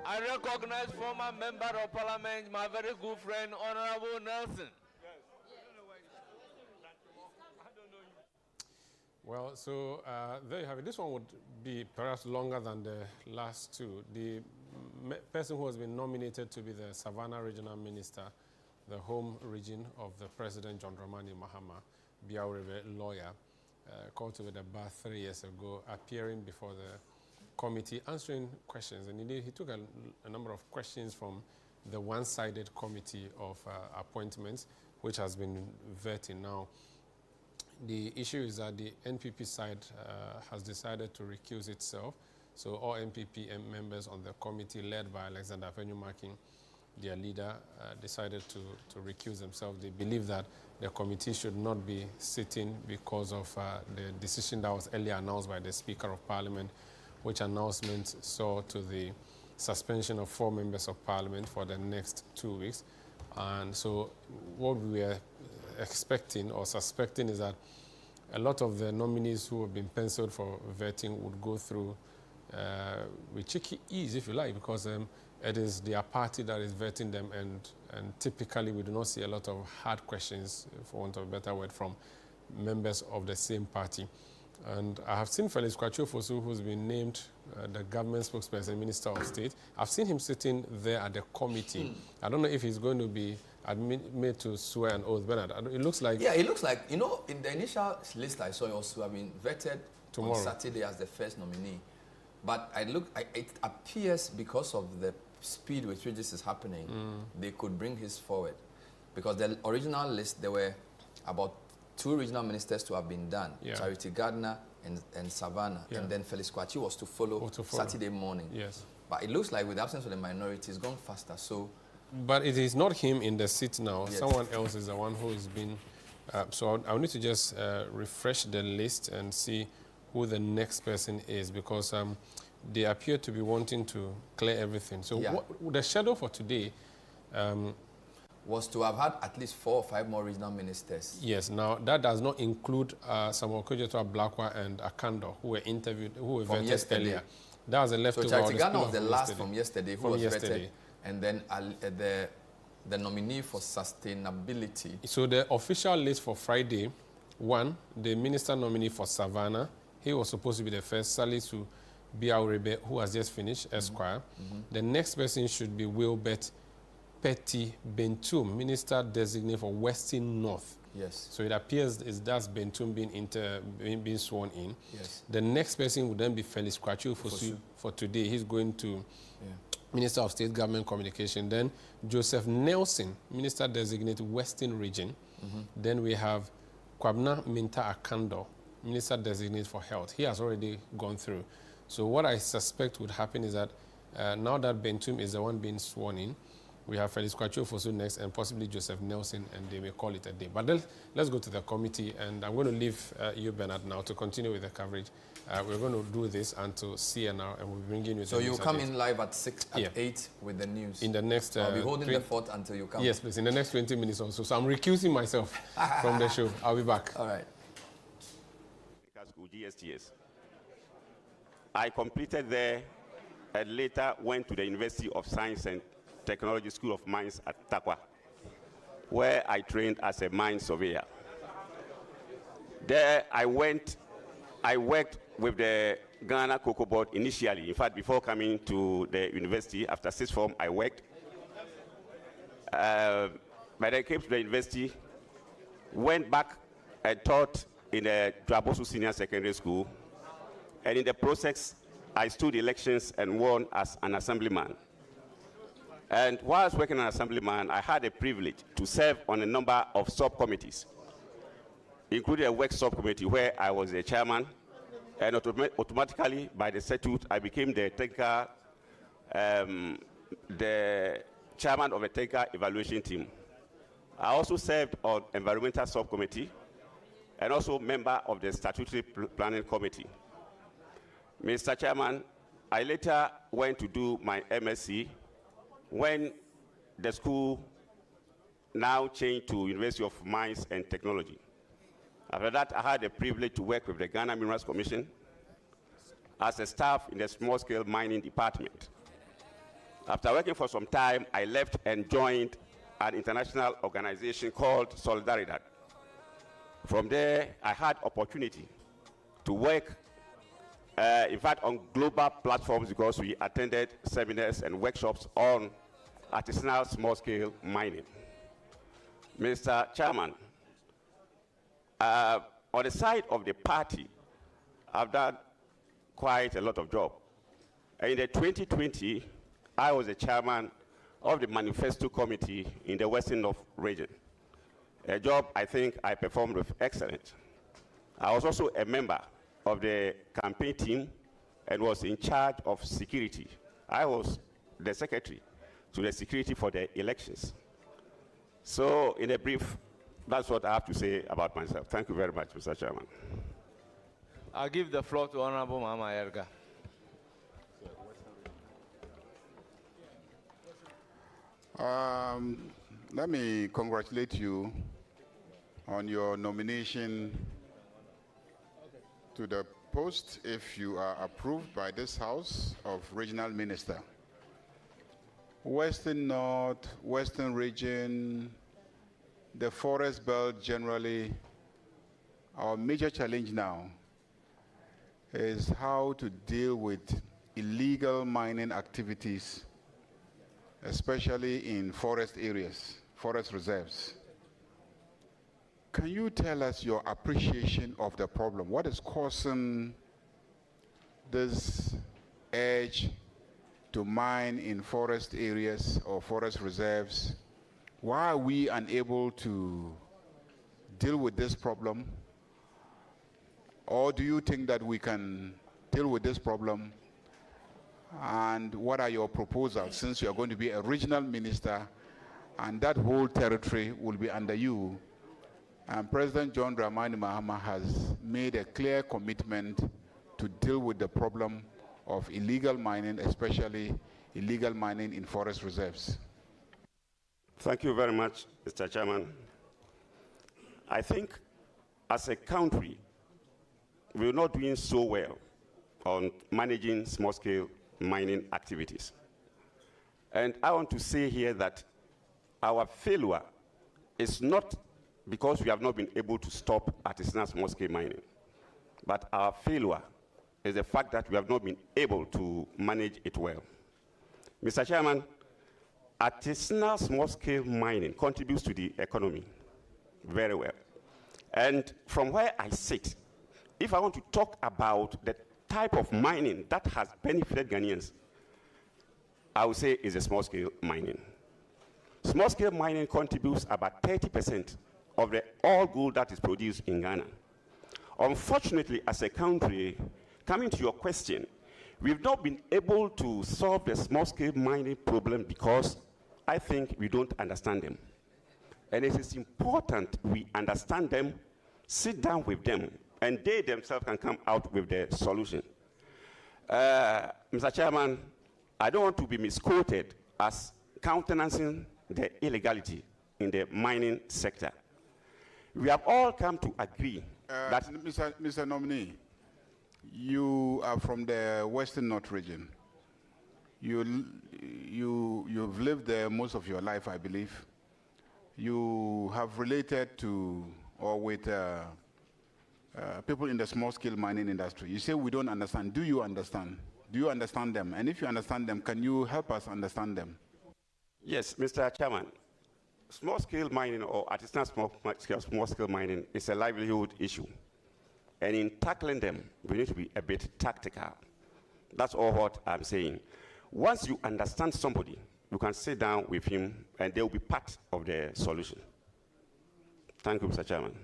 I recognize former member of parliament, my very good friend, Honorable Nelson. Well, so there you have it. This one would be perhaps longer than the last two. The person who has been nominated to be the Savannah Regional Minister, the home region of the President John Dramani Mahama, Biaurebe lawyer, called to the bar 3 years ago, appearing before the committee, answering questions. And indeed, he took a number of questions from the one-sided committee of appointments, which has been vetting now. The issue is that the NPP side has decided to recuse itself. So all MPP members on the committee, led by Alexander Afenyu-Markin, their leader, decided to recuse themselves. They believe that the committee should not be sitting because of the decision that was earlier announced by the Speaker of Parliament, which announcement saw to the suspension of 4 members of Parliament for the next 2 weeks. And so what we are expecting or suspecting is that a lot of the nominees who have been penciled for vetting would go through with cheeky ease, if you like, because it is their party that is vetting them, and typically we do not see a lot of hard questions, for want of a better word, from members of the same party. And I have seen Felix Kwachio-Fosu, who's been named the government spokesperson, Minister of State. I've seen him sitting there at the committee. I don't know if he's going to be made to swear an oath, Bernard. It looks like... Yeah, it looks like, you know, in the initial list I saw, he also have been vetted tomorrow, on Saturday as the first nominee. But it appears because of the speed with which this is happening, they could bring his forward. Because the original list, there were about 2 regional ministers to have been done, Charity Gardner and Savannah, and then Felix Kwachi was to follow Saturday morning. Yes. But it looks like with the absence of the minority, it's gone faster. So, but it is not him in the seat now. Yes. Someone else is the one who has been... so I'll need to just refresh the list and see who the next person is, because they appear to be wanting to clear everything. So what, the schedule for today was to have had at least 4 or 5 more regional ministers. Yes. Now that does not include Samuel Kojetua Blakwa and Akando, who were interviewed, who were vetted yesterday. Earlier. That was a leftover. So Charity Gardner was the last from yesterday who was vetted, and then the nominee for sustainability. So the official list for Friday, 1, the minister nominee for Savannah. He was supposed to be the first, Salisu Biaurebe, who has just finished, Esquire. The next person should be Wilbert Petty Bentum, Minister-Designate for Western North. Yes. So it appears that's Bentum being sworn in. Yes. The next person would then be Felix Kwachio-Fosu for today. He's going to Minister of State Government Communication. Then Joseph Nelson, Minister-Designate Western Region. Then we have Kwabna Minta Akando, Minister-Designate for Health. He has already gone through. So what I suspect would happen is that now that Bentum is the one being sworn in, we have Felix Kwachio-Fosu next and possibly Joseph Nelson, and they may call it a day. But let's go to the committee, and I'm going to leave you, Bernard, now to continue with the coverage. We're going to do this until CNR, and we'll bring in with so you'll come in live at 8 with the news. In the next... I'll be holding the fort until you come. Yes, please, in the next 20 minutes or so. So I'm recusing myself from the show. I'll be back. All right. School, GSTS. I completed there and later went to the University of Science and Technology School of Mines at Takwa, where I trained as a mine surveyor. There I worked with the Ghana Cocoa Board initially. In fact, before coming to the university, after 6th form, I worked. But I came to the university, went back and taught in the Dwabosu Senior Secondary School, and in the process, I stood elections and won as an assemblyman. And while I was working as an assemblyman, I had a privilege to serve on a number of subcommittees, including a work subcommittee where I was the chairman, and automatically, by the statute, I became the technical, the chairman of the technical evaluation team. I also served on environmental subcommittee, and also member of the statutory planning committee. Mr. Chairman, I later went to do my MSc when the school now changed to University of Mines and Technology. After that, I had the privilege to work with the Ghana Minerals Commission as a staff in the small-scale mining department. After working for some time, I left and joined an international organization called Solidaridad. From there, I had opportunity to work, in fact, on global platforms because we attended seminars and workshops on artisanal small-scale mining. Mr. Chairman, on the side of the party, I've done quite a lot of job. In the 2020, I was the chairman of the Manifesto Committee in the Western North region, a job I think I performed with excellence. I was also a member of the campaign team and was in charge of security. I was the secretary to the security for the elections. So, in a brief, that's what I have to say about myself. Thank you very much, Mr. Chairman. I'll give the floor to Honorable Mama Erga. Let me congratulate you on your nomination to the post, if you are approved by this House, of Regional Minister. Western North, Western Region, the Forest Belt generally, our major challenge now is how to deal with illegal mining activities, especially in forest areas, forest reserves. Can you tell us your appreciation of the problem? What is causing this urge to mine in forest areas or forest reserves? Why are we unable to deal with this problem? Or do you think that we can deal with this problem? And what are your proposals, since you are going to be a regional minister and that whole territory will be under you? And President John Dramani Mahama has made a clear commitment to deal with the problem of illegal mining, especially illegal mining in forest reserves. Thank you very much, Mr. Chairman. I think as a country, we're not doing so well on managing small-scale mining activities. And I want to say here that our failure is not because we have not been able to stop artisanal small-scale mining, but our failure is the fact that we have not been able to manage it well. Mr. Chairman, artisanal small-scale mining contributes to the economy very well. And from where I sit, if I want to talk about the type of mining that has benefited Ghanaians, I would say is a small-scale mining. Small-scale mining contributes about 30% of the all gold that is produced in Ghana. Unfortunately, as a country, coming to your question, we've not been able to solve the small-scale mining problem because I think we don't understand them. And it is important we understand them, sit down with them, and they themselves can come out with the solution. Mr. Chairman, I don't want to be misquoted as countenancing the illegality in the mining sector. We have all come to agree that... Mr. Nominee, you are from the Western North region. You've lived there most of your life, I believe. You have related to or with people in the small-scale mining industry. You say we don't understand. Do you understand? Do you understand them? And if you understand them, can you help us understand them? Yes, Mr. Chairman. Small-scale mining or artisanal small-scale mining is a livelihood issue. And in tackling them, we need to be a bit tactical. That's all what I'm saying. Once you understand somebody, you can sit down with him and they will be part of the solution. Thank you, Mr. Chairman.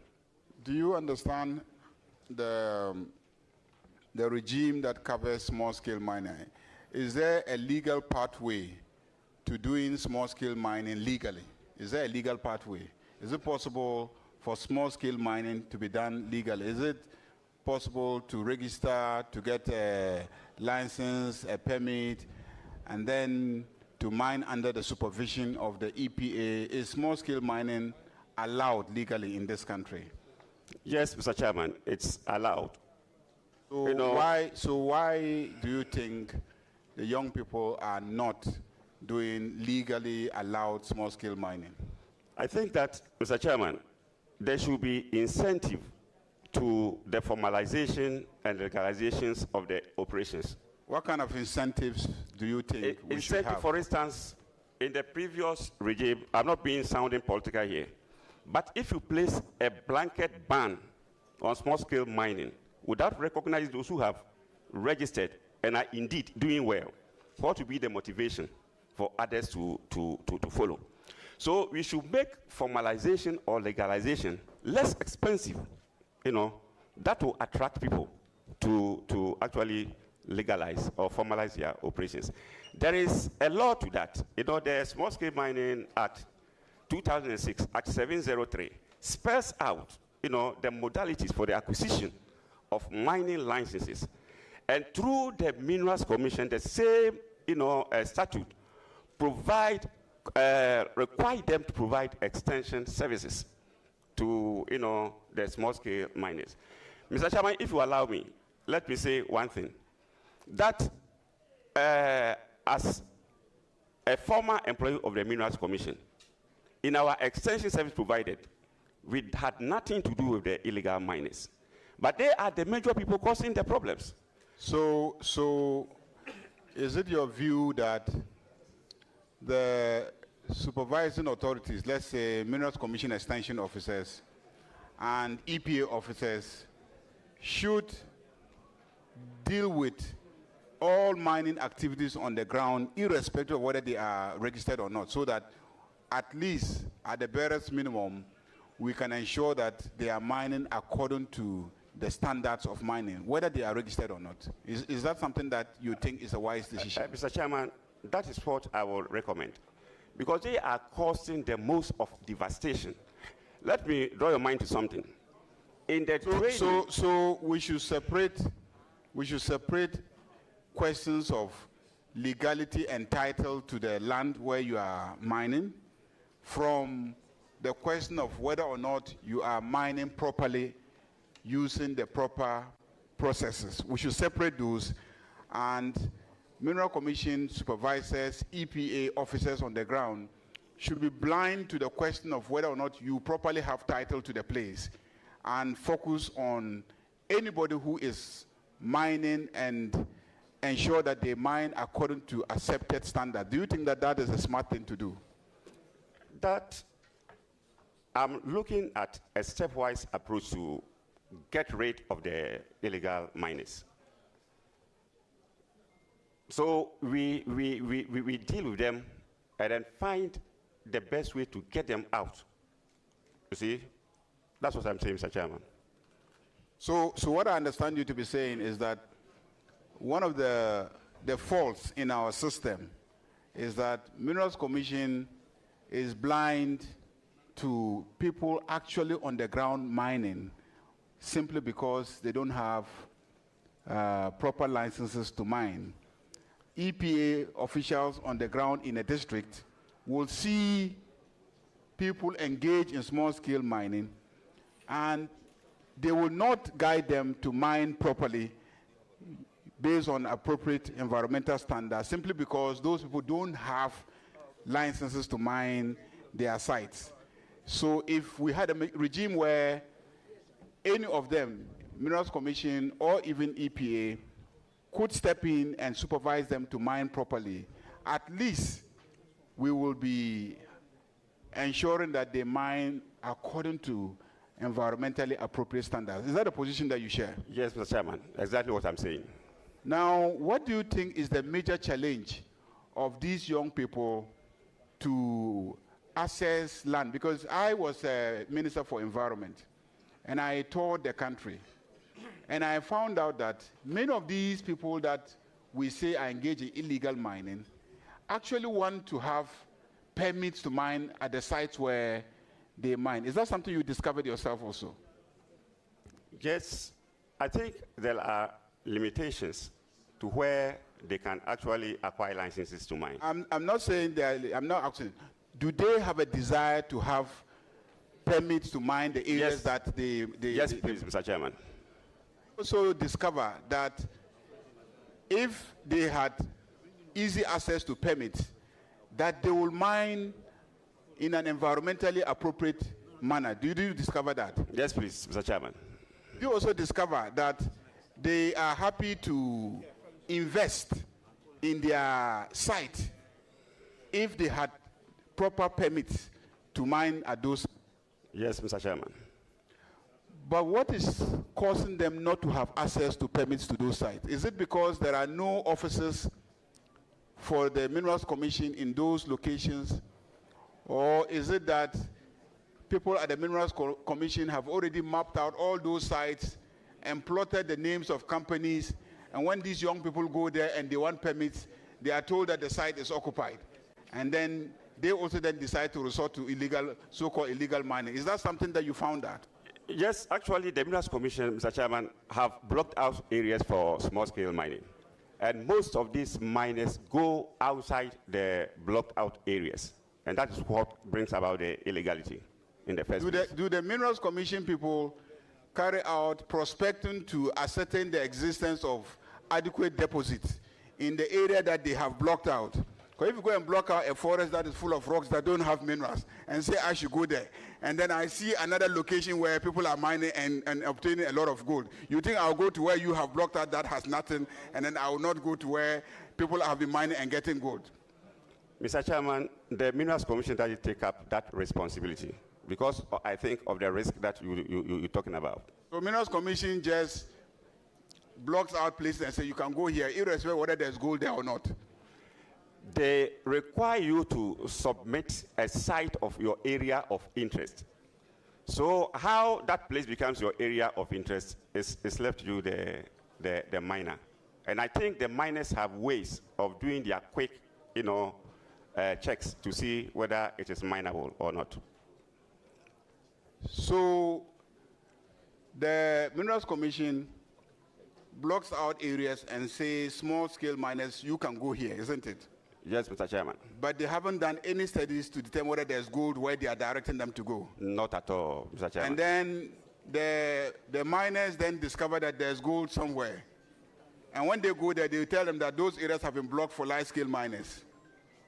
Do you understand the regime that covers small-scale mining? Is there a legal pathway to doing small-scale mining legally? Is there a legal pathway? Is it possible for small-scale mining to be done legally? Is it possible to register, to get a license, a permit, and then to mine under the supervision of the EPA? Is small-scale mining allowed legally in this country? Yes, Mr. Chairman, it's allowed. So why do you think the young people are not doing legally allowed small-scale mining? I think that, Mr. Chairman, there should be incentive to the formalization and legalizations of the operations. What kind of incentives do you think we should have? For instance, in the previous regime, I'm not being sounding political here, but if you place a blanket ban on small-scale mining without recognizing those who have registered and are indeed doing well, what will be the motivation for others to follow? So we should make formalization or legalization less expensive. That will attract people to actually legalize or formalize their operations. There is a law to that. You know, the Small Scale Mining Act 2006, Act 703, spells out, you know, the modalities for the acquisition of mining licenses. And through the Minerals Commission, the same, you know, statute require them to provide extension services to, you know, the small-scale miners. Mr. Chairman, if you allow me, let me say one thing. That as a former employee of the Minerals Commission, in our extension service provided, we had nothing to do with the illegal miners. But they are the major people causing the problems. So is it your view that the supervising authorities, let's say Minerals Commission extension officers and EPA officers, should deal with all mining activities on the ground, irrespective of whether they are registered or not, so that at least at the barest minimum, we can ensure that they are mining according to the standards of mining, whether they are registered or not? Is that something that you think is a wise decision? Mr. Chairman, that is what I will recommend, because they are causing the most of devastation. Let me draw your mind to something. In the so we should separate questions of legality and title to the land where you are mining from the question of whether or not you are mining properly using the proper processes. We should separate those, and Mineral Commission supervisors, EPA officers on the ground should be blind to the question of whether or not you properly have title to the place and focus on anybody who is mining and ensure that they mine according to accepted standards. Do you think that that is a smart thing to do? That I'm looking at a stepwise approach to get rid of the illegal miners. So we deal with them and then find the best way to get them out. You see? That's what I'm saying, Mr. Chairman. So what I understand you to be saying is that one of the faults in our system is that Minerals Commission is blind to people actually on the ground mining simply because they don't have proper licenses to mine. EPA officials on the ground in a district will see people engage in small-scale mining, and they will not guide them to mine properly based on appropriate environmental standards, simply because those people don't have licenses to mine their sites. So if we had a regime where any of them, Minerals Commission or even EPA, could step in and supervise them to mine properly, at least we will be ensuring that they mine according to environmentally appropriate standards. Is that a position that you share? Yes, Mr. Chairman, exactly what I'm saying. Now, what do you think is the major challenge of these young people to access land? Because I was a Minister for Environment, and I toured the country, and I found out that many of these people that we say are engaged in illegal mining actually want to have permits to mine at the sites where they mine. Is that something you discovered yourself also? Yes, I think there are limitations to where they can actually acquire licenses to mine. I'm not saying that, I'm not asking, do they have a desire to have permits to mine the areas that they Yes, please, Mr. Chairman. Also discover that if they had easy access to permits, that they will mine in an environmentally appropriate manner. Do you discover that? Yes, please, Mr. Chairman. You also discover that they are happy to invest in their site if they had proper permits to mine at those. Yes, Mr. Chairman. But what is causing them not to have access to permits to those sites? Is it because there are no officers for the Minerals Commission in those locations? Or is it that people at the Minerals Commission have already mapped out all those sites and plotted the names of companies And when these young people go there and they want permits, they are told that the site is occupied. And then they also then decide to resort to illegal, so-called illegal mining. Is that something that you found out? Yes, actually, the Minerals Commission, Mr. Chairman, have blocked out areas for small-scale mining. And most of these miners go outside the blocked out areas. And that is what brings about the illegality in the first place. Do the Minerals Commission people carry out prospecting to ascertain the existence of adequate deposits in the area that they have blocked out? Because if you go and block out a forest that is full of rocks that don't have minerals and say I should go there, and then I see another location where people are mining and obtaining a lot of gold, you think I'll go to where you have blocked out that has nothing, and then I will not go to where people have been mining and getting gold? Mr. Chairman, the Minerals Commission doesn't take up that responsibility because I think of the risk that you're talking about. So Minerals Commission just blocks out places and say you can go here irrespective of whether there's gold there or not? They require you to submit a site of your area of interest. So how that place becomes your area of interest is left to you, the miner. And I think the miners have ways of doing their quick, checks to see whether it is mineable or not. So the Minerals Commission blocks out areas and says small-scale miners, you can go here, isn't it? Yes, Mr. Chairman. But they haven't done any studies to determine whether there's gold where they are directing them to go? Not at all, Mr. Chairman. And then the miners then discover that there's gold somewhere. And when they go there, they tell them that those areas have been blocked for large-scale miners.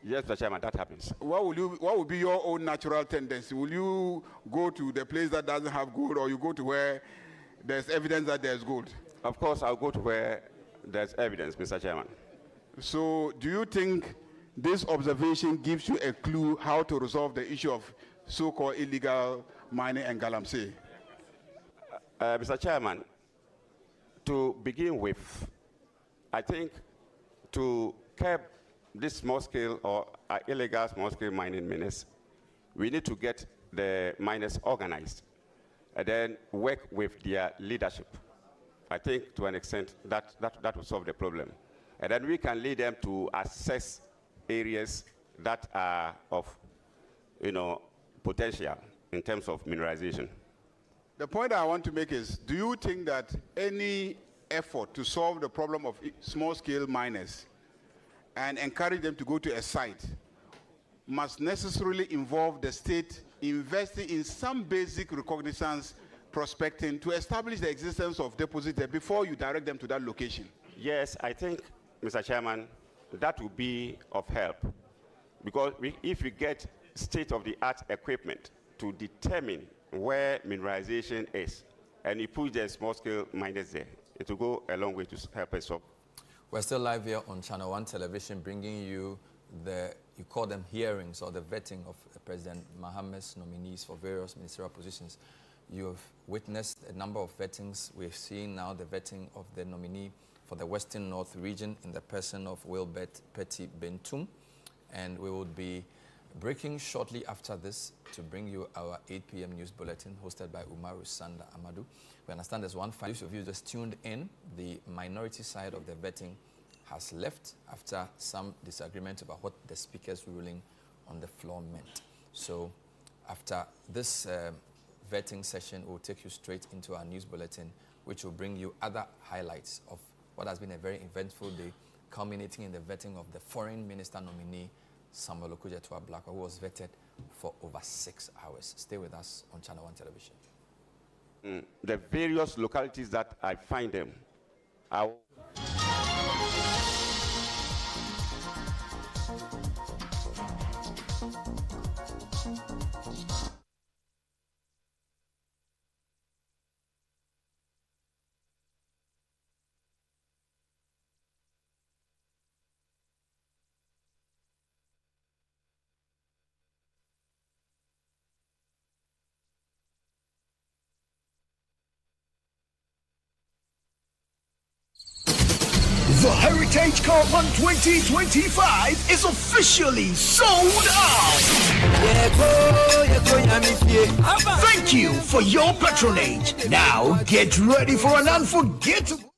Yes, Mr. Chairman, that happens. What will be your own natural tendency? Will you go to the place that doesn't have gold, or you go to where there's evidence that there's gold? Of course, I'll go to where there's evidence, Mr. Chairman. So do you think this observation gives you a clue how to resolve the issue of so-called illegal mining and galamsey? Mr. Chairman, to begin with, I think to curb this small-scale or illegal small-scale mining menace, we need to get the miners organized and then work with their leadership. I think to an extent that will solve the problem. And then we can lead them to assess areas that are of, potential in terms of mineralization. The point I want to make is, do you think that any effort to solve the problem of small-scale miners and encourage them to go to a site must necessarily involve the state investing in some basic reconnaissance prospecting to establish the existence of deposits there before you direct them to that location? Yes, I think, Mr. Chairman, that would be of help. Because if we get state-of-the-art equipment to determine where mineralization is, and you put the small-scale miners there, it will go a long way to help us solve. We're still live here on Channel 1 Television, bringing you you call them hearings or the vetting of President Mahamad's nominees for various ministerial positions. You have witnessed a number of vettings. We're seeing now the vetting of the nominee for the Western North region in the person of Wilbert Petty Bentum. And we will be breaking shortly after this to bring you our 8 p.m. news bulletin hosted by Umaru Sanda Amadou. We understand there's one final of you just tuned in. The minority side of the vetting has left after some disagreement about what the speaker's ruling on the floor meant. So after this vetting session, we'll take you straight into our news bulletin, which will bring you other highlights of what has been a very eventful day, culminating in the vetting of the foreign minister nominee, Samuel Okudzeto Ablakwa, who was vetted for over 6 hours. Stay with us on Channel 1 Television. The various localities that I find them are... The Heritage Cup 2025 is officially sold out. Thank you for your patronage. Now get ready for an unforgettable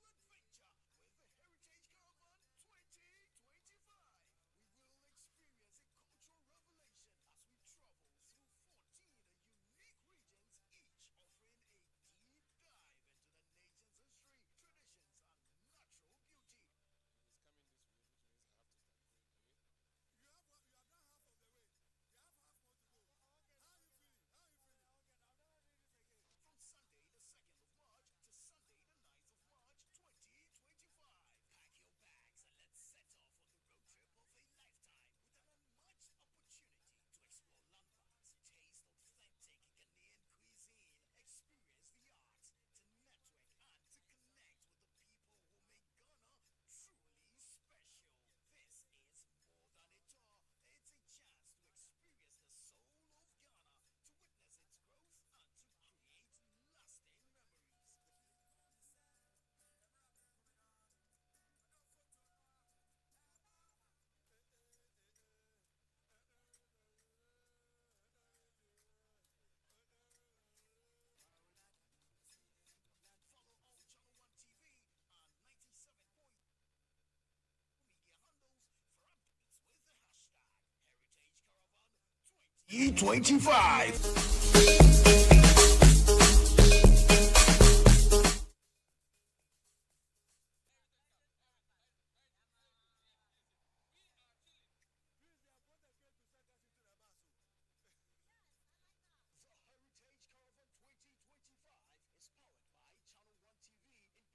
E25.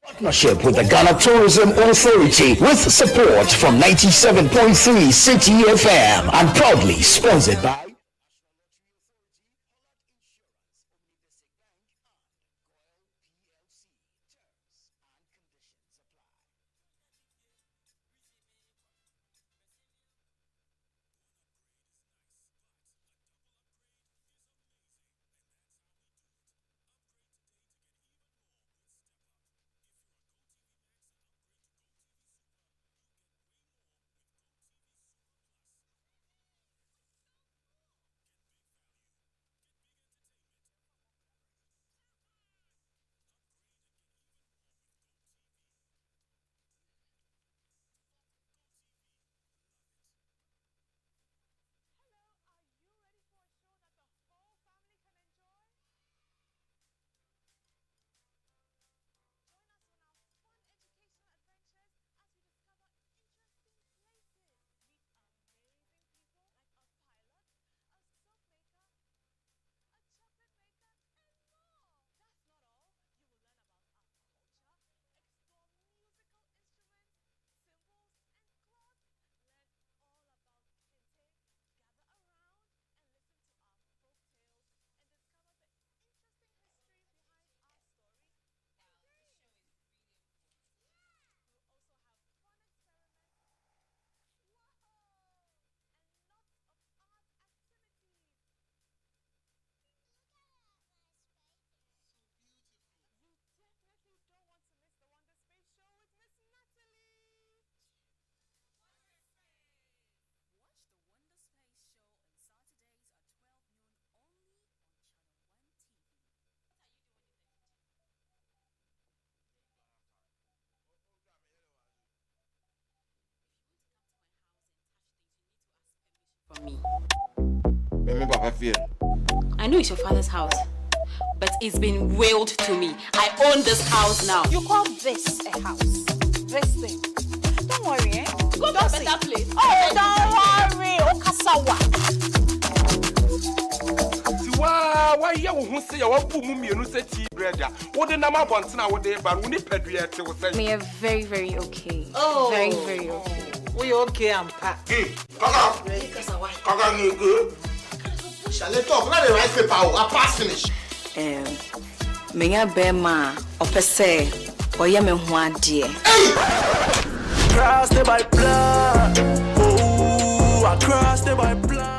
Partnership with the Ghana Tourism Authority with support from 97.3 City FM and proudly sponsored by me. I know it's your father's house, but it's been willed to me. I own this house now. You call this a house? This thing? Don't worry, eh? Go to a better place. Oh, don't worry. Okasawa. Why you who say you want to move me and say tea bread? What the number one now? What they but we need to We are very, very okay. Oh, very, very okay. We okay, I'm packed. Hey, Kaka, you good? Shall I talk? Not the right paper. I pass finish. Menya bema opese oye me ho ade. Crossed by blood. Oh, I crossed by blood.